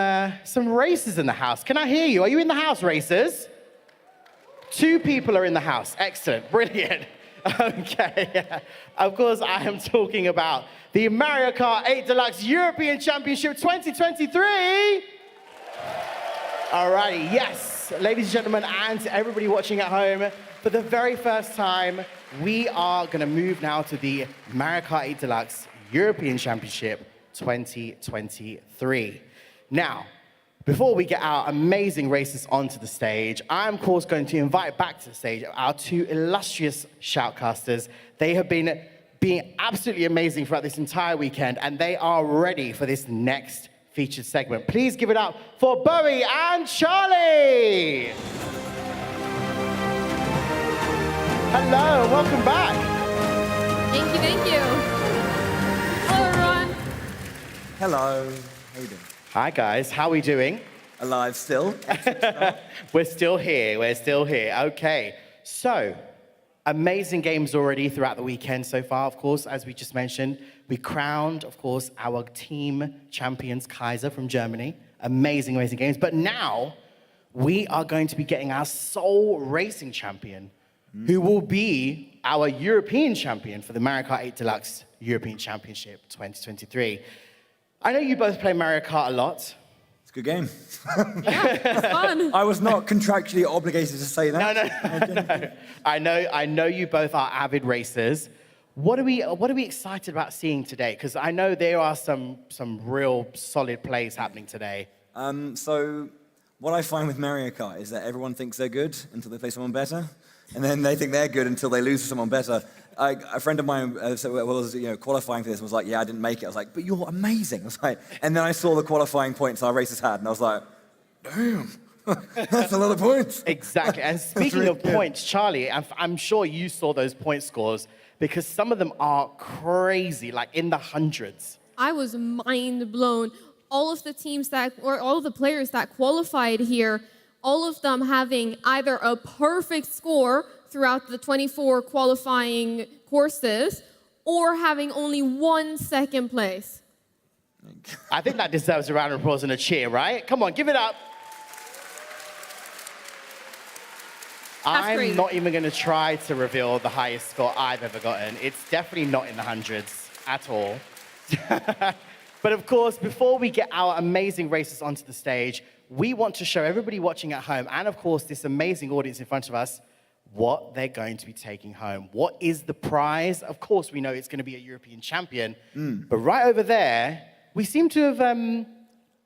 racers in the house. Can I hear you? Are you in the house, racers? 2 people are in the house. Excellent. Brilliant. Okay. Of course, I am talking about the Mario Kart 8 Deluxe European Championship 2023. Alrighty. Yes, ladies and gentlemen, and to everybody watching at home, for the very first time, we are going to move now to the Mario Kart 8 Deluxe European Championship 2023. Now, before we get our amazing racers onto the stage, I'm, of course, going to invite back to the stage our 2 illustrious shoutcasters. They have been being absolutely amazing throughout this entire weekend, and they are ready for this next featured segment. Please give it up for Bowie and Charlie! Hello, welcome back. Thank you, thank you. Hello, everyone. Hello. How you doing? Hi, guys. How are we doing? Alive still. We're still here. We're still here. Okay. So, Amazing games already throughout the weekend so far, of course, as we just mentioned. We crowned, of course, our team champions, Kaiser from Germany. Amazing, amazing games. But now, we are going to be getting our sole racing champion, who will be our European champion for the Mario Kart 8 Deluxe European Championship 2023. I know you both play Mario Kart a lot. It's a good game. It's fun. I was not contractually obligated to say that. No. I know you both are avid racers. What are we excited about seeing today? Because I know there are some real solid plays happening today. So what I find with Mario Kart is that everyone thinks they're good until they play someone better, and then they think they're good until they lose to someone better. A friend of mine was qualifying for this and was like, yeah, I didn't make it. I was like, but you're amazing. I was like, and then I saw the qualifying points our racers had, and I was like, damn, that's a lot of points. Exactly. And speaking of points, Charlie, I'm sure you saw those point scores because some of them are crazy, like in the hundreds. I was mind blown. All of the teams all of the players that qualified here, all of them having either a perfect score throughout the 24 qualifying courses, or having only 1 second place. I think that deserves a round of applause and a cheer, right? Come on, give it up. I'm not even going to try to reveal the highest score I've ever gotten. It's definitely not in the hundreds at all. But of course, before we get our amazing racers onto the stage, we want to show everybody watching at home, and of course this amazing audience in front of us, what they're going to be taking home. What is the prize? Of course, we know it's going to be a European champion. But right over there, we seem to have...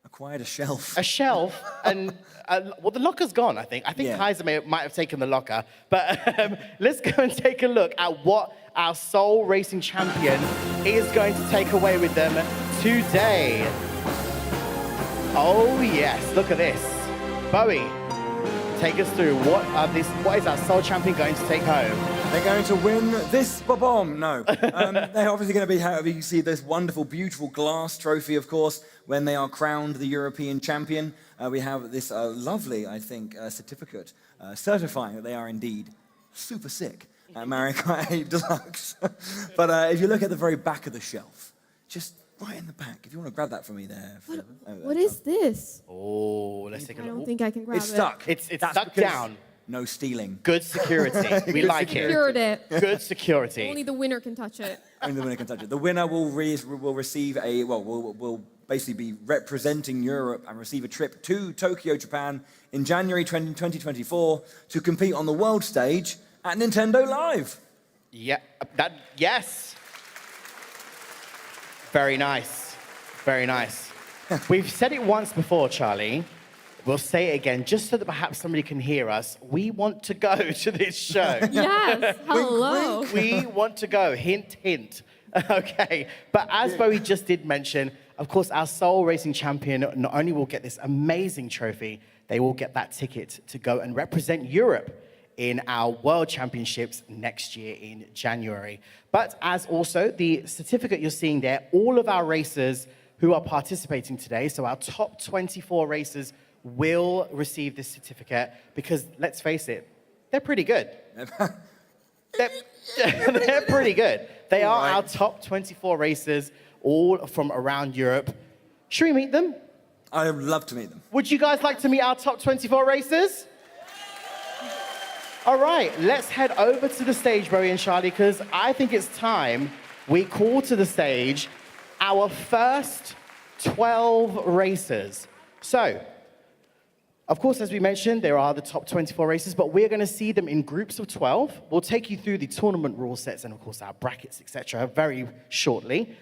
acquired a shelf. A shelf, and well, the locker's gone, I think. I think Kaiser might have taken the locker. But let's go and take a look at what our sole racing champion is going to take away with them today. Oh yes, look at this. Bowie, take us through what is our sole champion going to take home? They're going to win this bomb. No, they're obviously going to be. You see this wonderful, beautiful glass trophy, of course, when they are crowned the European champion. We have this lovely, I think, certificate certifying that they are indeed super sick at Mario Kart 8 Deluxe. But if you look at the very back of the shelf, just right in the back, if you want to grab that for me there. What is this? Oh, let's take a look. I don't think I can grab it. It's stuck. It's stuck down. No stealing. Good security. We like it. Secured it. Good security. Only the winner can touch it. Only the winner can touch it. The winner will receive will basically be representing Europe and receive a trip to Tokyo, Japan in January 2024 to compete on the world stage at Nintendo Live. Yeah, yes. Very nice. Very nice. We've said it once before, Charlie. We'll say it again, just so that perhaps somebody can hear us. We want to go to this show. Yes, hello. We want to go, hint, hint. Okay, but as Bowie just did mention, of course, our sole racing champion not only will get this amazing trophy, they will get that ticket to go and represent Europe in our World Championships next year in January. But as also the certificate you're seeing there, all of our racers who are participating today, so our top 24 racers will receive this certificate because, let's face it, they're pretty good. They're pretty good. They are our top 24 racers, all from around Europe. Should we meet them? I would love to meet them. Would you guys like to meet our top 24 racers? All right, let's head over to the stage, Bowie and Charlie, because I think it's time we call to the stage our first 12 racers. So, of course, as we mentioned, there are the top 24 racers, but we're going to see them in groups of 12. We'll take you through the tournament rule sets and, of course, our brackets, etc., very shortly.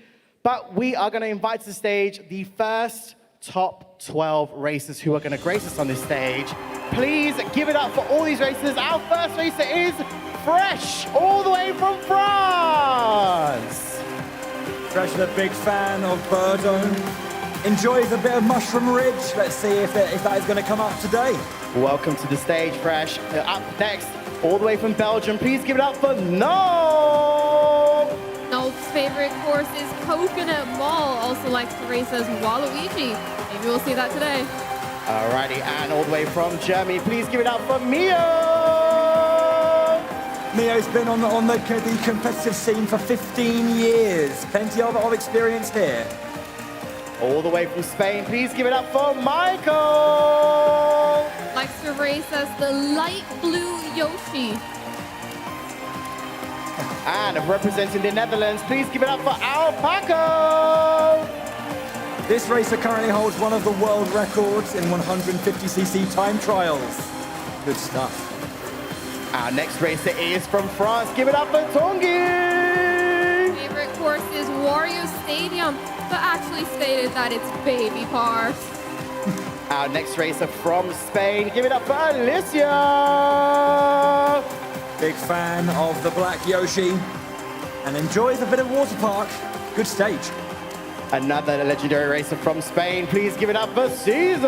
But we are going to invite to the stage the first top 12 racers who are going to grace us on this stage. Please give it up for all these racers. Our first racer is Fresh, all the way from France. Fresh is a big fan of Bordeaux. Enjoys a bit of Mushroom Ridge. Let's see if that is going to come up today. Welcome to the stage, Fresh. Up next, all the way from Belgium, please give it up for Noel. Noel's favorite course is Coconut Mall. Also likes to race as Waluigi. Maybe we'll see that today. Alrighty, and all the way from Germany, please give it up for Mio. Neo's been on the competitive scene for 15 years. Plenty of experience here. All the way from Spain, please give it up for Michael! Likes to race as the light blue Yoshi. And representing the Netherlands, please give it up for Alpaco! This racer currently holds one of the world records in 150cc time trials. Good stuff. Our next racer is from France. Give it up for Tanguy! Favorite course is Wario Stadium, but actually stated that it's Baby Park. Our next racer from Spain. Give it up for Alicia! Big fan of the black Yoshi and enjoys a bit of water park. Good stage. Another legendary racer from Spain. Please give it up for Caesar!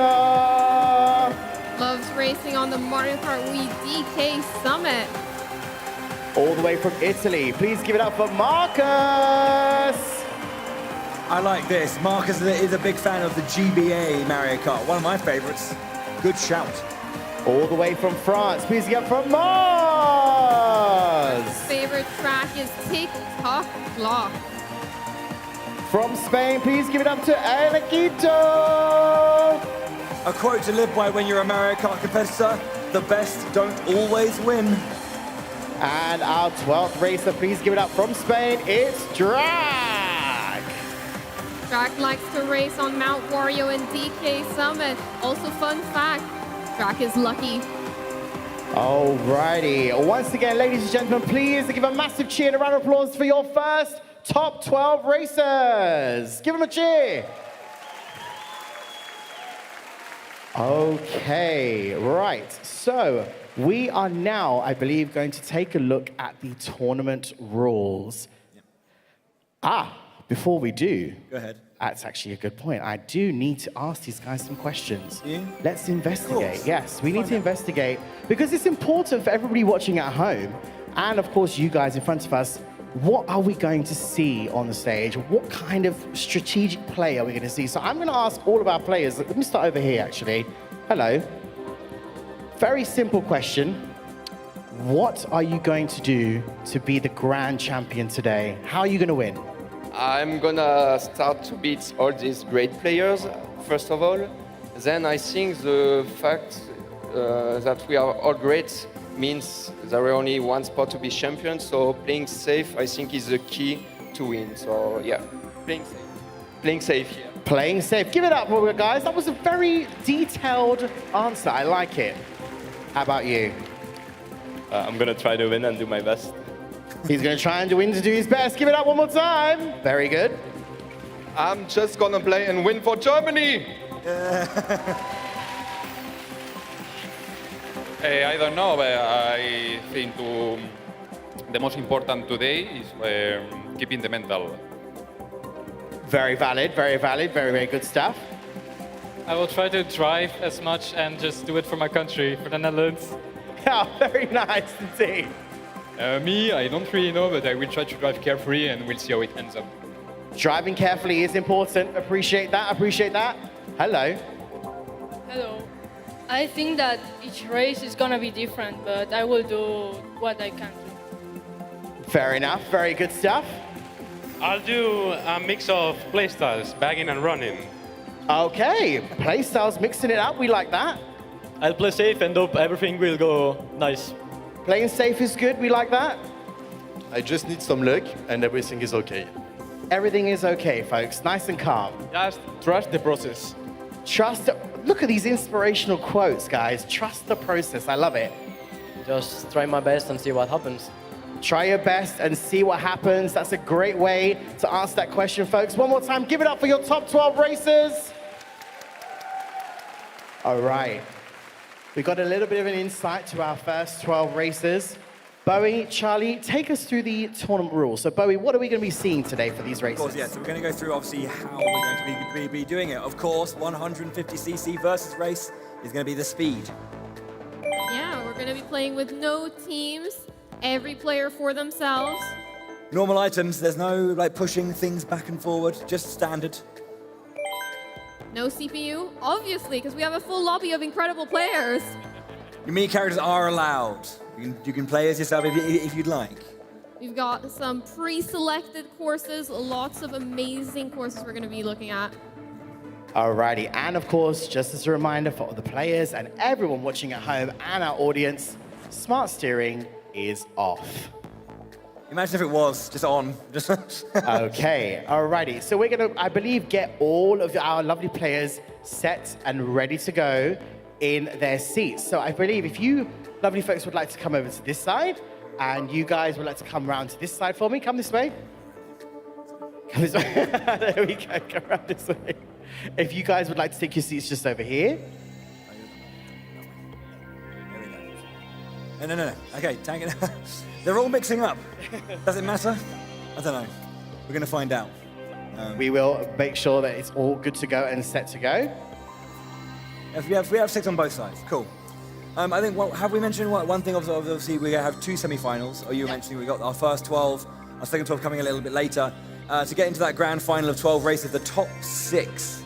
Loves racing on the Mario Kart Wii DK Summit. All the way from Italy. Please give it up for Marcus! I like this. Marcus is a big fan of the GBA Mario Kart, one of my favorites. Good shout. All the way from France, please get from Mars! Favorite track is Tick Tock Clock. From Spain, please give it up to El Quito! A quote to live by when you're a Mario Kart competitor: the best don't always win. And our 12th racer, please give it up from Spain, it's Drag! Drag likes to race on Mount Wario and DK Summit. Also, fun fact, Drag is lucky. Alrighty, once again, ladies and gentlemen, please give a massive cheer and a round of applause for your first top 12 racers. Give them a cheer. Okay, right. So we are now, I believe, going to take a look at the tournament rules. Yep. Before we do. Go ahead. That's actually a good point. I do need to ask these guys some questions. Yeah? Let's investigate. Yes, we need to investigate because it's important for everybody watching at home and, of course, you guys in front of us. What are we going to see on the stage? What kind of strategic play are we going to see? So I'm going to ask all of our players. Let me start over here, actually. Hello. Very simple question. What are you going to do to be the Gran champion today? How are you going to win? I'm gonna start to beat all these great players, first of all. Then I think the fact that we are all great means there are only one spot to be champion, so playing safe, I think, is the key to win. So yeah, playing safe. Playing safe here. Playing safe. Give it up, guys. That was a very detailed answer. I like it. How about you? I'm gonna try to win and do my best. He's going to try and win to do his best. Give it up one more time. Very good. I'm just gonna play and win for Germany. I don't know, but I think the most important today is keeping the mental. Very valid, very valid, very, very good stuff. I will try to drive as much and just do it for my country, for the Netherlands. Yeah, very nice indeed. Me, I don't really know, but I will try to drive carefully and we'll see how it ends up. Driving carefully is important. Appreciate that, appreciate that. Hello. Hello. I think that each race is going to be different, but I will do what I can do. Fair enough, very good stuff. I'll do a mix of playstyles, bagging and running. Okay, playstyles, mixing it up, we like that. I'll play safe and hope everything will go nice. Playing safe is good, we like that. I just need some luck and everything is okay. Everything is okay, folks, nice and calm. Just trust the process. Trust, look at these inspirational quotes, guys. Trust the process, I love it. Just try my best and see what happens. Try your best and see what happens. That's a great way to answer that question, folks. One more time, give it up for your top 12 racers. All right. We got a little bit of an insight to our first 12 racers. Bowie, Charlie, take us through the tournament rules. So, Bowie, what are we going to be seeing today for these races? Of course, yeah. So we're going to go through, obviously, how we're going to be doing it. Of course, 150cc versus race is going to be the speed. Yeah, we're going to be playing with no teams, every player for themselves. Normal items, there's no pushing things back and forward, just standard. No CPU, obviously, because we have a full lobby of incredible players. Your Mii characters are allowed. You can play as yourself if you'd like. We've got some pre-selected courses, lots of amazing courses we're going to be looking at. Alrighty, and of course, just as a reminder for the players and everyone watching at home and our audience, smart steering is off. Imagine if it was just on. Okay, alrighty. So we're gonna, I believe, get all of our lovely players set and ready to go in their seats. So I believe if you lovely folks would like to come over to this side, and you guys would like to come around to this side for me, come this way. Come this way. There we go, come around this way. If you guys would like to take your seats just over here. No. Okay, tank it. They're all mixing up. Does it matter? I don't know. We're going to find out. We will make sure that it's all good to go and set to go. We have 6 on both sides. Cool. I think, have we mentioned one thing? Obviously, we're going to have 2 semi-finals. Or you mentioned we got our first 12, our second 12 coming a little bit later. To get into that grand final of 12 races, the top 6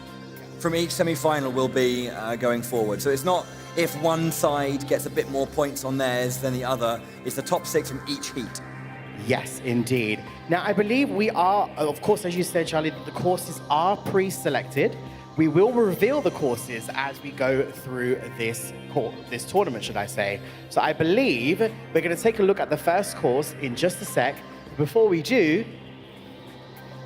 from each semi-final will be going forward. So it's not if one side gets a bit more points on theirs than the other. It's the top 6 from each heat. Yes, indeed. Now, I believe we are, of course, as you said, Charlie, the courses are pre-selected. We will reveal the courses as we go through this tournament, should I say. So I believe we're going to take a look at the first course in just a sec. Before we do,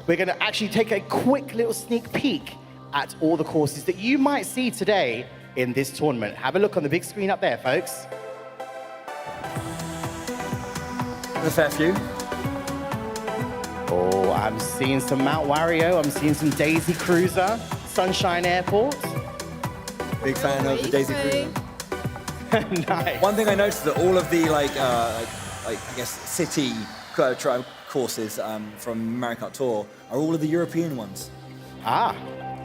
we're going to actually take a quick little sneak peek at all the courses that you might see today in this tournament. Have a look on the big screen up there, folks. A fair few. Oh, I'm seeing some Mount Wario. I'm seeing some Daisy Cruiser, Sunshine Airport. Big fan of the Daisy Cruiser. Nice. One thing I noticed is that all of the I guess city courses from Mario Kart Tour are all of the European ones. Ah,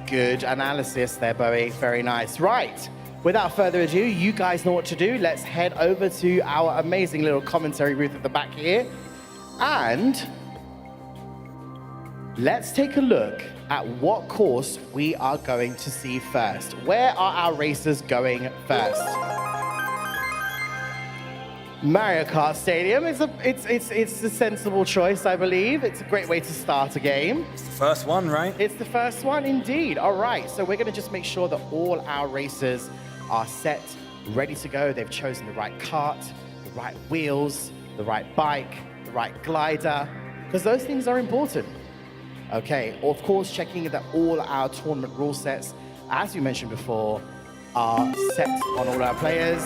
good analysis there, Bowie. Very nice. Right. Without further ado, you guys know what to do. Let's head over to our amazing little commentary booth at the back here. And let's take a look at what course we are going to see first. Where are our racers going first? Mario Kart Stadium is it's a sensible choice, I believe. It's a great way to start a game. It's the first one, right? It's the first one, indeed. All right, so we're going to just make sure that all our racers are set, ready to go. They've chosen the right kart, the right wheels, the right bike, the right glider, because those things are important. Okay, of course, checking that all our tournament rule sets, as we mentioned before, are set on all our players.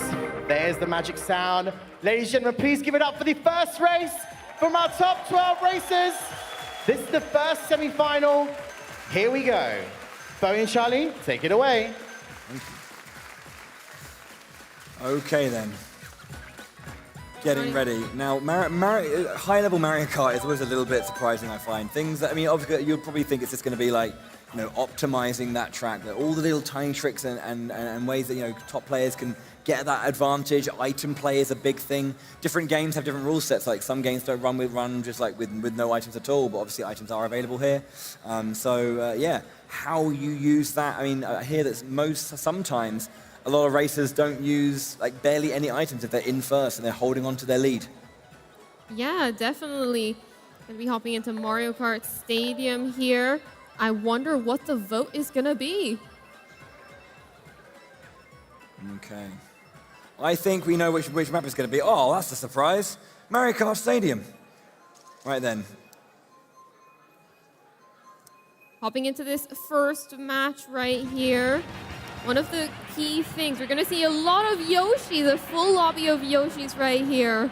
There's the magic sound. Ladies and gentlemen, please give it up for the first race from our top 12 racers. This is the first semi-final. Here we go. Bowie and Charlie, take it away. Okay then. Getting ready. Now, high-level Mario Kart is always a little bit surprising, I find. Things that, I mean, obviously, you'll probably think it's just going to be like, you know, optimizing that track, that all the little tiny tricks and ways that, you know, top players can get that advantage. Item play is a big thing. Different games have different rule sets. Like some games don't run just like with no items at all, but obviously items are available here. Yeah, how you use that. I mean, I hear that sometimes a lot of racers don't use like barely any items if they're in first and they're holding on to their lead. Yeah, definitely. Gonna be hopping into Mario Kart Stadium here. I wonder what the vote is gonna be. Okay. I think we know which map it's gonna be. Oh, that's a surprise. Mario Kart Stadium. Right then. Hopping into this first match right here. One of the key things, we're gonna see a lot of Yoshi, the full lobby of Yoshis right here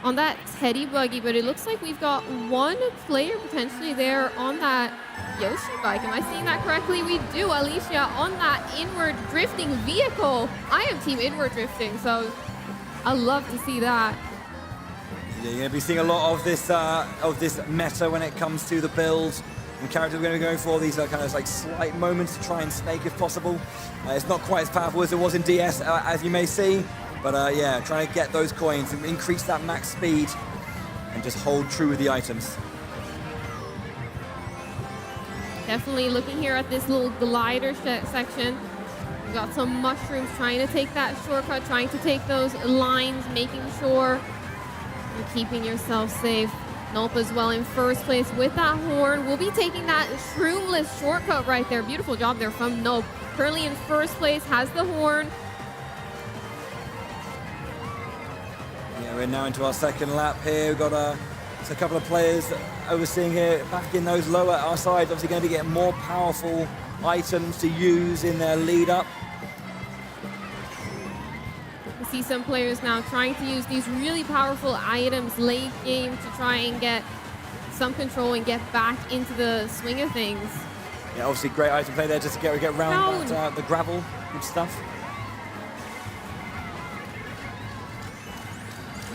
on that Teddy buggy, but it looks like we've got one player potentially there on that Yoshi bike. Am I seeing that correctly? We do. Alicia on that inward drifting vehicle. I am team inward drifting, so I love to see that. Yeah, you're gonna be seeing a lot of this meta when it comes to the builds. And characters are going to be going for these kind of like slight moments to try and snake if possible. It's not quite as powerful as it was in DS, as you may see. But yeah, trying to get those coins and increase that max speed and just hold true with the items. Definitely looking here at this little glider section. We got some mushrooms trying to take that shortcut, trying to take those lines, making sure you're keeping yourself safe. Nope as well in first place with that horn. We'll be taking that shroomless shortcut right there. Beautiful job there from Nope. Currently in first place, has the horn. Yeah, we're now into our second lap here. We've got a couple of players overseeing here, back in those lower our sides, obviously going to be getting more powerful items to use in their lead up. We see some players now trying to use these really powerful items late game to try and get some control and get back into the swing of things. Yeah, obviously great item play there just to get around that, the gravel and stuff.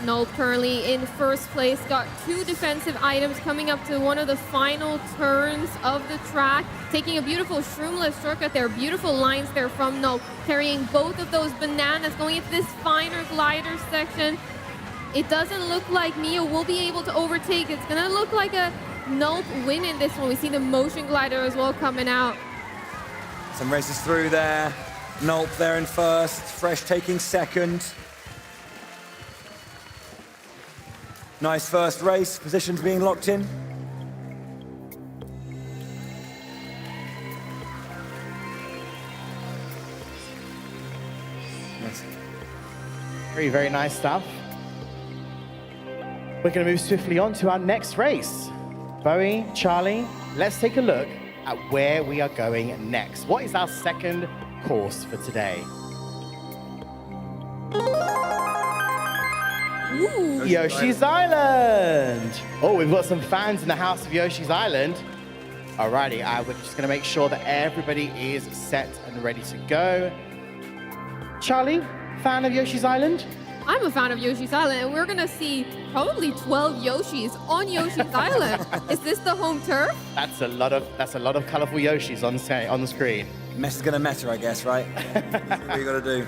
Nope currently in first place, got 2 defensive items coming up to one of the final turns of the track. Taking a beautiful shroomless shortcut there, beautiful lines there from Nope. Carrying both of those bananas, going into this finer glider section. It doesn't look like Mia will be able to overtake. It's gonna look like a Nope win in this one. We see the motion glider as well coming out. Some races through there. Nope there in first, Fresh taking second. Nice first race, positions being locked in. Yes. Very, very nice stuff. We're going to move swiftly on to our next race. Bowie, Charlie, let's take a look at where we are going next. What is our second course for today? Ooh. Yoshi's Island. Oh, we've got some fans in the house of Yoshi's Island. Alrighty, we're just gonna make sure that everybody is set and ready to go. Charlie, fan of Yoshi's Island? I'm a fan of Yoshi's Island, and we're gonna see probably 12 Yoshis on Yoshi's Island. Is this the home turf? That's a lot of colorful Yoshis on the screen. Mess is gonna matter, I guess, right? That's what you gotta do.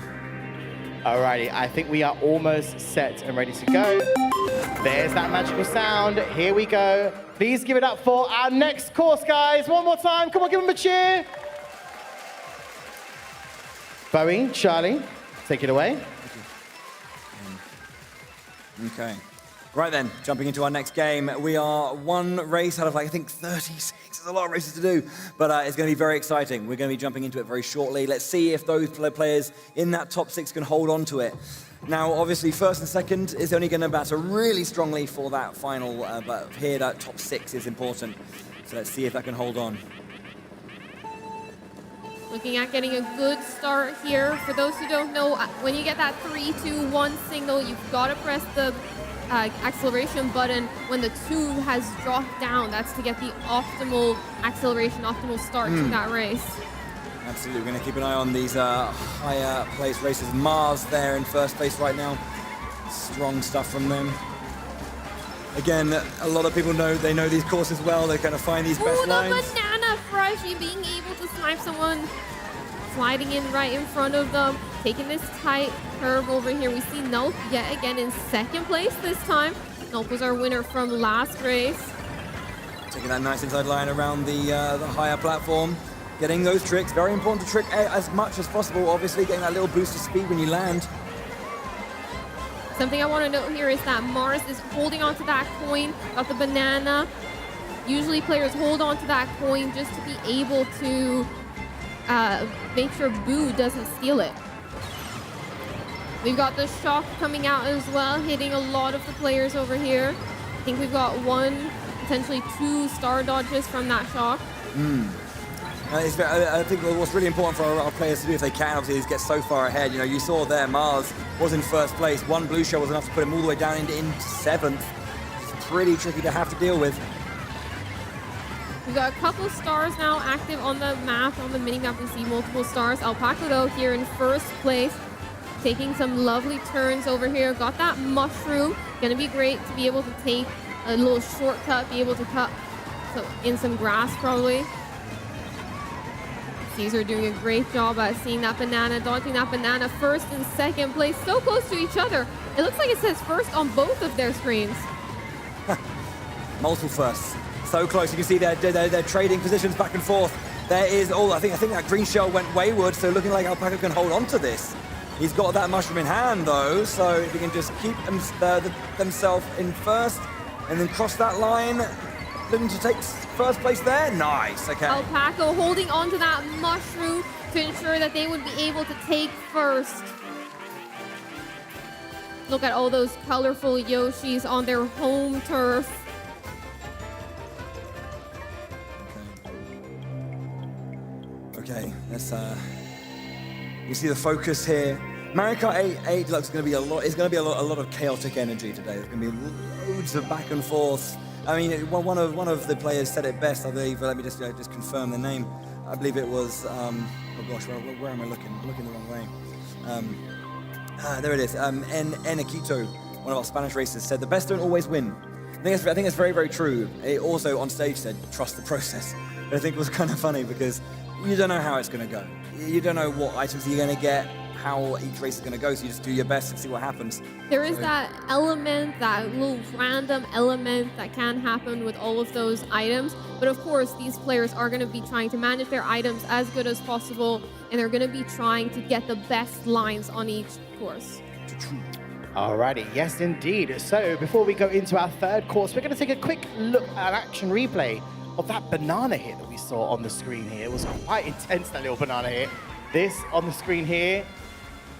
Alrighty, I think we are almost set and ready to go. There's that magical sound. Here we go. Please give it up for our next course, guys. One more time. Come on, give them a cheer. Bowie, Charlie, take it away. Okay. Right then, jumping into our next game. We are one race out of, I think, 36. There's a lot of races to do, but it's going to be very exciting. We're going to be jumping into it very shortly. Let's see if those players in that top 6 can hold on to it. Now, obviously, first and second is only going to battle really strongly for that final, but here that top 6 is important. So let's see if that can hold on. Looking at getting a good start here. For those who don't know, when you get that 3, 2, 1 signal, you've got to press the acceleration button when the 2 has dropped down. That's to get the optimal acceleration, optimal start to that race. Absolutely, we're going to keep an eye on these higher place races. Mars there in first place right now. Strong stuff from them. Again, a lot of people know these courses well. They're going to find these best lines. The banana Freshie being able to snipe someone, sliding in right in front of them, taking this tight curve over here. We see Nope yet again in second place this time. Nope was our winner from last race. Taking that nice inside line around the higher platform. Getting those tricks, very important to trick as much as possible. Obviously, getting that little boost of speed when you land. Something I want to note here is that Mars is holding onto that coin, got the banana. Usually players hold onto that coin just to be able to make sure Boo doesn't steal it. We've got the shock coming out as well, hitting a lot of the players over here. I think we've got 1, potentially 2 star dodges from that shock. I think what's really important for our players to do, if they can, obviously, is get so far ahead. You know, you saw there, Mars was in first place. 1 blue shell was enough to put him all the way down into 7th. It's pretty tricky to have to deal with. We've got a couple stars now active on the map, on the mini-map. We see multiple stars. Alpaca, though, here in first place, taking some lovely turns over here. Got that mushroom. Gonna be great to be able to take a little shortcut, be able to cut in some grass, probably. Caesar doing a great job at seeing that banana, dodging that banana. First and second place, so close to each other. It looks like it says first on both of their screens. Multiple firsts. So close, you can see they're trading positions back and forth. There is, I think that green shell went wayward, so looking like Alpaca can hold on to this. He's got that mushroom in hand though, so if he can just keep themselves in first and then cross that line, looking to take first place there. Nice, okay. Alpaca holding on to that mushroom to ensure that they would be able to take first. Look at all those colorful Yoshis on their home turf. Okay, let's you see the focus here. Mario Kart 8 Deluxe is going to be a lot of chaotic energy today. There's going to be loads of back and forth. I mean, one of the players said it best, I believe. Let me just confirm the name. I believe it was oh gosh, where am I looking? I'm looking the wrong way. There it is. Enriquito, one of our Spanish racers, said the best don't always win. I think it's very, very true. It also on stage said trust the process. But I think it was kind of funny because you don't know how it's going to go. You don't know what items you're going to get, how each race is going to go, so you just do your best and see what happens. There is that element, that little random element that can happen with all of those items. But of course, these players are going to be trying to manage their items as good as possible, and they're going to be trying to get the best lines on each course. Alrighty, yes indeed. So before we go into our third course, we're going to take a quick look at an action replay of that banana hit that we saw on the screen here. It was quite intense, that little banana hit. This on the screen here,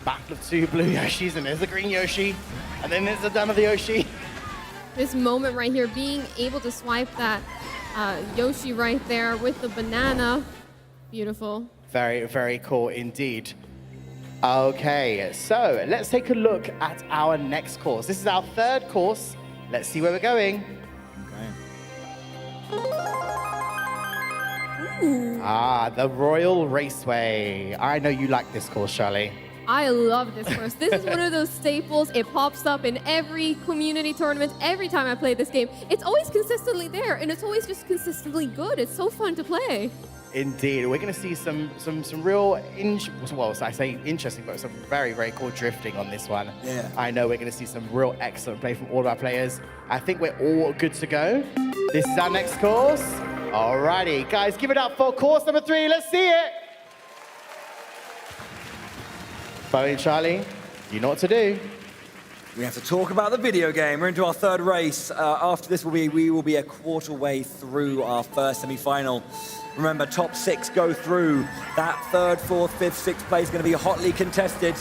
battle of two blue Yoshis, and there's the green Yoshi, and then there's another Yoshi. This moment right here, being able to swipe that Yoshi right there with the banana, beautiful. Very, very cool indeed. Okay, so let's take a look at our next course. This is our third course. Let's see where we're going. Ooh. The Royal Raceway. I know you like this course, Charlie. I love this course. This is one of those staples. It pops up in every community tournament. Every time I play this game, it's always consistently there, and it's always just consistently good. It's so fun to play. Indeed, we're going to see some real, well, I say interesting, but some very, very cool drifting on this one. Yeah. I know we're going to see some real excellent play from all of our players. I think we're all good to go. This is our next course. Alrighty, guys, give it up for course number 3. Let's see it. Bo and Charlie, you know what to do. We have to talk about the video game. We're into our third race. After this, we will be a quarter way through our first semi-final. Remember, top 6 go through. That 3rd, 4th, 5th, 6th place is going to be hotly contested.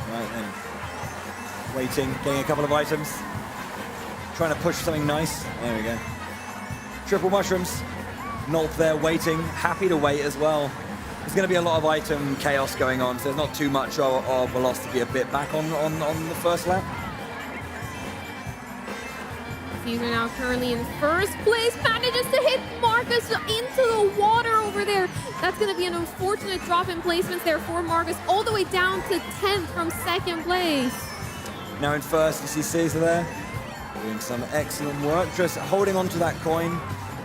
Right then. Waiting, getting a couple of items. Trying to push something nice. There we go. Triple mushrooms. Nulp there waiting. Happy to wait as well. There's going to be a lot of item chaos going on, so there's not too much of velocity a bit back on the first lap. Caesar now currently in first place, manages to hit Marcus into the water over there. That's going to be an unfortunate drop in placements there for Marcus, all the way down to 10th from 2nd place. Now in first, you see Caesar there, doing some excellent work, just holding on to that coin.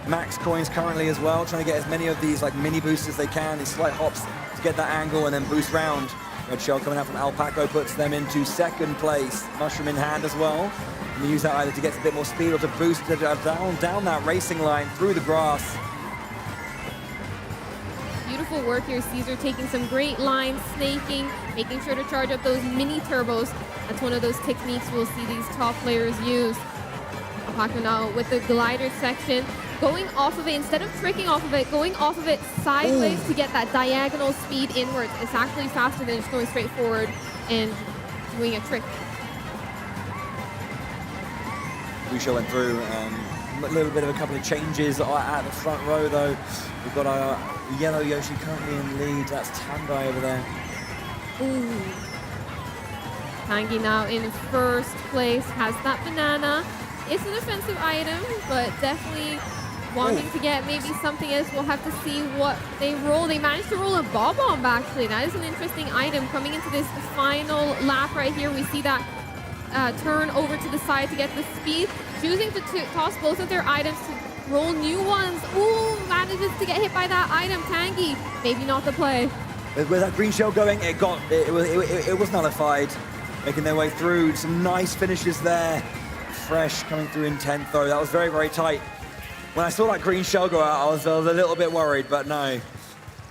Max coins currently as well, trying to get as many of these like mini boosts as they can, these slight hops to get that angle and then boost round. Red shell coming out from Alpaco puts them into 2nd place. Mushroom in hand as well. And you use that either to get a bit more speed or to boost it down that racing line through the grass. Beautiful work here, Caesar taking some great lines, snaking, making sure to charge up those mini turbos. That's one of those techniques we'll see these top players use. Alpaco now with the glider section. Going off of it, instead of tricking off of it, going off of it sideways to get that diagonal speed inwards. It's actually faster than just going straight forward and doing a trick. Lucio went through a little bit of a couple of changes at the front row though. We've got our yellow Yoshi currently in lead. That's Tandai over there. Ooh. Tangi now in first place, has that banana. It's an offensive item, but definitely wanting to get maybe something else. We'll have to see what they roll. They managed to roll a bob-omb, actually. That is an interesting item coming into this final lap right here. We see that turn over to the side to get the speed. Choosing to toss both of their items to roll new ones. Ooh, manages to get hit by that item. Tangi, maybe not the play. With that green shell going, it was nullified. Making their way through. Some nice finishes there. Fresh coming through in 10th though. That was very, very tight. When I saw that green shell go out, I was a little bit worried, but no.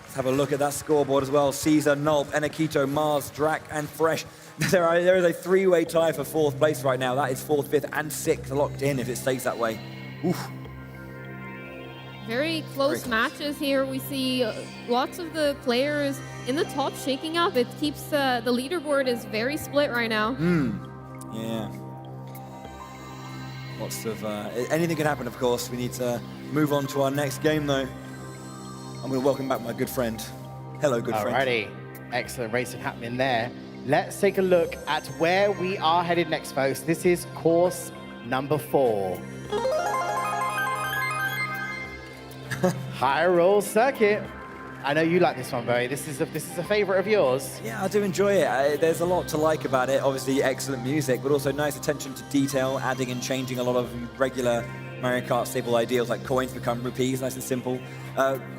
Let's have a look at that scoreboard as well. Caesar, Nulp, Enakito, Mars, Drac, and Fresh. There is a three-way tie for 4th place right now. That is 4th, 5th, and 6th locked in if it stays that way. Oof. Very close matches here. We see lots of the players in the top shaking up. It keeps the leaderboard is very split right now. Yeah. Lots of anything can happen, of course. We need to move on to our next game, though. I'm going to welcome back my good friend. Hello, good friend. Alrighty, excellent racing happening there. Let's take a look at where we are headed next, folks. This is course number 4. High roll circuit. I know you like this one, Barry. This is a favorite of yours. Yeah, I do enjoy it. There's a lot to like about it. Obviously, excellent music, but also nice attention to detail, adding and changing a lot of regular Mario Kart staple ideals like coins become rupees, nice and simple.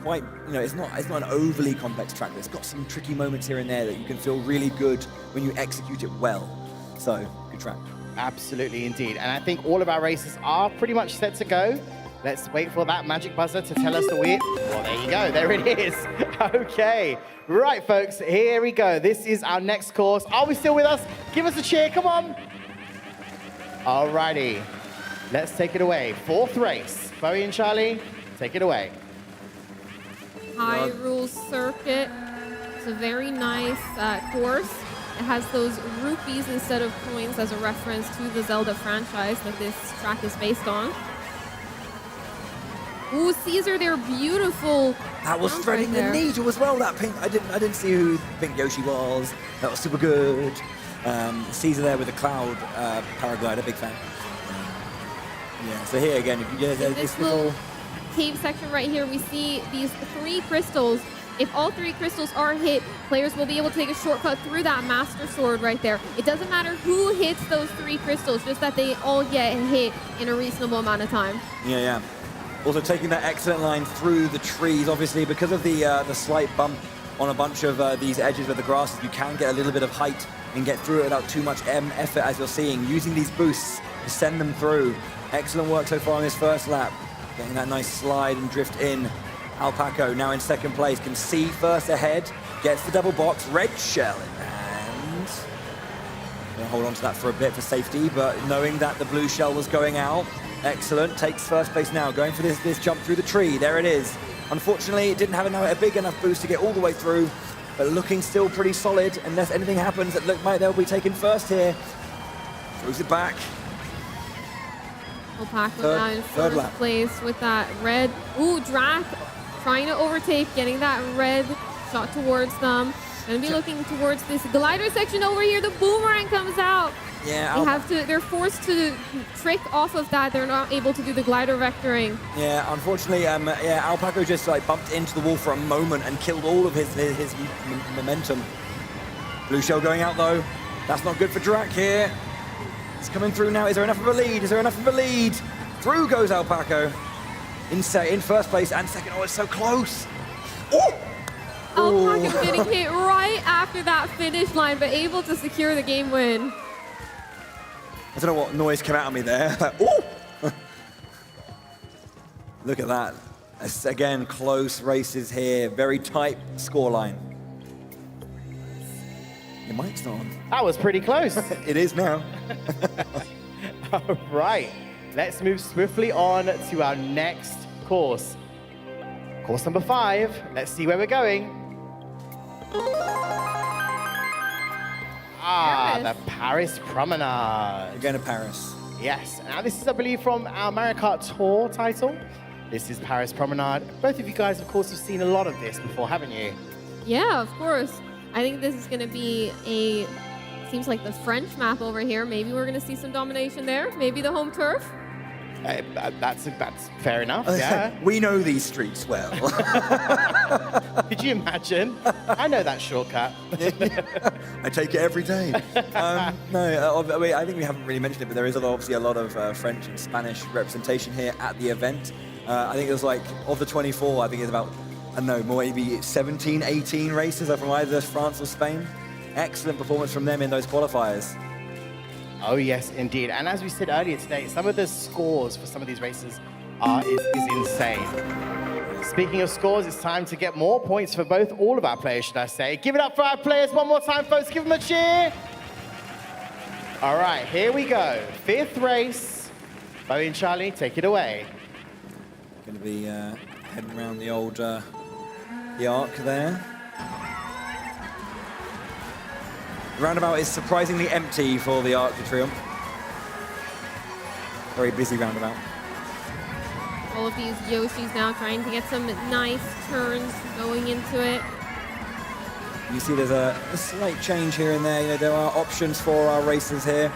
Quite, it's not an overly complex track. It's got some tricky moments here and there that you can feel really good when you execute it well. So, good track. Absolutely, indeed. And I think all of our races are pretty much set to go. Let's wait for that magic buzzer to tell us the win. Well, there you go. There it is. Okay. Right, folks. Here we go. This is our next course. Are we still with us? Give us a cheer. Come on. Alrighty. Let's take it away. 4th race. Bowie and Charlie, take it away. High Rules Circuit. It's a very nice course. It has those rupees instead of coins as a reference to the Zelda franchise that this track is based on. Ooh, Caesar, they're beautiful. That was threading the needle as well, that pink. I didn't see who Pink Yoshi was. That was super good. Caesar there with the cloud paraglider, big fan. Yeah, so here again, if you get this little cave section right here, we see these 3 crystals. If all 3 crystals are hit, players will be able to take a shortcut through that Master Sword right there. It doesn't matter who hits those 3 crystals, just that they all get hit in a reasonable amount of time. Yeah. Also taking that excellent line through the trees, obviously, because of the slight bump on a bunch of these edges of the grasses, you can get a little bit of height and get through it without too much effort, as you're seeing. Using these boosts to send them through. Excellent work so far on this first lap. Getting that nice slide and drift in. Alpaco now in 2nd place, can see first ahead, gets the double box, red shell in hand. Gonna hold on to that for a bit for safety, but knowing that the blue shell was going out, excellent, takes 1st place now, going for this jump through the tree, there it is. Unfortunately, it didn't have a big enough boost to get all the way through, but looking still pretty solid, unless anything happens, it looked like they'll be taken first here. Throws it back. Alpaco now in 1st place with that red. Ooh, Drac trying to overtake, getting that red shot towards them. Gonna be looking towards this glider section over here. The boomerang comes out. Yeah, they're forced to trick off of that. They're not able to do the glider vectoring. Yeah, unfortunately, Alpaco just bumped into the wall for a moment and killed all of his momentum. Blue shell going out though. That's not good for Drac here. It's coming through now. Is there enough of a lead? Through goes Alpaco. In 1st place and 2nd. Oh, it's so close. Oh! Alpaco getting hit right after that finish line, but able to secure the game win. I don't know what noise came out of me there. Oh! Look at that. Again, close races here. Very tight scoreline. Your mic's not on. That was pretty close. It is now. All right. Let's move swiftly on to our next course. Course number 5. Let's see where we're going. The Paris Promenade. We're going to Paris. Yes. Now this is, I believe, from our Mario Kart Tour title. This is Paris Promenade. Both of you guys, of course, have seen a lot of this before, haven't you? Yeah, of course. I think this is going to be seems like the French map over here. Maybe we're going to see some domination there. Maybe the home turf. That's fair enough, yeah. We know these streets well. Could you imagine? I know that shortcut. I take it every day. I think we haven't really mentioned it, but there is obviously a lot of French and Spanish representation here at the event. I think it was of the 24, I think it's about, maybe 17, 18 races are from either France or Spain. Excellent performance from them in those qualifiers. Oh, yes, indeed. And as we said earlier today, some of the scores for some of these races is insane. Speaking of scores, it's time to get more points for all of our players, should I say. Give it up for our players one more time, folks. Give them a cheer. All right, here we go. 5th race. Bowie and Charlie, take it away. Going to be heading around the old the arc there. The roundabout is surprisingly empty for the Arc de Triomphe. Very busy roundabout. All of these Yoshis now trying to get some nice turns going into it. You see there's a slight change here and there. You know, there are options for our racers here.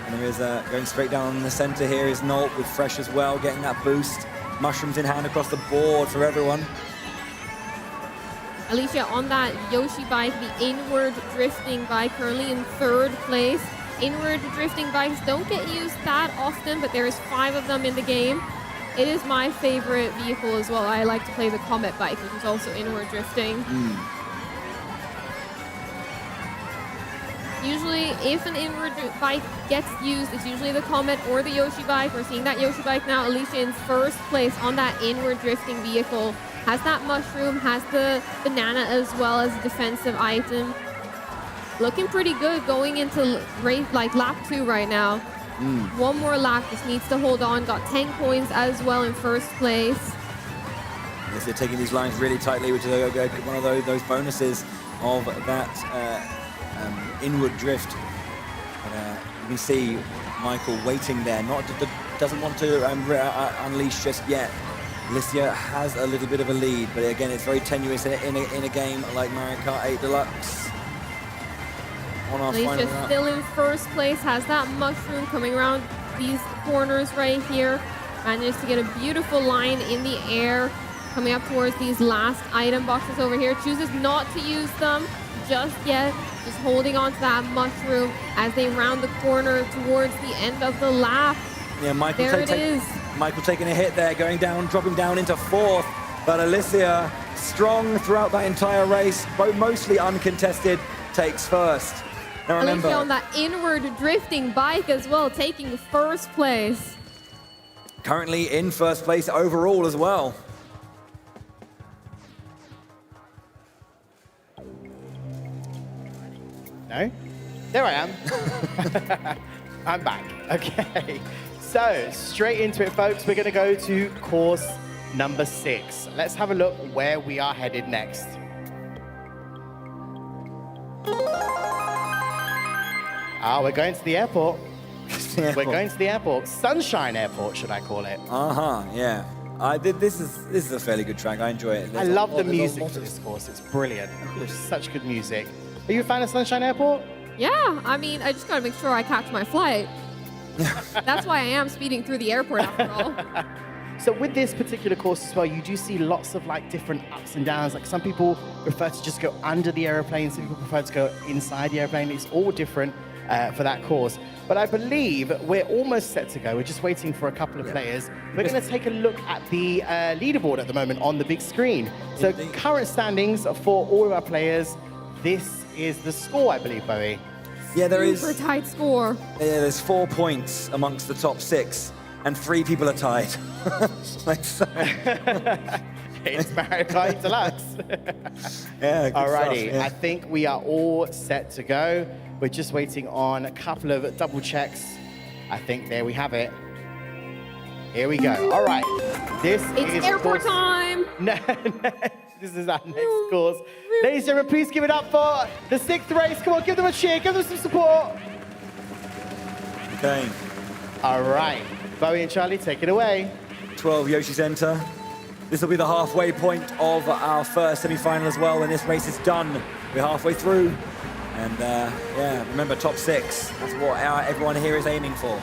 And there is going straight down the center here is Nolt with Fresh as well, getting that boost. Mushrooms in hand across the board for everyone. Alicia on that Yoshi bike, the inward drifting bike, currently in 3rd place. Inward drifting bikes don't get used that often, but there is 5 of them in the game. It is my favorite vehicle as well. I like to play the Comet bike, which is also inward drifting. Usually, if an inward bike gets used, it's usually the Comet or the Yoshi bike. We're seeing that Yoshi bike now. Alicia in 1st place on that inward drifting vehicle. Has that mushroom, has the banana as well as a defensive item. Looking pretty good going into race like lap 2 right now. One more lap, just needs to hold on. Got 10 coins as well in 1st place. Yes, they're taking these lines really tightly, which is one of those bonuses of that inward drift. But, you can see Michael waiting there, doesn't want to unleash just yet. Alicia has a little bit of a lead, but again, it's very tenuous in a game like Mario Kart 8 Deluxe. Alicia still in 1st place, has that mushroom coming around these corners right here. Manages to get a beautiful line in the air, coming up towards these last item boxes over here. Chooses not to use them just yet, just holding on to that mushroom as they round the corner towards the end of the lap. Yeah, Michael there it is. Michael taking a hit there, going down, dropping down into 4th. But Alicia, strong throughout that entire race, mostly uncontested, takes 1st. Now remember, Alicia on that inward drifting bike as well, taking 1st place. Currently in 1st place overall as well. No? There I am. I'm back. Okay. So, straight into it, folks. We're going to go to course number 6. Let's have a look where we are headed next. We're going to the airport. We're going to the airport. Sunshine Airport, should I call it? Yeah. This is a fairly good track. I enjoy it. I love the music for this course. It's brilliant. There's such good music. Are you a fan of Sunshine Airport? Yeah, I mean, I just got to make sure I catch my flight. That's why I am speeding through the airport after all. So with this particular course as well, you do see lots of like different ups and downs. Like some people prefer to just go under the airplane, some people prefer to go inside the airplane. It's all different for that course. But I believe we're almost set to go. We're just waiting for a couple of players. We're going to take a look at the leaderboard at the moment on the big screen. So current standings for all of our players. This is the score, I believe, Bowie. Yeah, there is. Super tight score. Yeah, there's 4 points amongst the top 6, and 3 people are tied. It's Mario Kart Deluxe. Yeah, good Alrighty, stuff, yeah. I think we are all set to go. We're just waiting on a couple of double checks. I think there we have it. Here we go. All right, this is airport time. No, this is our next course. Ladies and gentlemen, please give it up for the 6th race. Come on, give them a cheer, give them some support. Okay. All right, Bowie and Charlie, take it away. 12 Yoshi's enter. This will be the halfway point of our first semi-final as well when this race is done. We're halfway through. And yeah, remember, top 6. That's what everyone here is aiming for.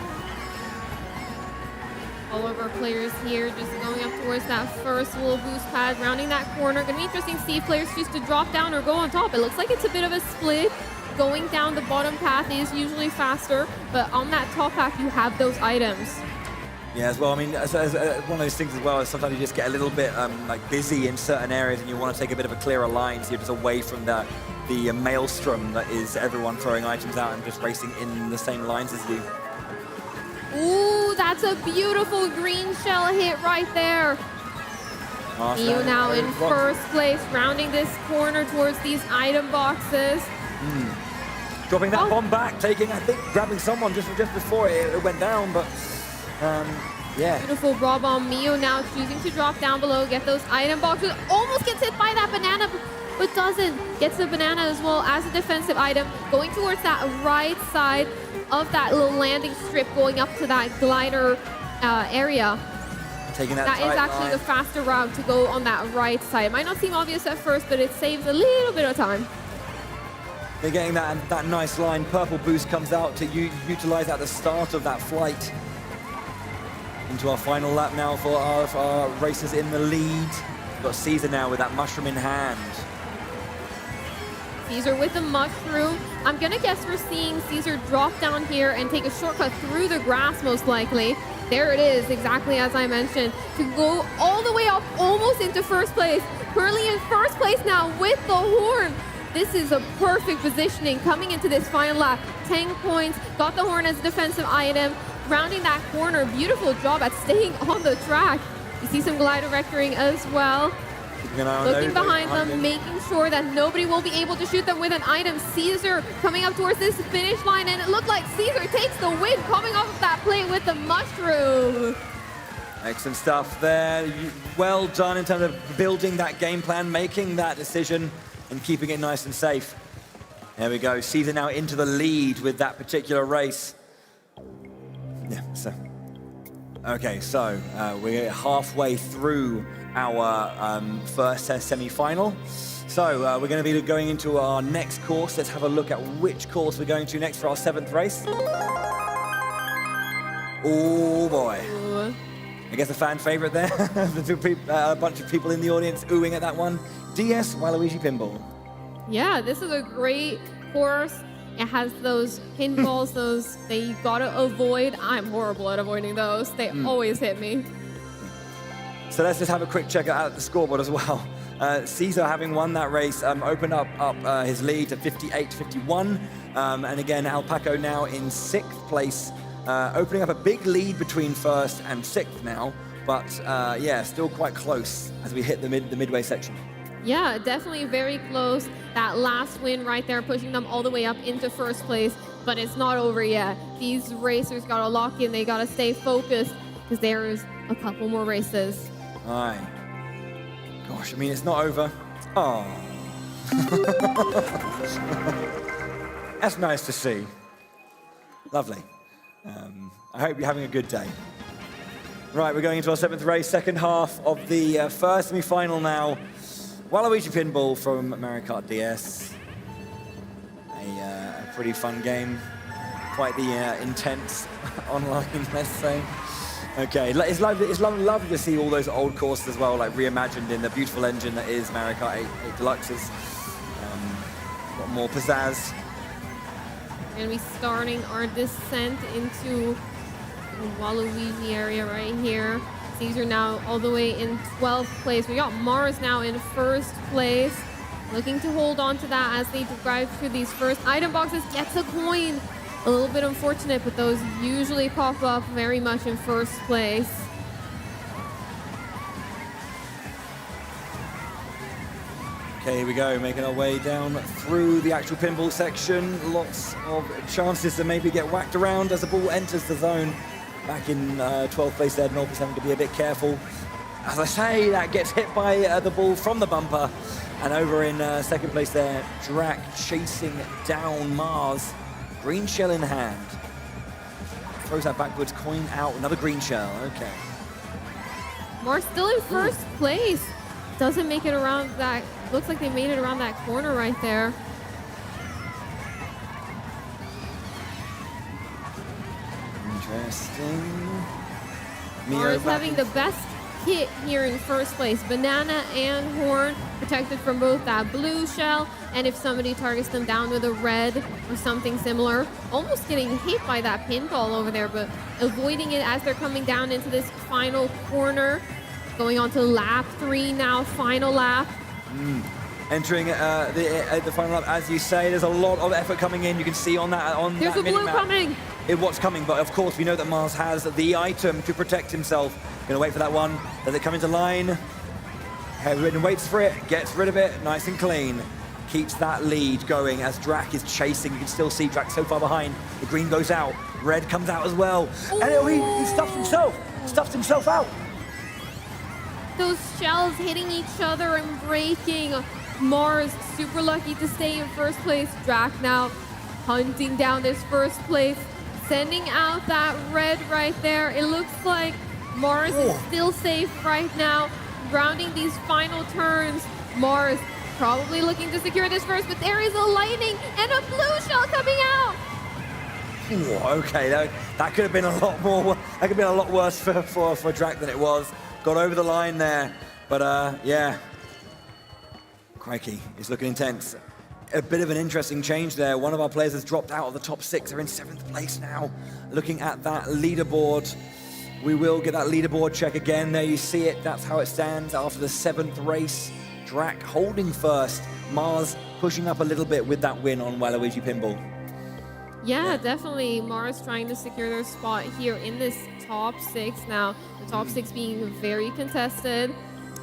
All of our players here just going up towards that first little boost pad, rounding that corner. Gonna be interesting to see if players choose to drop down or go on top. It looks like it's a bit of a split. Going down the bottom path is usually faster, but on that top path, you have those items. Yeah, as well. I mean, as one of those things as well is sometimes you just get a little bit like busy in certain areas, and you want to take a bit of a clearer line, so you're just away from the maelstrom that is everyone throwing items out and just racing in the same lines as you. Ooh, Ooh, that's a beautiful green shell hit right there. Mio now in first place, rounding this corner towards these item boxes. Dropping that bomb back, taking, I think, grabbing someone just before it went down, but yeah. Beautiful raw bomb. Mio now choosing to drop down below, get those item boxes. Almost gets hit by that banana, but doesn't. Gets the banana as well as a defensive item, going towards that right side of that little landing strip, going up to that glider area. Taking That is actually the faster route to go on that right side. It might not seem obvious at first, but it saves a little bit of time. They're getting that nice line. Purple boost comes out to utilize at the start of that flight. Into our final lap now for our racers in the lead. We've got Caesar now with that mushroom in hand. Caesar with the mushroom. I'm gonna guess we're seeing Caesar drop down here and take a shortcut through the grass most likely. There it is, exactly as I mentioned, to go all the way up almost into first place. Currently in first place now with the horn. This is a perfect positioning coming into this final lap. 10 points, got the horn as a defensive item, rounding that corner. Beautiful job at staying on the track. You see some glider vectoring as well. Looking behind them, making sure that nobody will be able to shoot them with an item. Caesar coming up towards this finish line, and it looked like Caesar takes the win coming off of that play with the mushroom. Excellent stuff there. Well done in terms of building that game plan, making that decision, and keeping it nice and safe. There we go. Caesar now into the lead with that particular race. Yeah, so. Okay, so we're halfway through our first semi-final. So we're going to be going into our next course. Let's have a look at which course we're going to next for our 7th race. Oh boy. I guess a fan favorite there. A bunch of people in the audience oohing at that one. DS Waluigi Pinball. Yeah, this is a great course. It has those pinballs, those that you gotta avoid. I'm horrible at avoiding those. They always hit me. So let's just have a quick check out the scoreboard as well. Caesar, having won that race, opened up his lead to 58-51. And again, Alpaco now in 6th place, opening up a big lead between 1st and 6th now. But yeah, still quite close as we hit the midway section. Yeah, definitely very close. That last win right there, pushing them all the way up into 1st place. But it's not over yet. These racers gotta lock in. They gotta stay focused because there's a couple more races. Aye. Gosh, I mean, it's not over. Oh. That's nice to see. Lovely. I hope you're having a good day. Right, we're going into our 7th race, second half of the first semi-final now. Waluigi Pinball from Mario Kart DS. A pretty fun game. Quite the intense online, let's say. Okay, it's lovely to see all those old courses as well, like reimagined in the beautiful engine that is Mario Kart 8 Deluxe's. Got more pizzazz. We're gonna be starting our descent into the Waluigi area right here. Caesar now all the way in 12th place. We got Mars now in 1st place. Looking to hold on to that as they drive through these first item boxes. Gets a coin. A little bit unfortunate, but those usually pop up very much in 1st place. Okay, here we go, making our way down through the actual pinball section. Lots of chances to maybe get whacked around as the ball enters the zone. Back in 12th place there, North is having to be a bit careful. As I say, that gets hit by the ball from the bumper. And over in 2nd place there, Drac chasing down Mars. Green shell in hand. Throws that backwards, coin out, another green shell, okay. Mars still in 1st place. Doesn't make it around that, looks like they made it around that corner right there. Interesting. Mars having the best hit here in 1st place. Banana and horn protected from both that blue shell, and if somebody targets them down with a red or something similar, almost getting hit by that pinball over there, but avoiding it as they're coming down into this final corner. Going on to lap 3 now, final lap. Entering the final lap, as you say, there's a lot of effort coming in. You can see on that There's a blue minimap. coming. what's coming, but of course we know that Mars has the item to protect himself. Gonna wait for that one. Does it come into line? Ribbon waits for it, gets rid of it, nice and clean. Keeps that lead going as Drac is chasing. You can still see Drac so far behind. The green goes out, red comes out as well. Ooh. And he stuffs himself out. Those shells hitting each other and breaking. Mars super lucky to stay in first place. Drac now hunting down this first place, sending out that red right there. It looks like Mars is still safe right now. Rounding these final turns, Mars probably looking to secure this first, but there is a lightning and a blue shell coming out. Ooh, okay, that could have been a lot more. That could have been a lot worse for Drac than it was. Got over the line there, but yeah. Crikey, it's looking intense. A bit of an interesting change there. One of our players has dropped out of the top 6. They're in 7th place now. Looking at that leaderboard, we will get that leaderboard check again. There you see it. That's how it stands after the 7th race. Drac holding first. Mars pushing up a little bit with that win on Waluigi Pinball. Yeah, definitely. Mars trying to secure their spot here in this top 6 now. The top 6 being very contested.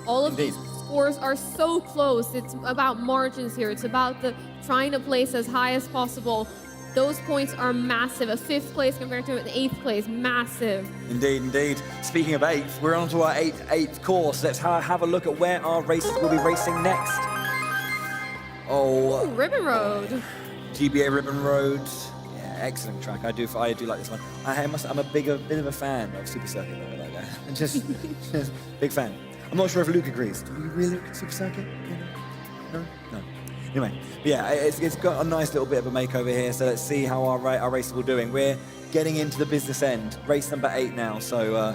All of these scores are so close. It's about margins here. It's about trying to place as high as possible. Those points are massive. A 5th place compared to an 8th place, massive. Indeed, indeed. Speaking of 8th, we're on to our 8th course. Let's have a look at where our racers will be racing next. Ooh, Ribbon Road. GBA Ribbon Road. Yeah, excellent track. I do like this one. I'm a bit of a fan of Super Circuit. Like just big fan. I'm not sure if Luke agrees. Do you really look at Super Circuit? No? No. Anyway, yeah, it's got a nice little bit of a makeover here, so let's see how our races are doing. We're getting into the business end. Race number 8 now, so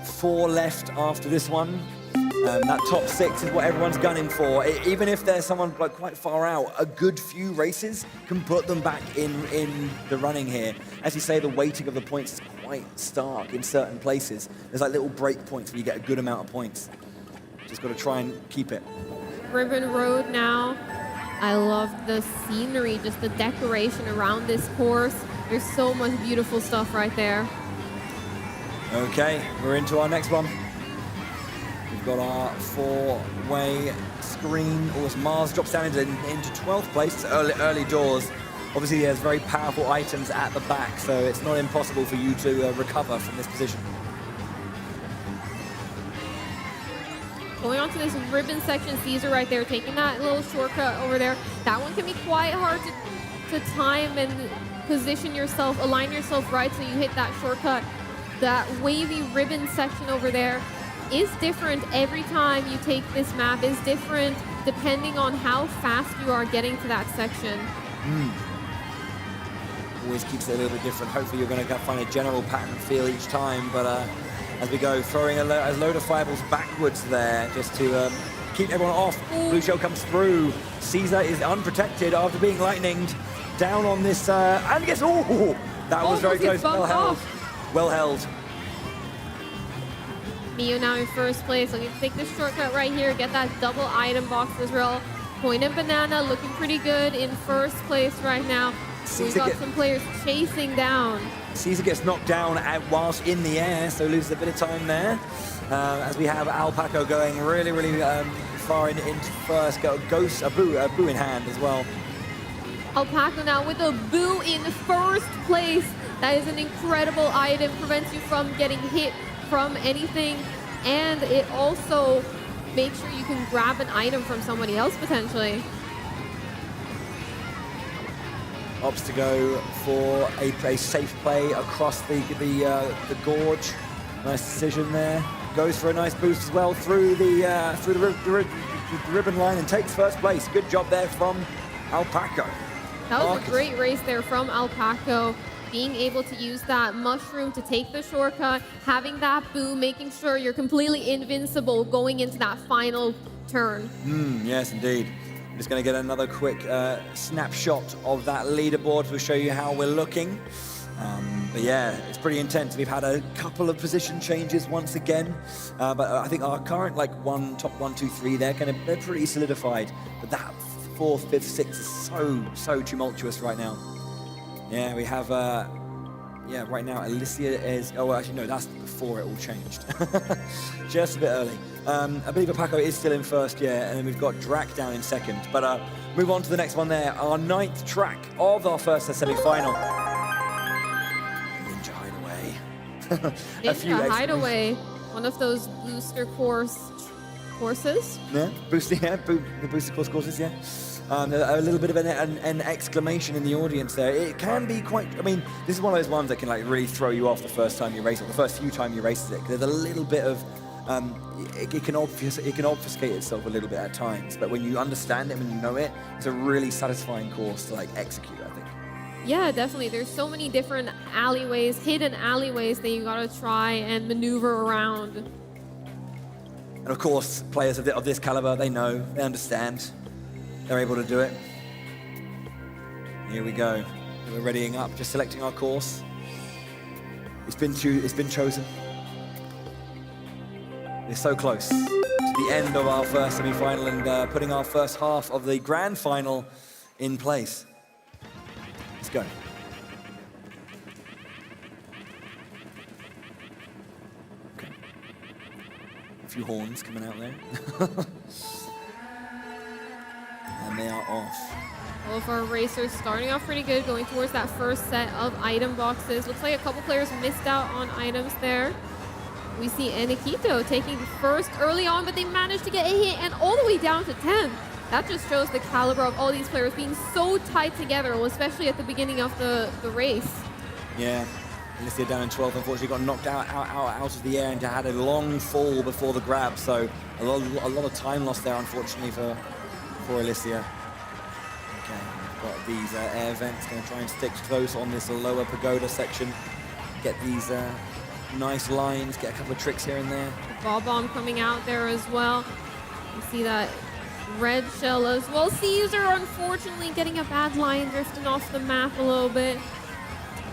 4 left after this one. That top 6 is what everyone's gunning for. Even if there's someone like quite far out, a good few races can put them back in the running here. As you say, the weighting of the points is quite stark in certain places. There's like little break points where you get a good amount of points. Just got to try and keep it. Ribbon Road now. I love the scenery, just the decoration around this course. There's so much beautiful stuff right there. Okay, we're into our next one. We've got our 4-way screen. As Mars drops down into 12th place. It's early doors. Obviously, there's very powerful items at the back, so it's not impossible for you to recover from this position. Going on to this ribbon section, Caesar right there, taking that little shortcut over there. That one can be quite hard to time and position yourself, align yourself right so you hit that shortcut. That wavy ribbon section over there is different every time you take this map, is different depending on how fast you are getting to that section. Always keeps it a little bit different. Hopefully you're going to find a general pattern feel each time, but as we go, throwing a load of fireballs backwards there just to keep everyone off. Blue shell comes through. Caesar is unprotected after being lightninged. Down on this, and gets, that was very close. Well held. Well held. Mio now in first place. Looking to take this shortcut right here, get that double item box as well. Point and Banana looking pretty good in first place right now. We've got some players chasing down. Caesar gets knocked down whilst in the air, so loses a bit of time there. As we have Alpaco going really far into first. Got a boo in hand as well. Alpaco now with a boo in first place. That is an incredible item. Prevents you from getting hit from anything. And it also makes sure you can grab an item from somebody else potentially. Opts to go for a safe play across the gorge. Nice decision there. Goes for a nice boost as well through the ribbon line and takes first place. Good job there from Alpaco. That was a great race there from Alpaco. Being able to use that mushroom to take the shortcut, having that boom, making sure you're completely invincible going into that final turn. Yes, indeed. I'm just going to get another quick snapshot of that leaderboard to show you how we're looking. But yeah, it's pretty intense. We've had a couple of position changes once again, but I think our current top 1, 2, 3, they're pretty solidified. But that 4th, 5th, 6th is so tumultuous right now. Yeah, we have Yeah, right now Alicia is, oh, well, actually no, that's before it all changed. Just a bit early. I believe Paco is still in first, yeah, and then we've got Drac down in second. But move on to the next one there, our 9th track of our first semi-final. Ninja Hideaway. Ninja Hideaway, one of those booster courses. Yeah, the booster courses, yeah. A little bit of an exclamation in the audience there. It can be quite, I mean, this is one of those ones that can like really throw you off the first time you race it, or the first few times you race it. There's a little bit of, it can obfuscate itself a little bit at times, but when you understand it, when you know it, it's a really satisfying course to like execute, I think. Yeah, definitely. There's so many different alleyways, hidden alleyways that you gotta try and maneuver around. And of course, players of this caliber, they know, they understand. They're able to do it. Here we go. We're readying up, just selecting our course. It's been chosen. We're so close to the end of our first semi-final and putting our first half of the grand final in place. Let's go. Okay. A few horns coming out there. And they are off. All of our racers starting off pretty good, going towards that first set of item boxes. Looks like a couple players missed out on items there. We see Eniquito taking first early on, but they managed to get a hit and all the way down to 10. That just shows the caliber of all these players being so tight together, especially at the beginning of the race. Yeah, Alicia down in 12th, unfortunately got knocked out of the air and had a long fall before the grab, so a lot of time lost there, unfortunately, for Alicia. Okay, we've got these air vents, going to try and stick close on this lower pagoda section. Get these nice lines, get a couple of tricks here and there. Ball bomb coming out there as well. You see that red shell as well. Caesar, unfortunately, getting a bad line, drifting off the map a little bit.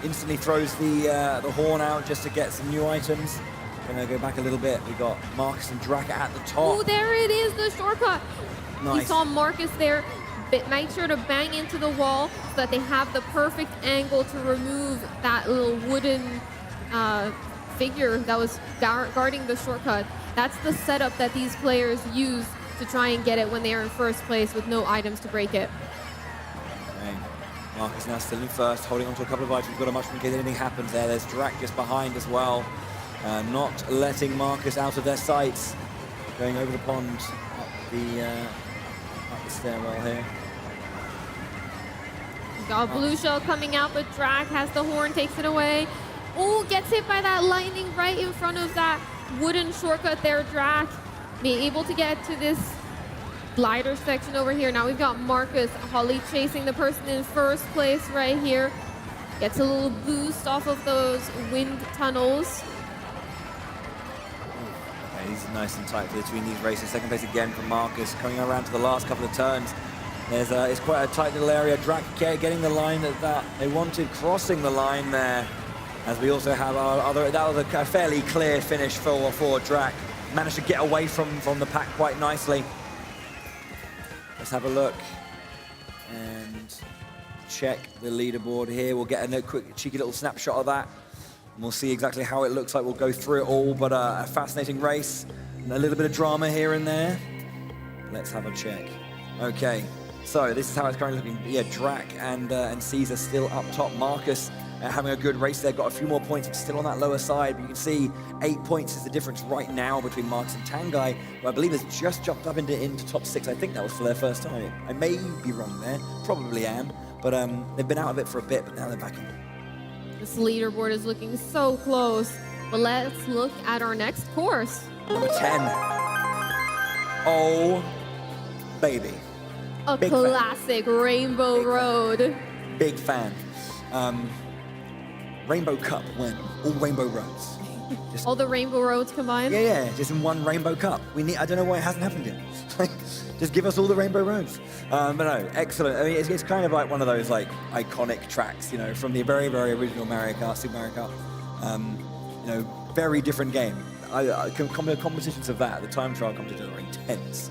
Instantly throws the horn out just to get some new items. Gonna go back a little bit. We got Marcus and Drac at the top. Oh, there it is, the shortcut. Nice. He saw Marcus there, but make sure to bang into the wall so that they have the perfect angle to remove that little wooden figure that was guarding the shortcut. That's the setup that these players use to try and get it when they are in first place with no items to break it. Okay. Marcus now still in first, holding on to a couple of items. Got a mushroom in case anything happens there. There's Drac just behind as well. Not letting Marcus out of their sights. Going over the pond, up the stairwell here. We got Blue Shell coming out, but Drac has the horn, takes it away. Oh, gets hit by that lightning right in front of that wooden shortcut there, Drac. Being able to get to this glider section over here. Now we've got Marcus Holly chasing the person in first place right here. Gets a little boost off of those wind tunnels. Okay, he's nice and tight between these races. Second place again for Marcus, coming around to the last couple of turns. There's it's quite a tight little area. Drac getting the line that they wanted, crossing the line there. As we also have our other, that was a fairly clear finish for Drac. Managed to get away from the pack quite nicely. Let's have a look and check the leaderboard here. We'll get a quick cheeky little snapshot of that. And we'll see exactly how it looks like. We'll go through it all, but a fascinating race. And a little bit of drama here and there. Let's have a check. Okay, so this is how it's currently looking. Yeah, Drac and Caesar still up top. Marcus having a good race there, got a few more points, but still on that lower side. But you can see 8 points is the difference right now between Marcus and Tangai, who I believe has just jumped up into top 6. I think that was for their first time. I may be wrong there, probably am, but they've been out of it for a bit, but now they're back in. This leaderboard is looking so close, but let's look at our next course. Number 10. Oh, baby. A Big classic fan. Rainbow Road. Big fan. Rainbow Cup when all rainbow roads. Just, all the rainbow roads combined? Yeah, just in one rainbow cup. I don't know why it hasn't happened yet. Just give us all the rainbow roads. But no, excellent. I mean, it's kind of like one of those like iconic tracks, you know, from the very, very original Mario Kart, Super Mario Kart. You know, very different game. Competitions of that, the time trial competitions are intense.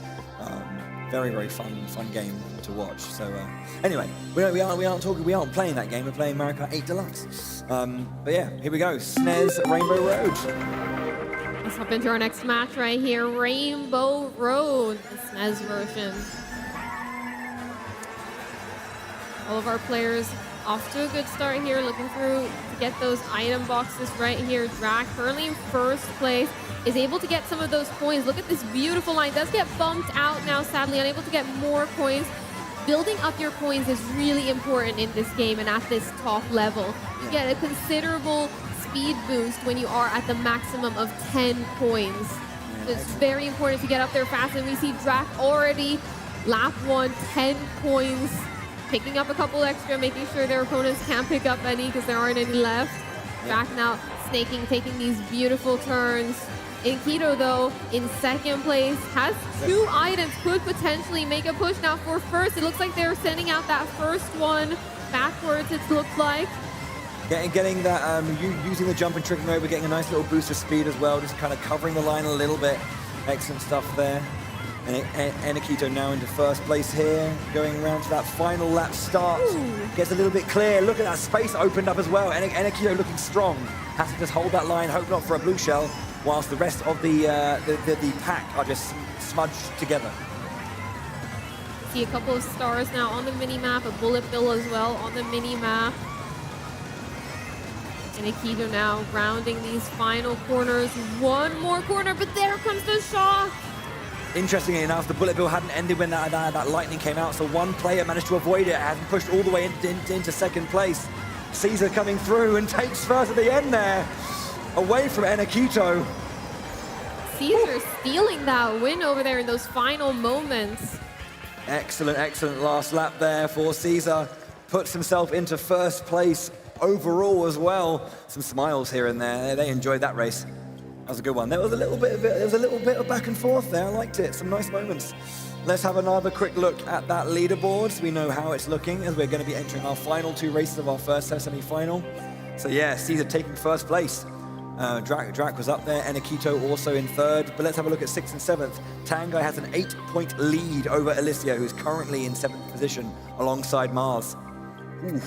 Very, very fun game to watch. So anyway, we aren't playing that game. We're playing Mario Kart 8 Deluxe. But yeah, here we go. SNES Rainbow Road. Let's hop into our next match right here. Rainbow Road, the SNES version. All of our players off to a good start here, looking through to get those item boxes right here. Drac currently in first place, is able to get some of those coins. Look at this beautiful line. Does get bumped out now, sadly, unable to get more coins. Building up your coins is really important in this game and at this top level. You get a considerable speed boost when you are at the maximum of 10 coins. So it's very important to get up there fast, and we see Drac already lap 1, 10 coins, picking up a couple extra, making sure their opponents can't pick up any because there aren't any left. Drac now snaking, taking these beautiful turns. Enkidu, though, in second place, has 2 items, could potentially make a push now for first. It looks like they're sending out that first one backwards, it looks like. Getting that, using the jump and tricking over, getting a nice little boost of speed as well, just kind of covering the line a little bit. Excellent stuff there. And Enkidu now into first place here, going around to that final lap start. Gets a little bit clear. Look at that space opened up as well. Enkidu looking strong. Has to just hold that line, hope not for a blue shell, whilst the rest of the pack are just smudged together. See a couple of stars now on the mini-map, a bullet bill as well on the mini-map. And Enkidu now rounding these final corners. One more corner, but there comes the shock. Interestingly enough, the bullet bill hadn't ended when that lightning came out, so one player managed to avoid it, hasn't pushed all the way into second place. Caesar coming through and takes first at the end there, away from Enkidu. Caesar stealing that win over there in those final moments. Excellent, excellent last lap there for Caesar. Puts himself into first place overall as well. Some smiles here and there. They enjoyed that race. That was a good one. There was a little bit of back and forth there. I liked it. Some nice moments. Let's have another quick look at that leaderboard so we know how it's looking as we're going to be entering our final 2 races of our first semi-final. So yeah, Caesar taking first place. Drac was up there, Enkidu also in third. But let's have a look at 6th and 7th. Tangai has an 8-point lead over Alicia, who's currently in 7th position alongside Mars. Ooh.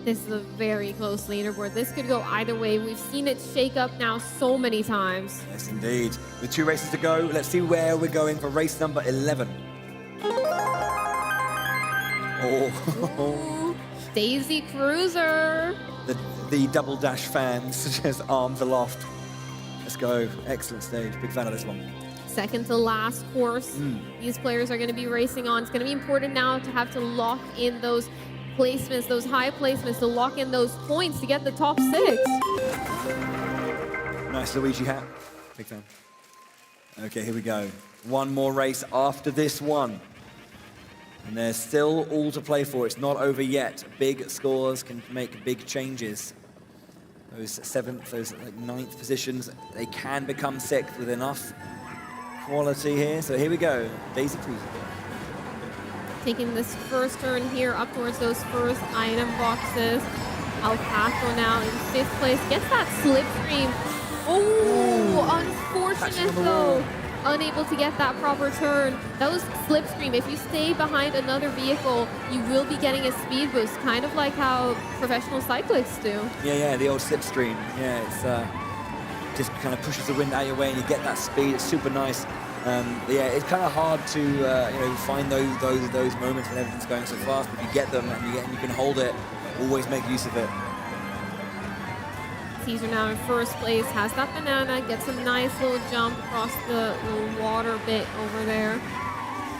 This is a very close leaderboard. This could go either way. We've seen it shake up now so many times. Yes, indeed. With 2 races to go, let's see where we're going for race number 11. Ooh, Daisy Cruiser. The double dash fans, just arms aloft. Let's go. Excellent stage. Big fan of this one. Second to last course. These players are going to be racing on. It's going to be important now to have to lock in those placements, those high placements, to lock in those points to get the top 6. Nice Luigi hat. Big fan. Okay, here we go. One more race after this one. And there's still all to play for. It's not over yet. Big scores can make big changes. Those 7th, those 9th positions, they can become 6th with enough quality here. So here we go. Daisy Cruiser. Taking this first turn here up towards those first item boxes. Alpaco now in 5th place. Gets that slipstream. Oh, unfortunate though. Unable to get that proper turn. That was slipstream. If you stay behind another vehicle, you will be getting a speed boost, kind of like how professional cyclists do. Yeah, the old slipstream. Yeah, it's just kind of pushes the wind out your way and you get that speed. It's super nice. Yeah, it's kind of hard to find those moments when everything's going so fast, but you get them and you can hold it. Always make use of it. Caesar now in first place, has that banana, gets a nice little jump across the little water bit over there.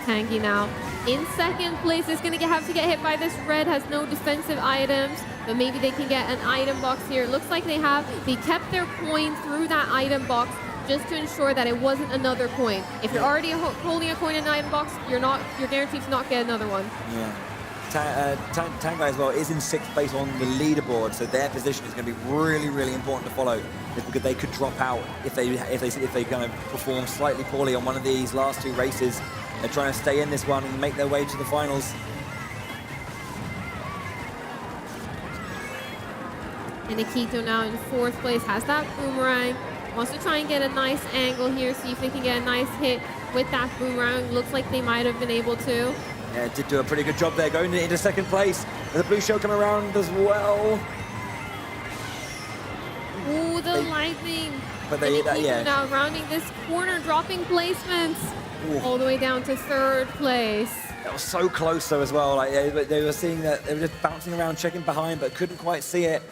Tangy now in second place is going to have to get hit by this red, has no defensive items, but maybe they can get an item box here. It looks like they kept their coin through that item box just to ensure that it wasn't another coin. If you're already holding a coin in an item box, you're guaranteed to not get another one. Yeah. Tangai as well is in 6th place on the leaderboard, so their position is going to be really, really important to follow because they could drop out if they kind of perform slightly poorly on one of these last 2 races. They're trying to stay in this one and make their way to the finals. And Enkidu now in 4th place, has that boomerang. Wants to try and get a nice angle here, see if they can get a nice hit with that boomerang. Looks like they might have been able to. Yeah, it did do a pretty good job there, going into second place. The blue shell coming around as well. Ooh, the lightning. But they, yeah. Now rounding this corner, dropping placements. Ooh. All the way down to third place. That was so close though as well. Like they were seeing that, they were just bouncing around, checking behind, but couldn't quite see it.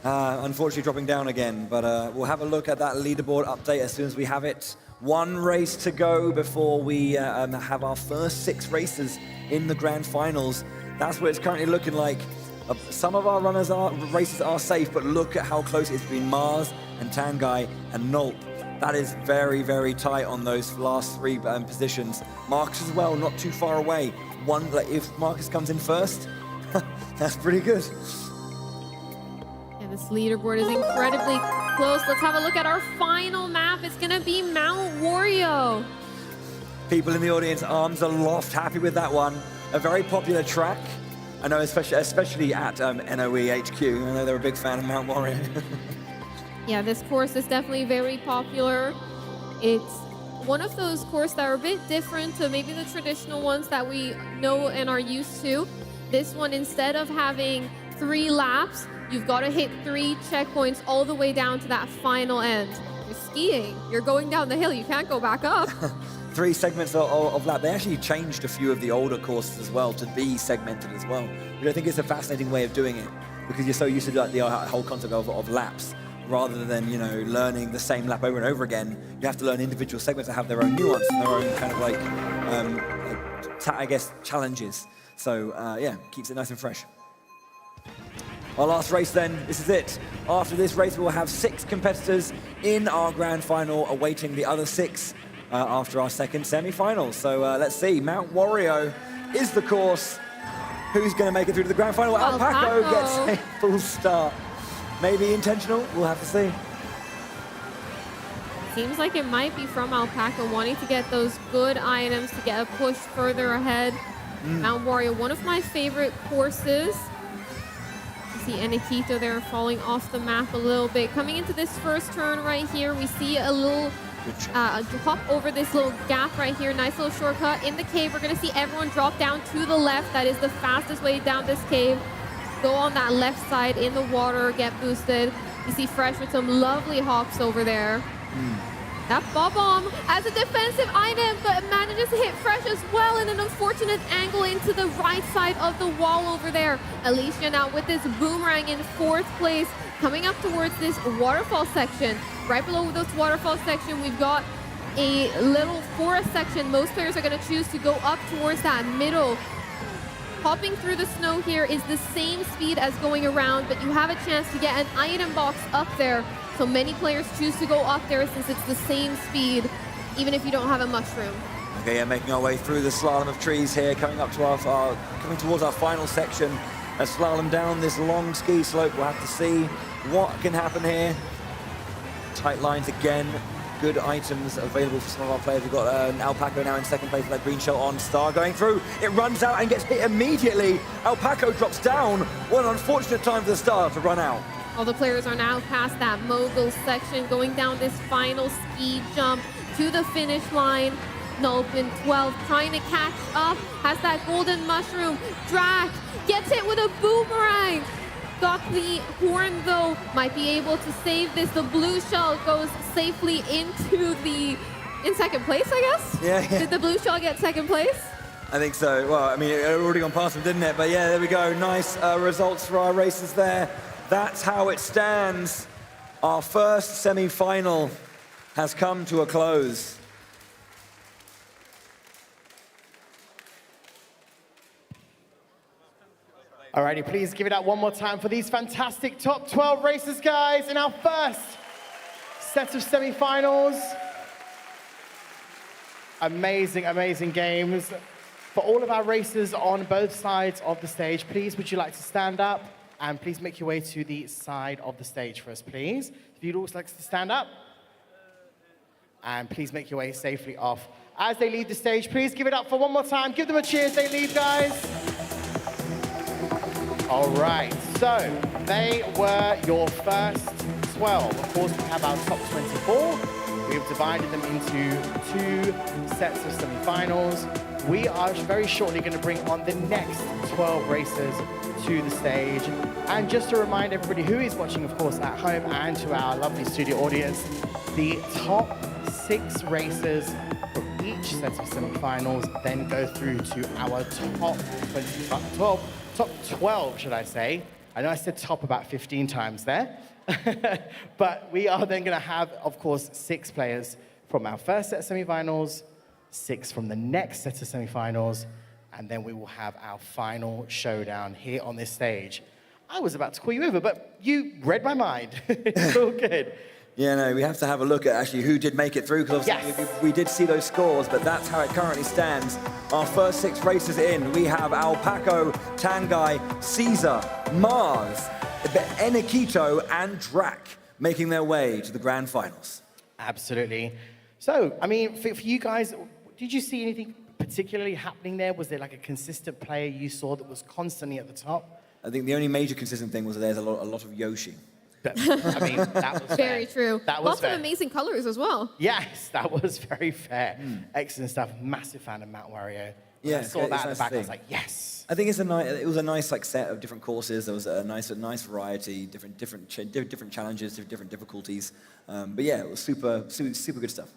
Unfortunately dropping down again, but we'll have a look at that leaderboard update as soon as we have it. One race to go before we have our first 6 races in the grand finals. That's what it's currently looking like. Some of our races are safe, but look at how close it's been. Mars and Tangai and Nulp. That is very, very tight on those last 3 positions. Marcus as well, not too far away. If Marcus comes in first, that's pretty good. Yeah, this leaderboard is incredibly close. Let's have a look at our final map. It's gonna be Mount Wario. People in the audience, arms aloft, happy with that one. A very popular track. I know, especially at NOE HQ. I know they're a big fan of Mount Wario. Yeah, this course is definitely very popular. It's one of those courses that are a bit different to maybe the traditional ones that we know and are used to. This one, instead of having 3 laps, you've got to hit 3 checkpoints all the way down to that final end. You're skiing, you're going down the hill, you can't go back up. 3 segments of lap. They actually changed a few of the older courses as well to be segmented as well, which I think is a fascinating way of doing it, because you're so used to like the whole concept of laps. Rather than, you know, learning the same lap over and over again, you have to learn individual segments that have their own nuance and their own kind of like, I guess, challenges. So, yeah, keeps it nice and fresh. Our last race then, this is it. After this race, we'll have 6 competitors in our grand final, awaiting the other 6 after our second semi-final. So let's see, Mount Wario is the course. Who's going to make it through to the grand final? Alpaco gets a full start. Maybe intentional, we'll have to see. Seems like it might be from Alpaca wanting to get those good items to get a push further ahead. Mount Wario, one of my favorite courses. You see Eniquito there falling off the map a little bit. Coming into this first turn right here, we see a little hop over this little gap right here. Nice little shortcut. In the cave, we're gonna see everyone drop down to the left. That is the fastest way down this cave. Go on that left side in the water, get boosted. You see Fresh with some lovely hops over there. That Bob-Bomb as a defensive item, but manages to hit Fresh as well in an unfortunate angle into the right side of the wall over there. Alicia now with this boomerang in 4th place, coming up towards this waterfall section. Right below this waterfall section, we've got a little forest section. Most players are gonna choose to go up towards that middle. Hopping through the snow here is the same speed as going around, but you have a chance to get an item box up there. So many players choose to go up there since it's the same speed, even if you don't have a mushroom. Okay, yeah, making our way through the slalom of trees here, coming up to coming towards our final section. A slalom down this long ski slope. We'll have to see what can happen here. Tight lines again. Good items available for some of our players. We've got Alpaco now in 2nd place with that green shell on. Star going through. It runs out and gets hit immediately. Alpaco drops down. What an unfortunate time for the Star to run out. All the players are now past that mogul section, going down this final ski jump to the finish line. Nulp in 12th, trying to catch up. Has that golden mushroom. Drac gets hit with a boomerang. Got the horn though, might be able to save this. The blue shell goes safely into in 2nd place, I guess? Yeah. Did the blue shell get 2nd place? I think so. Well, I mean, it had already gone past them, didn't it? But yeah, there we go. Nice results for our races there. That's how it stands. Our first semi-final has come to a close. Alrighty, please give it up one more time for these fantastic top 12 races, guys, in our first set of semi-finals. Amazing, amazing games. For all of our racers on both sides of the stage, please, would you like to stand up? And please make your way to the side of the stage for us, please. If you'd also like to stand up. And please make your way safely off. As they leave the stage, please give it up for one more time. Give them a cheer as they leave, guys. All right, so they were your first 12. Of course, we have our top 24. We've divided them into 2 sets of semi-finals. We are very shortly going to bring on the next 12 racers to the stage. And just to remind everybody who is watching, of course, at home and to our lovely studio audience, the top 6 racers from each set of semi-finals then go through to our top 12, should I say. I know I said top about 15 times there. But we are then going to have, of course, 6 players from our first set of semi-finals, 6 from the next set of semi-finals, and then we will have our final showdown here on this stage. I was about to call you over, but you read my mind. It's all good. Yeah, no, we have to have a look at actually who did make it through, because we did see those scores, but that's how it currently stands. Our first 6 races in, we have Alpaco, Tangai, Caesar, Mars, Enikito, and Drac making their way to the grand finals. Absolutely. So, I mean, for you guys, did you see anything particularly happening there? Was there like a consistent player you saw that was constantly at the top? I think the only major consistent thing was there's a lot of Yoshi. I mean, that was very true. That was Lots of amazing colors as well. Yes, that was very fair. Excellent stuff. Massive fan of Mount Wario. Yeah, I saw that at the back. I was like, yes. I think it was a nice like set of different courses. There was a nice variety, different challenges, different difficulties. But yeah, it was super good stuff.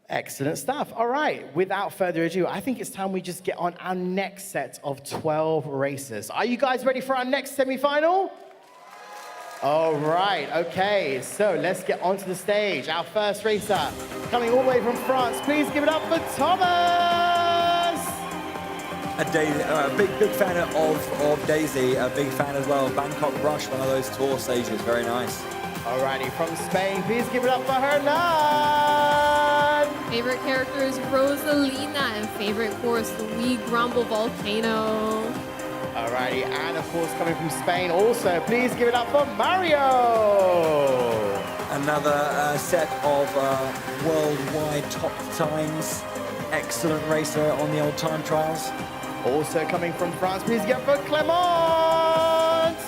Excellent stuff. All right, without further ado, I think it's time we just get on our next set of 12 racers. Are you guys ready for our next semi-final? All right, okay, so let's get onto the stage. Our first racer, coming all the way from France. Please give it up for Thomas! A big fan of Daisy, a big fan as well. Bangkok Rush, one of those tour stages, very nice. Alrighty, from Spain, please give it up for Hernan! Favorite character is Rosalina, and favorite course, the Wee Grumble Volcano. Alrighty, and of course coming from Spain also, please give it up for Mario! Another set of worldwide top times. Excellent racer on the old time trials. Also coming from France, please give it up for Clement!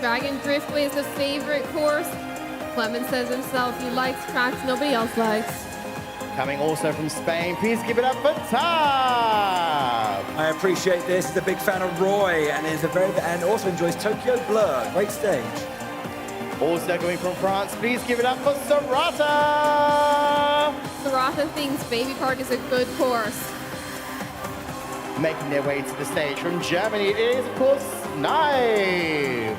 Dragon Driftway is a favorite course. Clement says himself he likes tracks nobody else likes. Coming also from Spain, please give it up for Tab! I appreciate this. He's a big fan of Roy and also enjoys Tokyo Blur. Great stage. Also going from France, please give it up for Sarata! Sarata thinks Baby Park is a good course. Making their way to the stage from Germany, it is, of course, Snipe!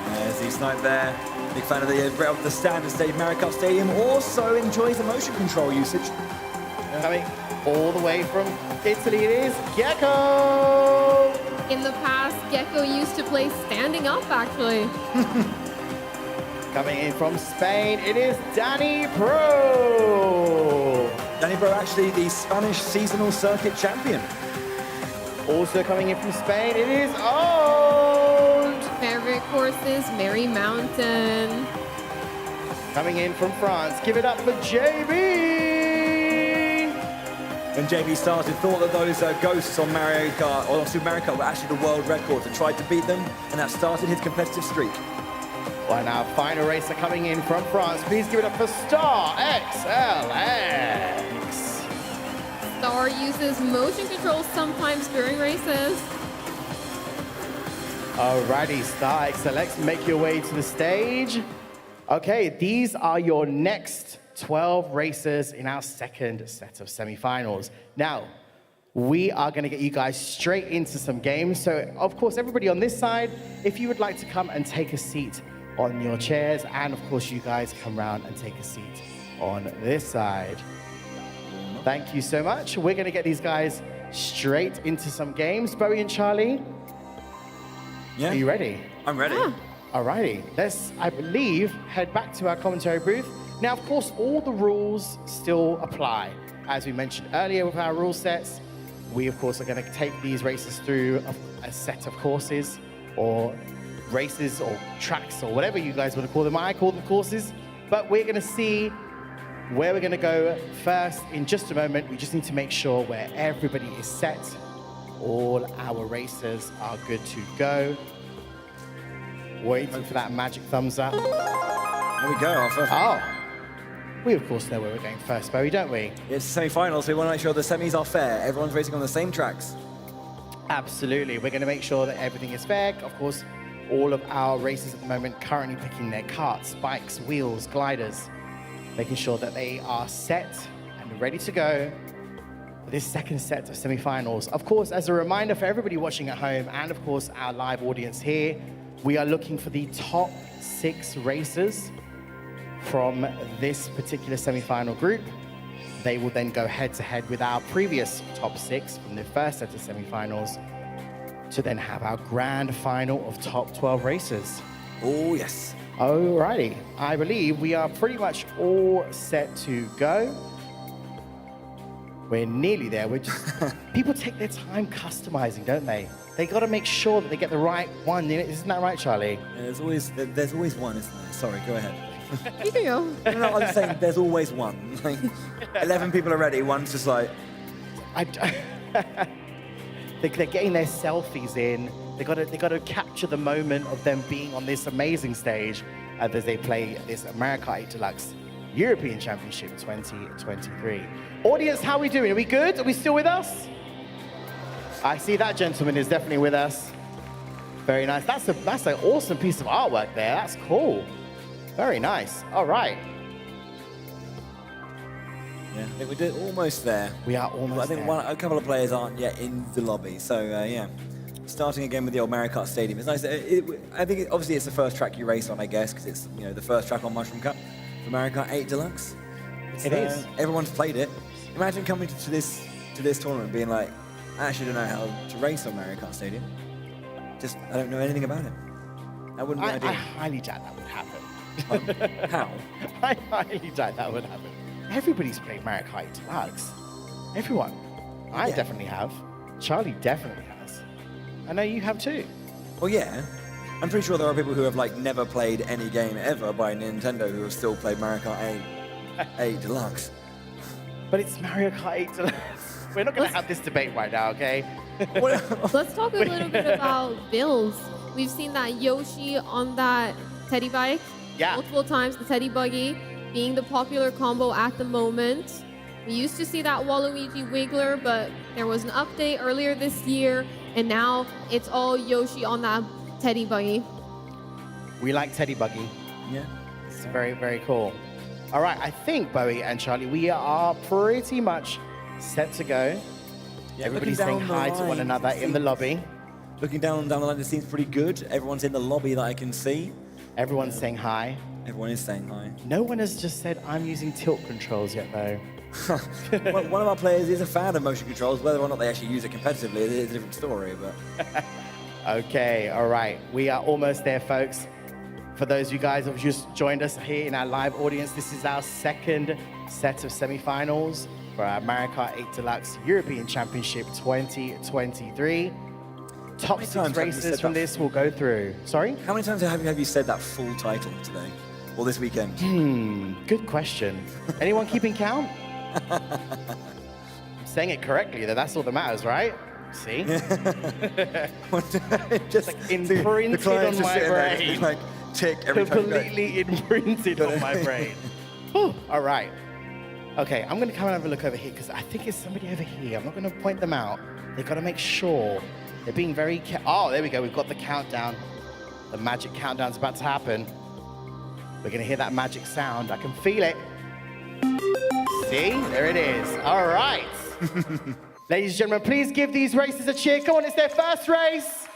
There's the Snipe there. Big fan of the standard stage. Mario Kart Stadium also enjoys the motion control usage. Coming all the way from Italy, it is Gecko! In the past, Gecko used to play standing up, actually. Coming in from Spain, it is Danny Pro! Danny Pro, actually the Spanish seasonal circuit champion. Also coming in from Spain, it is Old! Favorite course is Merry Mountain. Coming in from France, give it up for JB! When JB started, thought that those ghosts on Mario Kart, or Super Mario Kart, were actually the world records, and tried to beat them, and that started his competitive streak. Well, now final racer coming in from France, please give it up for Star XLX! Star uses motion control sometimes during races. Alrighty, Star XLX, make your way to the stage. Okay, these are your next 12 racers in our second set of semifinals. Now, we are going to get you guys straight into some games. So, of course, everybody on this side, if you would like to come and take a seat on your chairs, and of course, you guys come round and take a seat on this side. Thank you so much. We're going to get these guys straight into some games. Bowie and Charlie, yeah. Are you ready? I'm ready. Yeah. Alrighty, let's, I believe, head back to our commentary booth. Now, of course, all the rules still apply. As we mentioned earlier with our rule sets, we, of course, are going to take these races through a set of courses or races or tracks or whatever you guys want to call them. I call them courses. But we're going to see where we're going to go first in just a moment. We just need to make sure where everybody is set. All our racers are good to go. Waiting for that magic thumbs up. There we go. Oh, We, of course, know where we're going first, Bowie, don't we? It's semi-finals, so we want to make sure the semis are fair. Everyone's racing on the same tracks. Absolutely. We're going to make sure that everything is fair. Of course, all of our racers at the moment currently picking their karts, bikes, wheels, gliders, making sure that they are set and ready to go for this second set of semi-finals. Of course, as a reminder for everybody watching at home and, of course, our live audience here, we are looking for the top 6 racers from this particular semi-final group. They will then go head-to-head with our previous top 6 from the first set of semi-finals to then have our grand final of top 12 racers. Oh, yes. Alrighty. I believe we are pretty much all set to go. We're nearly there. We're just... People take their time customizing, don't they? They got to make sure that they get the right one. Isn't that right, Charlie? Yeah, there's always one, isn't there? Sorry, go ahead. You can go. No, I'm just saying there's always one. Like, 11 people are ready, one's just like... They're getting their selfies in. They got to capture the moment of them being on this amazing stage as they play this Mario Kart 8 Deluxe European Championship 2023. Audience, how are we doing? Are we good? Are we still with us? I see that gentleman is definitely with us. Very nice. That's an awesome piece of artwork there. That's cool. Very nice. All right. Yeah, I think we're almost there. We are almost there. I think a couple of players aren't yet in the lobby. So, yeah. Starting again with the old Mario Kart Stadium. It's nice. I think, obviously, it's the first track you race on, I guess, because it's the first track on Mushroom Cup for Mario Kart 8 Deluxe. It is. Everyone's played it. Imagine coming to this tournament being like, I actually don't know how to race on Mario Kart Stadium. Just, I don't know anything about it. That wouldn't be ideal. I highly doubt that would happen. How? I highly doubt that would happen. Everybody's played Mario Kart 8 Deluxe. Everyone. I definitely have. Charlie definitely has. I know you have too. Well, yeah. I'm pretty sure there are people who have never played any game ever by Nintendo who have still played Mario Kart 8 Deluxe. But it's Mario Kart 8 Deluxe. We're not going to have this debate right now, okay? Let's talk a little bit about builds. We've seen that Yoshi on that teddy bike multiple times, the teddy buggy being the popular combo at the moment. We used to see that Waluigi Wiggler, but there was an update earlier this year, and now it's all Yoshi on that teddy buggy. We like teddy buggy. Yeah. It's very, very cool. All right, I think, Bowie and Charlie, we are pretty much set to go. Yeah, everybody's saying hi to one another in the lobby. Looking down the line, it seems pretty good. Everyone's in the lobby that I can see. Everyone's saying hi. Everyone is saying hi. No one has just said, I'm using tilt controls yet, though. Well, one of our players is a fan of motion controls. Whether or not they actually use it competitively is a different story, but... Okay, all right. We are almost there, folks. For those of you guys who have just joined us here in our live audience, this is our second set of semi-finals for our Mario Kart 8 Deluxe European Championship 2023. Top 6 races from this will go through. Sorry? How many times have you said that full title today? Or this weekend? Good question. Anyone keeping count? I'm saying it correctly, though. That's all that matters, right? See? Just imprinted on my brain. Tick every time. Completely imprinted on my brain. All right. Okay, I'm going to come and have a look over here because I think it's somebody over here. I'm not going to point them out. They've got to make sure they're being very oh, there we go. We've got the countdown. The magic countdown's about to happen. We're going to hear that magic sound. I can feel it. See? There it is. All right. Ladies and gentlemen, please give these racers a cheer. Come on, it's their first race.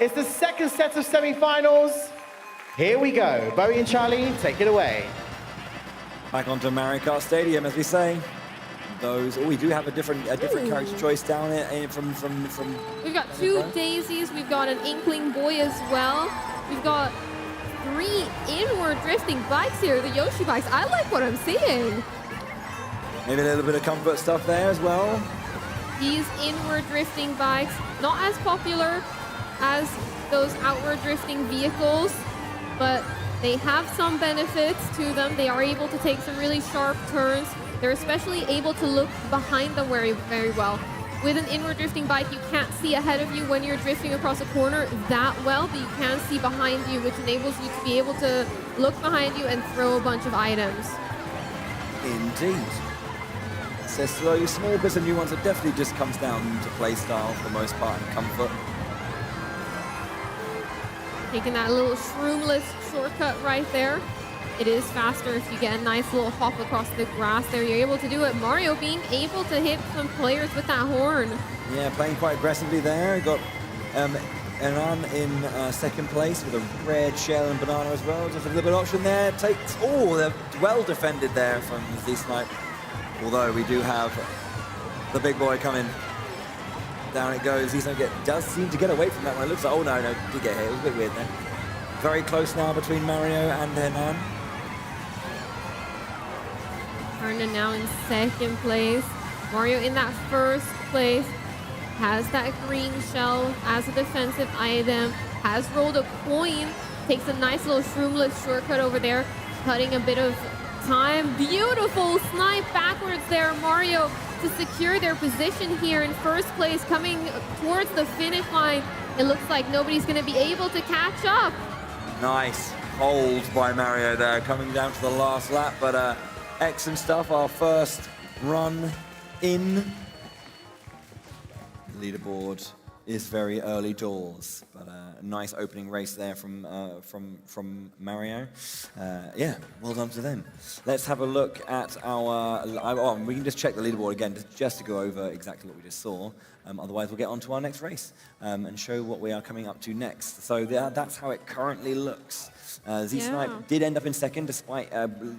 It's the second set of semi-finals. Here we go. Bowie and Charlie, take it away. Back onto Mario Kart Stadium, as we say. We do have a different character choice down here from. We've got 2 daisies. We've got an inkling boy as well. We've got 3 inward drifting bikes here, the Yoshi bikes. I like what I'm seeing. Maybe a little bit of comfort stuff there as well. These inward drifting bikes, not as popular as those outward drifting vehicles, but they have some benefits to them. They are able to take some really sharp turns. They're especially able to look behind them very, very well. With an inward drifting bike, you can't see ahead of you when you're drifting across a corner that well, but you can see behind you, which enables you to be able to look behind you and throw a bunch of items. Indeed. So slowly, small bits of nuance. It definitely just comes down to play style for the most part and comfort. Taking that little shroomless shortcut right there. It is faster if you get a nice little hop across the grass there. You're able to do it. Mario being able to hit some players with that horn. Yeah, playing quite aggressively there. Got Gran in second place with a red shell and banana as well. Just a little bit of option there. Takes, oh, they're well defended there from Z-Snipe. Although we do have the big boy coming. Down it goes. Z-Snipe does seem to get away from that one. It looks like, oh no, did get hit. It was a bit weird there. Very close now between Mario and Hernan. Hernan now in second place. Mario in that first place. Has that green shell as a defensive item. Has rolled a coin. Takes a nice little shroomless shortcut over there. Cutting a bit of time. Beautiful snipe backwards there, Mario, to secure their position here in first place. Coming towards the finish line. It looks like nobody's going to be able to catch up. Nice hold by Mario there, coming down to the last lap, but excellent stuff. Our first run in. Leaderboard is very early doors, but a nice opening race there from Mario. Yeah, well done to them. Let's have a look at our. We can just check the leaderboard again just to go over exactly what we just saw. Otherwise, we'll get on to our next race and show what we are coming up to next. So that's how it currently looks. Z-Snipe did end up in second despite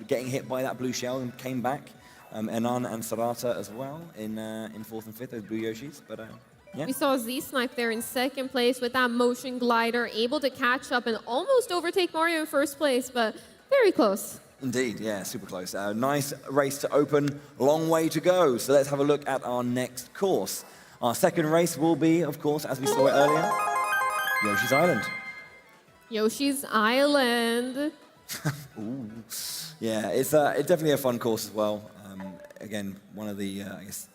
getting hit by that blue shell and came back. Enan and Sarata as well in fourth and fifth, those blue Yoshis. But yeah. We saw Z-Snipe there in second place with that motion glider, able to catch up and almost overtake Mario in first place, but very close. Indeed, yeah, super close. Nice race to open, long way to go. So let's have a look at our next course. Our second race will be, of course, as we saw it earlier, Yoshi's Island. Yoshi's Island. Ooh. Yeah, it's definitely a fun course as well. Again, one of the, I guess,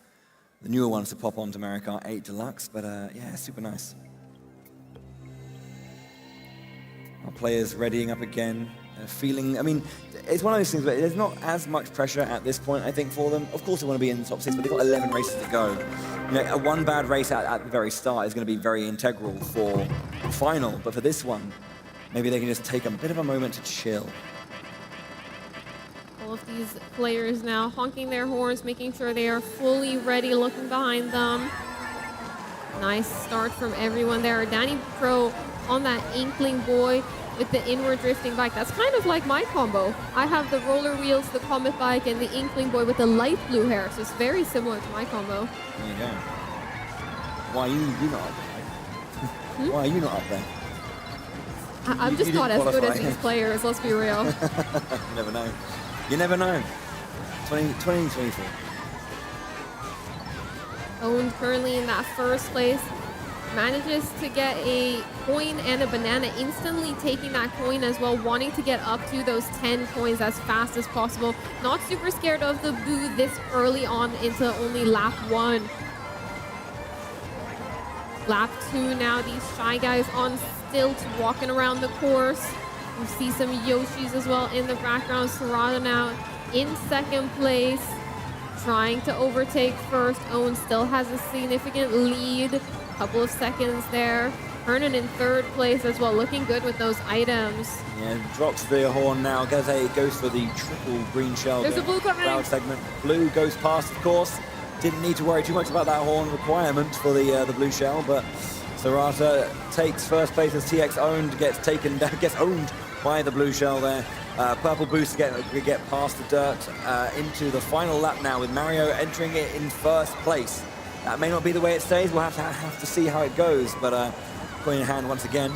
the newer ones to pop onto Mario Kart 8 Deluxe, but yeah, super nice. Our players readying up again, feeling, I mean, it's one of those things where there's not as much pressure at this point, I think, for them. Of course they want to be in the top 6, but they've got 11 races to go. You know, one bad race at the very start is going to be very integral for the final, but for this one, maybe they can just take a bit of a moment to chill. All of these players now honking their horns, making sure they are fully ready, looking behind them. Nice start from everyone there. Danny Pro on that Inkling Boy with the inward drifting bike. That's kind of like my combo. I have the roller wheels, the Comet bike, and the Inkling Boy with the light blue hair. So it's very similar to my combo. There you go. Why are you not up there? Why are you not up there? I'm just not as good as these players, let's be real. You never know. You never know. 2024. Owen currently in that first place. Manages to get a coin and a banana, instantly taking that coin as well, wanting to get up to those 10 coins as fast as possible. Not super scared of the boo this early on into only lap 1. Lap 2 now, these Shy Guys on stilts walking around the course. We see some Yoshis as well in the background. Sarada now in second place, trying to overtake first. Owen still has a significant lead. Couple of seconds there. Hernan in third place as well, looking good with those items. Yeah, drops the horn now. Goes for the triple green shell. There's a blue coming. Crowd segment. Blue goes past, of course. Didn't need to worry too much about that horn requirement for the blue shell, but Sarata takes first place as TX owned, gets owned by the blue shell there. Purple boost to get past the dirt into the final lap now with Mario entering it in first place. That may not be the way it stays. We'll have to see how it goes, but coin in hand once again.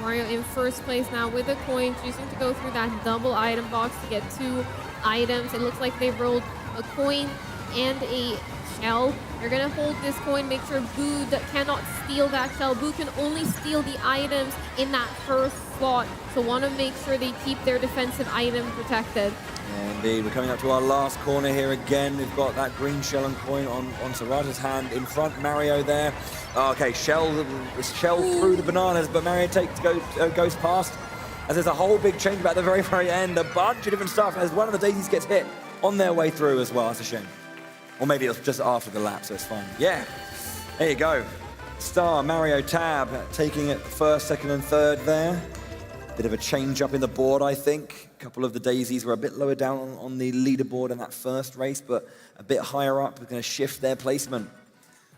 Mario in first place now with a coin, choosing to go through that double item box to get 2 items. It looks like they rolled a coin and a shell. They're gonna hold this coin, make sure Boo cannot steal that shell. Boo can only steal the items in that first slot, so want to make sure they keep their defensive item protected. Yeah, indeed, we're coming up to our last corner here again. We've got that green shell and coin on Sarata's hand in front. Mario there. Okay, shell through the bananas, but Mario goes past. as there's a whole big change about the very, very end. A bunch of different stuff as one of the daisies gets hit on their way through as well. That's a shame. Or maybe it was just after the lap, so it's fine. Yeah, there you go. Star, Mario, Tab taking it first, second, and third there. Bit of a change up in the board, I think. A couple of the daisies were a bit lower down on the leaderboard in that first race, but a bit higher up. We're going to shift their placement.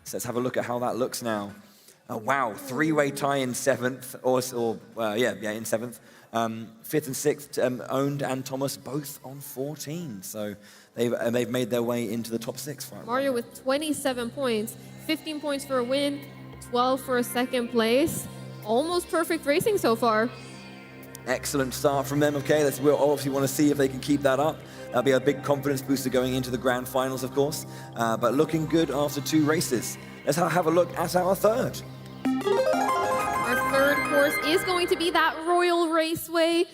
So let's have a look at how that looks now. Oh, wow, three-way tie in seventh, in seventh. Fifth and sixth, Owned and Thomas both on 14. So they've made their way into the top six. Mario with 27 points, 15 points for a win, 12 for a second place. Almost perfect racing so far. Excellent start from them. Okay, we'll obviously want to see if they can keep that up. That'll be a big confidence booster going into the grand finals, of course. But looking good after 2 races. Let's have a look at our third. Our third course is going to be that Royal Raceway.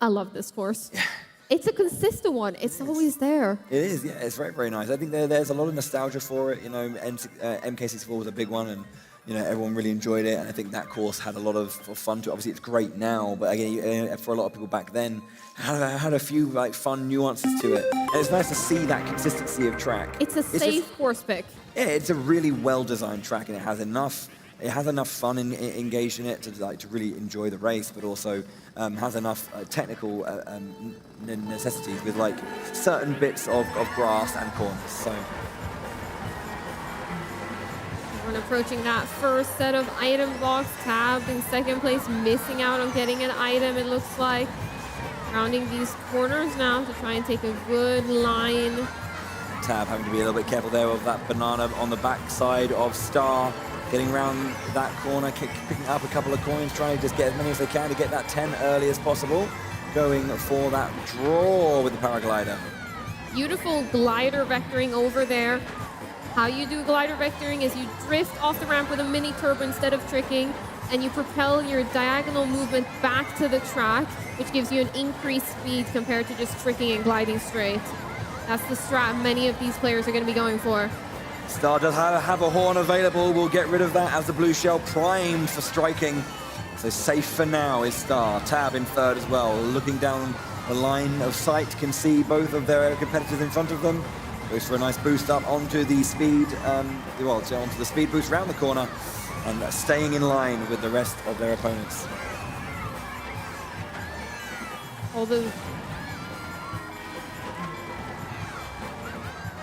I love this course. It's a consistent one. It's always there. It is, yeah. It's very, very nice. I think there's a lot of nostalgia for it. You know, MK64 was a big one, and you know, everyone really enjoyed it, and I think that course had a lot of fun to it. Obviously, it's great now, but again, for a lot of people back then, had a few like fun nuances to it. And it's nice to see that consistency of track. It's a safe course pick. Yeah, it's a really well-designed track, and it has enough fun engaged in it to really enjoy the race, but also has enough technical necessities with like certain bits of grass and corners. So. We're approaching that first set of item box. Tab in second place, missing out on getting an item, it looks like. Rounding these corners now to try and take a good line. Tab having to be a little bit careful there of that banana on the back side of Star. Getting around that corner, picking up a couple of coins, trying to just get as many as they can to get that 10 early as possible. Going for that draw with the paraglider. Beautiful glider vectoring over there. How you do glider vectoring is you drift off the ramp with a mini turbo instead of tricking, and you propel your diagonal movement back to the track, which gives you an increased speed compared to just tricking and gliding straight. That's the strat many of these players are going to be going for. Star does have a horn available. We'll get rid of that as the blue shell primed for striking. So safe for now is Star. Tab in third as well. Looking down the line of sight, can see both of their competitors in front of them. Goes for a nice boost up onto the speed, onto the speed boost around the corner, and staying in line with the rest of their opponents.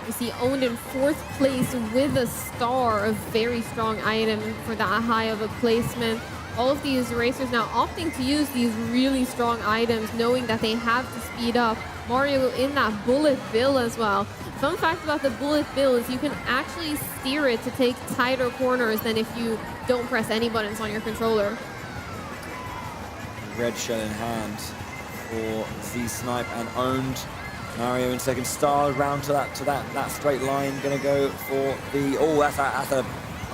You see Owned in fourth place with a star, a very strong item for that high of a placement. All of these racers now opting to use these really strong items, knowing that they have to speed up. Mario in that bullet bill as well. Fun fact about the bullet bill is you can actually steer it to take tighter corners than if you don't press any buttons on your controller. Red shell in hand for Z-Snipe and Owned. Mario in second. Star round to that straight line. Gonna go for the, that's an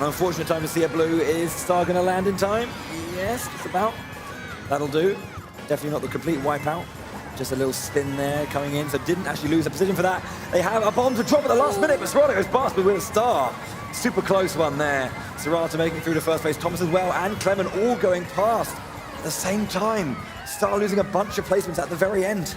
unfortunate time to see a blue. Is Star gonna land in time? Yes, just about. That'll do. Definitely not the complete wipeout. Just a little spin there coming in, so didn't actually lose a position for that. They have a bomb to drop at the last minute, but Serrata goes past with a Star. Super close one there. Serrata making it through to first place, Thomas as well, and Clement all going past at the same time. Star losing a bunch of placements at the very end.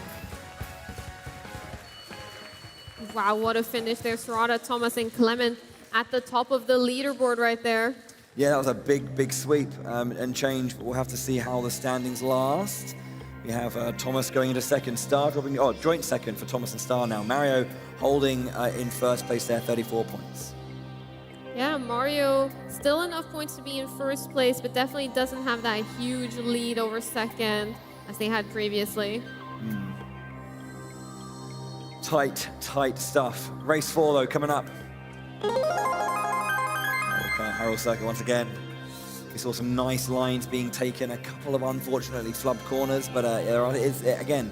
Wow, what a finish there. Serrata, Thomas, and Clement at the top of the leaderboard right there. Yeah, that was a big sweep and change, but we'll have to see how the standings last. We have Thomas going into second, Star dropping, joint second for Thomas and Star now. Mario holding in first place there, 34 points. Yeah, Mario still enough points to be in first place, but definitely doesn't have that huge lead over second as they had previously. Tight stuff. Race 4 though, coming up. Harold Circuit once again. We saw some nice lines being taken, a couple of unfortunately flubbed corners, but it's again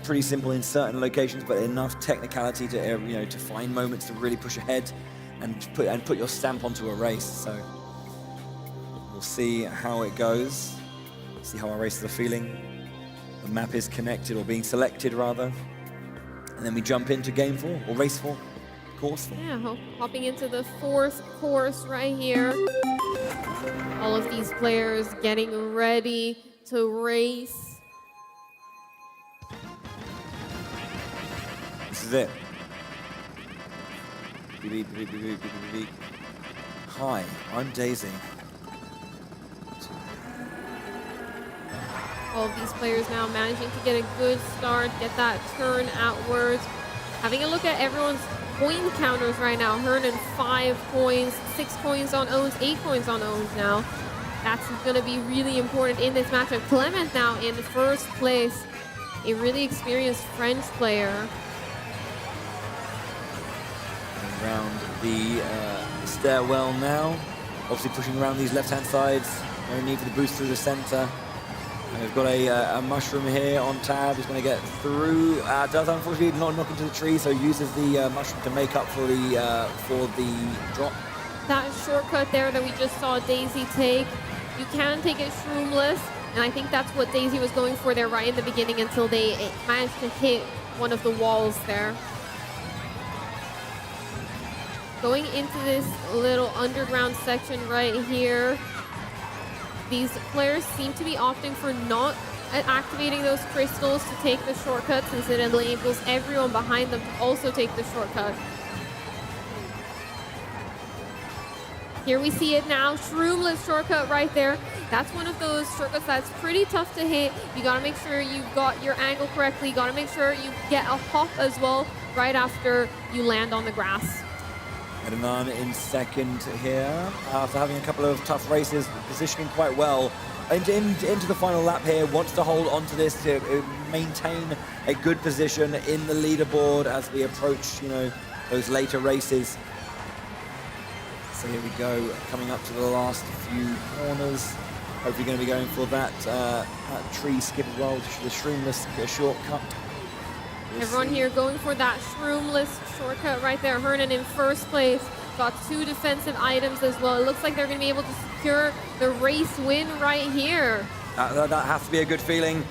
pretty simple in certain locations, but enough technicality to to find moments to really push ahead and put your stamp onto a race. So we'll see how it goes. See how our races are feeling. The map is connected, or being selected rather, and then we jump into game 4 or race 4. Course 4. Yeah, hopping into the fourth course right here. All of these players getting ready to race. is it. Hi, I'm Daisy. All of these players now managing to get a good start, get that turn outwards. Having a look at everyone's coin counters right now. Hernan 5 coins, 6 coins on owns, 8 coins on owns now. That's going to be really important in this matchup. Clement now in first place, a really experienced French player. Around the stairwell now. Obviously pushing around these left-hand sides. No need for the boost through the center. And we've got a mushroom here on tab. He's going to get through. Does unfortunately not knock into the tree, so uses the mushroom to make up for the drop. That shortcut there that we just saw Daisy take, you can take it shroomless, and I think that's what Daisy was going for there right in the beginning until they managed to hit one of the walls there. Going into this little underground section right here, these players seem to be opting for not activating those crystals to take the shortcut, since it enables everyone behind them to also take the shortcut. Here we see it now, shroomless shortcut right there. That's one of those shortcuts that's pretty tough to hit. You gotta make sure you've got your angle correctly. You gotta make sure you get a hop as well right after you land on the grass. Hernan in second here, after having a couple of tough races, positioning quite well into the final lap here. Wants to hold on to this to maintain a good position in the leaderboard as we approach, those later races. So here we go, coming up to the last few corners. Hopefully going to be going for that tree skip as well, the shroomless shortcut. Everyone here going for that shroomless shortcut right there. Hernan in first place. Got 2 defensive items as well. It looks like they're going to be able to secure the race win right here. That has to be a good feeling.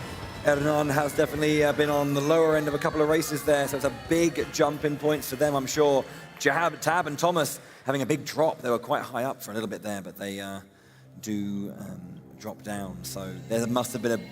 Hernan has definitely been on the lower end of a couple of races there, so it's a big jump in points for them, I'm sure. Tab and Thomas having a big drop. They were quite high up for a little bit there, but they do drop down. So there must have been a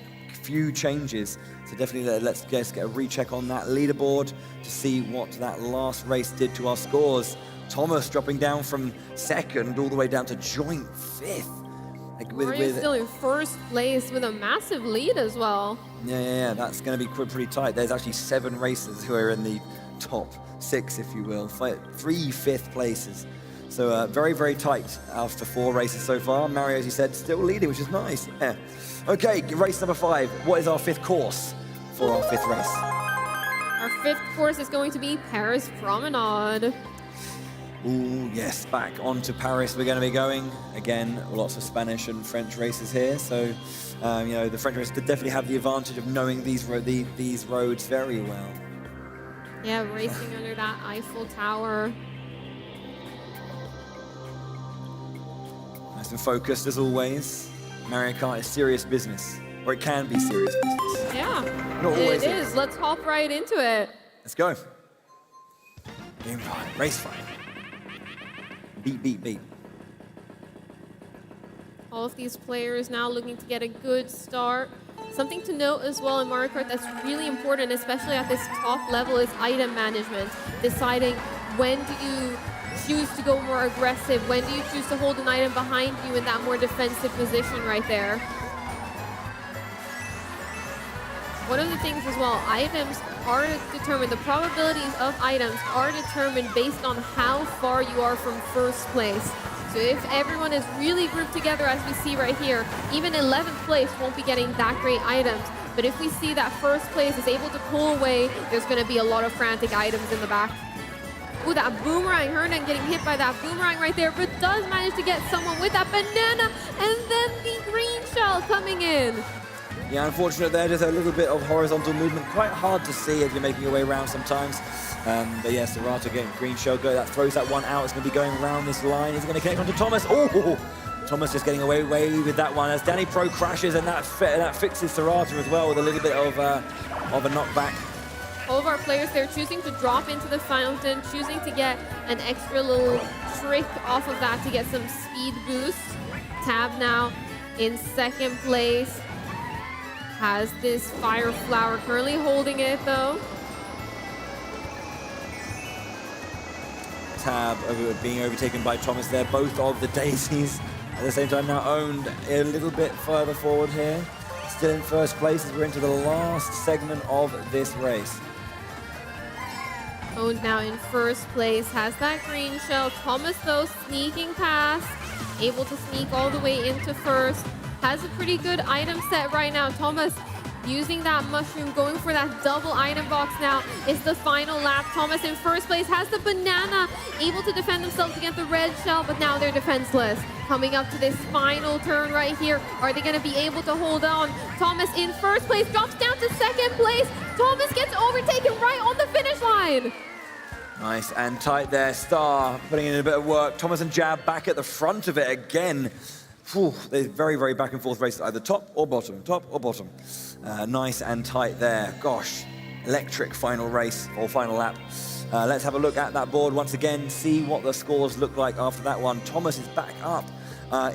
few changes, so definitely let's get a recheck on that leaderboard to see what that last race did to our scores. Thomas dropping down from second all the way down to joint 5th. Mario's still in first place with a massive lead as well. Yeah, that's going to be pretty tight. There's actually 7 racers who are in the top 6, if you will. 3 5th places. So very, very tight after 4 races so far. Mario, as you said, still leading, which is nice. Yeah. Okay, race number 5. What is our 5th course for our 5th race? Our 5th course is going to be Paris Promenade. Ooh, yes, back onto Paris we're going to be going. Again, lots of Spanish and French races here. So, the French races definitely have the advantage of knowing these roads very well. Yeah, racing under that Eiffel Tower. Nice and focused as always. Mario Kart is serious business, or it can be serious business. Yeah, Not always it is. Let's hop right into it. Let's go. Game time, race fight. Beat. All of these players now looking to get a good start. Something to note as well in Mario Kart that's really important, especially at this top level, is item management. Deciding when do you choose to go more aggressive, when do you choose to hold an item behind you in that more defensive position right there. One of the things as well, items are determined, the probabilities of items are determined based on how far you are from first place. So if everyone is really grouped together, as we see right here, even 11th place won't be getting that great items. But if we see that first place is able to pull away, there's going to be a lot of frantic items in the back. Ooh, that boomerang, Hernan getting hit by that boomerang right there, but does manage to get someone with that banana, and then the green shell coming in. Yeah, unfortunate there, just a little bit of horizontal movement. Quite hard to see as you're making your way around sometimes. But yes, Serato getting green shell go. That throws that one out. It's going to be going around this line. Is it going to connect onto Thomas? Oh! Thomas just getting away with that one as Danny Pro crashes, and that fixes Serato as well with a little bit of a knockback. All of our players, they're choosing to drop into the fountain, choosing to get an extra little trick off of that to get some speed boost. Tab now in second place. Has this fire flower, currently holding it though. Tab being overtaken by Thomas there. Both of the daisies at the same time now owned a little bit further forward here. Still in first place as we're into the last segment of this race. Owned now in first place, has that green shell. Thomas, though, sneaking past, able to sneak all the way into first. Has a pretty good item set right now. Thomas using that mushroom, going for that double item box now. Is the final lap. Thomas in first place, has the banana, able to defend themselves against the red shell, but now they're defenseless. Coming up to this final turn right here. Are they gonna be able to hold on? Thomas in first place, drops down to second place. Thomas gets overtaken right on the finish line. Nice and tight there. Star putting in a bit of work. Thomas and Jab back at the front of it again. Whew, they're very back and forth races, either top or bottom, top or bottom. Nice and tight there. Gosh, electric final race or final lap. Let's have a look at that board once again, see what the scores look like after that one. Thomas is back up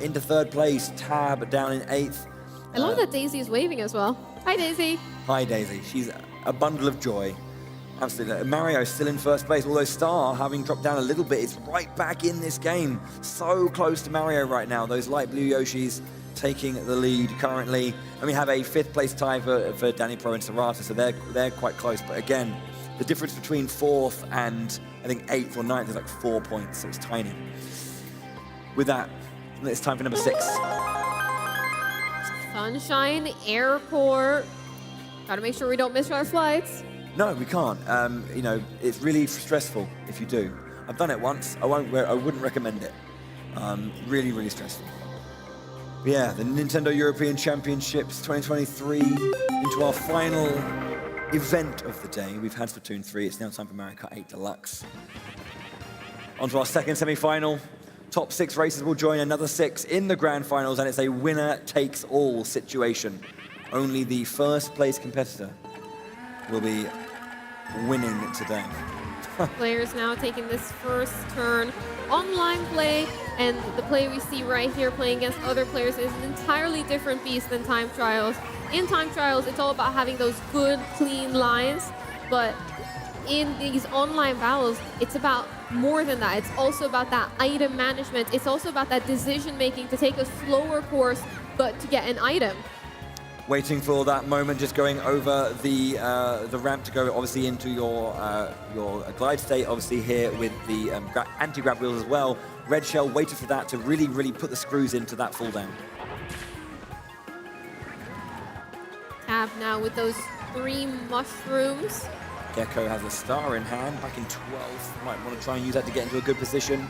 into third place. Tab down in 8th. I love that Daisy is waving as well. Hi, Daisy. Hi, Daisy. She's a bundle of joy. Absolutely. Mario still in first place, although Star, having dropped down a little bit, is right back in this game. So close to Mario right now. Those light blue Yoshis taking the lead currently. And we have a 5th place tie for Danny Pro and Serrata, so they're quite close. But again, the difference between 4th and I think 8th or 9th is like 4 points, so it's tiny. With that, it's time for number 6. Sunshine Airport. Gotta make sure we don't miss our flights. No, we can't. You know, it's really stressful if you do. I've done it once. I wouldn't recommend it. Really stressful. But yeah, the Nintendo European Championships 2023 into our final event of the day. We've had Splatoon 3. It's now time for Mario Kart 8 Deluxe. On to our second semi-final. Top 6 races will join another 6 in the grand finals, and it's a winner-takes-all situation. Only the first place competitor will be winning today. Players now taking this first turn. Online play, and the play we see right here playing against other players is an entirely different beast than time trials. In time trials, it's all about having those good, clean lines, but in these online battles, it's about more than that. It's also about that item management. It's also about that decision making to take a slower course, but to get an item. Waiting for that moment, just going over the ramp to go obviously into your glide state, obviously here with the anti-grab wheels as well. Red Shell waited for that to really put the screws into that fall down. Tab now with those 3 mushrooms. Gecko has a star in hand, back in 12th. Might want to try and use that to get into a good position.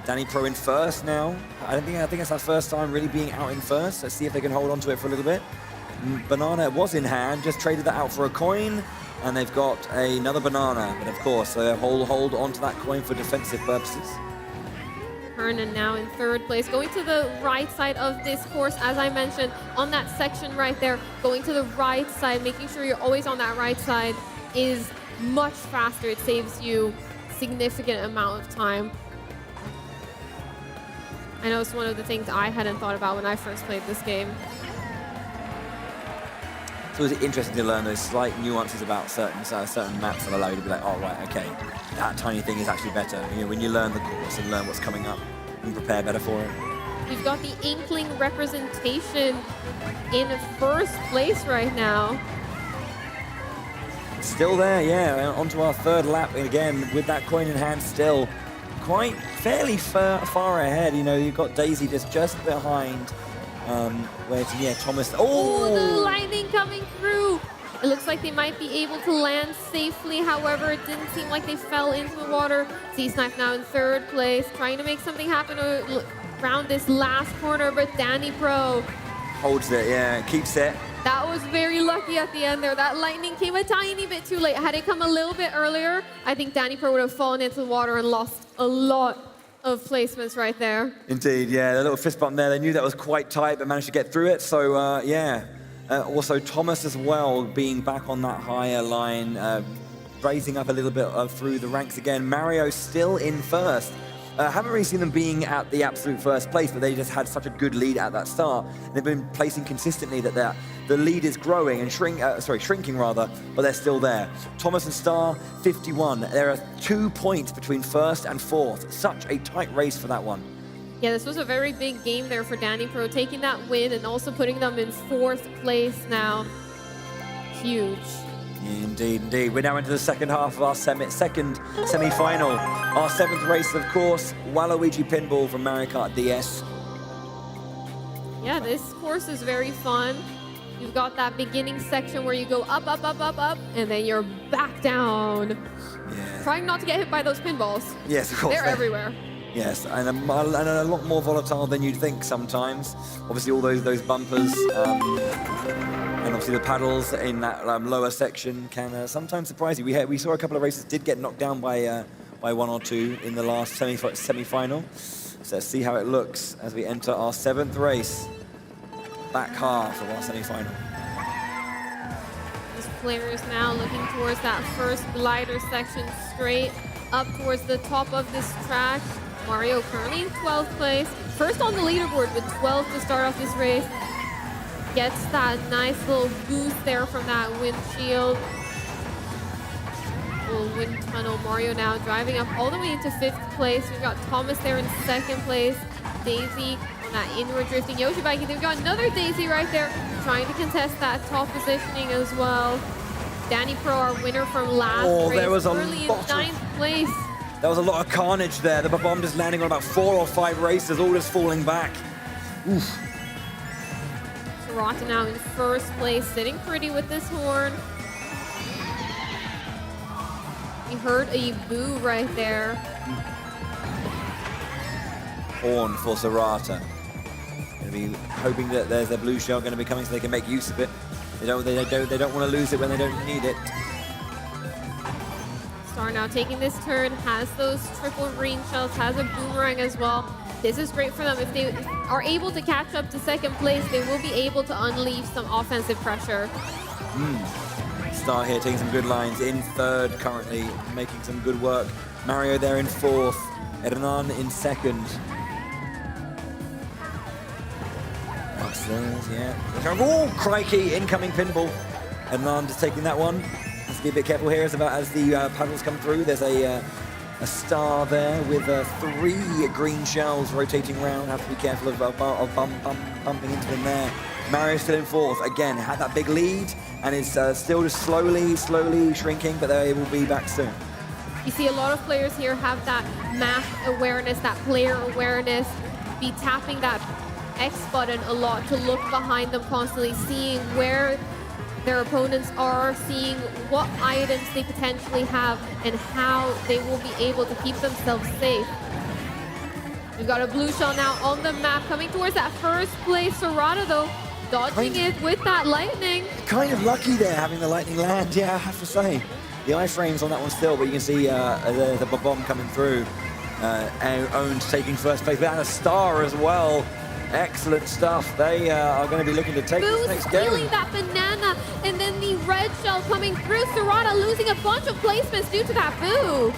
Danny Pro in first now. I think it's our first time really being out in first. Let's see if they can hold on to it for a little bit. Banana was in hand, just traded that out for a coin, and they've got another banana. But of course, they'll hold on to that coin for defensive purposes. Hernan now in third place, going to the right side of this course, as I mentioned, on that section right there, going to the right side, making sure you're always on that right side is much faster. It saves you significant amount of time. I know it's one of the things I hadn't thought about when I first played this game. So it's interesting to learn those slight nuances about certain maps that allow you to be like, oh, right, okay, that tiny thing is actually better. You know, when you learn the course and learn what's coming up, you can prepare better for it. We've got the Inkling representation in first place right now. Still there, yeah, onto our third lap again with that coin in hand still. Quite fairly far ahead, you know, you've got Daisy just behind where it's, yeah, Thomas. Oh, the lightning coming through. It looks like they might be able to land safely. However, it didn't seem like they fell into the water. Z-Snipe now in third place, trying to make something happen around this last corner, but Danny Pro holds it, yeah, keeps it. That was very lucky at the end there. That lightning came a tiny bit too late. Had it come a little bit earlier, I think Danny Pro would have fallen into the water and lost a lot of placements right there. Indeed, yeah, the little fist bump there. They knew that was quite tight, but managed to get through it. So, yeah. Also, Thomas as well, being back on that higher line, raising up a little bit through the ranks again. Mario still in first. Haven't really seen them being at the absolute first place, but they just had such a good lead at that start. They've been placing consistently that the lead is growing and shrinking rather, but they're still there. Thomas and Star, 51. There are 2 points between first and fourth. Such a tight race for that one. Yeah, this was a very big game there for Danny Pro, taking that win and also putting them in fourth place now. Huge. Indeed, indeed. We're now into the second half of our second semi-final. Our seventh race, of course, Waluigi Pinball from Mario Kart DS. Yeah, this course is very fun. You've got that beginning section where you go up, up, up, up, up, and then you're back down. Yeah. Trying not to get hit by those pinballs. Yes, of course. They're everywhere. Yes, and a lot more volatile than you'd think sometimes. Obviously, all those bumpers and obviously the paddles in that lower section can sometimes surprise you. We saw a couple of races did get knocked down by one or two in the last semi-final. So let's see how it looks as we enter our seventh race, back half of our semi-final. These players now looking towards that first glider section, straight up towards the top of this track. Mario currently in 12th place. First on the leaderboard with 12 to start off this race. Gets that nice little boost there from that windshield. Little wind tunnel. Mario now driving up all the way into 5th place. We've got Thomas there in 2nd place. Daisy on that inward drifting Yoshi bike. And we've got another Daisy right there trying to contest that top positioning as well. Danny Pro, our winner from last race, there was a early in lot 9th place. There was a lot of carnage there. The bomb just landing on about 4 or 5 races, all just falling back. Oof. Sarata now in 1st place, sitting pretty with this horn. We heard a boo right there. Horn for Sarata. Gonna be hoping that there's a blue shell going to be coming so they can make use of it. They don't want to lose it when they don't need it. Star now taking this turn, has those triple green shells, has a boomerang as well. This is great for them. If they are able to catch up to 2nd place, they will be able to unleash some offensive pressure. Star here taking some good lines. In 3rd currently, making some good work. Mario there in 4th. Hernan in 2nd. Upstairs, yeah. Oh, crikey, incoming pinball. Hernan just taking that one. Let's be a bit careful here as the paddles come through. There's a star there with 3 green shells rotating around. Have to be careful of bumping into them there. Mario's still in 4th. Again, had that big lead and is still just slowly shrinking, but they will be back soon. You see a lot of players here have that map awareness, that player awareness, be tapping that X button a lot to look behind them constantly, seeing where their opponents are, seeing what items they potentially have and how they will be able to keep themselves safe. We've got a blue shell now on the map coming towards that 1st place. Sarata though, dodging it with that lightning. Kind of lucky there having the lightning land, yeah, I have to say. The iframes on that one still, but you can see the bomb coming through. Owned taking 1st place, but a star as well. Excellent stuff. They are going to be looking to take this next game. Stealing that banana, and then the red shell coming through. Sarata losing a bunch of placements due to that boo.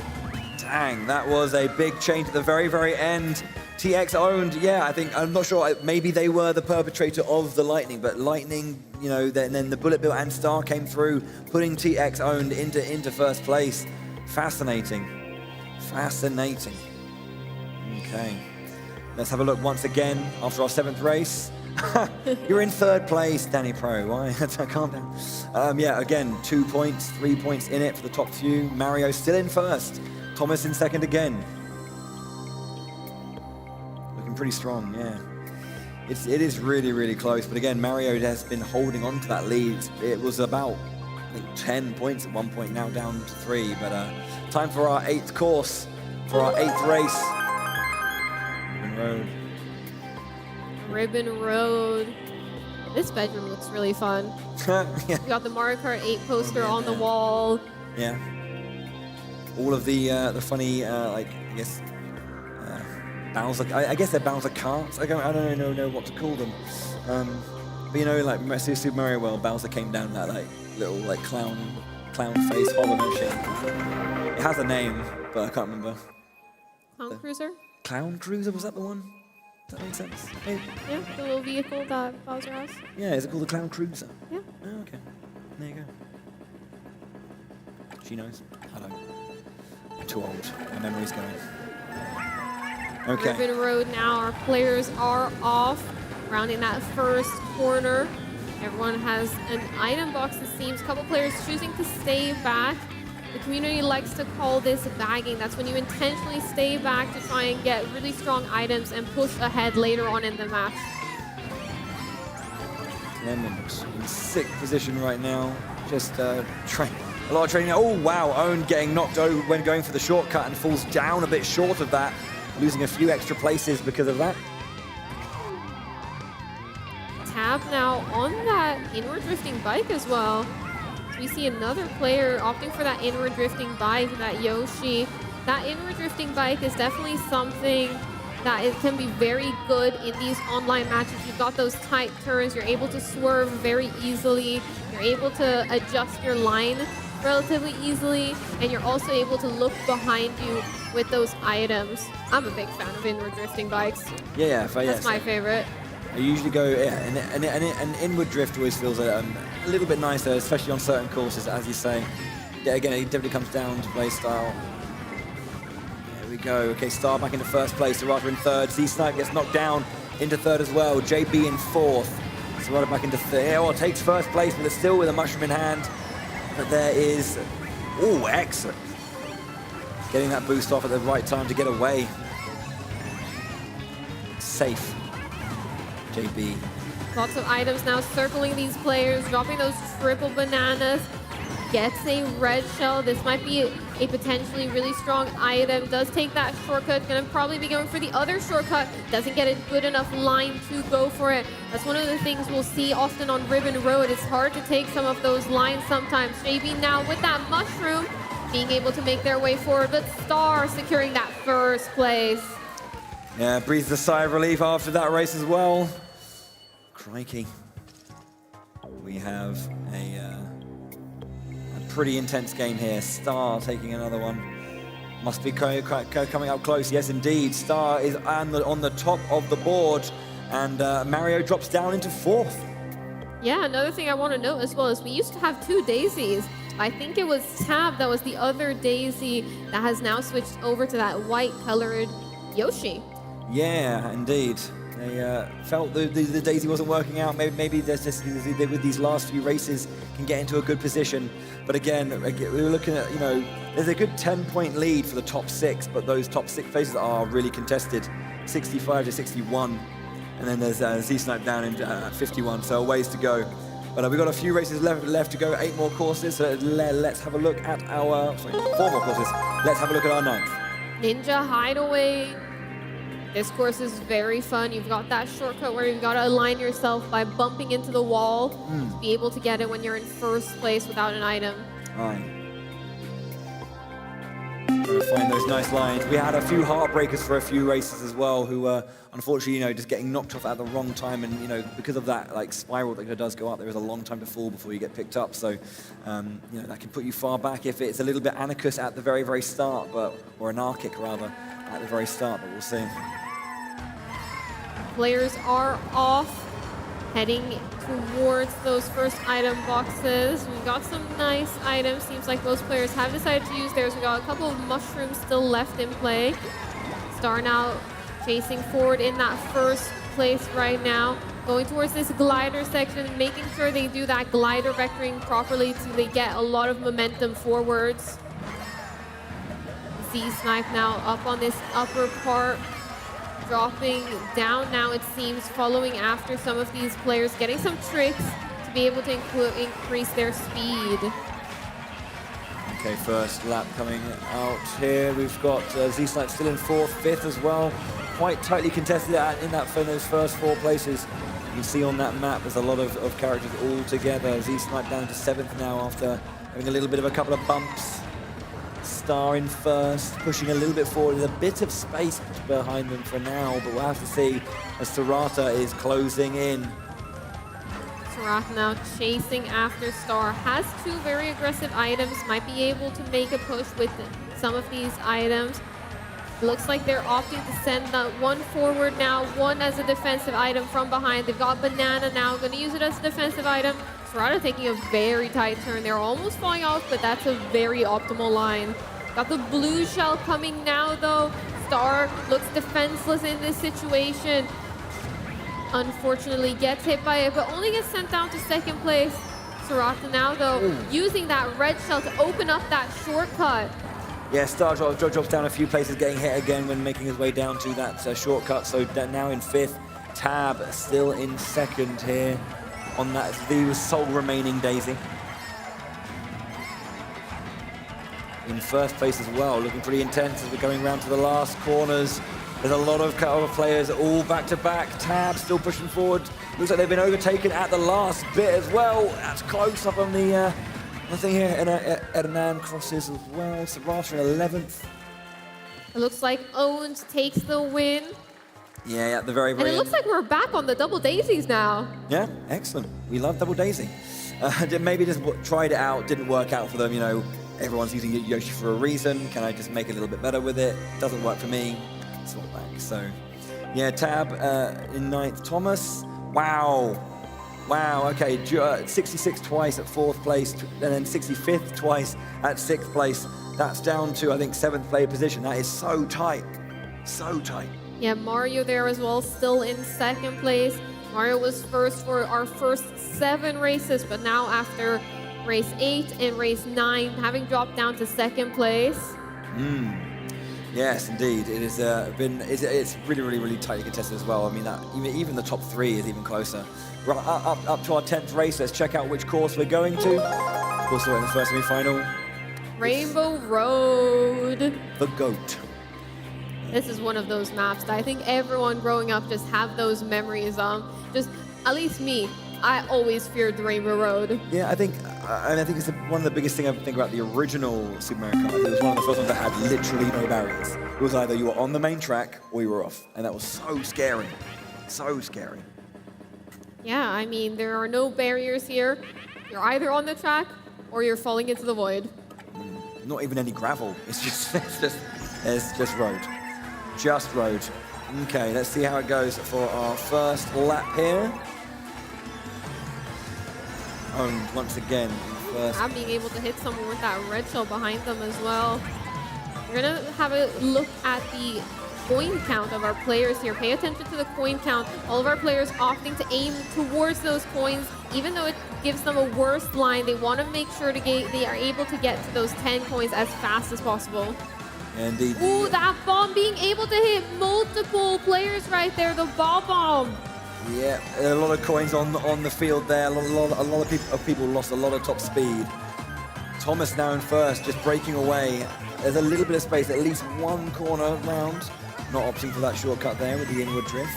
Dang, that was a big change at the very, very end. TX owned, yeah, I'm not sure, maybe they were the perpetrator of the lightning, but lightning, you know, then the Bullet Bill and Star came through, putting TX owned into 1st place. Fascinating. Okay. Let's have a look once again after our 7th race. You're in 3rd place, Danny Pro. Why? Calm down. Yeah, again, 2 points, 3 points in it for the top few. Mario still in 1st. Thomas in 2nd again. Looking pretty strong, yeah. It is really, really close. But again, Mario has been holding on to that lead. It was about, I think, 10 points at one point, now down to 3. But time for our 8th course, for our 8th race. Ribbon Road. This bedroom looks really fun. Yeah. We got the Mario Kart 8 poster on the wall. Yeah. All of the funny, like, I guess, Bowser. I guess they're Bowser carts. I don't know what to call them. But you know, like Super Mario World, Bowser came down that like little like clown face horror machine. It has a name, but I can't remember. Clown Cruiser? Clown Cruiser, was that the one? Does that make sense? Hey. Yeah, the little vehicle that Bowser has. Yeah, is it called the Clown Cruiser? Yeah. Oh, okay. There you go. She knows. I don't. I'm too old. My memory's going. Okay. Ribbon Road now. Our players are off, rounding that first corner. Everyone has an item box, it seems. A couple players choosing to stay back. The community likes to call this bagging. That's when you intentionally stay back to try and get really strong items and push ahead later on in the match. Clemens in sixth position right now. Just a lot of training. Oh, wow. Owen getting knocked over when going for the shortcut and falls down a bit short of that, losing a few extra places because of that. Tab now on that inward drifting bike as well. We see another player opting for that inward drifting bike, that Yoshi. That inward drifting bike is definitely something that it can be very good in these online matches. You've got those tight turns, you're able to swerve very easily, you're able to adjust your line relatively easily, and you're also able to look behind you with those items. I'm a big fan of inward drifting bikes. Yeah, That's my favorite. I usually go, yeah, and inward drift always feels a little bit nicer, especially on certain courses, as you say. Yeah, again, it definitely comes down to play style. There we go. Okay, Star back into first place, Sarata in third. Z-Snipe gets knocked down into third as well. JB in fourth. Sarata back into third. Oh, takes first place, but it's still with a mushroom in hand. But there is, oh, excellent. Getting that boost off at the right time to get away. Safe. JB. Lots of items now circling these players, dropping those triple bananas. Gets a red shell. This might be a potentially really strong item. Does take that shortcut. Gonna probably be going for the other shortcut. Doesn't get a good enough line to go for it. That's one of the things we'll see often on Ribbon Road. It's hard to take some of those lines sometimes. JB now with that mushroom, being able to make their way forward, but Star securing that first place. Yeah, breathes a sigh of relief after that race as well. Crikey. We have a pretty intense game here. Star taking another one. Must be coming up close. Yes, indeed. Star is on the top of the board, and Mario drops down into fourth. Yeah, another thing I want to note as well is we used to have two daisies. I think it was Tab that was the other daisy that has now switched over to that white-colored Yoshi. Yeah, indeed. They felt the daisy wasn't working out. Maybe there's just with these last few races can get into a good position. But again, we were looking at, there's a good 10-point lead for the top six, but those top six places are really contested, 65 to 61. And then there's Z-Snipe down at 51, so a ways to go. But we've got a few races left to go, 8 more courses. So let's have a look at our, 4 more courses. Let's have a look at our 9th. Ninja Hideaway. This course is very fun. You've got that shortcut where you've got to align yourself by bumping into the wall to be able to get it when you're in first place without an item. Right. Find those nice lines. We had a few heartbreakers for a few races as well, who were unfortunately, just getting knocked off at the wrong time, and because of that spiral that does go up, there is a long time to fall before you get picked up. So, that can put you far back if it's a little bit anarchist at the very, very start, or anarchic rather, at the very start. But we'll see. Players are off, heading towards those first item boxes. We've got some nice items. Seems like most players have decided to use theirs. We've got a couple of mushrooms still left in play. Star now chasing forward in that first place right now. Going towards this glider section and making sure they do that glider vectoring properly so they get a lot of momentum forwards. Z-Snipe now up on this upper part. Dropping down now, it seems, following after some of these players, getting some tricks to be able to increase their speed. Okay, first lap coming out here. We've got Z-Snipe still in 4th, 5th as well. Quite tightly contested in those first 4 places. You can see on that map there's a lot of characters all together. Z-Snipe down to 7th now after having a little bit of a couple of bumps. Star in first, pushing a little bit forward. There's a bit of space behind them for now, but we'll have to see as Sarata is closing in. Sarata now chasing after Star. Has 2 very aggressive items, might be able to make a push with some of these items. Looks like they're opting to send that one forward now, one as a defensive item from behind. They've got Banana now, going to use it as a defensive item. Serrata taking a very tight turn. They're almost falling off, but that's a very optimal line. Got the blue shell coming now, though. Star looks defenseless in this situation. Unfortunately, gets hit by it, but only gets sent down to second place. Serrata now, though, using that red shell to open up that shortcut. Yeah, Star drops down a few places, getting hit again when making his way down to that shortcut. So now in 5th, Tab still in 2nd here on that, the sole remaining Daisy. In 1st place as well, looking pretty intense as we're going around to the last corners. There's a lot of players all back-to-back. Tab still pushing forward. Looks like they've been overtaken at the last bit as well. That's close up on the thing here. Hernan crosses as well. Serrata in 11th. It looks like Owens takes the win. Yeah, at the very, And very it looks like we're back on the double daisies now. Yeah, excellent. We love double daisy. Maybe just tried it out, didn't work out for them. You know, everyone's using Yoshi for a reason. Can I just make it a little bit better with it? Doesn't work for me. It's not back. So, yeah, Tab in 9th. Thomas, wow. Okay, 66 twice at 4th place, and then 65th twice at 6th place. That's down to, I think, 7th player position. That is so tight. So tight. Yeah, Mario there as well, still in 2nd place. Mario was first for our first 7 races, but now after race 8 and race 9, having dropped down to 2nd place. Yes, indeed. It has it's really tightly contested as well. I mean, even the top 3 is even closer. We're up to our 10th race. Let's check out which course we're going to. Of course, we're in the first semi-final. Rainbow Road. The GOAT. This is one of those maps that I think everyone growing up just have those memories of. Just, at least me, I always feared the Rainbow Road. Yeah, I think it's one of the biggest things I think about the original Super Mario Kart. It was one of the first ones that had literally no barriers. It was either you were on the main track or you were off, and that was so scary. So scary. Yeah, I mean, there are no barriers here. You're either on the track or you're falling into the void. Not even any gravel. It's just road. Just road. Okay, let's see how it goes for our first lap here. Owned once again in first. I'm being able to hit someone with that red shell behind them as well. We're gonna have a look at the coin count of our players here. Pay attention to the coin count. All of our players opting to aim towards those coins, even though it gives them a worse line. They want to make sure they are able to get to those 10 coins as fast as possible. Indeed. Ooh, that bomb being able to hit multiple players right there. The ball bomb. Yeah, a lot of coins on the field there. A lot of people lost a lot of top speed. Thomas now in first, just breaking away. There's a little bit of space, at least one corner round. Not opting for that shortcut there with the inward drift.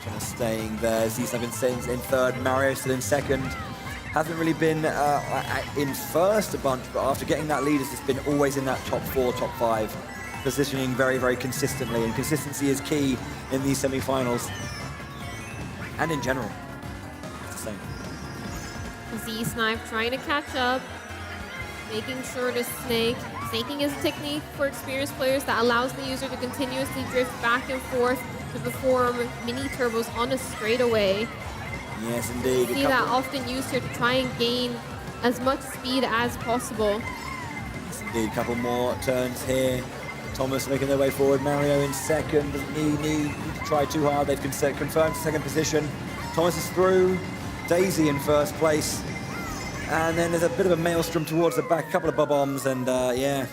Thomas staying there. Zisab in third. Mario still in second. Hasn't really been in first a bunch, but after getting that lead, has just been always in that top 4, top 5. Positioning very consistently, and consistency is key in these semi-finals and in general. It's the same. Z-Snipe trying to catch up, making sure to snake. Snaking is a technique for experienced players that allows the user to continuously drift back and forth to perform mini turbos on a straightaway. Yes, indeed. You see that often used here to try and gain as much speed as possible. Yes, indeed. A couple more turns here. Thomas making their way forward. Mario in second. Doesn't need to try too hard. They've confirmed second position. Thomas is through. Daisy in first place. And then there's a bit of a maelstrom towards the back. A couple of bob-ombs and yeah,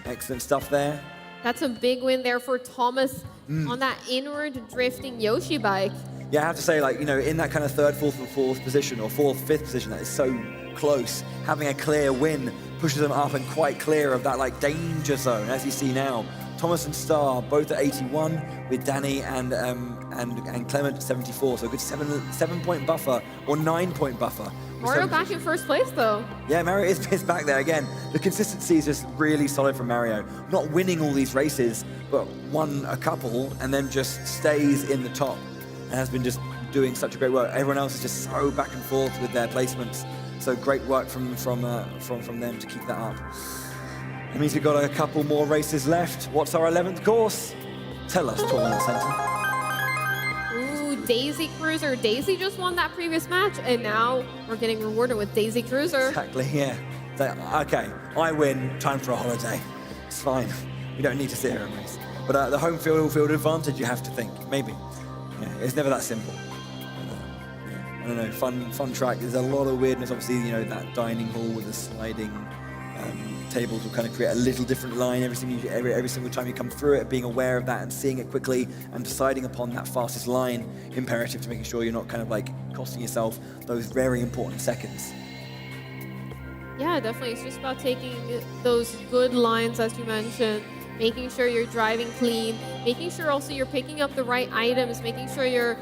excellent stuff there. That's a big win there for Thomas on that inward drifting Yoshi bike. Yeah, I have to say, like, you know, in that kind of third, fourth position, or fourth, fifth position, that is so close. Having a clear win pushes them up and quite clear of that, like, danger zone, as you see now. Thomas and Star both at 81, with Danny and Clement at 74, so a good 7-point buffer, or 9-point buffer. Mario back in first place, though. Yeah, Mario is back there again. The consistency is just really solid from Mario. Not winning all these races, but won a couple, and then just stays in the top. And has been just doing such a great work. Everyone else is just so back and forth with their placements. So great work from them to keep that up. It means we've got a couple more races left. What's our 11th course? Tell us, Tournament Center. Ooh, Daisy Cruiser. Daisy just won that previous match, and now we're getting rewarded with Daisy Cruiser. Exactly, yeah. So, okay, I win, time for a holiday. It's fine. We don't need to sit here and race. But the home field advantage, you have to think, maybe. Yeah, it's never that simple. I don't know, fun track. There's a lot of weirdness. Obviously, you know, that dining hall with the sliding tables will kind of create a little different line every single time you come through it. Being aware of that and seeing it quickly and deciding upon that fastest line, imperative to making sure you're not kind of like costing yourself those very important seconds. Yeah, definitely. It's just about taking those good lines, as you mentioned, making sure you're driving clean, making sure also you're picking up the right items, making sure you're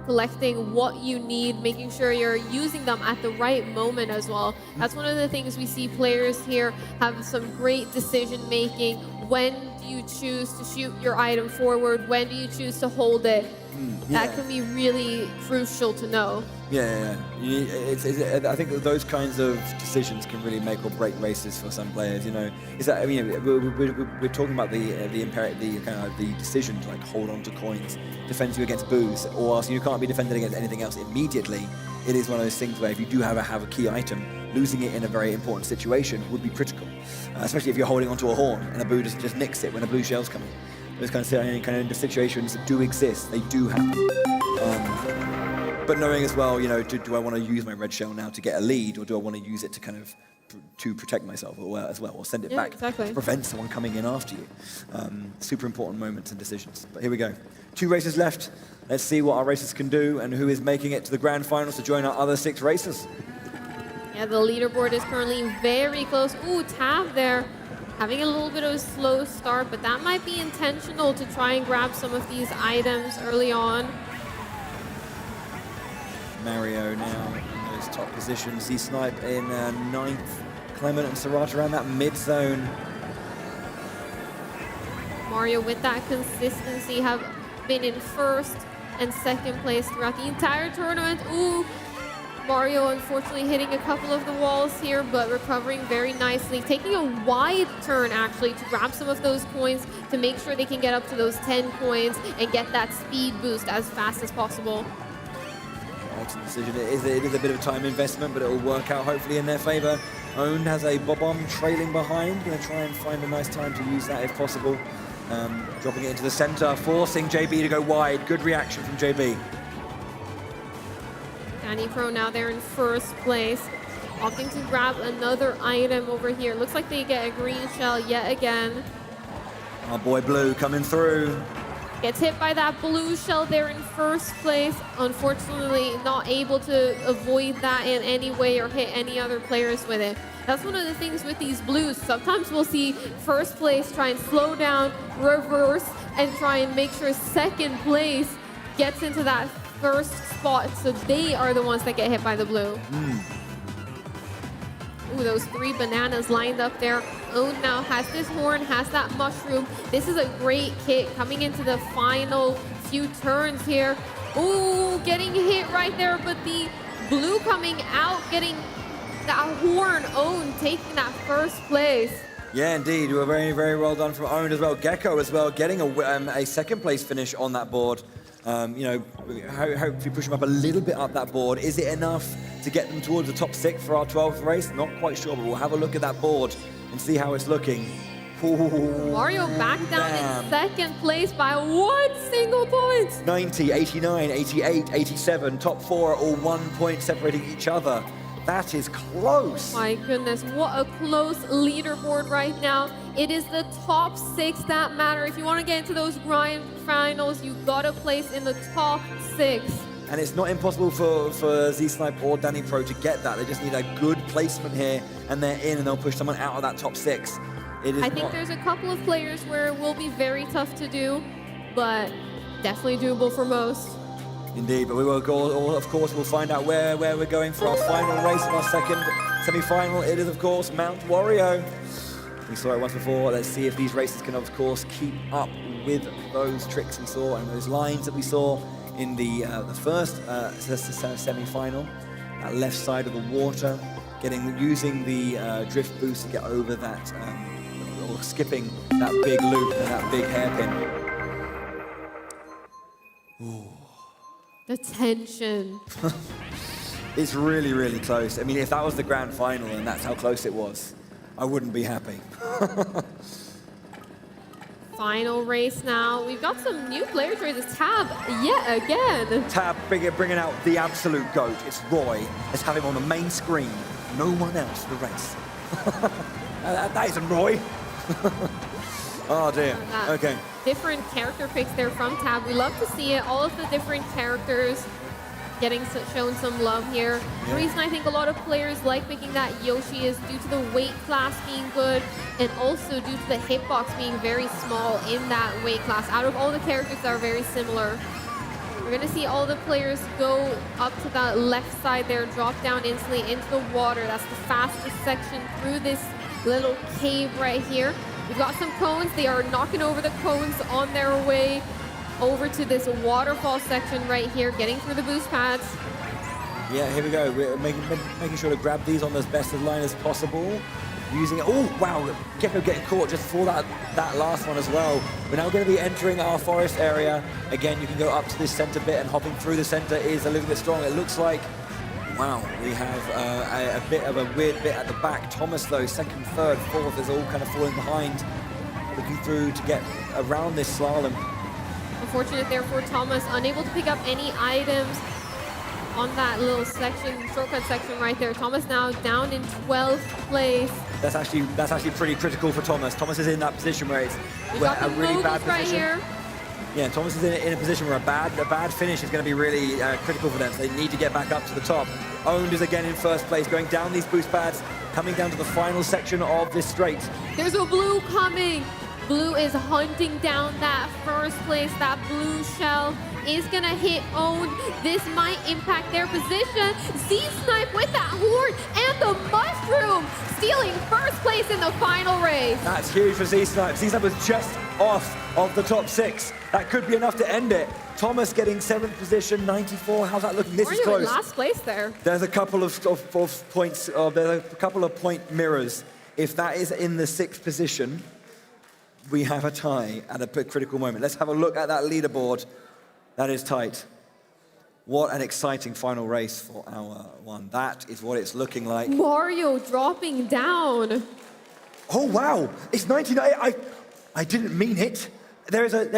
collecting what you need, making sure you're using them at the right moment as well. That's one of the things we see players here have some great decision making. When do you choose to shoot your item forward? When do you choose to hold it? That can be really crucial to know. Yeah. I think that those kinds of decisions can really make or break races for some players. You know, is that, I mean, we're talking about the decision to like hold on to coins defends you against boos, or else you can't be defended against anything else immediately. It is one of those things where if you do have a key item, losing it in a very important situation would be critical, especially if you're holding onto a horn and a boo just nicks it when a blue shell's coming. Those kind of situations do exist. They do happen. But knowing as well, you know, do I want to use my red shell now to get a lead, or do I want to use it to kind of to protect myself as well, or send it back to prevent someone coming in after you? Super important moments and decisions. But here we go. 2 races left. Let's see what our racers can do and who is making it to the grand finals to join our other 6 racers. Yeah, the leaderboard is currently very close. Ooh, Tab there. Having a little bit of a slow start, but that might be intentional to try and grab some of these items early on. Mario now in those top positions. Z-Snipe in 9th. Clement and Serrata around that mid-zone. Mario, with that consistency, have been in 1st and 2nd place throughout the entire tournament. Ooh, Mario unfortunately hitting a couple of the walls here, but recovering very nicely. Taking a wide turn, actually, to grab some of those coins to make sure they can get up to those 10 coins and get that speed boost as fast as possible. Excellent decision. It is a bit of a time investment, but it will work out hopefully in their favor. Owned has a Bob-omb trailing behind. Going to try and find a nice time to use that if possible. Dropping it into the center, forcing JB to go wide. Good reaction from JB. Danny Pro now there in 1st place, opting to grab another item over here. Looks like they get a green shell yet again. Our boy Blue coming through. Gets hit by that blue shell there in 1st place. Unfortunately, not able to avoid that in any way or hit any other players with it. That's one of the things with these blues. Sometimes we'll see 1st place try and slow down, reverse, and try and make sure 2nd place gets into that 1st spot, so they are the ones that get hit by the blue. Ooh, those 3 bananas lined up there. Own now has this horn, has that mushroom. This is a great kit coming into the final few turns here. Ooh, getting hit right there, but the blue coming out, getting that horn. Own taking that 1st place. Yeah, indeed. We were very, very well done from Own as well. Gecko as well, getting a 2nd place finish on that board. You know, hopefully push them up a little bit up that board. Is it enough to get them towards the top 6 for our 12th race? Not quite sure, but we'll have a look at that board and see how it's looking. Ooh, Mario back down in 2nd place by 1 single point. 90, 89, 88, 87. Top 4 are all 1 point separating each other. That is close. My goodness, what a close leaderboard right now. It is the top 6 that matter. If you want to get into those grand finals, you've got to place in the top 6. And it's not impossible for Z-Snipe or Danny Pro to get that. They just need a good placement here, and they're in, and they'll push someone out of that top 6. I think there's a couple of players where it will be very tough to do, but definitely doable for most. Indeed, but we will go, of course, we'll find out where we're going for our final race of our 2nd semi-final. It is, of course, Mount Wario. We saw it once before. Let's see if these races can, of course, keep up with those tricks we saw and those lines that we saw in the 1st semi-final. That left side of the water, using the drift boost to get over that skipping that big loop and that big hairpin. Ooh. The tension. It's really, really close. I mean, if that was the grand final and that's how close it was, I wouldn't be happy. Final race now. We've got some new players races. Tab, yet again. Tab bringing out the absolute GOAT. It's Roy. Let's have him on the main screen. No one else for the race. That isn't Roy. Oh dear. Okay. Different character picks there from Tab. We love to see it. All of the different characters getting shown some love here. The reason I think a lot of players like picking that Yoshi is due to the weight class being good and also due to the hitbox being very small in that weight class. Out of all the characters that are very similar, we're going to see all the players go up to that left side there, drop down instantly into the water. That's the fastest section through this little cave right here. We've got some cones. They are knocking over the cones on their way over to this waterfall section right here, getting through the boost pads. Yeah, here we go. We're making sure to grab these on as best of line as possible. Using it. Oh, wow. Gecko getting caught just for that last one as well. We're now going to be entering our forest area. Again, you can go up to this center bit, and hopping through the center is a little bit strong. It looks like, wow, we have a bit of a weird bit at the back. Thomas, though, second, third, fourth is all kind of falling behind, looking through to get around this slalom. Unfortunate there for Thomas, unable to pick up any items on that little section, shortcut section right there. Thomas now down in 12th place. That's actually pretty critical for Thomas. Thomas is in that position where it's a really bad right position. Here. Yeah, Thomas is in a position where a bad finish is going to be really critical for them. So they need to get back up to the top. Owned is again in first place, going down these boost pads, coming down to the final section of this straight. There's a blue coming. Blue is hunting down that first place. That blue shell is gonna hit Owned. This might impact their position. Z-Snipe with that horn and the mushroom, stealing first place in the final race. That's huge for Z-Snipe. Z-Snipe was just off of the top 6. That could be enough to end it. Thomas getting 7th position, 94. How's that looking? This is close. Last place there. There's a couple of points. There's a couple of point mirrors. If that is in the 6th position, we have a tie at a critical moment. Let's have a look at that leaderboard. That is tight. What an exciting final race for our one. That is what it's looking like. Mario dropping down. Oh wow! It's 99. I didn't mean it. There is 3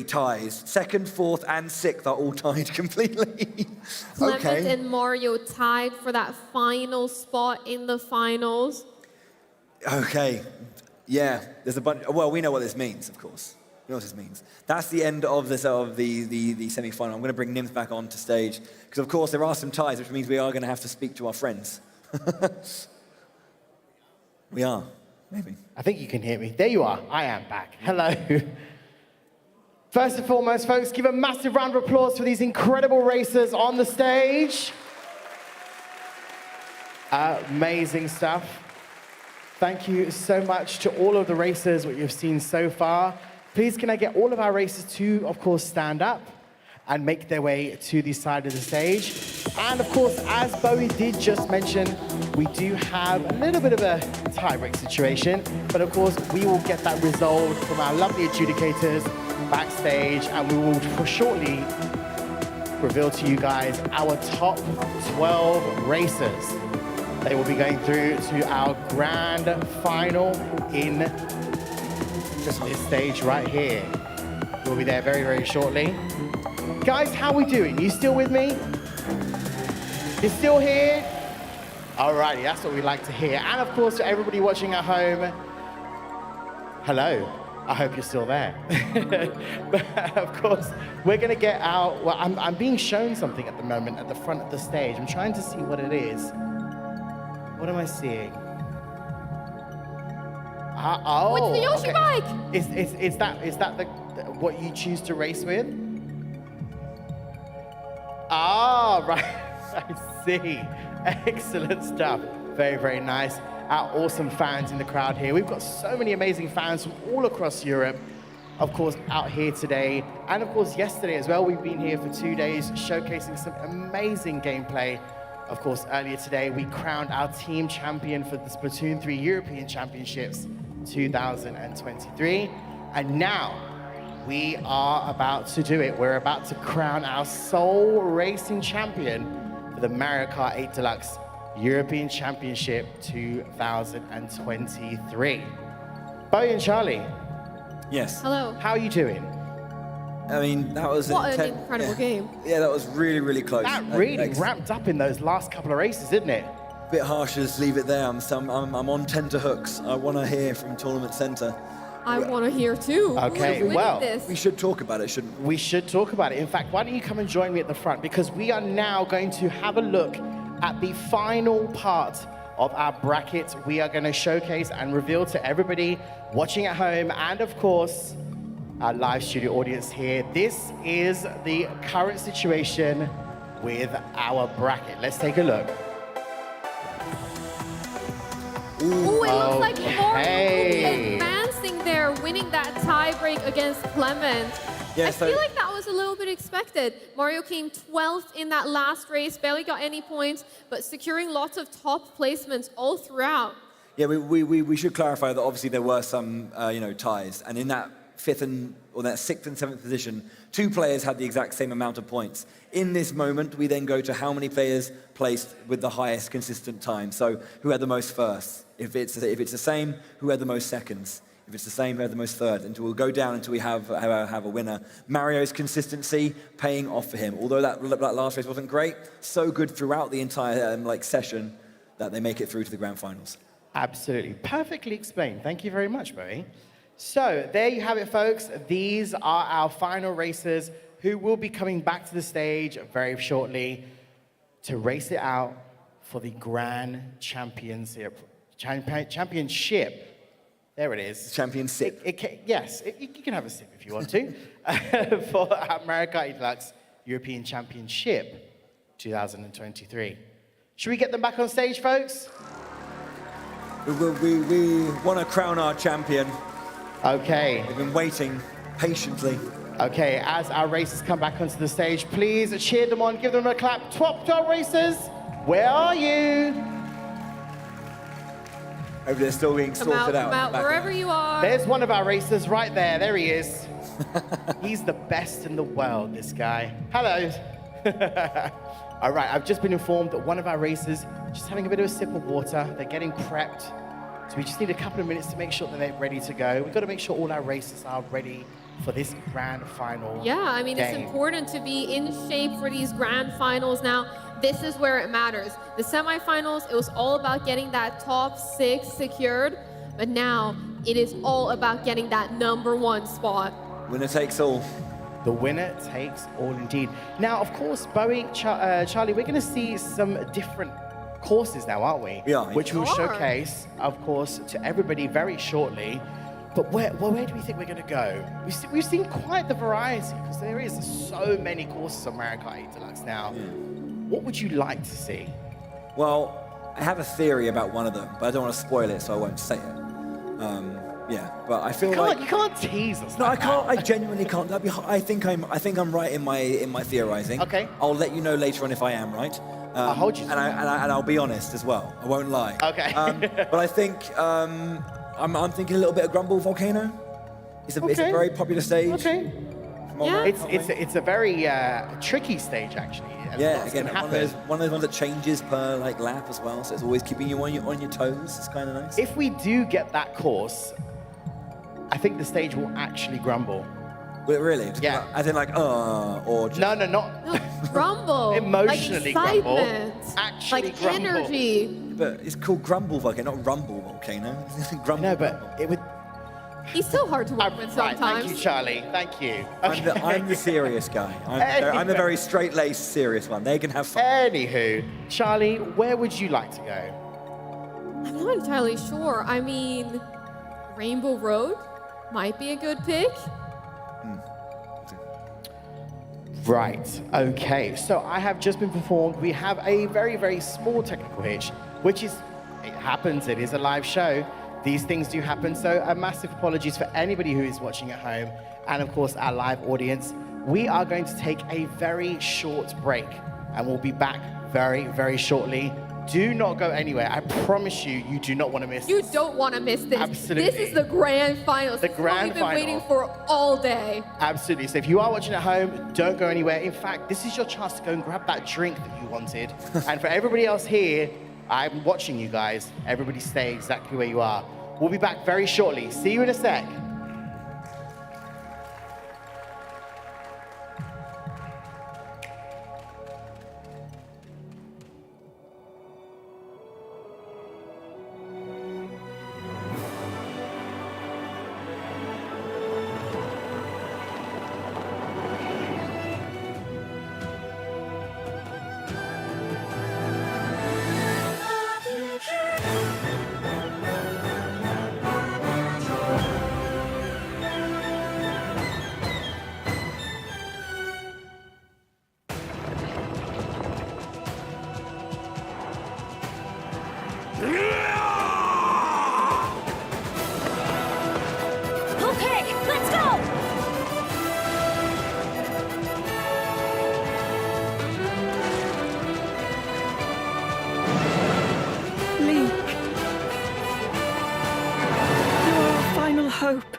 ties. 2nd, 4th, and 6th are all tied completely. Clement and Mario tied for that final spot in the finals. Okay, yeah, there's a bunch. Well, we know what this means, of course. We know what this means. That's the end of this the semi-final. I'm going to bring Nims back onto stage because, of course, there are some ties, which means we are going to have to speak to our friends. We are, maybe. I think you can hear me. There you are. I am back. Hello. First and foremost, folks, give a massive round of applause for these incredible racers on the stage. Amazing stuff. Thank you so much to all of the racers, what you've seen so far. Please, can I get all of our racers to, of course, stand up and make their way to the side of the stage. And, of course, as Bowie did just mention, we do have a little bit of a tie-break situation. But, of course, we will get that resolved from our lovely adjudicators backstage. And we will shortly reveal to you guys our top 12 racers. They will be going through to our grand final in this stage right here. We'll be there very, very shortly. Guys, how are we doing? You still with me? You're still here? Alrighty, that's what we like to hear. And of course, for everybody watching at home, hello. I hope you're still there. But of course, we're gonna get out. Well, I'm being shown something at the moment at the front of the stage. I'm trying to see what it is. What am I seeing? Oh, it's the Yoshi bike. Is that the what you choose to race with? Ah, right. I see. Excellent stuff. Very, very nice. Our awesome fans in the crowd here. We've got so many amazing fans from all across Europe. Of course, out here today, and of course yesterday as well. We've been here for 2 days, showcasing some amazing gameplay Of course, earlier today, we crowned our team champion for the Splatoon 3 European Championships 2023. And now, we are about to do it. We're about to crown our sole racing champion for the Mario Kart 8 Deluxe European Championship 2023. Bowie and Charlie. Yes. Hello. How are you doing? I mean, that was What an incredible game. Yeah, that was really, really close. That really ramped up in those last couple of races, didn't it? Bit harsh, just leave it there. I'm on tenterhooks. I want to hear from Tournament Center. I want to hear too. Okay, Who's winning well, this? We should talk about it, shouldn't we? We should talk about it. In fact, why don't you come and join me at the front? Because we are now going to have a look at the final part of our bracket. We are going to showcase and reveal to everybody watching at home and, of course, our live studio audience here. This is the current situation with our bracket. Let's take a look. Ooh, it looks like Mario will be advancing there, winning that tiebreak against Clement. Yeah, I feel like that was a little bit expected. Mario came 12th in that last race, barely got any points, but securing lots of top placements all throughout. Yeah, we should clarify that obviously there were some ties, and in that sixth and seventh position, 2 players had the exact same amount of points. In this moment, we then go to how many players placed with the highest consistent time. So who had the most firsts? If it's the same, who had the most seconds? If it's the same, who had the most third? Until we'll go down until we have a winner. Mario's consistency paying off for him. Although that last race wasn't great, so good throughout the entire session that they make it through to the grand finals. Absolutely. Perfectly explained. Thank you very much, Bowie. So there you have it, folks. These are our final racers who will be coming back to the stage very shortly to race it out for the Gran Championship. There it is. Championship. Yes, you can have a sip if you want to. For our Mario Kart Deluxe European Championship 2023. Should we get them back on stage, folks? We want to crown our champion. Okay. We've been waiting patiently. Okay, as our racers come back onto the stage, please cheer them on, give them a clap. Top racers, where are you? Over there still being sorted out. Come out, wherever you are. There's one of our racers right there. There he is. He's the best in the world, this guy. Hello. All right, I've just been informed that one of our racers just having a bit of a sip of water. They're getting prepped. So we just need a couple of minutes to make sure that they're ready to go. We've got to make sure all our racers are ready for this grand final. Yeah, I mean, it's important to be in shape for these grand finals now. This is where it matters. The semifinals, it was all about getting that top 6 secured, but now it is all about getting that #1 spot. Winner takes all. The winner takes all indeed. Now, of course, Bowie, Charlie, we're going to see some different courses now, aren't we? We are. Which we'll showcase, of course, to everybody very shortly. But where do we think we're going to go? We've seen quite the variety, because there is so many courses on Mario Kart 8 Deluxe now. Yeah. What would you like to see? Well, I have a theory about one of them, but I don't want to spoil it, so I won't say it. But I feel you can't tease us. No, I can't. I genuinely can't. I think I'm right in my theorizing. Okay. I'll let you know later on if I am right. I'll hold you. And I'll be honest as well. I won't lie. Okay. But I think I'm thinking a little bit of Grumble Volcano. It's a very popular stage. Okay. Yeah. It's a very tricky stage, actually. Yeah, again, one of those ones that changes per lap as well, so it's always keeping you on your toes. It's kind of nice. If we do get that course, I think the stage will actually grumble. Will it really? Yeah. As in or just... No, not No, grumble. Emotionally like grumble. excitement, Actually like grumble. energy. But it's called Grumble Volcano, not Rumble Volcano. Grumble. No, but it would... He's so hard to work with Right, sometimes. thank you, Charlie. Thank you. I'm the serious guy. I'm the very straight-laced, serious one. They can have fun. Anywho, Charlie, where would you like to go? I'm not entirely sure. I mean, Rainbow Road might be a good pick. Right, okay. So I have just been informed we have a very, very small technical hitch, which is, it happens, it is a live show. These things do happen, so a massive apologies for anybody who is watching at home, and of course our live audience. We are going to take a very short break. and we'll be back very, very shortly. Do not go anywhere. I promise you, you do not want to miss You this. don't want to miss this. Absolutely. This is the grand final. The This is what grand we've been final. waiting for all day. Absolutely. So if you are watching at home, don't go anywhere. In fact, this is your chance to go and grab that drink that you wanted. And for everybody else here, I'm watching you guys. Everybody stay exactly where you are. We'll be back very shortly. See you in a sec. Okay, let's go! Link. You are our final hope.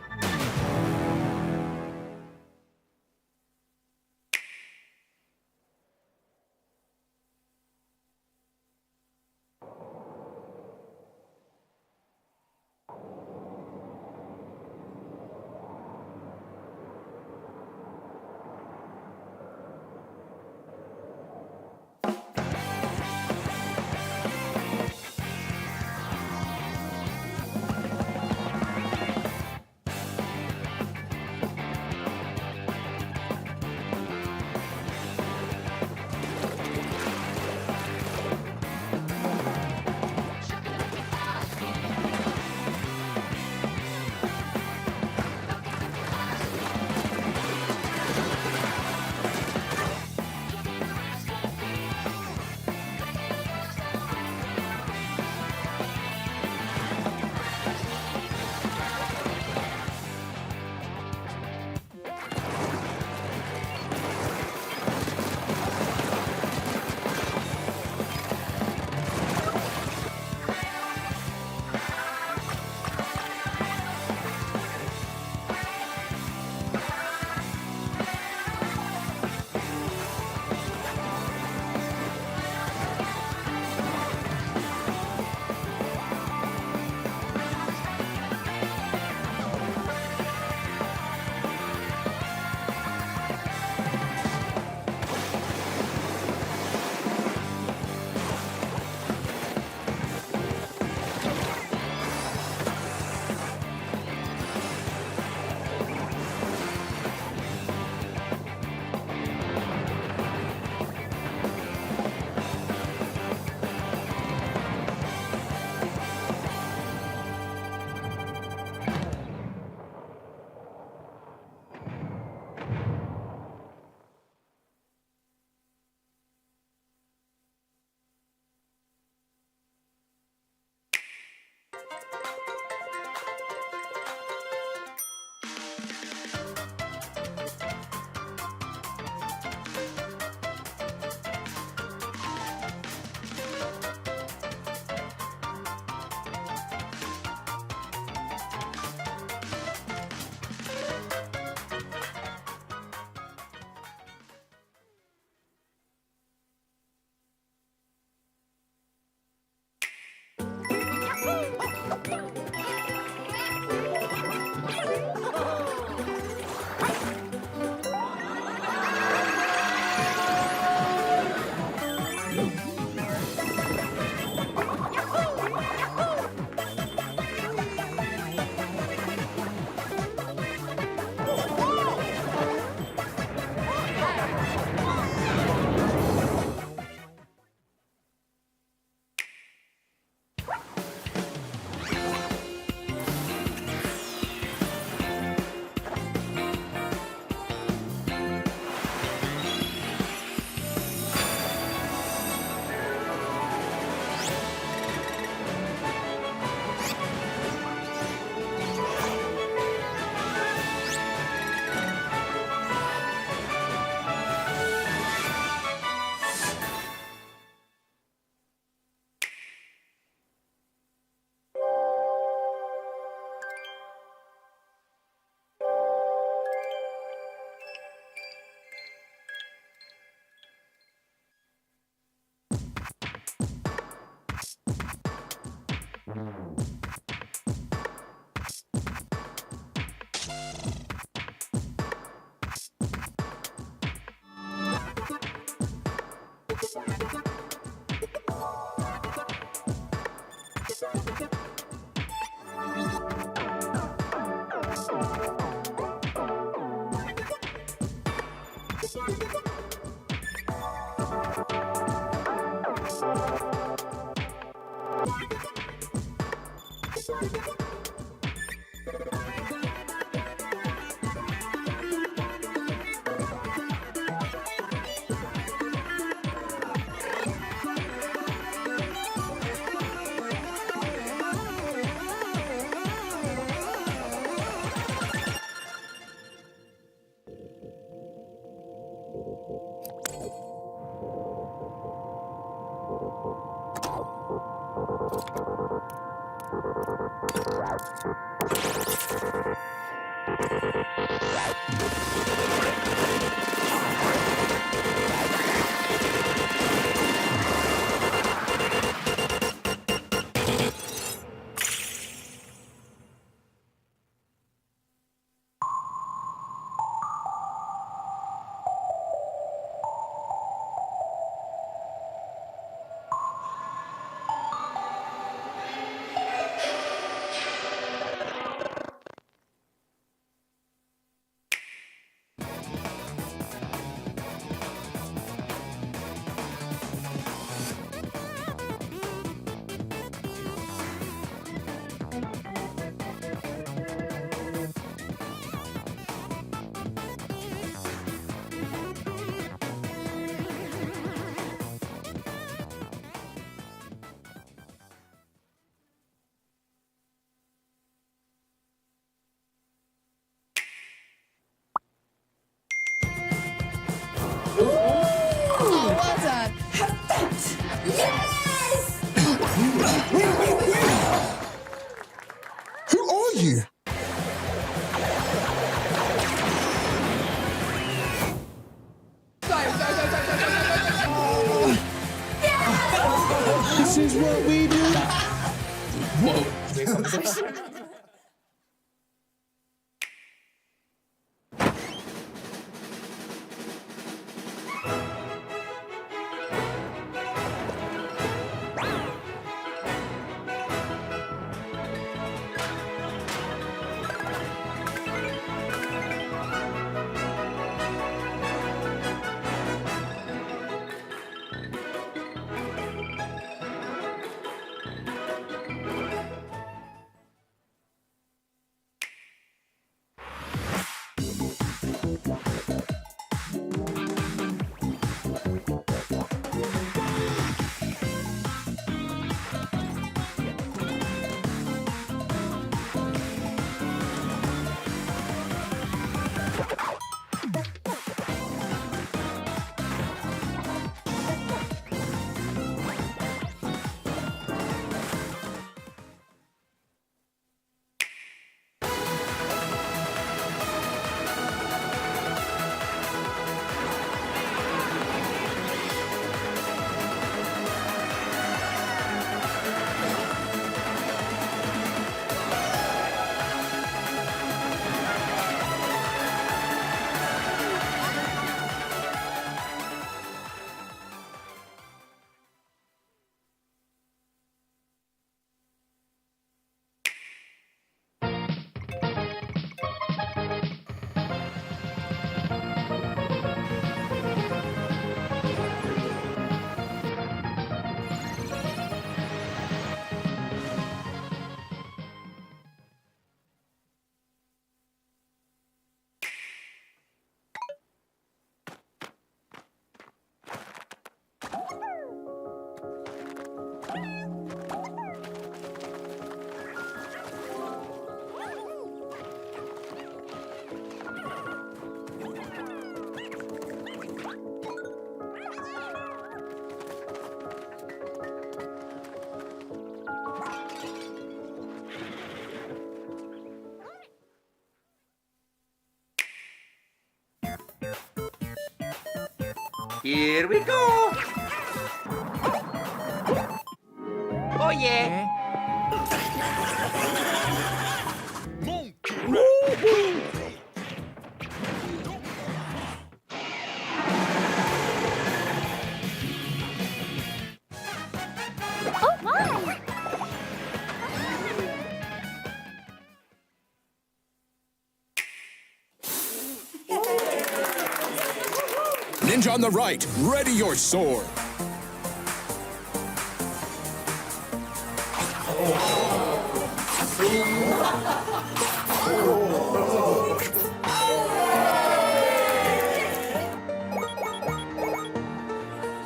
Oh, well done. Perfect. Yes! Who are you? This is what we do. Whoa. Here we go. Oh yeah. Ninja on the right, ready your sword.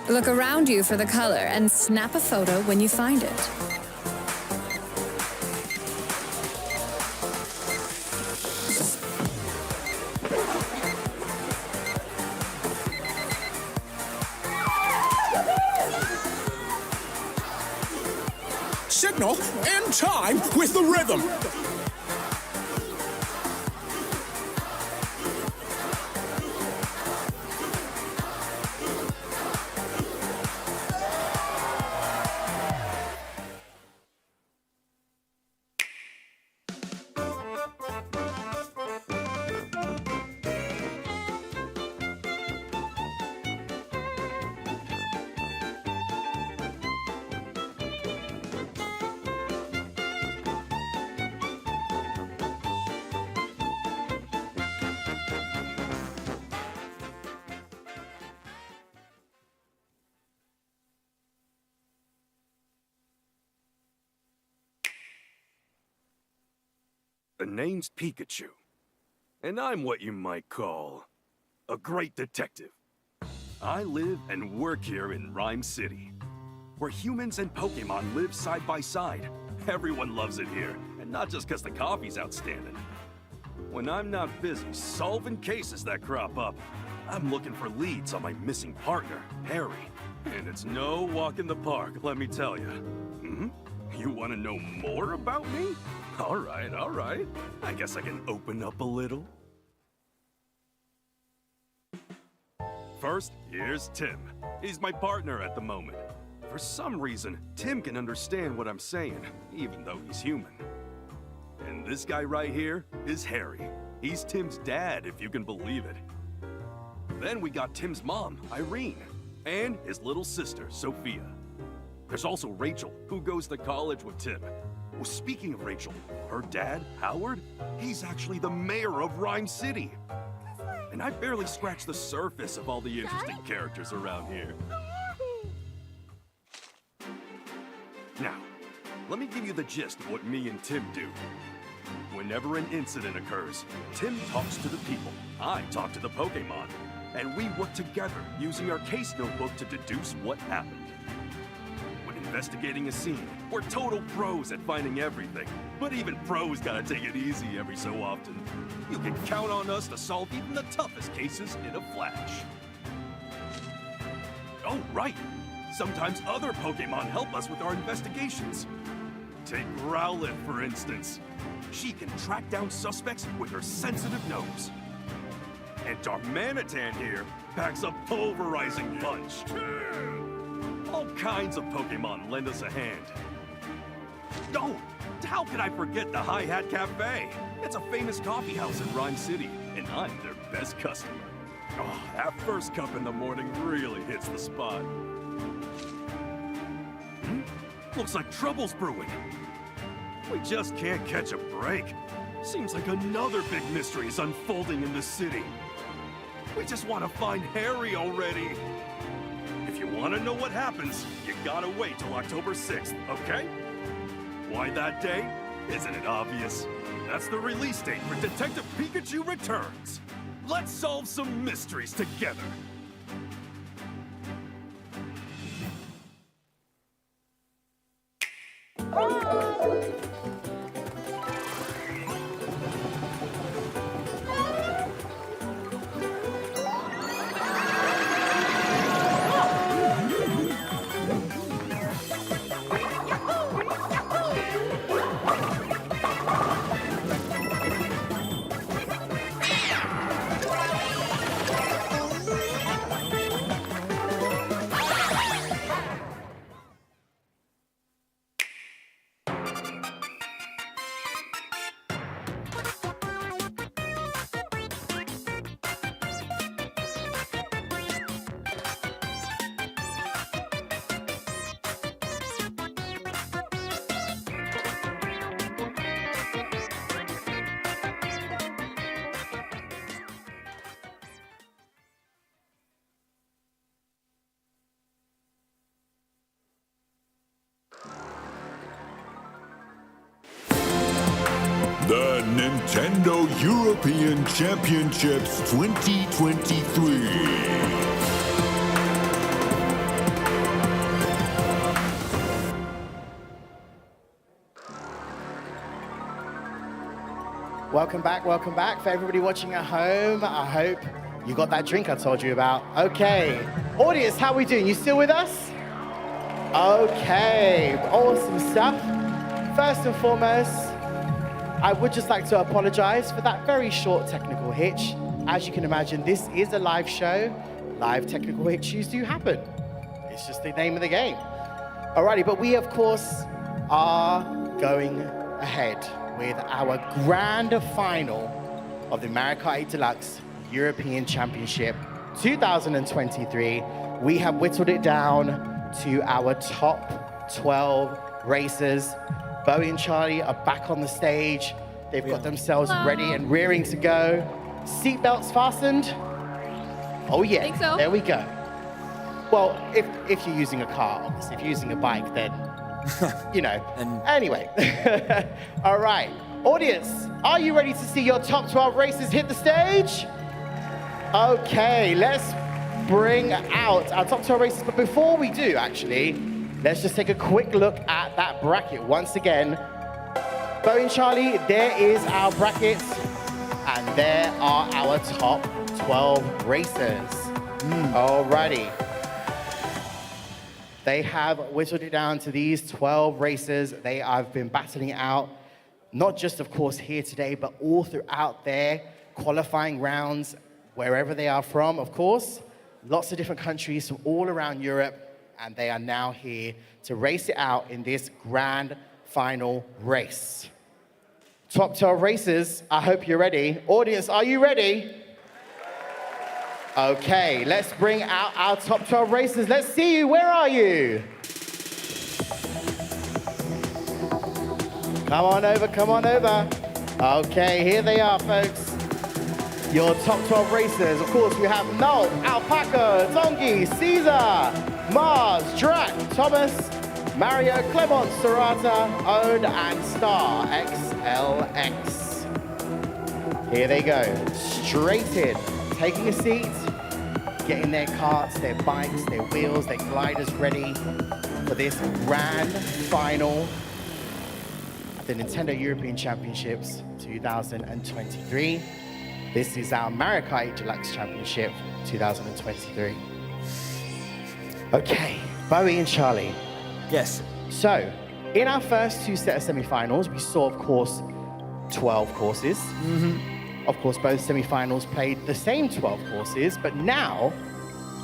Look around you for the color and snap a photo when you find it. Signal in time with the rhythm. The name's Pikachu, and I'm what you might call a great detective. I live and work here in Rhyme City, where humans and Pokemon live side by side. Everyone loves it here, and not just because the coffee's outstanding. When I'm not busy solving cases that crop up, I'm looking for leads on my missing partner, Harry. And it's no walk in the park, let me tell you. You want to know more about me? All right. I guess I can open up a little. First, here's Tim. He's my partner at the moment. For some reason, Tim can understand what I'm saying, even though he's human. And this guy right here is Harry. He's Tim's dad, if you can believe it. Then we got Tim's mom, Irene, and his little sister, Sophia. There's also Rachel, who goes to college with Tim. Well, speaking of Rachel, her dad, Howard, he's actually the mayor of Rhyme City. And I barely scratched the surface of all the interesting characters around here. Now, let me give you the gist of what me and Tim do. Whenever an incident occurs, Tim talks to the people, I talk to the Pokemon, and we work together using our case notebook to deduce what happened. When investigating a scene, we're total pros at finding everything, but even pros gotta take it easy every so often. You can count on us to solve even the toughest cases in a flash. Oh, right! Sometimes other Pokemon help us with our investigations. Take Rowlet, for instance. She can track down suspects with her sensitive nose. And Darmanitan here packs a pulverizing punch. All kinds of Pokemon lend us a hand. Oh, how could I forget the Hi-Hat Cafe? It's a famous coffee house in Rhyme City, and I'm their best customer. Oh, that first cup in the morning really hits the spot. Looks like trouble's brewing. We just can't catch a break. Seems like another big mystery is unfolding in this city. We just want to find Harry already. If you want to know what happens, you gotta wait till October 6th, okay? Why that day? Isn't it obvious? That's the release date for Detective Pikachu Returns. Let's solve some mysteries together. Nintendo European Championships 2023. Welcome back, welcome back. For everybody watching at home, I hope you got that drink I told you about. Okay, audience, how are we doing? You still with us? Okay, awesome stuff. First and foremost, I would just like to apologize for that very short technical hitch. As you can imagine, this is a live show. Live technical hitches do happen. It's just the name of the game. Alrighty, but we of course are going ahead with our grand final of the Mario Kart 8 Deluxe European Championship 2023. We have whittled it down to our top 12 racers. Bowie and Charlie are back on the stage. They've got themselves ready and rearing to go. Seatbelts fastened? Oh yeah, Think so? There we go. Well, if you're using a car, obviously. If you're using a bike, then, you know. Anyway. All right. Audience, are you ready to see your top 12 racers hit the stage? Okay, let's bring out our top 12 racers. But before we do, actually, let's just take a quick look at that bracket. Once again, Bowie and Charlie, there is our bracket. And there are our top 12 racers. Alrighty. They have whittled it down to these 12 racers. They have been battling it out, not just, of course, here today, but all throughout their qualifying rounds, wherever they are from, of course. Lots of different countries from all around Europe, and they are now here to race it out in this grand final race. Top 12 racers, I hope you're ready. Audience, are you ready? Okay, let's bring out our top 12 racers. Let's see you. Where are you? Come on over, come on over. Okay, here they are, folks. Your top 12 racers. Of course, we have Noel, Alpaca, Tongi, Caesar, Mars, Drac, Thomas, Mario, Clement, Serata, Own, and Star XLX. Here they go, straight in, taking a seat, getting their carts, their bikes, their wheels, their gliders ready for this grand final at the Nintendo European Championships 2023. This is our Mario Kart 8 Deluxe Championship 2023. Okay, Bowie and Charlie. Yes. So, in our first two set of semi-finals, we saw, of course, 12 courses. Of course, both semi-finals played the same 12 courses, but now,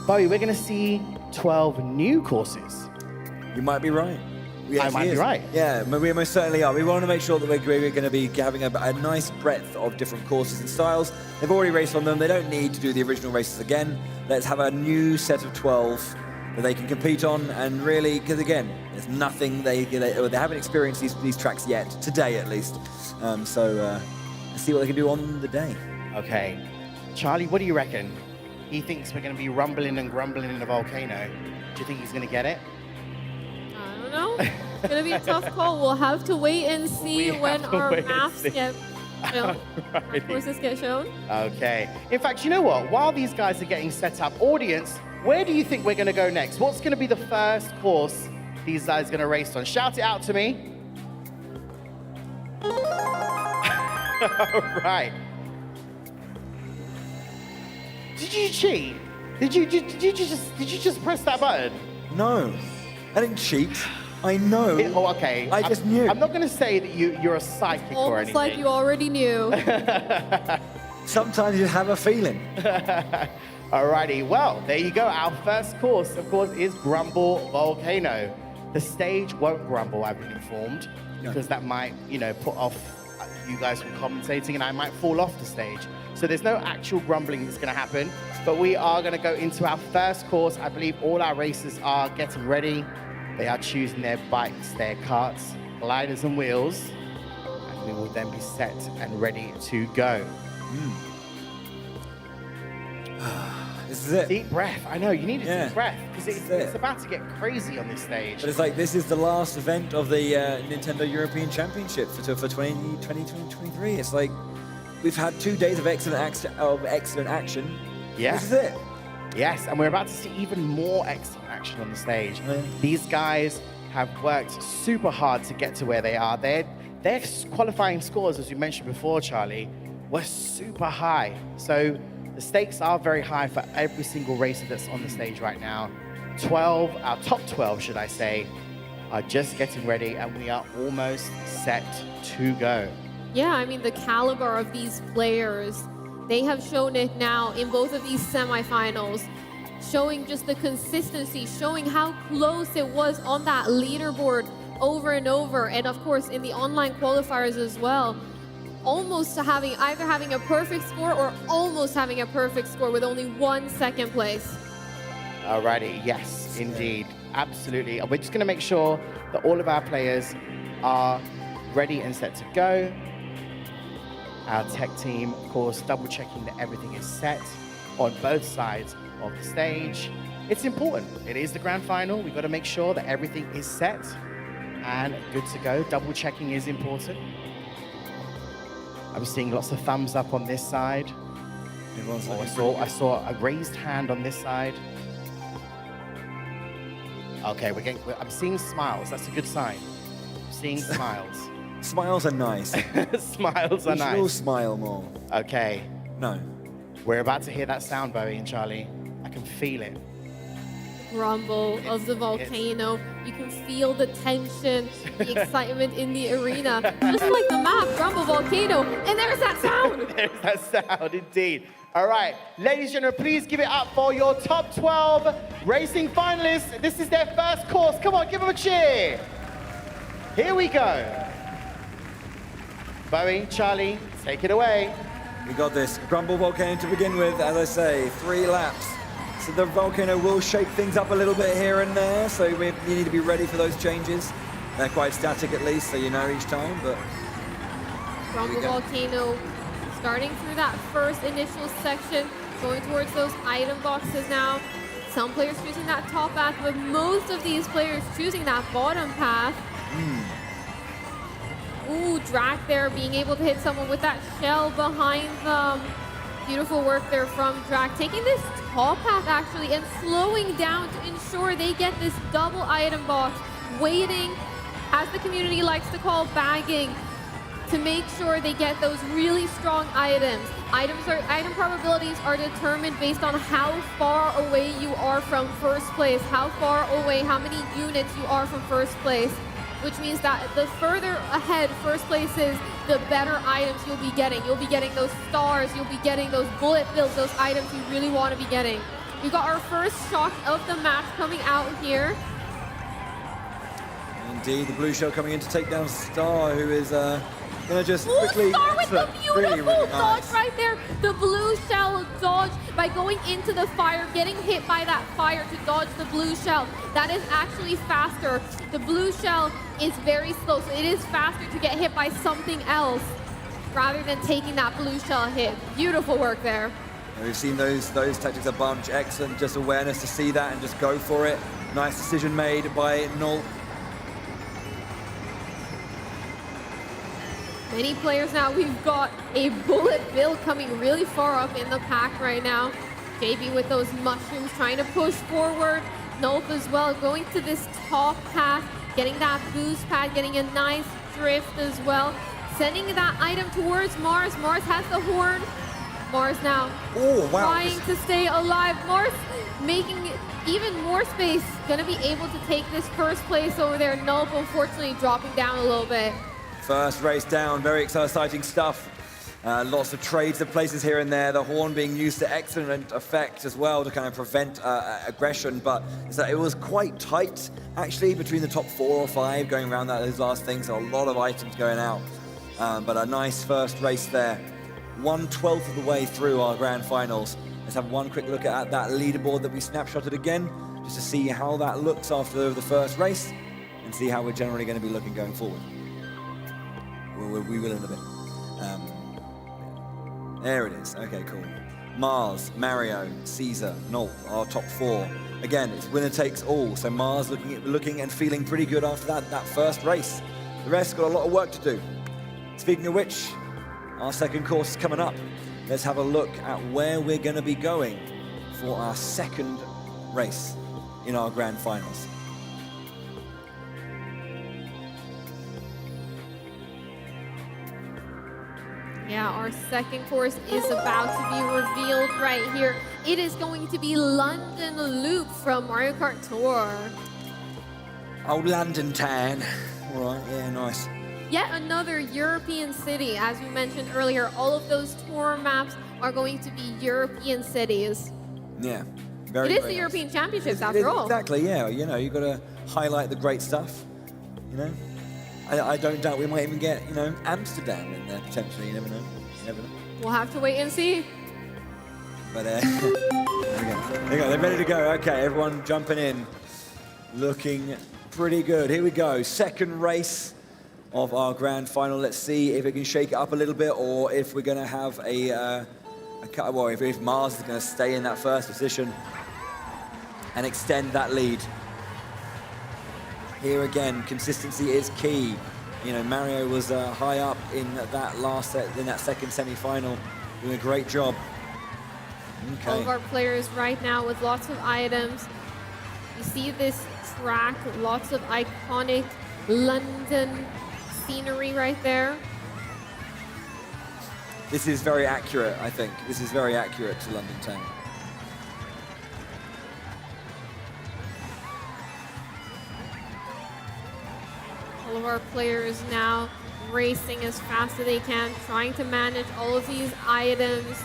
Bowie, we're going to see 12 new courses. You might be right. I might be right. Yeah, we most certainly are. We want to make sure that we're going to be having a nice breadth of different courses and styles. They've already raced on them. They don't need to do the original races again. Let's have a new set of 12 that they can compete on, and really, because again, there's nothing they haven't experienced these tracks yet, today at least. So let's see what they can do on the day. Okay. Charlie, what do you reckon? He thinks we're going to be rumbling and grumbling in a volcano. Do you think he's going to get it? I don't know. It's going to be a tough call. We'll have to wait and see when our maps get shown. Courses get shown. Okay. In fact, you know what? While these guys are getting set up, audience, where do you think we're going to go next? What's going to be the first course these guys are going to race on? Shout it out to me. All right. Did you cheat? Did you just press that button? No, I didn't cheat. I know. Okay. I just knew. I'm not going to say that you're a psychic or anything. Almost like you already knew. Sometimes you have a feeling. Alrighty, well, there you go. Our first course, of course, is Grumble Volcano. The stage won't grumble, I've been informed, because that might, put off you guys from commentating, and I might fall off the stage. So there's no actual grumbling that's going to happen, but we are going to go into our first course. I believe all our racers are getting ready. They are choosing their bikes, their carts, gliders, and wheels, and we will then be set and ready to go. This is it. Deep breath. I know, you need a deep breath, because it's about to get crazy on this stage. But it's like, this is the last event of the Nintendo European Championship for 2023. It's like, we've had 2 days of excellent action. Yeah. This is it. Yes, and we're about to see even more excellent action on the stage. These guys have worked super hard to get to where they are. Their qualifying scores, as you mentioned before, Charlie, were super high. So the stakes are very high for every single racer that's on the stage right now. 12, our top 12, should I say, are just getting ready, and we are almost set to go. Yeah, I mean, the caliber of these players, they have shown it now in both of these semifinals, showing just the consistency, showing how close it was on that leaderboard over and over. And of course, in the online qualifiers as well, almost either having a perfect score or almost having a perfect score with only 1 second place. Alrighty, yes, indeed, absolutely. And we're just gonna make sure that all of our players are ready and set to go. Our tech team, of course, double checking that everything is set on both sides of the stage. It's important. It is the grand final. We've got to make sure that everything is set and good to go. Double checking is important. I'm seeing lots of thumbs up on this side. I saw a raised hand on this side. Okay, I'm seeing smiles. That's a good sign. I'm seeing smiles. Smiles are nice. Smiles are nice. We should all smile more. Okay. No. We're about to hear that sound, Bowie and Charlie. I can feel it. Rumble of the volcano. You can feel the tension, the excitement in the arena. Just like the map, Rumble Volcano. And there's that sound. There's that sound, indeed. All right, ladies and gentlemen, please give it up for your top 12 racing finalists. This is their first course. Come on, give them a cheer. Here we go. Bowie, Charlie, take it away. We got this Rumble Volcano to begin with, as I say, 3 laps. So the volcano will shake things up a little bit here and there, so you need to be ready for those changes. They're quite static at least, so you know each time, but... Rumble Volcano starting through that first initial section, going towards those item boxes now. Some players choosing that top path, but most of these players choosing that bottom path. Ooh, Drac there being able to hit someone with that shell behind them. Beautiful work there from Drac, taking this top path actually and slowing down to ensure they get this double item box, waiting, as the community likes to call bagging, to make sure they get those really strong items. Item probabilities are determined based on how far away you are from first place, how far away, how many units you are from first place, which means that the further ahead first place is, the better items you'll be getting. You'll be getting those stars, you'll be getting those bullet bills, those items you really want to be getting. We got our first shot of the match coming out here. Indeed, the blue shell coming in to take down Star, who is gonna just quickly... Star with the beautiful really dodge nice. right there. The blue shell dodge by going into the fire, getting hit by that fire to dodge the blue shell. That is actually faster. The blue shell is very slow, so it is faster to get hit by something else rather than taking that blue shell hit. Beautiful work there. And we've seen those tactics a bunch. Excellent, just awareness to see that and just go for it. Nice decision made by Null. Many players now. We've got a bullet bill coming really far up in the pack right now. JB with those mushrooms trying to push forward. Nope as well, going to this top path, getting that boost pad, getting a nice drift as well. Sending that item towards Mars. Mars has the horn. Mars now trying to stay alive. Mars making even more space. Gonna be able to take this first place over there. Nope, unfortunately dropping down a little bit. First race down, very exciting stuff. Lots of trades of places here and there. The horn being used to excellent effect as well to kind of prevent aggression, but it was quite tight actually between the top 4 or 5 going around those last things. So a lot of items going out, but a nice first race there. 1/12 of the way through our grand finals. Let's have one quick look at that leaderboard that we snapshotted again, just to see how that looks after the first race and see how we're generally going to be looking going forward. We will in a bit. There it is. Okay, cool. Mars, Mario, Caesar, Nolt, our top 4. Again, it's winner takes all. So Mars looking and feeling pretty good after that first race. The rest got a lot of work to do. Speaking of which, our second course is coming up. Let's have a look at where we're going to be going for our second race in our grand finals. Yeah, our second course is about to be revealed right here. It is going to be London Loop from Mario Kart Tour. Oh, London town. All right, yeah, nice. Yet another European city. As we mentioned earlier, all of those tour maps are going to be European cities. Yeah, It very, is very the nice. European Championships, It after is, all. exactly, yeah. You know, you've got to highlight the great stuff, you know. I don't doubt we might even get, you know, Amsterdam in there potentially. You never know. You never know. We'll have to wait and see. But there we go. There we go. They're ready to go. Okay, everyone jumping in, looking pretty good. Here we go. Second race of our grand final. Let's see if we can shake it up a little bit, or if we're going to have well, if Mars is going to stay in that first position and extend that lead. Here again, consistency is key. You know, Mario was high up in that second semi-final, doing a great job. Okay. All of our players right now with lots of items. You see this track, lots of iconic London scenery right there. This is very accurate, I think. This is very accurate to London Town. All of our players now racing as fast as they can, trying to manage all of these items.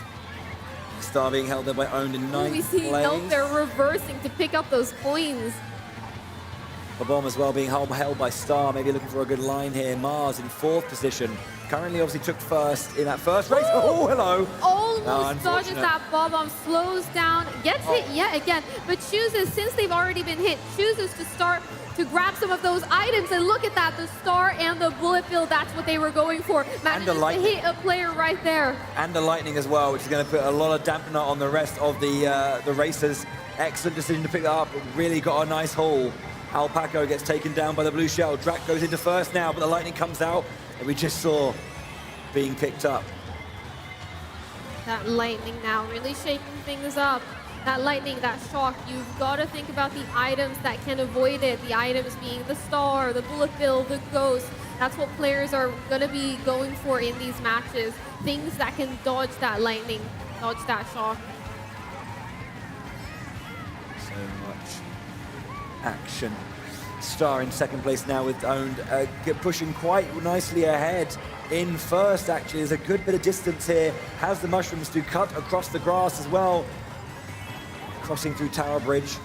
Star being held there by Owned in ninth We see place. Nope, they're reversing to pick up those coins. The bomb as well being held by Star, maybe looking for a good line here. Mars in fourth position. Currently obviously took first in that first race. Oh, hello. Almost dodges that bomb, slows down, gets hit yet again, but chooses, since they've already been hit, chooses to start to grab some of those items. And look at that, the Star and the bullet bill, that's what they were going for. Manages to hit a player right there. And the lightning as well, which is going to put a lot of dampener on the rest of the racers. Excellent decision to pick that up. Really got a nice haul. Alpaco gets taken down by the blue shell. Drac goes into first now, but the lightning comes out, and we just saw being picked up. That lightning now really shaking things up. That lightning, that shock, you've got to think about the items that can avoid it. The items being the Star, the bullet bill, the ghost. That's what players are going to be going for in these matches. Things that can dodge that lightning, dodge that shock. So much action. Star in second place now with Owned, pushing quite nicely ahead. In first, actually, there's a good bit of distance here. Has the mushrooms to cut across the grass as well. Crossing through Tower Bridge.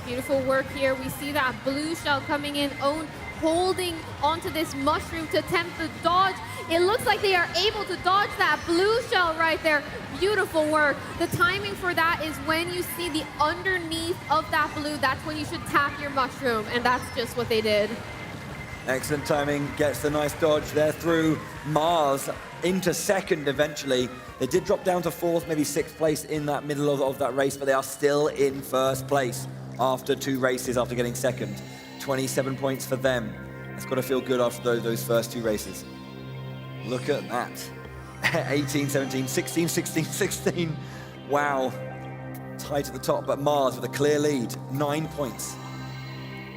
Beautiful work here. We see that blue shell coming in, Owned holding onto this mushroom to attempt the dodge. It looks like they are able to dodge that blue shell right there. Beautiful work. The timing for that is when you see the underneath of that blue, that's when you should tap your mushroom, and that's just what they did. Excellent timing, gets the nice dodge there through Mars into second eventually. They did drop down to fourth, maybe sixth place in that middle of that race, but they are still in first place after two races, after getting second. 27 points for them. That's got to feel good after those first two races. Look at that. 18, 17, 16, 16, 16. Wow. Tight at the top, but Mars with a clear lead, 9 points.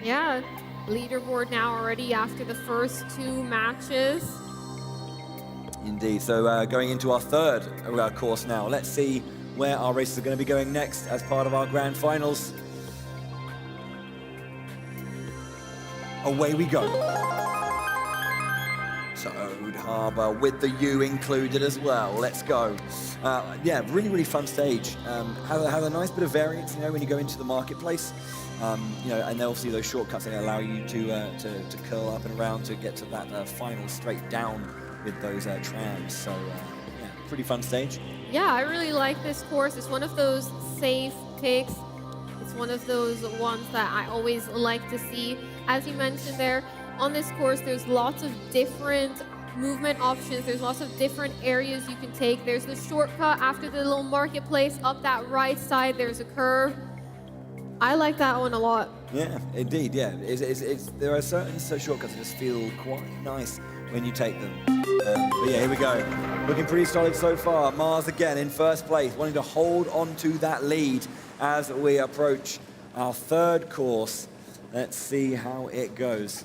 Yeah, leaderboard now already after the first two matches. Indeed. So going into our third course now. Let's see where our races are going to be going next as part of our grand finals. Away we go. So Ode Harbor with the U included as well. Let's go. Yeah, really, really fun stage. Have a nice bit of variance, you know, when you go into the marketplace. You know, and obviously those shortcuts that allow you to curl up and around to get to that final straight down with those trams. So yeah, pretty fun stage. Yeah, I really like this course. It's one of those safe picks. It's one of those ones that I always like to see. As you mentioned there, on this course, there's lots of different movement options. There's lots of different areas you can take. There's the shortcut after the little marketplace. Up that right side, there's a curve. I like that one a lot. Yeah, indeed, yeah. There are certain shortcuts that just feel quite nice when you take them. But yeah, here we go. Looking pretty solid so far. Mars again in first place, wanting to hold on to that lead as we approach our third course. Let's see how it goes.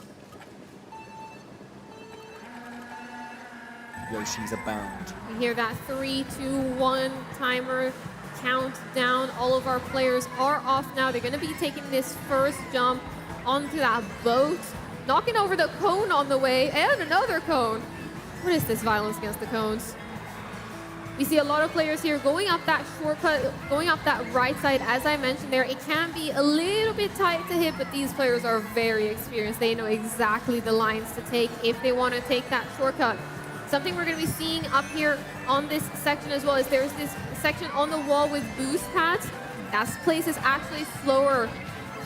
Yoshi's abound. We hear that 3, 2, 1 timer count down. All of our players are off now. They're going to be taking this first jump onto that boat, knocking over the cone on the way, and another cone. What is this violence against the cones? We see a lot of players here going up that shortcut, going up that right side. As I mentioned there, it can be a little bit tight to hit, but these players are very experienced. They know exactly the lines to take if they want to take that shortcut. Something we're going to be seeing up here on this section as well is there's this section on the wall with boost pads. That place is actually slower.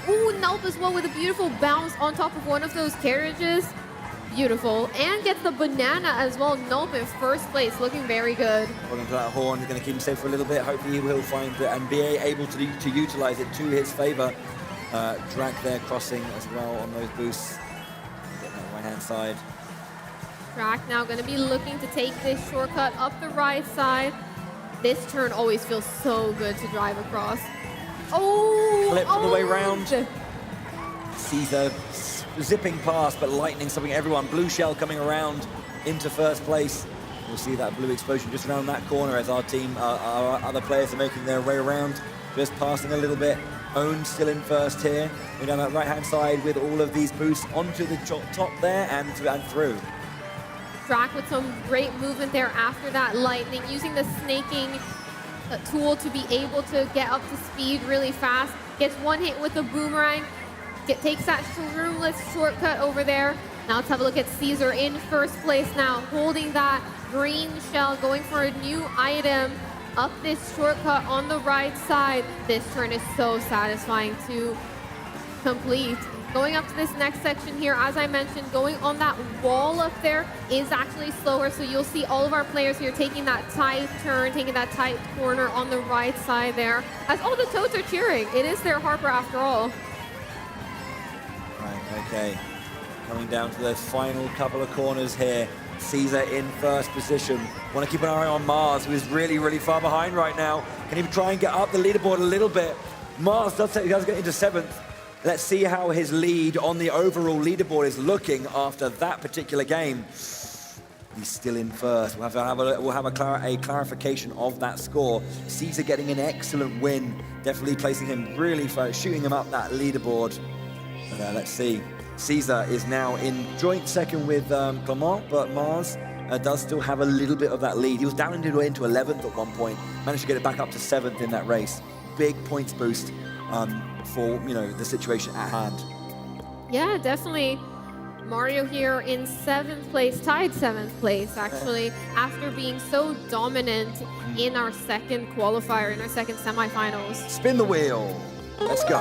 Ooh, Nelp as well with a beautiful bounce on top of one of those carriages. Beautiful. And gets the banana as well. Nelp in first place, looking very good. Holding to that horn, going to keep him safe for a little bit. Hopefully he will find it and be able to utilize it to his favor. Drag there crossing as well on those boosts. Getting on the right-hand side. Track now going to be looking to take this shortcut up the right side. This turn always feels so good to drive across. Oh! Flip on the way round. Caesar zipping past, but lightning stopping everyone. Blue shell coming around into first place. We'll see that blue explosion just around that corner as our team, our other players are making their way around, just passing a little bit. Own still in first here. We're down that right-hand side with all of these boosts onto the top there and through. Track with some great movement there after that lightning, using the snaking tool to be able to get up to speed really fast. Gets one hit with the boomerang. Takes that shroomless shortcut over there. Now let's have a look at Caesar in first place now, holding that green shell, going for a new item up this shortcut on the right side. This turn is so satisfying to complete. Going up to this next section here, as I mentioned, going on that wall up there is actually slower, so you'll see all of our players here taking that tight turn, taking that tight corner on the right side there, as all the Toads are cheering. It is their Harper after all. Right, okay. Coming down to the final couple of corners here. Caesar in first position. Want to keep an eye on Mars, who is really, really far behind right now. Can he try and get up the leaderboard a little bit? Mars does get into 7th. Let's see how his lead on the overall leaderboard is looking after that particular game. He's still in first. We'll have a clarification of that score. Caesar getting an excellent win, definitely placing him really first, shooting him up that leaderboard. But let's see. Caesar is now in joint second with Clement, but Mars does still have a little bit of that lead. He was down into 11th at one point, managed to get it back up to 7th in that race. Big points boost for the situation at hand. Yeah, definitely. Mario here in 7th place, tied 7th place actually, after being so dominant in our second qualifier, in our second semifinals. Spin the wheel. Let's go.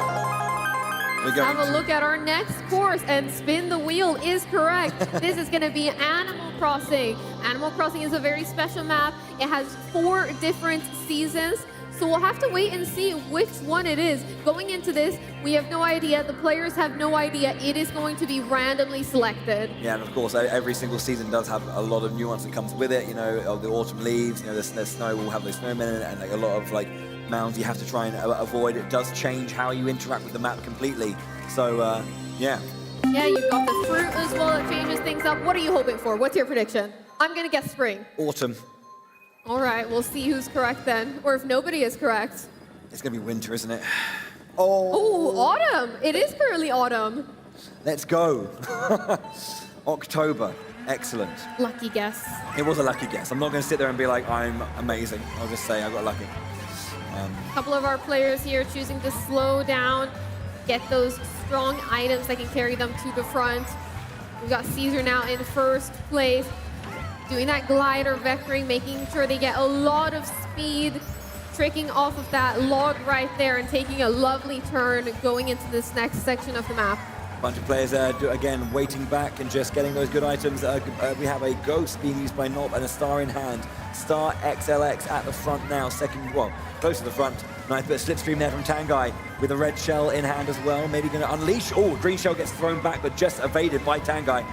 Let's have a look at our next course, and spin the wheel is correct. This is going to be Animal Crossing. Animal Crossing is a very special map. It has 4 different seasons, so we'll have to wait and see which one it is. Going into this, we have no idea. The players have no idea. It is going to be randomly selected. Yeah, and of course, every single season does have a lot of nuance that comes with it. The autumn leaves, the snow will have those snowmen and a lot of mounds you have to try and avoid. It does change how you interact with the map completely. So, yeah. Yeah, you've got the fruit as well that changes things up. What are you hoping for? What's your prediction? I'm going to guess spring. Autumn. All right, we'll see who's correct then, or if nobody is correct. It's going to be winter, isn't it? Oh, autumn. It is currently autumn. Let's go. October. Excellent. Lucky guess. It was a lucky guess. I'm not going to sit there and be like, I'm amazing. I'll just say I got lucky. A couple of our players here choosing to slow down, get those strong items that can carry them to the front. We've got Caesar now in first place, doing that glider vectoring, making sure they get a lot of speed, tricking off of that log right there and taking a lovely turn going into this next section of the map. Bunch of players there, again, waiting back and just getting those good items. We have a ghost being used by Knob and a star in hand. Star XLX at the front now, close to the front. Nice bit of slipstream there from Tangai with a red shell in hand as well. Maybe going to unleash. Oh, green shell gets thrown back, but just evaded by Tangai.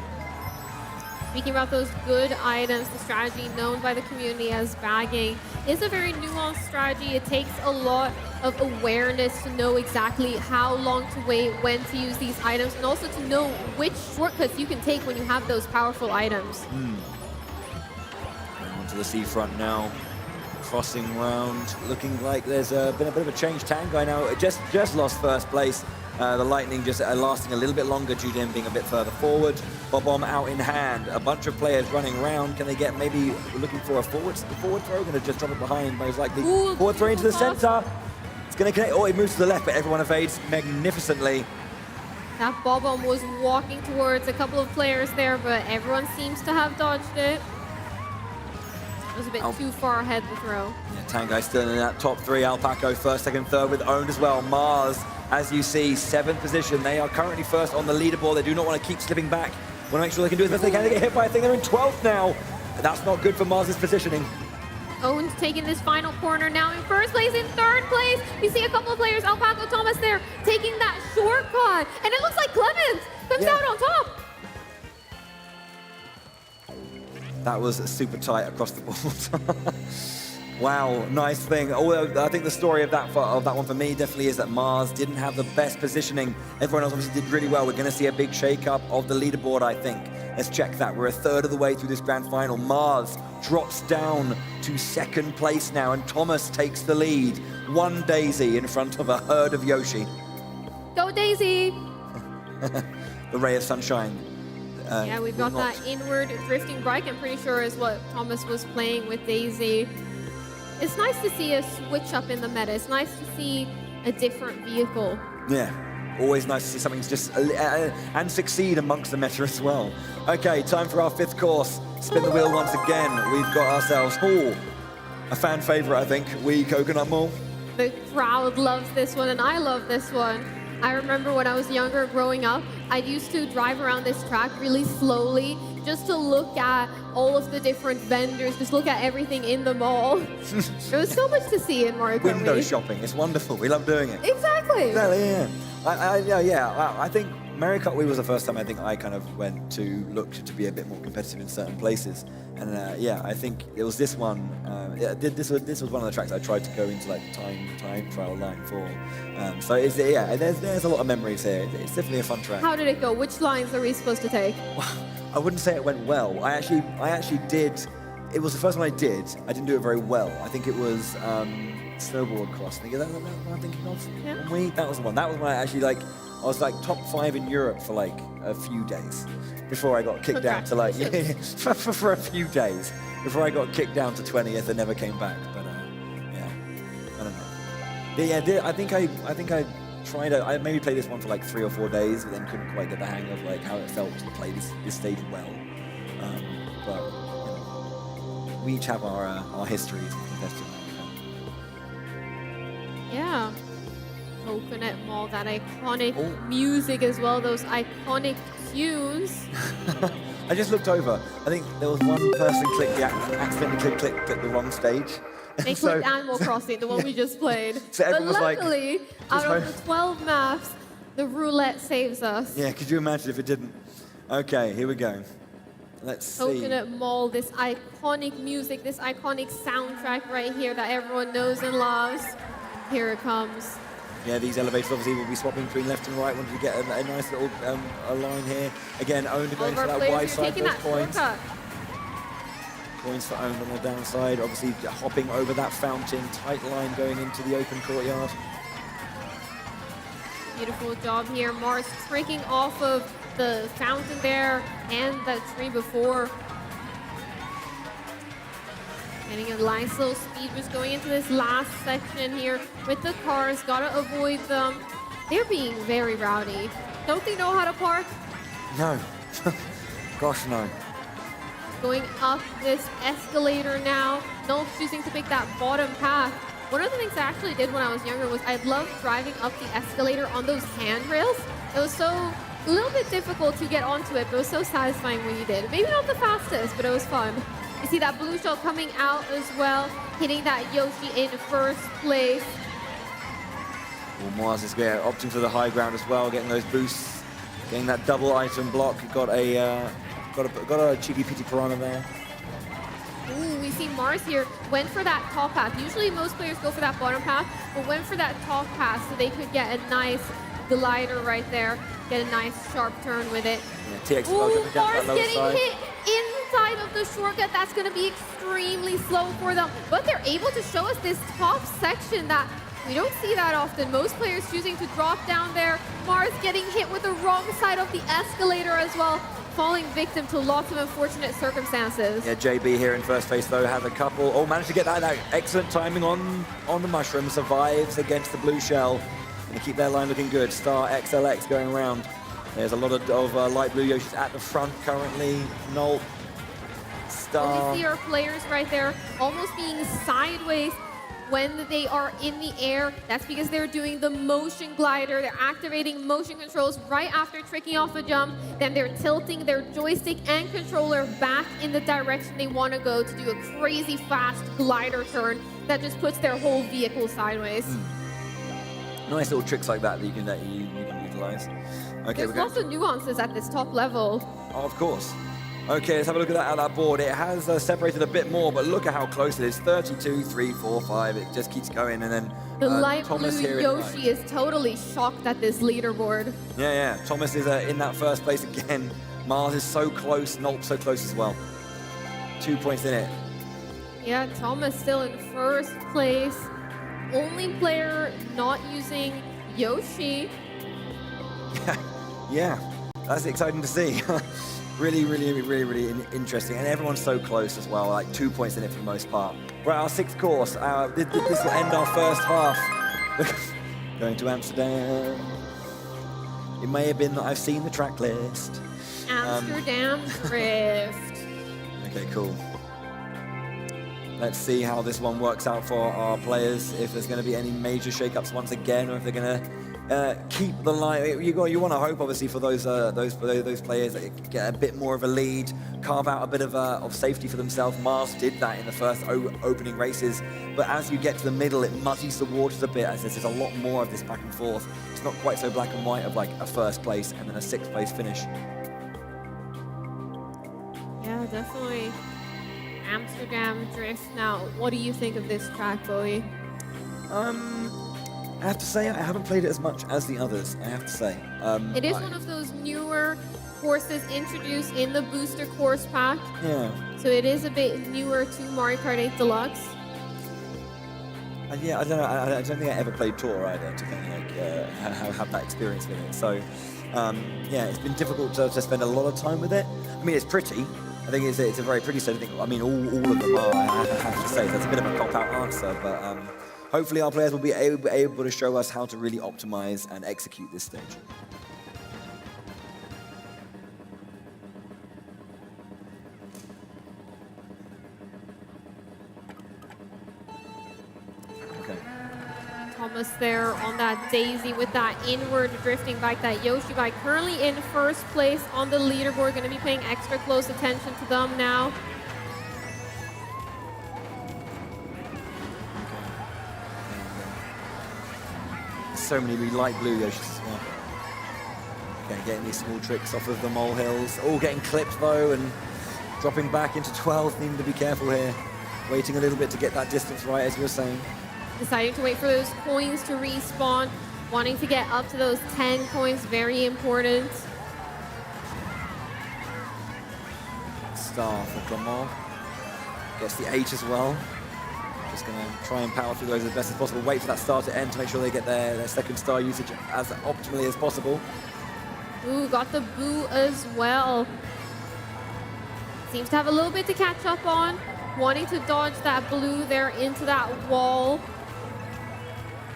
speaking about those good items, the strategy known by the community as bagging is a very nuanced strategy. It takes a lot of awareness to know exactly how long to wait, when to use these items, and also to know which shortcuts you can take when you have those powerful items. Going onto the seafront now. Crossing round, looking like there's been a bit of a change. Tanguy now just lost first place. The Lightning just lasting a little bit longer due to him being a bit further forward. Bob-omb out in hand. A bunch of players running around. Can they get maybe looking for a forward throw? Going to just drop it behind, most likely. Ooh, forward throw into the center. It's going to connect. Oh, it moves to the left, but everyone evades magnificently. That Bob-omb was walking towards a couple of players there, but everyone seems to have dodged it. It was a bit too far ahead the throw. Yeah, Tanguy still in that top three. Alpaco first, second, third with owned as well. Mars, as you see, 7th position. They are currently first on the leaderboard. They do not want to keep slipping back. Want to make sure they can do as best they can. They get hit by a thing. They're in 12th now. That's not good for Mars's positioning. Owen's taking this final corner now in first place. In third place, you see a couple of players, Alpaco, Thomas there, taking that shortcut. And it looks like Clemens comes out on top. That was super tight across the board. Wow, nice thing. Although I think the story of that one for me definitely is that Mars didn't have the best positioning. Everyone else obviously did really well. We're going to see a big shake-up of the leaderboard, I think. Let's check that. We're a third of the way through this grand final. Mars drops down to second place now, and Thomas takes the lead. One Daisy in front of a herd of Yoshi. Go Daisy! The ray of sunshine. Yeah, we've got that inward drifting bike, I'm pretty sure is what Thomas was playing with Daisy. It's nice to see a switch up in the meta. It's nice to see a different vehicle. Yeah, always nice to see something just and succeed amongst the meta as well. Okay, time for our 5th course. Spin the wheel once again. We've got ourselves, a fan favorite, I think, Wee Coconut Mall. The crowd loves this one, and I love this one. I remember when I was younger, growing up, I used to drive around this track really slowly just to look at all of the different vendors, just look at everything in the mall. There was so much to see in Mario Kart. Window shopping, it's wonderful. We love doing it. Exactly. Exactly, yeah. I think Mario Kart Wii was the first time I think I kind of went to look to be a bit more competitive in certain places. And yeah, I think it was this one. This was one of the tracks I tried to go into like time trial line for. So it's, yeah, there's a lot of memories here. It's definitely a fun track. How did it go? Which lines are we supposed to take? I wouldn't say it went well. I actually did. It was the first one I did. I didn't do it very well. I think it was snowboard cross. I think that's what I'm thinking of. Yeah. That was the one. That was when I actually I was like top 5 in Europe for like a few days before I got kicked down to like for a few days before I got kicked down to 20th and never came back. But yeah, I don't know. But yeah, I think I tried. I maybe played this one for like 3 or 4 days, but then couldn't quite get the hang of like how it felt to play this stage well. But you know, we each have our histories with competitive. Yeah. Coconut Mall, that iconic music as well, those iconic tunes. I just looked over. I think there was one person accidentally clicked the wrong stage. They clicked Animal Crossing, the one we just played. So but everyone was luckily, out of the 12 maps, the roulette saves us. Yeah, could you imagine if it didn't? Okay, here we go. Let's see. Coconut Mall, this iconic music, this iconic soundtrack right here that everyone knows and loves. Here it comes. Yeah, these elevators obviously will be swapping between left and right. Wanted to get a nice little a line here. Again, Owned going for that wide side, those points. Points for Owned on the downside. Obviously hopping over that fountain. Tight line going into the open courtyard. Beautiful job here. Mars tricking off of the fountain there and the tree before. Getting a nice little speed boost going into this last section here with the cars. Gotta avoid them. They're being very rowdy. Don't they know how to park? No. Gosh, no. Going up this escalator now. No choosing to pick that bottom path. One of the things I actually did when I was younger was I loved driving up the escalator on those handrails. It was a little bit difficult to get onto it, but it was so satisfying when you did. Maybe not the fastest, but it was fun. You see that blue shell coming out as well, hitting that Yoshi in first place. Well, Mars is opting for the high ground as well, getting those boosts, getting that double item block. Got a Got a cheeky pity piranha there. Ooh, we see Mars here went for that top path. Usually most players go for that bottom path, but went for that top path so they could get a nice glider right there, get a nice sharp turn with it. Yeah, TX Ooh, down Mars that lower getting side. hit inside of the shortcut. That's going to be extremely slow for them, but they're able to show us this top section that we don't see that often. Most players choosing to drop down there. Mars getting hit with the wrong side of the escalator as well, falling victim to lots of unfortunate circumstances. Yeah, JB here in first place though has a couple. Oh, managed to get that excellent timing on the mushroom. Survives against the blue shell. Gonna keep their line looking good. Star XLX going around. There's a lot of light blue Yoshis at the front currently. Nolt, Star. We see our players right there almost being sideways when they are in the air. That's because they're doing the motion glider. They're activating motion controls right after tricking off a jump. Then they're tilting their joystick and controller back in the direction they want to go to do a crazy fast glider turn that just puts their whole vehicle sideways. Nice little tricks like that that you can utilize. Okay, There's lots of nuances at this top level. Oh, of course. Okay, let's have a look at that board. It has separated a bit more, but look at how close it is. 32, 3, 4, 5. It just keeps going, and then The light Thomas blue here Yoshi is totally shocked at this leaderboard. Yeah. Thomas is in that first place again. Mars is so close. Nolt so close as well. 2 points in it. Yeah, Thomas still in first place. Only player not using Yoshi. Yeah, that's exciting to see. Really interesting, and everyone's so close as well, like 2 points in it for the most part. Right, our sixth course, this will end our first half. Going to Amsterdam. It may have been that I've seen the track list. Amsterdam Drift. Okay, cool. Let's see how this one works out for our players, if there's going to be any major shakeups once again, or if they're going to keep the line. You want to hope, obviously, for those players that get a bit more of a lead, carve out a bit of safety for themselves. Mars did that in the first opening races, but as you get to the middle, it muddies the waters a bit, as there's a lot more of this back and forth. It's not quite so black and white of like a first place and then a sixth place finish. Yeah, definitely. Amsterdam Drift. Now, what do you think of this track, Bowie? I have to say, I haven't played it as much as the others, I have to say. It is one of those newer courses introduced in the booster course pack. Yeah. So it is a bit newer to Mario Kart 8 Deluxe. And yeah, I don't know. I don't think I ever played Tour either to kind of like have that experience with it. So yeah, it's been difficult to spend a lot of time with it. I mean, it's pretty. I think it's a very pretty set. I mean, all of them are. I have to say, that's a bit of a cop-out answer, but hopefully our players will be able to show us how to really optimize and execute this stage. Thomas there on that Daisy with that inward drifting bike, that Yoshi bike, currently in first place on the leaderboard. Going to be paying extra close attention to them now. So many really light blue Yoshis as well. Okay, getting these small tricks off of the molehills. All getting clipped though, and dropping back into 12th. Needing to be careful here. Waiting a little bit to get that distance right, as you were saying. Deciding to wait for those coins to respawn. Wanting to get up to those 10 coins, very important. Star for Clement. Gets the H as well. Just going to try and power through those as best as possible. Wait for that star to end to make sure they get their second star usage as optimally as possible. Ooh, got the boo as well. Seems to have a little bit to catch up on. Wanting to dodge that blue there into that wall.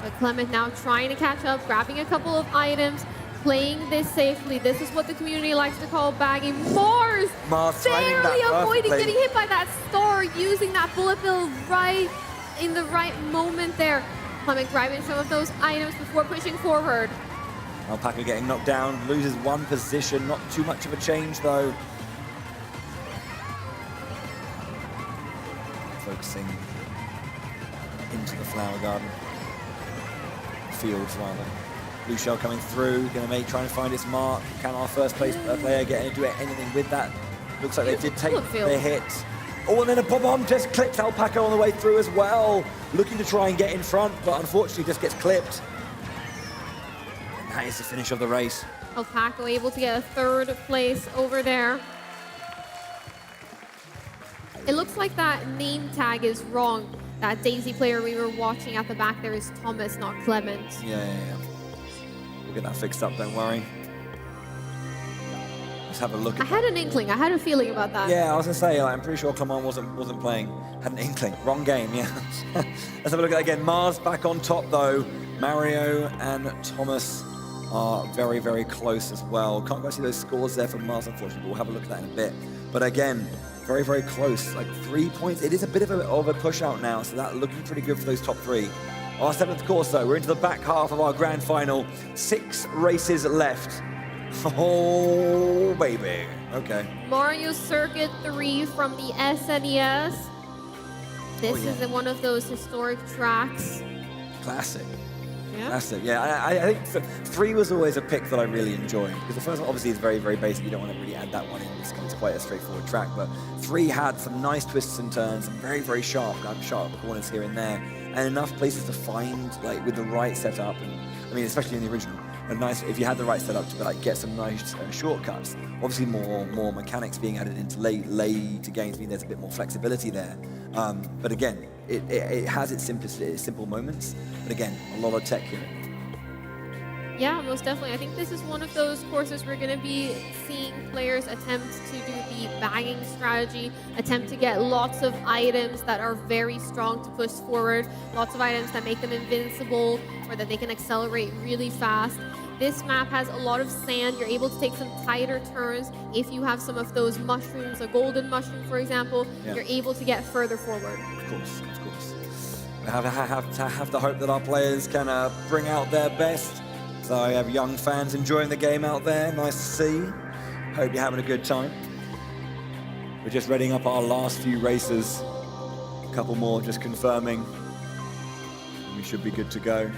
But Clement now trying to catch up, grabbing a couple of items, playing this safely. This is what the community likes to call bagging. Mars barely avoiding getting hit by that star, using that bullet bill right in the right moment there. Clement grabbing some of those items before pushing forward. Alpaca getting knocked down, loses one position, not too much of a change though. Focusing into the flower garden. Fields rather. Blue shell coming through, trying to find its mark. Can our first place player do anything with that Looks like they did take field. their hit. Oh, and then a bomb just clipped Alpaca on the way through as well. Looking to try and get in front, but unfortunately just gets clipped. And that is the finish of the race. Alpaca able to get a 3rd place over there. It looks like that name tag is wrong. That Daisy player we were watching at the back there is Thomas, not Clement. Yeah. We'll get that fixed up, don't worry. Let's have a look at I had an inkling, I had a feeling about that. Yeah, I was gonna say, I'm pretty sure Clement wasn't playing. Had an inkling. Wrong game, yeah. Let's have a look at that again. Mars back on top though. Mario and Thomas are very, very close as well. Can't quite see those scores there for Mars, unfortunately, but we'll have a look at that in a bit. But again, very, very close. Like 3 points. It is a bit of a push out now, so that looking pretty good for those top 3. Our 7th course though, we're into the back half of our grand final. 6 races left. Oh, baby. Okay. Mario Circuit 3 from the SNES. This is one of those historic tracks. Classic. Yeah. Classic. Yeah, I think 3 was always a pick that I really enjoyed. Because the first one obviously is very, very basic. You don't want to really add that one in. It's quite a straightforward track. But 3 had some nice twists and turns, some very, very sharp corners here and there. And enough places to find, like, with the right setup. And I mean, especially in the original. Nice if you had the right setup to like get some nice shortcuts. Obviously, more mechanics being added into later games mean there's a bit more flexibility there. But again, it has its simple moments. But again, a lot of tech here. Yeah, most definitely. I think this is one of those courses we're going to be seeing players attempt to do the bagging strategy, attempt to get lots of items that are very strong to push forward, lots of items that make them invincible or that they can accelerate really fast. This map has a lot of sand. You're able to take some tighter turns. If you have some of those mushrooms, a golden mushroom, for example, you're able to get further forward. Of course. We have to hope that our players can bring out their best. So I have young fans enjoying the game out there. Nice to see. Hope you're having a good time. We're just readying up our last few races. A couple more just confirming. And we should be good to go.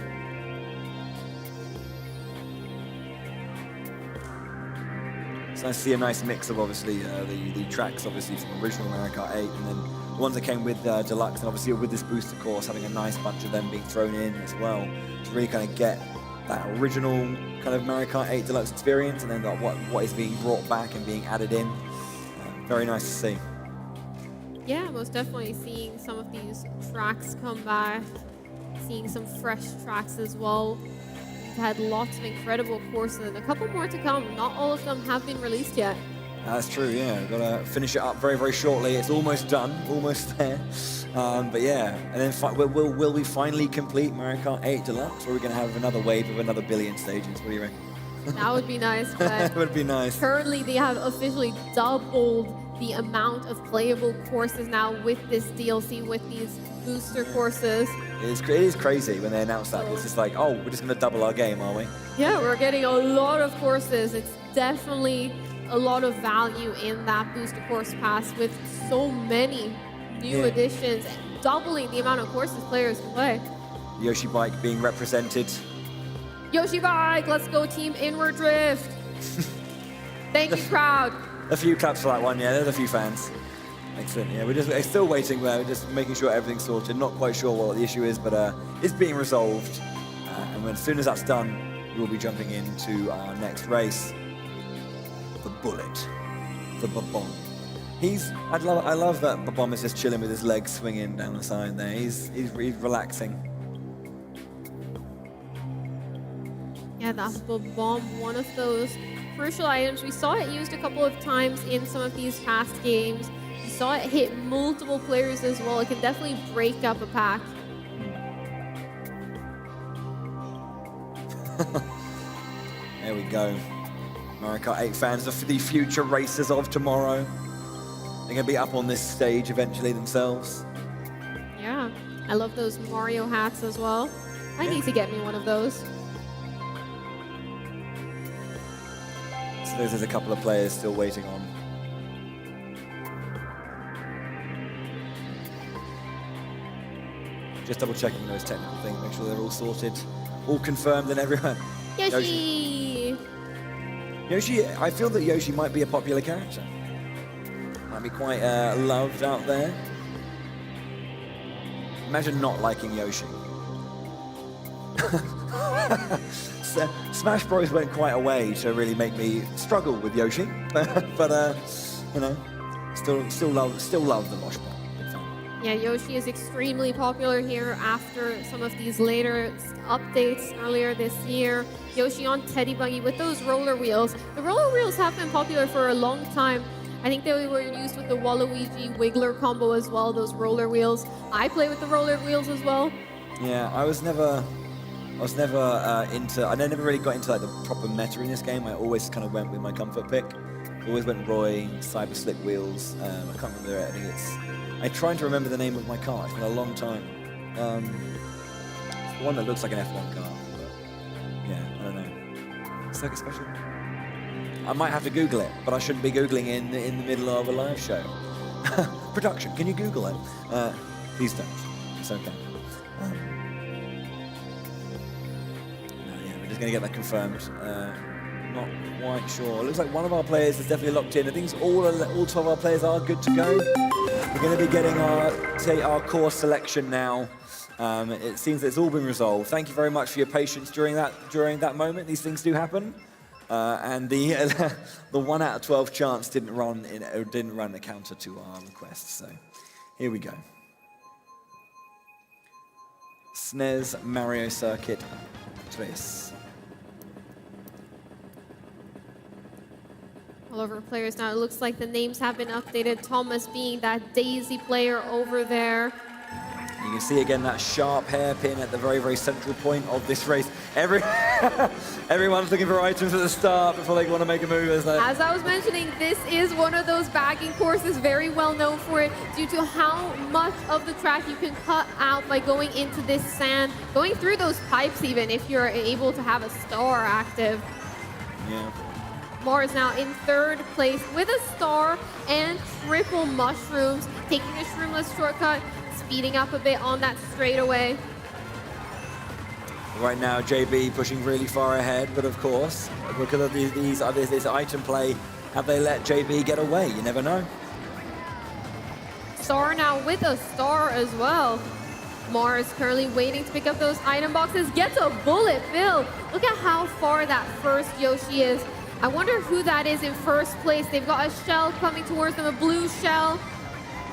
It's nice to see a nice mix of obviously the tracks obviously from original Mario Kart 8 and then the ones that came with Deluxe and obviously with this booster course having a nice bunch of them being thrown in as well to really kind of get that original kind of Mario Kart 8 Deluxe experience and then what is being brought back and being added in. Very nice to see. Yeah, most definitely seeing some of these tracks come back, seeing some fresh tracks as well. We've had lots of incredible courses and a couple more to come. Not all of them have been released yet. That's true, yeah. We've got to finish it up very, very shortly. It's almost done, almost there. But yeah, and then will we finally complete Mario Kart 8 Deluxe, or are we going to have another wave of another billion stages? What do you reckon? That would be nice. But that would be nice. Currently, they have officially doubled the amount of playable courses now with this DLC, with these booster courses. It is crazy when they announce that. It's just like, oh, we're just going to double our game, are we? Yeah, we're getting a lot of courses. It's definitely a lot of value in that booster course pass with so many new additions, doubling the amount of courses players can play. Yoshi Bike being represented. Yoshi Bike, let's go team Inward Drift. Thank you, crowd. A few claps for that one, yeah, there's a few fans. Excellent, yeah, we're still waiting there, we're just making sure everything's sorted. Not quite sure what the issue is, but it's being resolved. And as soon as that's done, we'll be jumping into our next race. The Bullet, the Babon. I love that Babon is just chilling with his legs swinging down the side there. He's relaxing. Yeah, that's Babon, one of those crucial items. We saw it used a couple of times in some of these past games. We saw it hit multiple players as well. It can definitely break up a pack. There we go. Mario Kart 8 fans are for the future racers of tomorrow. They're going to be up on this stage eventually themselves. Yeah, I love those Mario hats as well. I need to get me one of those. So there's a couple of players still waiting on. Just double checking those technical things, make sure they're all sorted, all confirmed and everyone. Yoshi! Yoshi, I feel that Yoshi might be a popular character. might be quite loved out there. Imagine not liking Yoshi. Smash Bros went quite a way to really make me struggle with Yoshi, but you know, still love the mosh pit. Yeah, Yoshi is extremely popular here after some of these later updates earlier this year. Yoshi on Teddy Buggy with those roller wheels. The roller wheels have been popular for a long time. I think they were used with the Waluigi Wiggler combo as well, those roller wheels. I play with the roller wheels as well. Yeah, I never really got into like the proper meta in this game. I always kind of went with my comfort pick. Always went Roy, Cyber Slick Wheels. I can't remember it. I think I'm trying to remember the name of my car. It's been a long time. It's the one that looks like an F1 car. But yeah, I don't know. Circuit Special? I might have to Google it, but I shouldn't be Googling in the middle of a live show. Production, can you Google it? Please don't. It's okay. Yeah, we're just going to get that confirmed. Not quite sure. It looks like one of our players is definitely locked in. I think all 12 of our players are good to go. We're going to be getting our course selection now. It seems that it's all been resolved. Thank you very much for your patience during that moment. These things do happen. And the 1 out of 12 chance didn't run the counter to our request. So here we go. SNES Mario Circuit 3. All over players now. It looks like the names have been updated. Thomas being that Daisy player over there. You can see again that sharp hairpin at the very, very central point of this race. Everyone's looking for items at the start before they want to make a move. As I was mentioning, this is one of those bagging courses, very well known for it, due to how much of the track you can cut out by going into this sand, going through those pipes even, if you're able to have a star active. Yeah. Mar is now in 3rd place with a star and triple mushrooms, taking a shroomless shortcut, speeding up a bit on that straightaway. Right now, JB pushing really far ahead, but of course, because of this item play, have they let JB get away? You never know. Star now with a star as well. Mar is currently waiting to pick up those item boxes, gets a bullet bill. Look at how far that first Yoshi is. I wonder who that is in 1st place. They've got a shell coming towards them, a blue shell.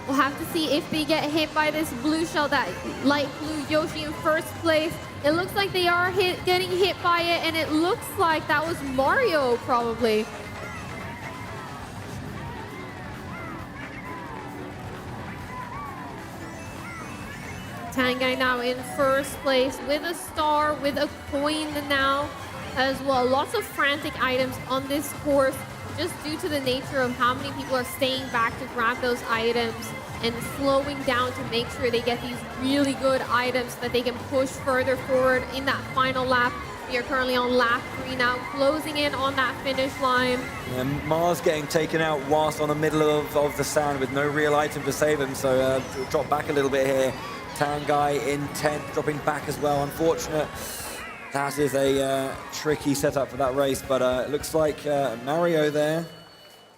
We'll have to see if they get hit by this blue shell, that light blue Yoshi in 1st place. It looks like they are getting hit by it, and it looks like that was Mario, probably. Tangai now in 1st place with a star, with a coin now as well. Lots of frantic items on this course, just due to the nature of how many people are staying back to grab those items and slowing down to make sure they get these really good items so that they can push further forward in that final lap. We are currently on lap 3 now, closing in on that finish line. And Mars getting taken out whilst on the middle of the sand with no real item to save him, so drop back a little bit here. Tangai in 10th, dropping back as well. Unfortunate. That is a tricky setup for that race, but it looks like Mario there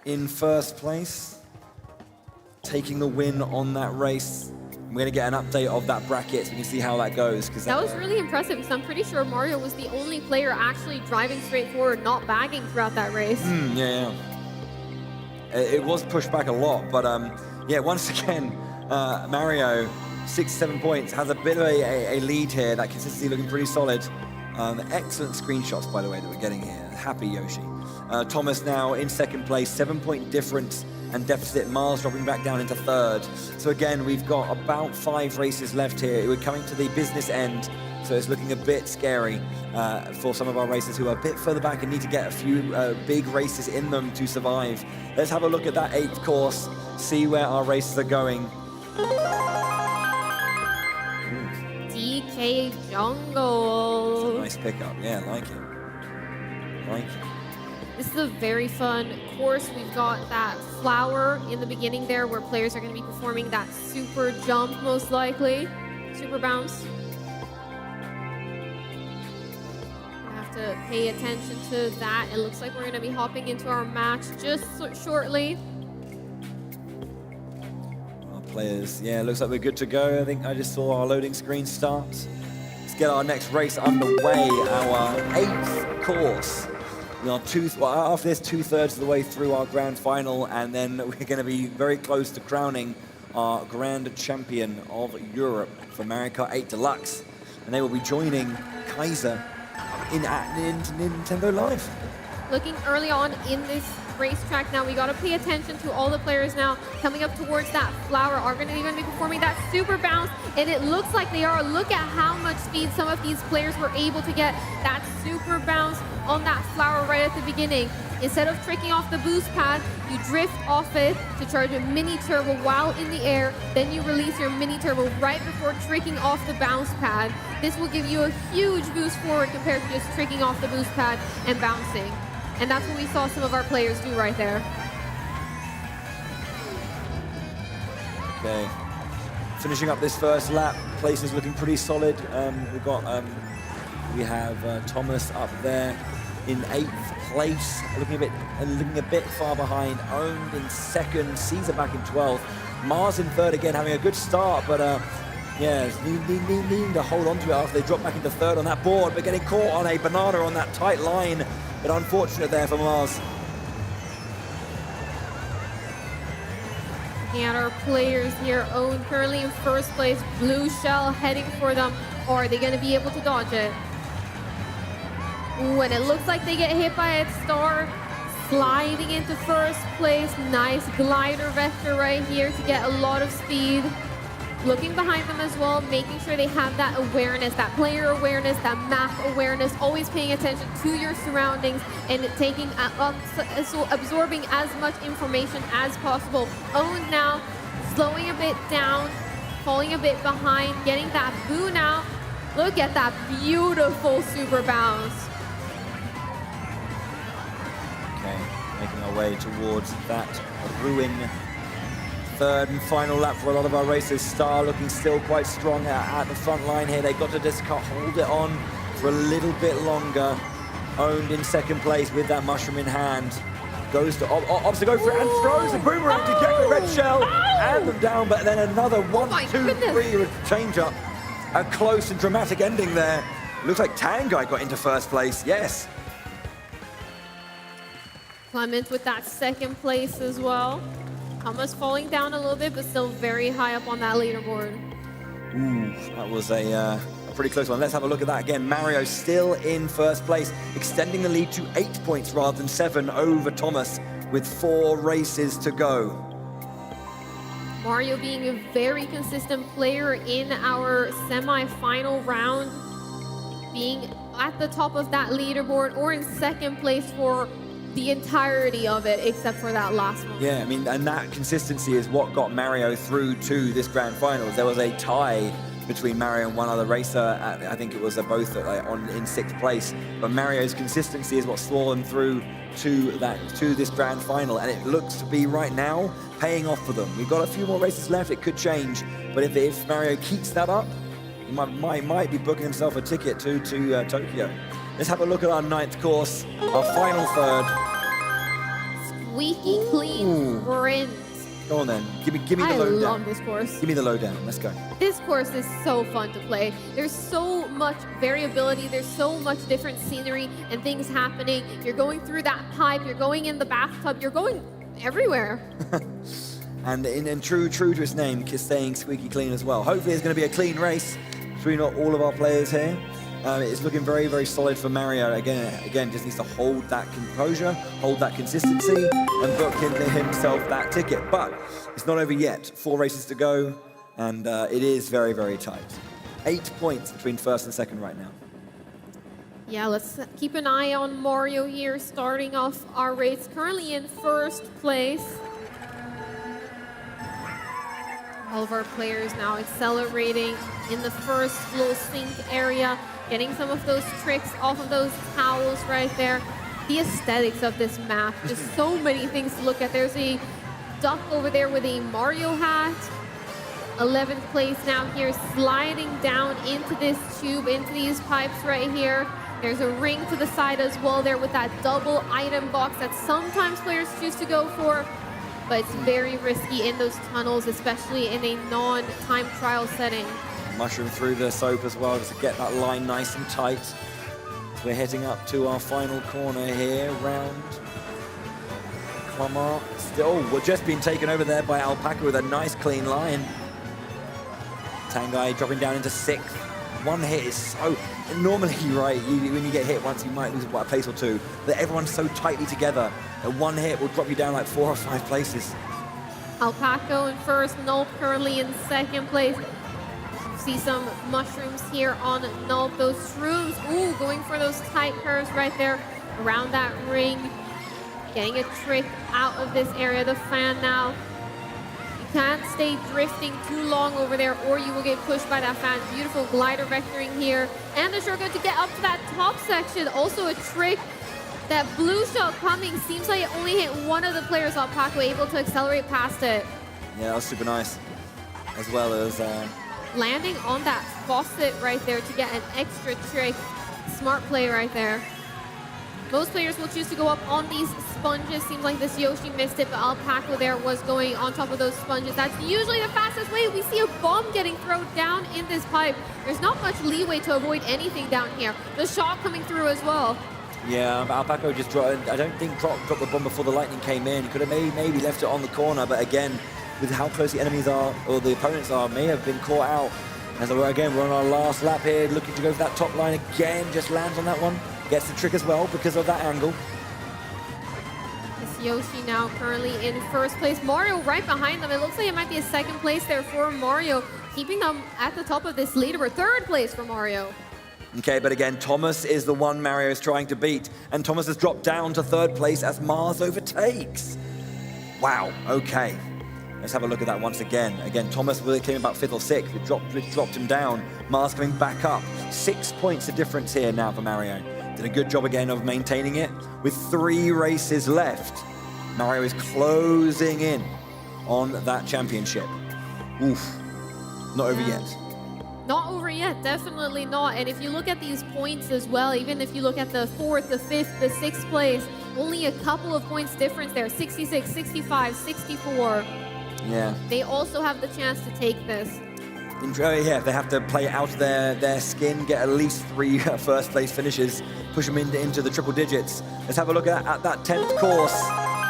in 1st place, taking the win on that race. We're going to get an update of that bracket so we can see how that goes. That was really impressive, because I'm pretty sure Mario was the only player actually driving straight forward, not bagging throughout that race. Yeah. It was pushed back a lot, but yeah, once again, Mario, 6-7 points, has a bit of a lead here. That consistency looking pretty solid. Excellent screenshots, by the way, that we're getting here. Happy Yoshi. Thomas now in 2nd place, 7-point difference and deficit. Mars dropping back down into 3rd. So again, we've got about 5 races left here. We're coming to the business end, so it's looking a bit scary for some of our racers who are a bit further back and need to get a few big races in them to survive. Let's have a look at that 8th course, see where our races are going. DK Jungle. Nice pickup. Yeah, like it. This is a very fun course. We've got that flower in the beginning there where players are going to be performing that super jump, most likely. Super bounce. We have to pay attention to that. It looks like we're going to be hopping into our match just shortly. players. Yeah, looks like we're good to go. I think I just saw our loading screen start. Let's get our next race underway, our 8th course. We are after this, 2/3 of the way through our grand final, and then we're going to be very close to crowning our Grand Champion of Europe for Mario Kart 8 Deluxe. And they will be joining Kaiser in Nintendo Live. Looking early on in this racetrack now, we got to pay attention to all the players now coming up towards that flower. Are going to be performing that super bounce, and it looks like they are. Look at how much speed some of these players were able to get that super bounce on that flower right at the beginning. Instead of tricking off the boost pad, you drift off it to charge a mini turbo while in the air. Then you release your mini turbo right before tricking off the bounce pad. This will give you a huge boost forward compared to just tricking off the boost pad and bouncing. And that's what we saw some of our players do right there. Okay, finishing up this first lap, place is looking pretty solid. We have Thomas up there in 8th place, looking a bit far behind. Owned in 2nd, Caesar back in 12th. Mars in 3rd again, having a good start, but yeah, needing to hold on to it after they drop back into 3rd on that board, but getting caught on a banana on that tight line. But unfortunate there for Mars. Looking at our players here, Owen currently in 1st place, Blue Shell heading for them, or are they going to be able to dodge it? Ooh, and it looks like they get hit by a star, sliding into 1st place. Nice glider vector right here to get a lot of speed. Looking behind them as well, making sure they have that awareness, that player awareness, that map awareness, always paying attention to your surroundings and absorbing as much information as possible. Owen now slowing a bit down, falling a bit behind, getting that boo now. Look at that beautiful super bounce. Okay, making our way towards that ruin. 3rd and final lap for a lot of our racers. Star looking still quite strong at the front line here. They've got to just hold it on for a little bit longer. Owned in 2nd place with that mushroom in hand. Goes to opts to go for it and throws a boomerang to get the red shell and them down, but then another 1, 2, 3 change up. A close and dramatic ending there. Looks like Tanguy got into 1st place, yes. Clement with that 2nd place as well. Thomas falling down a little bit, but still very high up on that leaderboard. Ooh, that was a pretty close one. Let's have a look at that again. Mario still in 1st place, extending the lead to 8 points rather than 7 over Thomas with 4 races to go. Mario being a very consistent player in our semi-final round, being at the top of that leaderboard or in 2nd place for the entirety of it, except for that last one. Yeah, I mean, and that consistency is what got Mario through to this grand finals. There was a tie between Mario and one other racer. I think it was both in 6th place. But Mario's consistency is what saw them through to this grand final, and it looks to be right now paying off for them. We've got a few more races left. It could change, but if Mario keeps that up, he might be booking himself a ticket to Tokyo. Let's have a look at our 9th course, our final 3rd. Squeaky clean sprint. Go on then, give me the lowdown. I love this course. Give me the lowdown, let's go. This course is so fun to play. There's so much variability, there's so much different scenery and things happening. You're going through that pipe, you're going in the bathtub, you're going everywhere. And in true to its name, staying squeaky clean as well. Hopefully it's going to be a clean race between all of our players here. It's looking very, very solid for Mario. Again, just needs to hold that composure, hold that consistency, and book himself that ticket. But it's not over yet. 4 races to go, and it is very, very tight. 8 points between 1st and 2nd right now. Yeah, let's keep an eye on Mario here, starting off our race. Currently in 1st place. All of our players now accelerating in the 1st little sink area, getting some of those tricks off of those towels right there. The aesthetics of this map, just so many things to look at. There's a duck over there with a Mario hat. 11th place now here, sliding down into this tube, into these pipes right here. There's a ring to the side as well there with that double item box that sometimes players choose to go for. but it's very risky in those tunnels, especially in a non-time trial setting. Mushroom through the soap as well, just to get that line nice and tight. So we're heading up to our final corner here, round. Clamart still, we're just being taken over there by Alpaca with a nice clean line. Tangai dropping down into 6th. One hit is so, normally, right, when you get hit once, you might lose a place or two, but everyone's so tightly together that one hit will drop you down like 4 or 5 places. Alpaca in first, Nulp currently in 2nd place. See some mushrooms here on Nulp. Those shrooms, ooh, going for those tight curves right there around that ring. Getting a trick out of this area. The fan now. You can't stay drifting too long over there or you will get pushed by that fan. Beautiful glider vectoring here. And the shortcut to get up to that top section. Also a trick. That blue shot coming. Seems like it only hit one of the players. Alpaca able to accelerate past it. Yeah, that was super nice. As well as... landing on that faucet right there to get an extra trick. Smart play right there. Most players will choose to go up on these sponges. Seems like this Yoshi missed it, but Alpaca there was going on top of those sponges. That's usually the fastest way. We see a bomb getting thrown down in this pipe. There's not much leeway to avoid anything down here. The shot coming through as well. Yeah, Alpaca just dropped, I don't think dropped the bomb before the lightning came in. He could have maybe left it on the corner, but again, with how close the enemies are, or the opponents are, may have been caught out. As we're on our last lap here, looking to go for that top line again, just lands on that one. Gets the trick as well because of that angle. This Yoshi now currently in first place. Mario right behind them. It looks like it might be a 2nd place there for Mario, keeping them at the top of this leaderboard. 3rd place for Mario. Okay, but again, Thomas is the one Mario is trying to beat, and Thomas has dropped down to 3rd place as Mars overtakes. Wow, okay. Let's have a look at that once again. Again, Thomas came about 5th or 6th. It dropped him down. Mars coming back up. 6 points of difference here now for Mario. Did a good job again of maintaining it. With 3 races left, Mario is closing in on that championship. Oof, not over yet. Not over yet, definitely not. And if you look at these points as well, even if you look at the 4th, the 5th, the 6th place, only a couple of points difference there. 66, 65, 64. Yeah. They also have the chance to take this. Yeah, they have to play out their skin, get at least 3 first place finishes, push them into the triple digits. Let's have a look at that 10th course.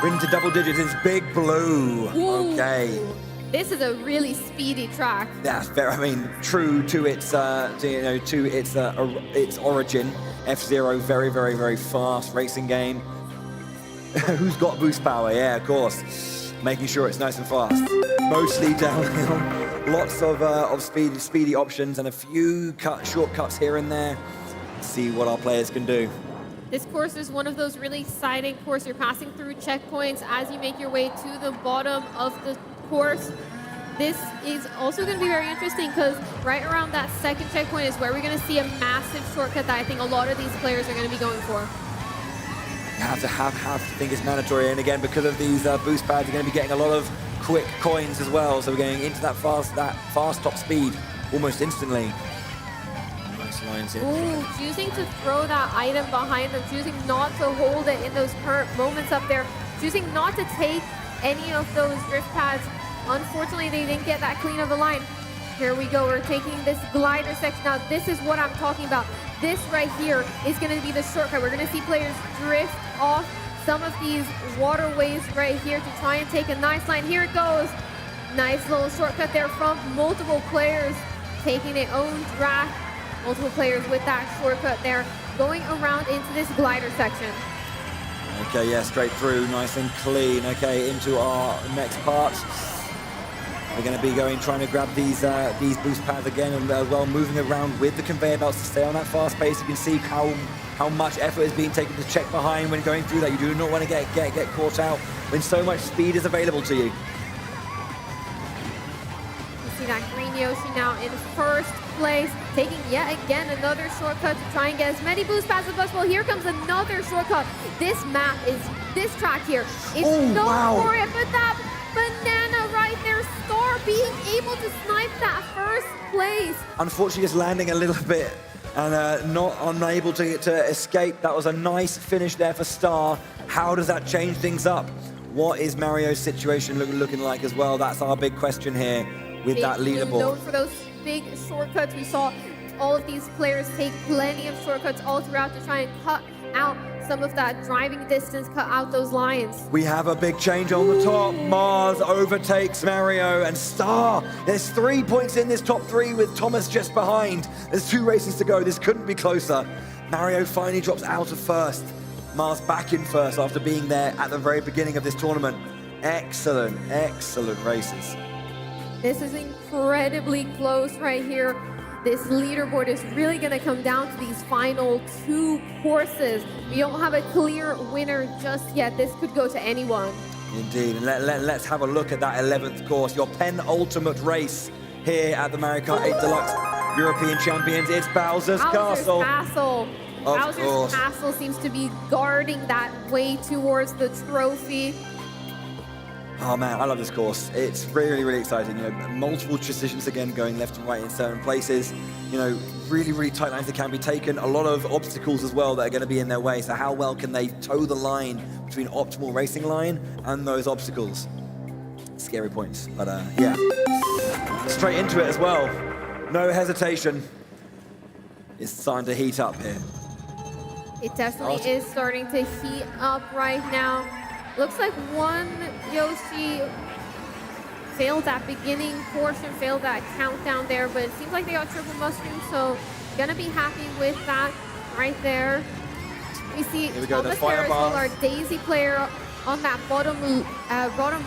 We're into double digits. It's Big Blue. Ooh. Okay. This is a really speedy track. That's very, I mean, true to its its origin. F-Zero, very, very, very fast racing game. Who's got boost power? Yeah, of course. Making sure it's nice and fast. Mostly downhill. Lots of speedy options and a few shortcuts here and there. Let's see what our players can do. This course is one of those really exciting courses. You're passing through checkpoints as you make your way to the bottom of the course. This is also going to be very interesting because right around that 2nd checkpoint is where we're going to see a massive shortcut that I think a lot of these players are going to be going for. You have to think it's mandatory, and again, because of these boost pads, you're going to be getting a lot of quick coins as well, so we're going into that fast top speed almost instantly. Nice lines in. Ooh, choosing to throw that item behind them, choosing not to hold it in those current moments up there, choosing not to take any of those drift pads. Unfortunately, they didn't get that clean of a line. Here we go, we're taking this glider section. Now, this is what I'm talking about. This right here is going to be the shortcut. We're going to see players drift off some of these waterways right here to try and take a nice line. Here it goes. Nice little shortcut there from multiple players taking their own draft. Multiple players with that shortcut there going around into this glider section. Okay, yeah, straight through, nice and clean. Okay, into our next part. We're going to be trying to grab these boost pads again, and well, moving around with the conveyor belts to stay on that fast pace. You can see how much effort is being taken to check behind when going through that. You do not want to get caught out when so much speed is available to you. You see that green Yoshi now in first place, taking yet again another shortcut to try and get as many boost pads as possible. Here comes another shortcut. This track here is known for it, but that banana right there, Star being able to snipe that first place. Unfortunately, just landing a little bit and not unable to escape. That was a nice finish there for Star. How does that change things up? What is Mario's situation looking like as well? That's our big question here with that leaderboard. Known for those big shortcuts. We saw all of these players take plenty of shortcuts all throughout to try and cut out some of that driving distance, cut out those lines. We have a big change on the top. Mars overtakes Mario and Star. There's 3 points in this top 3 with Thomas just behind. There's 2 races to go. This couldn't be closer. Mario finally drops out of first. Mars back in first after being there at the very beginning of this tournament. Excellent, excellent races. This is incredibly close right here. This leaderboard is really going to come down to these final 2 courses. We don't have a clear winner just yet. This could go to anyone. Indeed, and let's have a look at that 11th course, your penultimate race here at the Mario Kart 8 Deluxe European Champions. It's Bowser's Castle. Bowser's Castle seems to be guarding that way towards the trophy. Oh man, I love this course. It's really, really exciting. You know, multiple decisions again going left and right in certain places. You know, really, really tight lines that can be taken. A lot of obstacles as well that are going to be in their way. So how well can they toe the line between optimal racing line and those obstacles? Scary points, but yeah. Straight into it as well. No hesitation. It's starting to heat up here. It definitely is starting to heat up right now. Looks like one Yoshi failed that beginning portion, failed that countdown there, but it seems like they got triple mushroom, so gonna be happy with that right there. We see Thomas there as well, our Daisy player on that bottom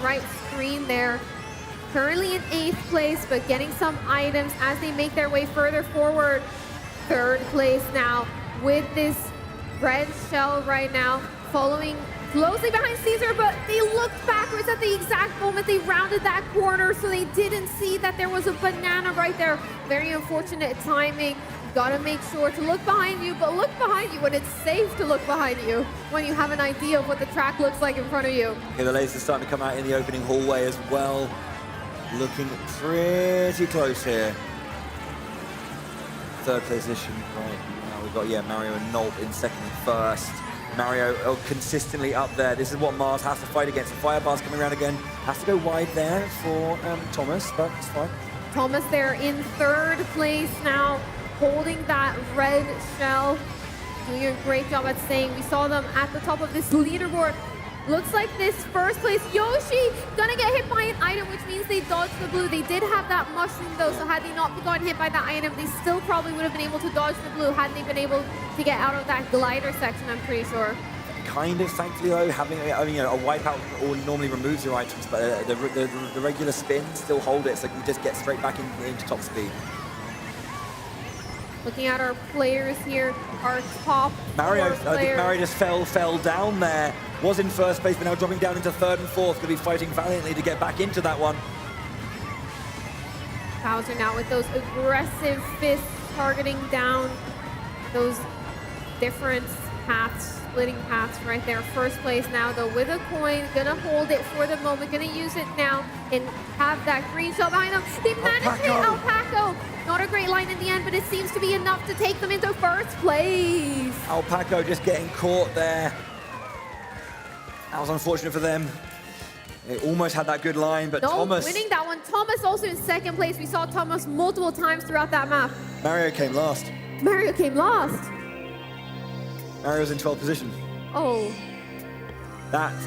right screen there. Currently in 8th place, but getting some items as they make their way further forward. 3rd place now with this red shell right now, following closely behind Caesar, but they looked backwards at the exact moment they rounded that corner, so they didn't see that there was a banana right there. Very unfortunate timing. You've got to make sure to look behind you, but look behind you when it's safe to look behind you, when you have an idea of what the track looks like in front of you. Okay, the lasers starting to come out in the opening hallway as well. Looking pretty close here. 3rd position right now. We've got, yeah, Mario and Nolt in 2nd and 1st. Mario consistently up there. This is what Mars has to fight against. The firebar's coming around again. Has to go wide there for Thomas, but it's fine. Thomas there in 3rd place now, holding that red shell. Doing a great job at staying. We saw them at the top of this leaderboard. Looks like this 1st place Yoshi gonna get hit by an item, which means they dodged the blue. They did have that mushroom though, so had they not gotten hit by that item, they still probably would have been able to dodge the blue had they been able to get out of that glider section, I'm pretty sure. Kind of, thankfully though, having a wipeout normally removes your items, but the regular spin still hold it, so you just get straight back into top speed. Looking at our players here, our top Mario, players. I think Mario just fell down there. Was in 1st place, but now dropping down into 3rd and 4th. Going to be fighting valiantly to get back into that one. Bowser now with those aggressive fists targeting down those different paths, splitting paths right there. 1st place now though with a coin, gonna hold it for the moment, gonna use it now and have that green shell behind them. They managed to hit Alpaco. Not a great line in the end, but it seems to be enough to take them into 1st place. Alpaco just getting caught there. That was unfortunate for them. They almost had that good line, but Thomas winning that one. Thomas also in 2nd place. We saw Thomas multiple times throughout that map. Mario came last. Mario came last. Mario's in 12th position. Oh.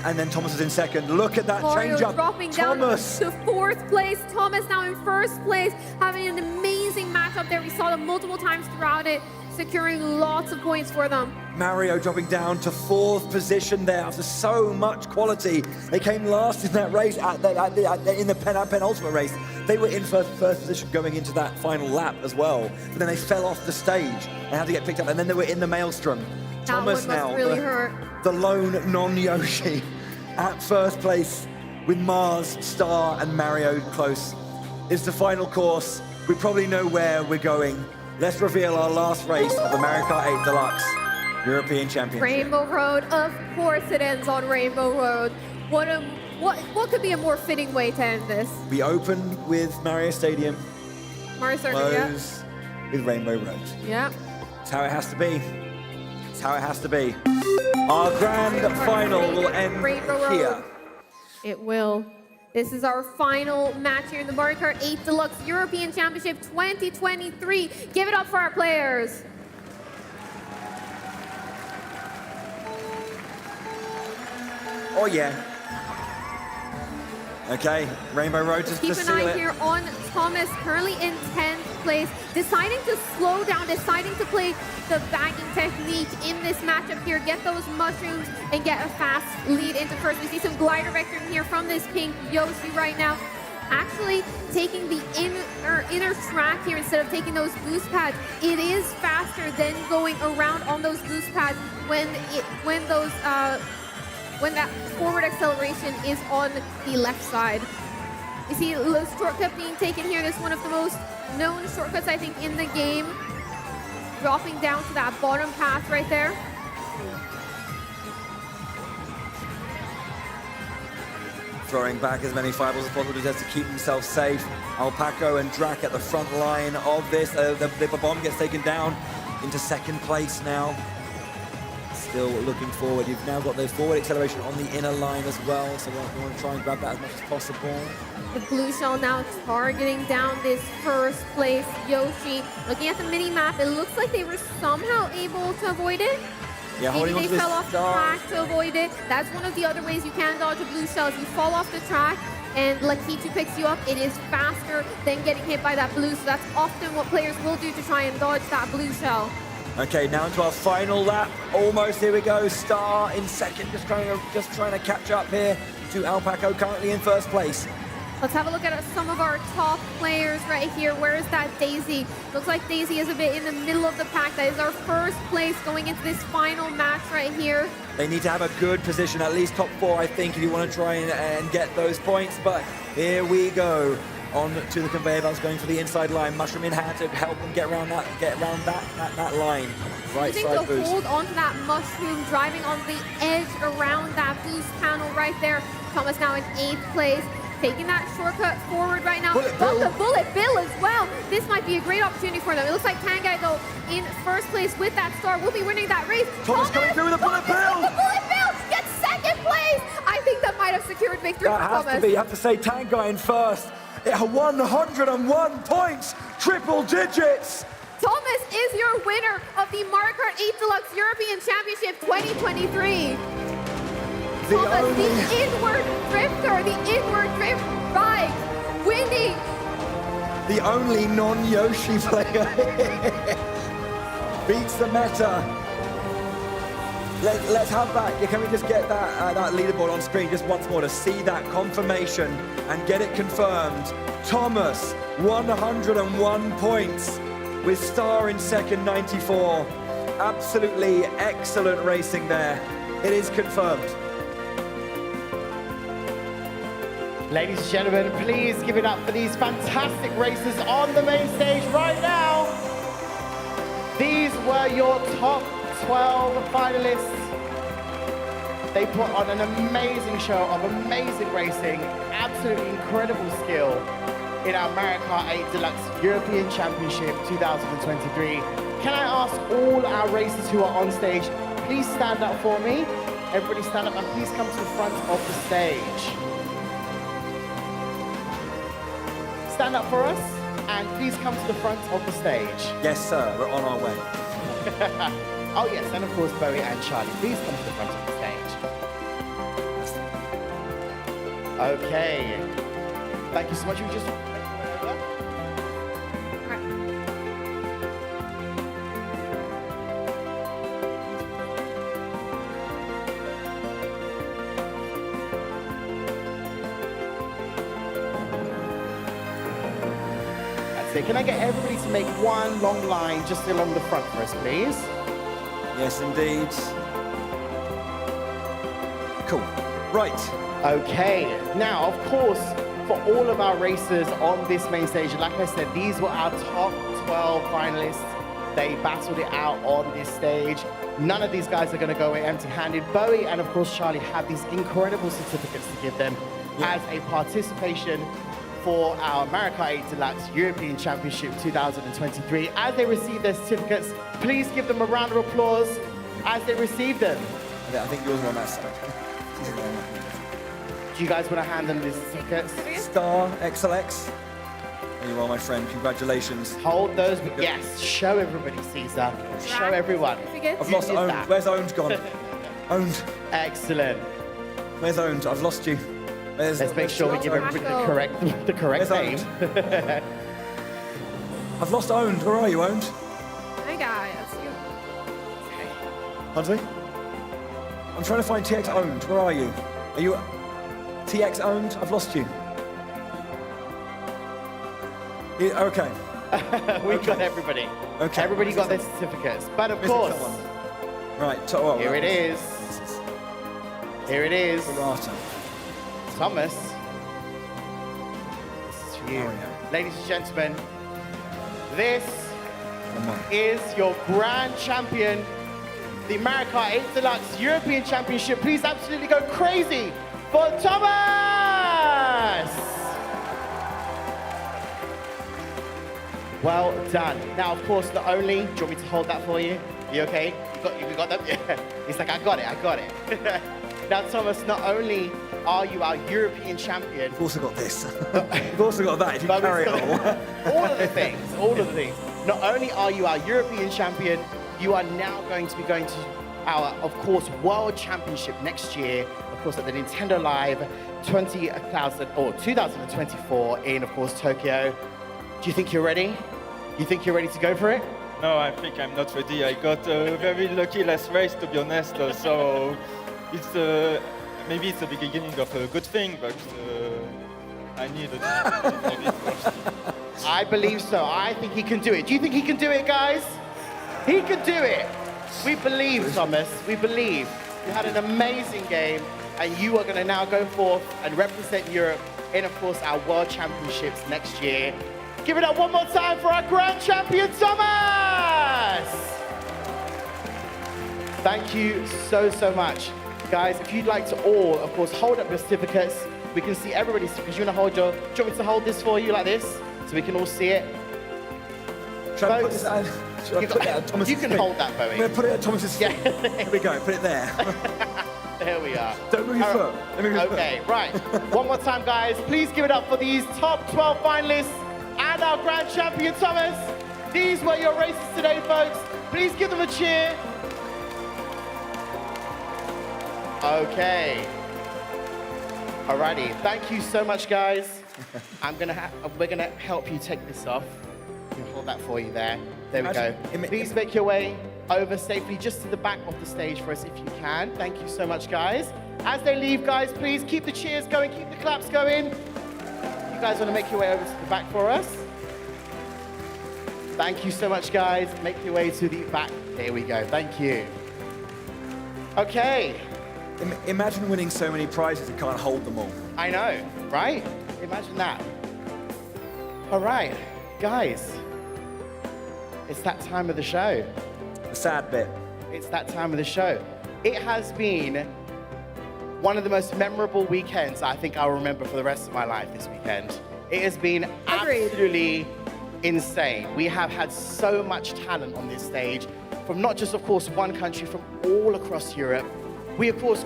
And then Thomas was in 2nd. Look at that Mario change up. Dropping Thomas down to 4th place. Thomas now in 1st place, having an amazing matchup there. We saw them multiple times throughout it, securing lots of points for them. Mario dropping down to 4th position there after so much quality. They came last in that race, in the penultimate race. They were in first position going into that final lap as well. But then they fell off the stage and had to get picked up. And then they were in the maelstrom. Thomas now, really hurt. The lone non-Yoshi at 1st place with Mars, Star, and Mario close. It's the final course. We probably know where we're going. Let's reveal our last race of the Mario Kart 8 Deluxe European Championship. Rainbow Road, of course it ends on Rainbow Road. What could be a more fitting way to end this? We open with Mario Stadium. Mario Stadium, yeah. Close with Rainbow Road. Yeah. It's how it has to be. It's how it has to be. Our grand final will end here. It will. This is our final match here in the Mario Kart 8 Deluxe European Championship 2023. Give it up for our players. Oh yeah. Okay, Rainbow Road just Keep to an seal eye it. here on Thomas, currently in 10th place, deciding to slow down, deciding to play the bagging technique in this matchup here, get those mushrooms and get a fast lead into first. We see some glider vector here from this pink Yoshi right now. Actually taking the inner track here instead of taking those boost pads. It is faster than going around on those boost pads when that forward acceleration is on the left side. You see the shortcut being taken here. This is one of the most known shortcuts, I think, in the game. Dropping down to that bottom path right there. Throwing back as many fireballs as possible just to keep himself safe. Alpaco and Drac at the front line of this. The bomb gets taken down into second place now. Still looking forward. You've now got the forward acceleration on the inner line as well, so we want to try and grab that as much as possible. The blue shell now targeting down this first place Yoshi. Looking at the mini map, it looks like they were somehow able to avoid it. Yeah, Maybe holding they onto this fell off the track to avoid it. That's one of the other ways you can dodge a blue shell. If you fall off the track and Lakitu picks you up, it is faster than getting hit by that blue. So that's often what players will do to try and dodge that blue shell. Okay, now into our final lap. Almost, here we go. Star in second, just trying to catch up here to Alpaco, currently in first place. Let's have a look at some of our top players right here. Where is that Daisy? Looks like Daisy is a bit in the middle of the pack. That is our first place going into this final match right here. They need to have a good position, at least top 4, I think, if you want to try and get those points. But here we go. On to the conveyor belts, going for the inside line. Mushroom in hand to help them get around that line. Right side boost. Hold on to that mushroom, driving on the edge around that boost panel right there. Thomas now in 8th place. Taking that shortcut forward right now. Got the bullet bill as well. This might be a great opportunity for them. It looks like Tangai, though, in first place with that star, will be winning that race. Thomas coming through with a bullet bill. The bullet bill gets second place. I think that might have secured victory for Thomas. That has to be. You have to say Tangai in first. 101 points, triple digits. Thomas is your winner of the Mario Kart 8 Deluxe European Championship 2023. Thomas, the inward drifter, the inward drift ride, winning. The only non-Yoshi player beats the meta. Let's have that. Can we just get that leaderboard on screen just once more to see that confirmation and get it confirmed? Thomas, 101 points with Star in second, 94. Absolutely excellent racing there. It is confirmed. Ladies and gentlemen, please give it up for these fantastic racers on the main stage right now. These were your top 12 finalists. They put on an amazing show of amazing racing, absolutely incredible skill in our Mario Kart 8 Deluxe European Championship 2023. Can I ask all our racers who are on stage, please stand up for me. Everybody stand up and please come to the front of the stage. Stand up for us and please come to the front of the stage. Yes, sir, we're on our way. Oh yes, and of course Bowie and Charlie, please come to the front of the stage. Okay. Thank you so much. We just That's it. Can I get everybody to make one long line just along the front for us, please? Yes, indeed. Cool. Right. Okay. Now, of course, for all of our racers on this main stage, like I said, these were our top 12 finalists. They battled it out on this stage. None of these guys are going to go away empty-handed. Bowie and, of course, Charlie have these incredible certificates to give them as a participation for our Mario Kart 8 Deluxe European Championship 2023. As they receive their certificates, please give them a round of applause as they receive them. I think yours were on that side. Do you guys want to hand them the certificates? Star XLX. There you are, my friend. Congratulations. Hold those. Yes, show everybody, Caesar. Show everyone. I've lost Owned. Where's Owned gone? Owned. Excellent. Where's Owned? I've lost you. Let's make sure we give everybody the correct name. I've lost Owned. Where are you, Owned? Hey guys. Huntley? I'm trying to find TX Owned. Where are you? Are you TX Owned? I've lost you. Okay. We got everybody. Okay. Everybody got their certificates. But of course. Right. Here it is. Here it is. Thomas. This is for you. Ladies and gentlemen, this is your grand champion, the Mario Kart 8 Deluxe European Championship. Please absolutely go crazy for Thomas! Well done. Now, of course, not only, do you want me to hold that for you? You okay? You got that? Yeah. He's like, I got it. Now, Thomas, not only are you our European champion... You've also got this. You've also got that, if you carry it all. All of the things. Not only are you our European champion, you are now going to be going to our, of course, World Championship next year, of course, at the Nintendo Live 2024 in, of course, Tokyo. Do you think you're ready? You think you're ready to go for it? No, I think I'm not ready. I got a very lucky last race, to be honest. So it's maybe it's the beginning of a good thing, but I need a I believe so. I think he can do it. Do you think he can do it, guys? He can do it. We believe, Thomas. We believe. You had an amazing game, and you are going to now go forth and represent Europe in, of course, our World Championships next year. Give it up one more time for our Grand Champion, Thomas! Thank you so, so much. Guys, if you'd like to all, of course, hold up your certificates. We can see everybody's certificates. You want to hold your... Do you want me to hold this for you like this? So we can all see it? Should I put this out? Should I put that at Thomas's You can feet? hold that, Bowie. I'm going to put it at Thomas's feet. Here we go. Put it there. There we are. Don't move your foot. Don't move your foot. Okay, right. One more time, guys. Please give it up for these top 12 finalists and our Grand Champion, Thomas. These were your races today, folks. Please give them a cheer. Okay. Alrighty. Thank you so much, guys. We're gonna help you take this off. We'll hold that for you there. There we go. Please make your way over safely just to the back of the stage for us if you can. Thank you so much, guys. As they leave, guys, please keep the cheers going, keep the claps going. You guys want to make your way over to the back for us? Thank you so much, guys. Make your way to the back. There we go. Thank you. Okay. Imagine winning so many prizes you can't hold them all. I know, right? Imagine that. All right, guys. It's that time of the show. The sad bit. It's that time of the show. It has been one of the most memorable weekends I think I'll remember for the rest of my life this weekend. It has been absolutely insane. We have had so much talent on this stage from not just, of course, one country, from all across Europe. We, of course,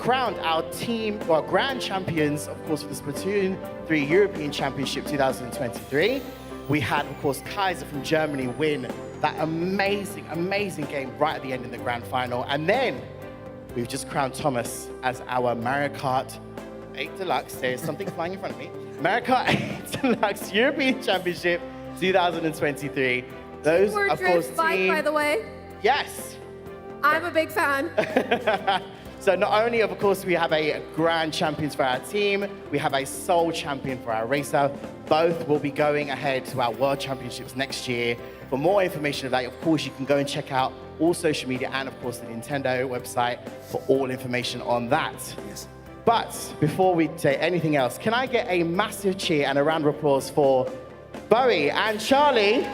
crowned our team, our grand champions, of course, for the Splatoon 3 European Championship 2023. We had, of course, Kaiser from Germany win that amazing, amazing game right at the end in the grand final. And then we've just crowned Thomas as our Mario Kart 8 Deluxe. There's something flying in front of me. Mario Kart 8 Deluxe European Championship 2023. Those, Word of course, drift bike, by the way. Yes. I'm a big fan. So not only, of course, we have a grand champions for our team, we have a sole champion for our racer. Both will be going ahead to our World Championships next year. For more information of that, of course, you can go and check out all social media and, of course, the Nintendo website for all information on that. Yes. But before we say anything else, can I get a massive cheer and a round of applause for Bowie and Charlie?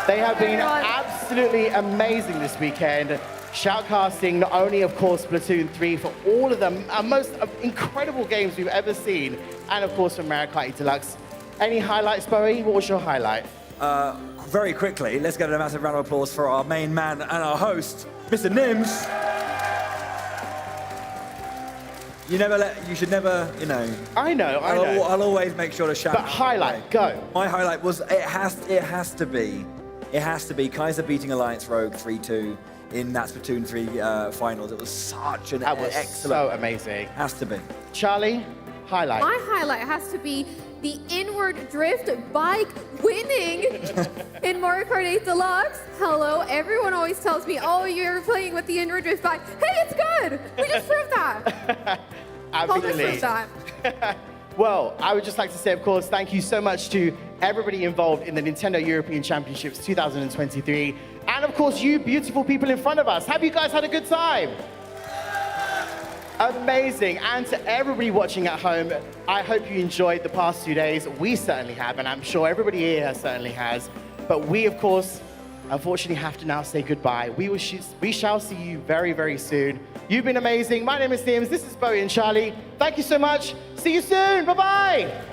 They have been absolutely amazing this weekend. Shoutcasting not only, of course, Splatoon 3 for all of the most incredible games we've ever seen, and of course, from Mario Kart 8 Deluxe. Any highlights, Bowie? What was your highlight? Very quickly, let's get a massive round of applause for our main man and our host, Mr. Nims. You should never, you know. I know. I'll always make sure to shout. But highlight, go. My highlight was, it has to be Kaiser beating Alliance Rogue 3-2 in that Splatoon 3 finals. It was such an excellent. So amazing. Has to be. Charlie, highlight. My highlight has to be the inward drift bike winning in Mario Kart 8 Deluxe. Hello, everyone always tells me, oh, you're playing with the inward drift bike. Hey, it's good. We just proved that. Absolutely. Well, I would just like to say, of course, thank you so much to everybody involved in the Nintendo European Championships 2023. And of course, you beautiful people in front of us. Have you guys had a good time? Amazing. And to everybody watching at home, I hope you enjoyed the past 2 days. We certainly have, and I'm sure everybody here certainly has. But we, of course, unfortunately have to now say goodbye. We shall see you very, very soon. You've been amazing. My name is Nims. This is Bowie and Charlie. Thank you so much. See you soon. Bye-bye.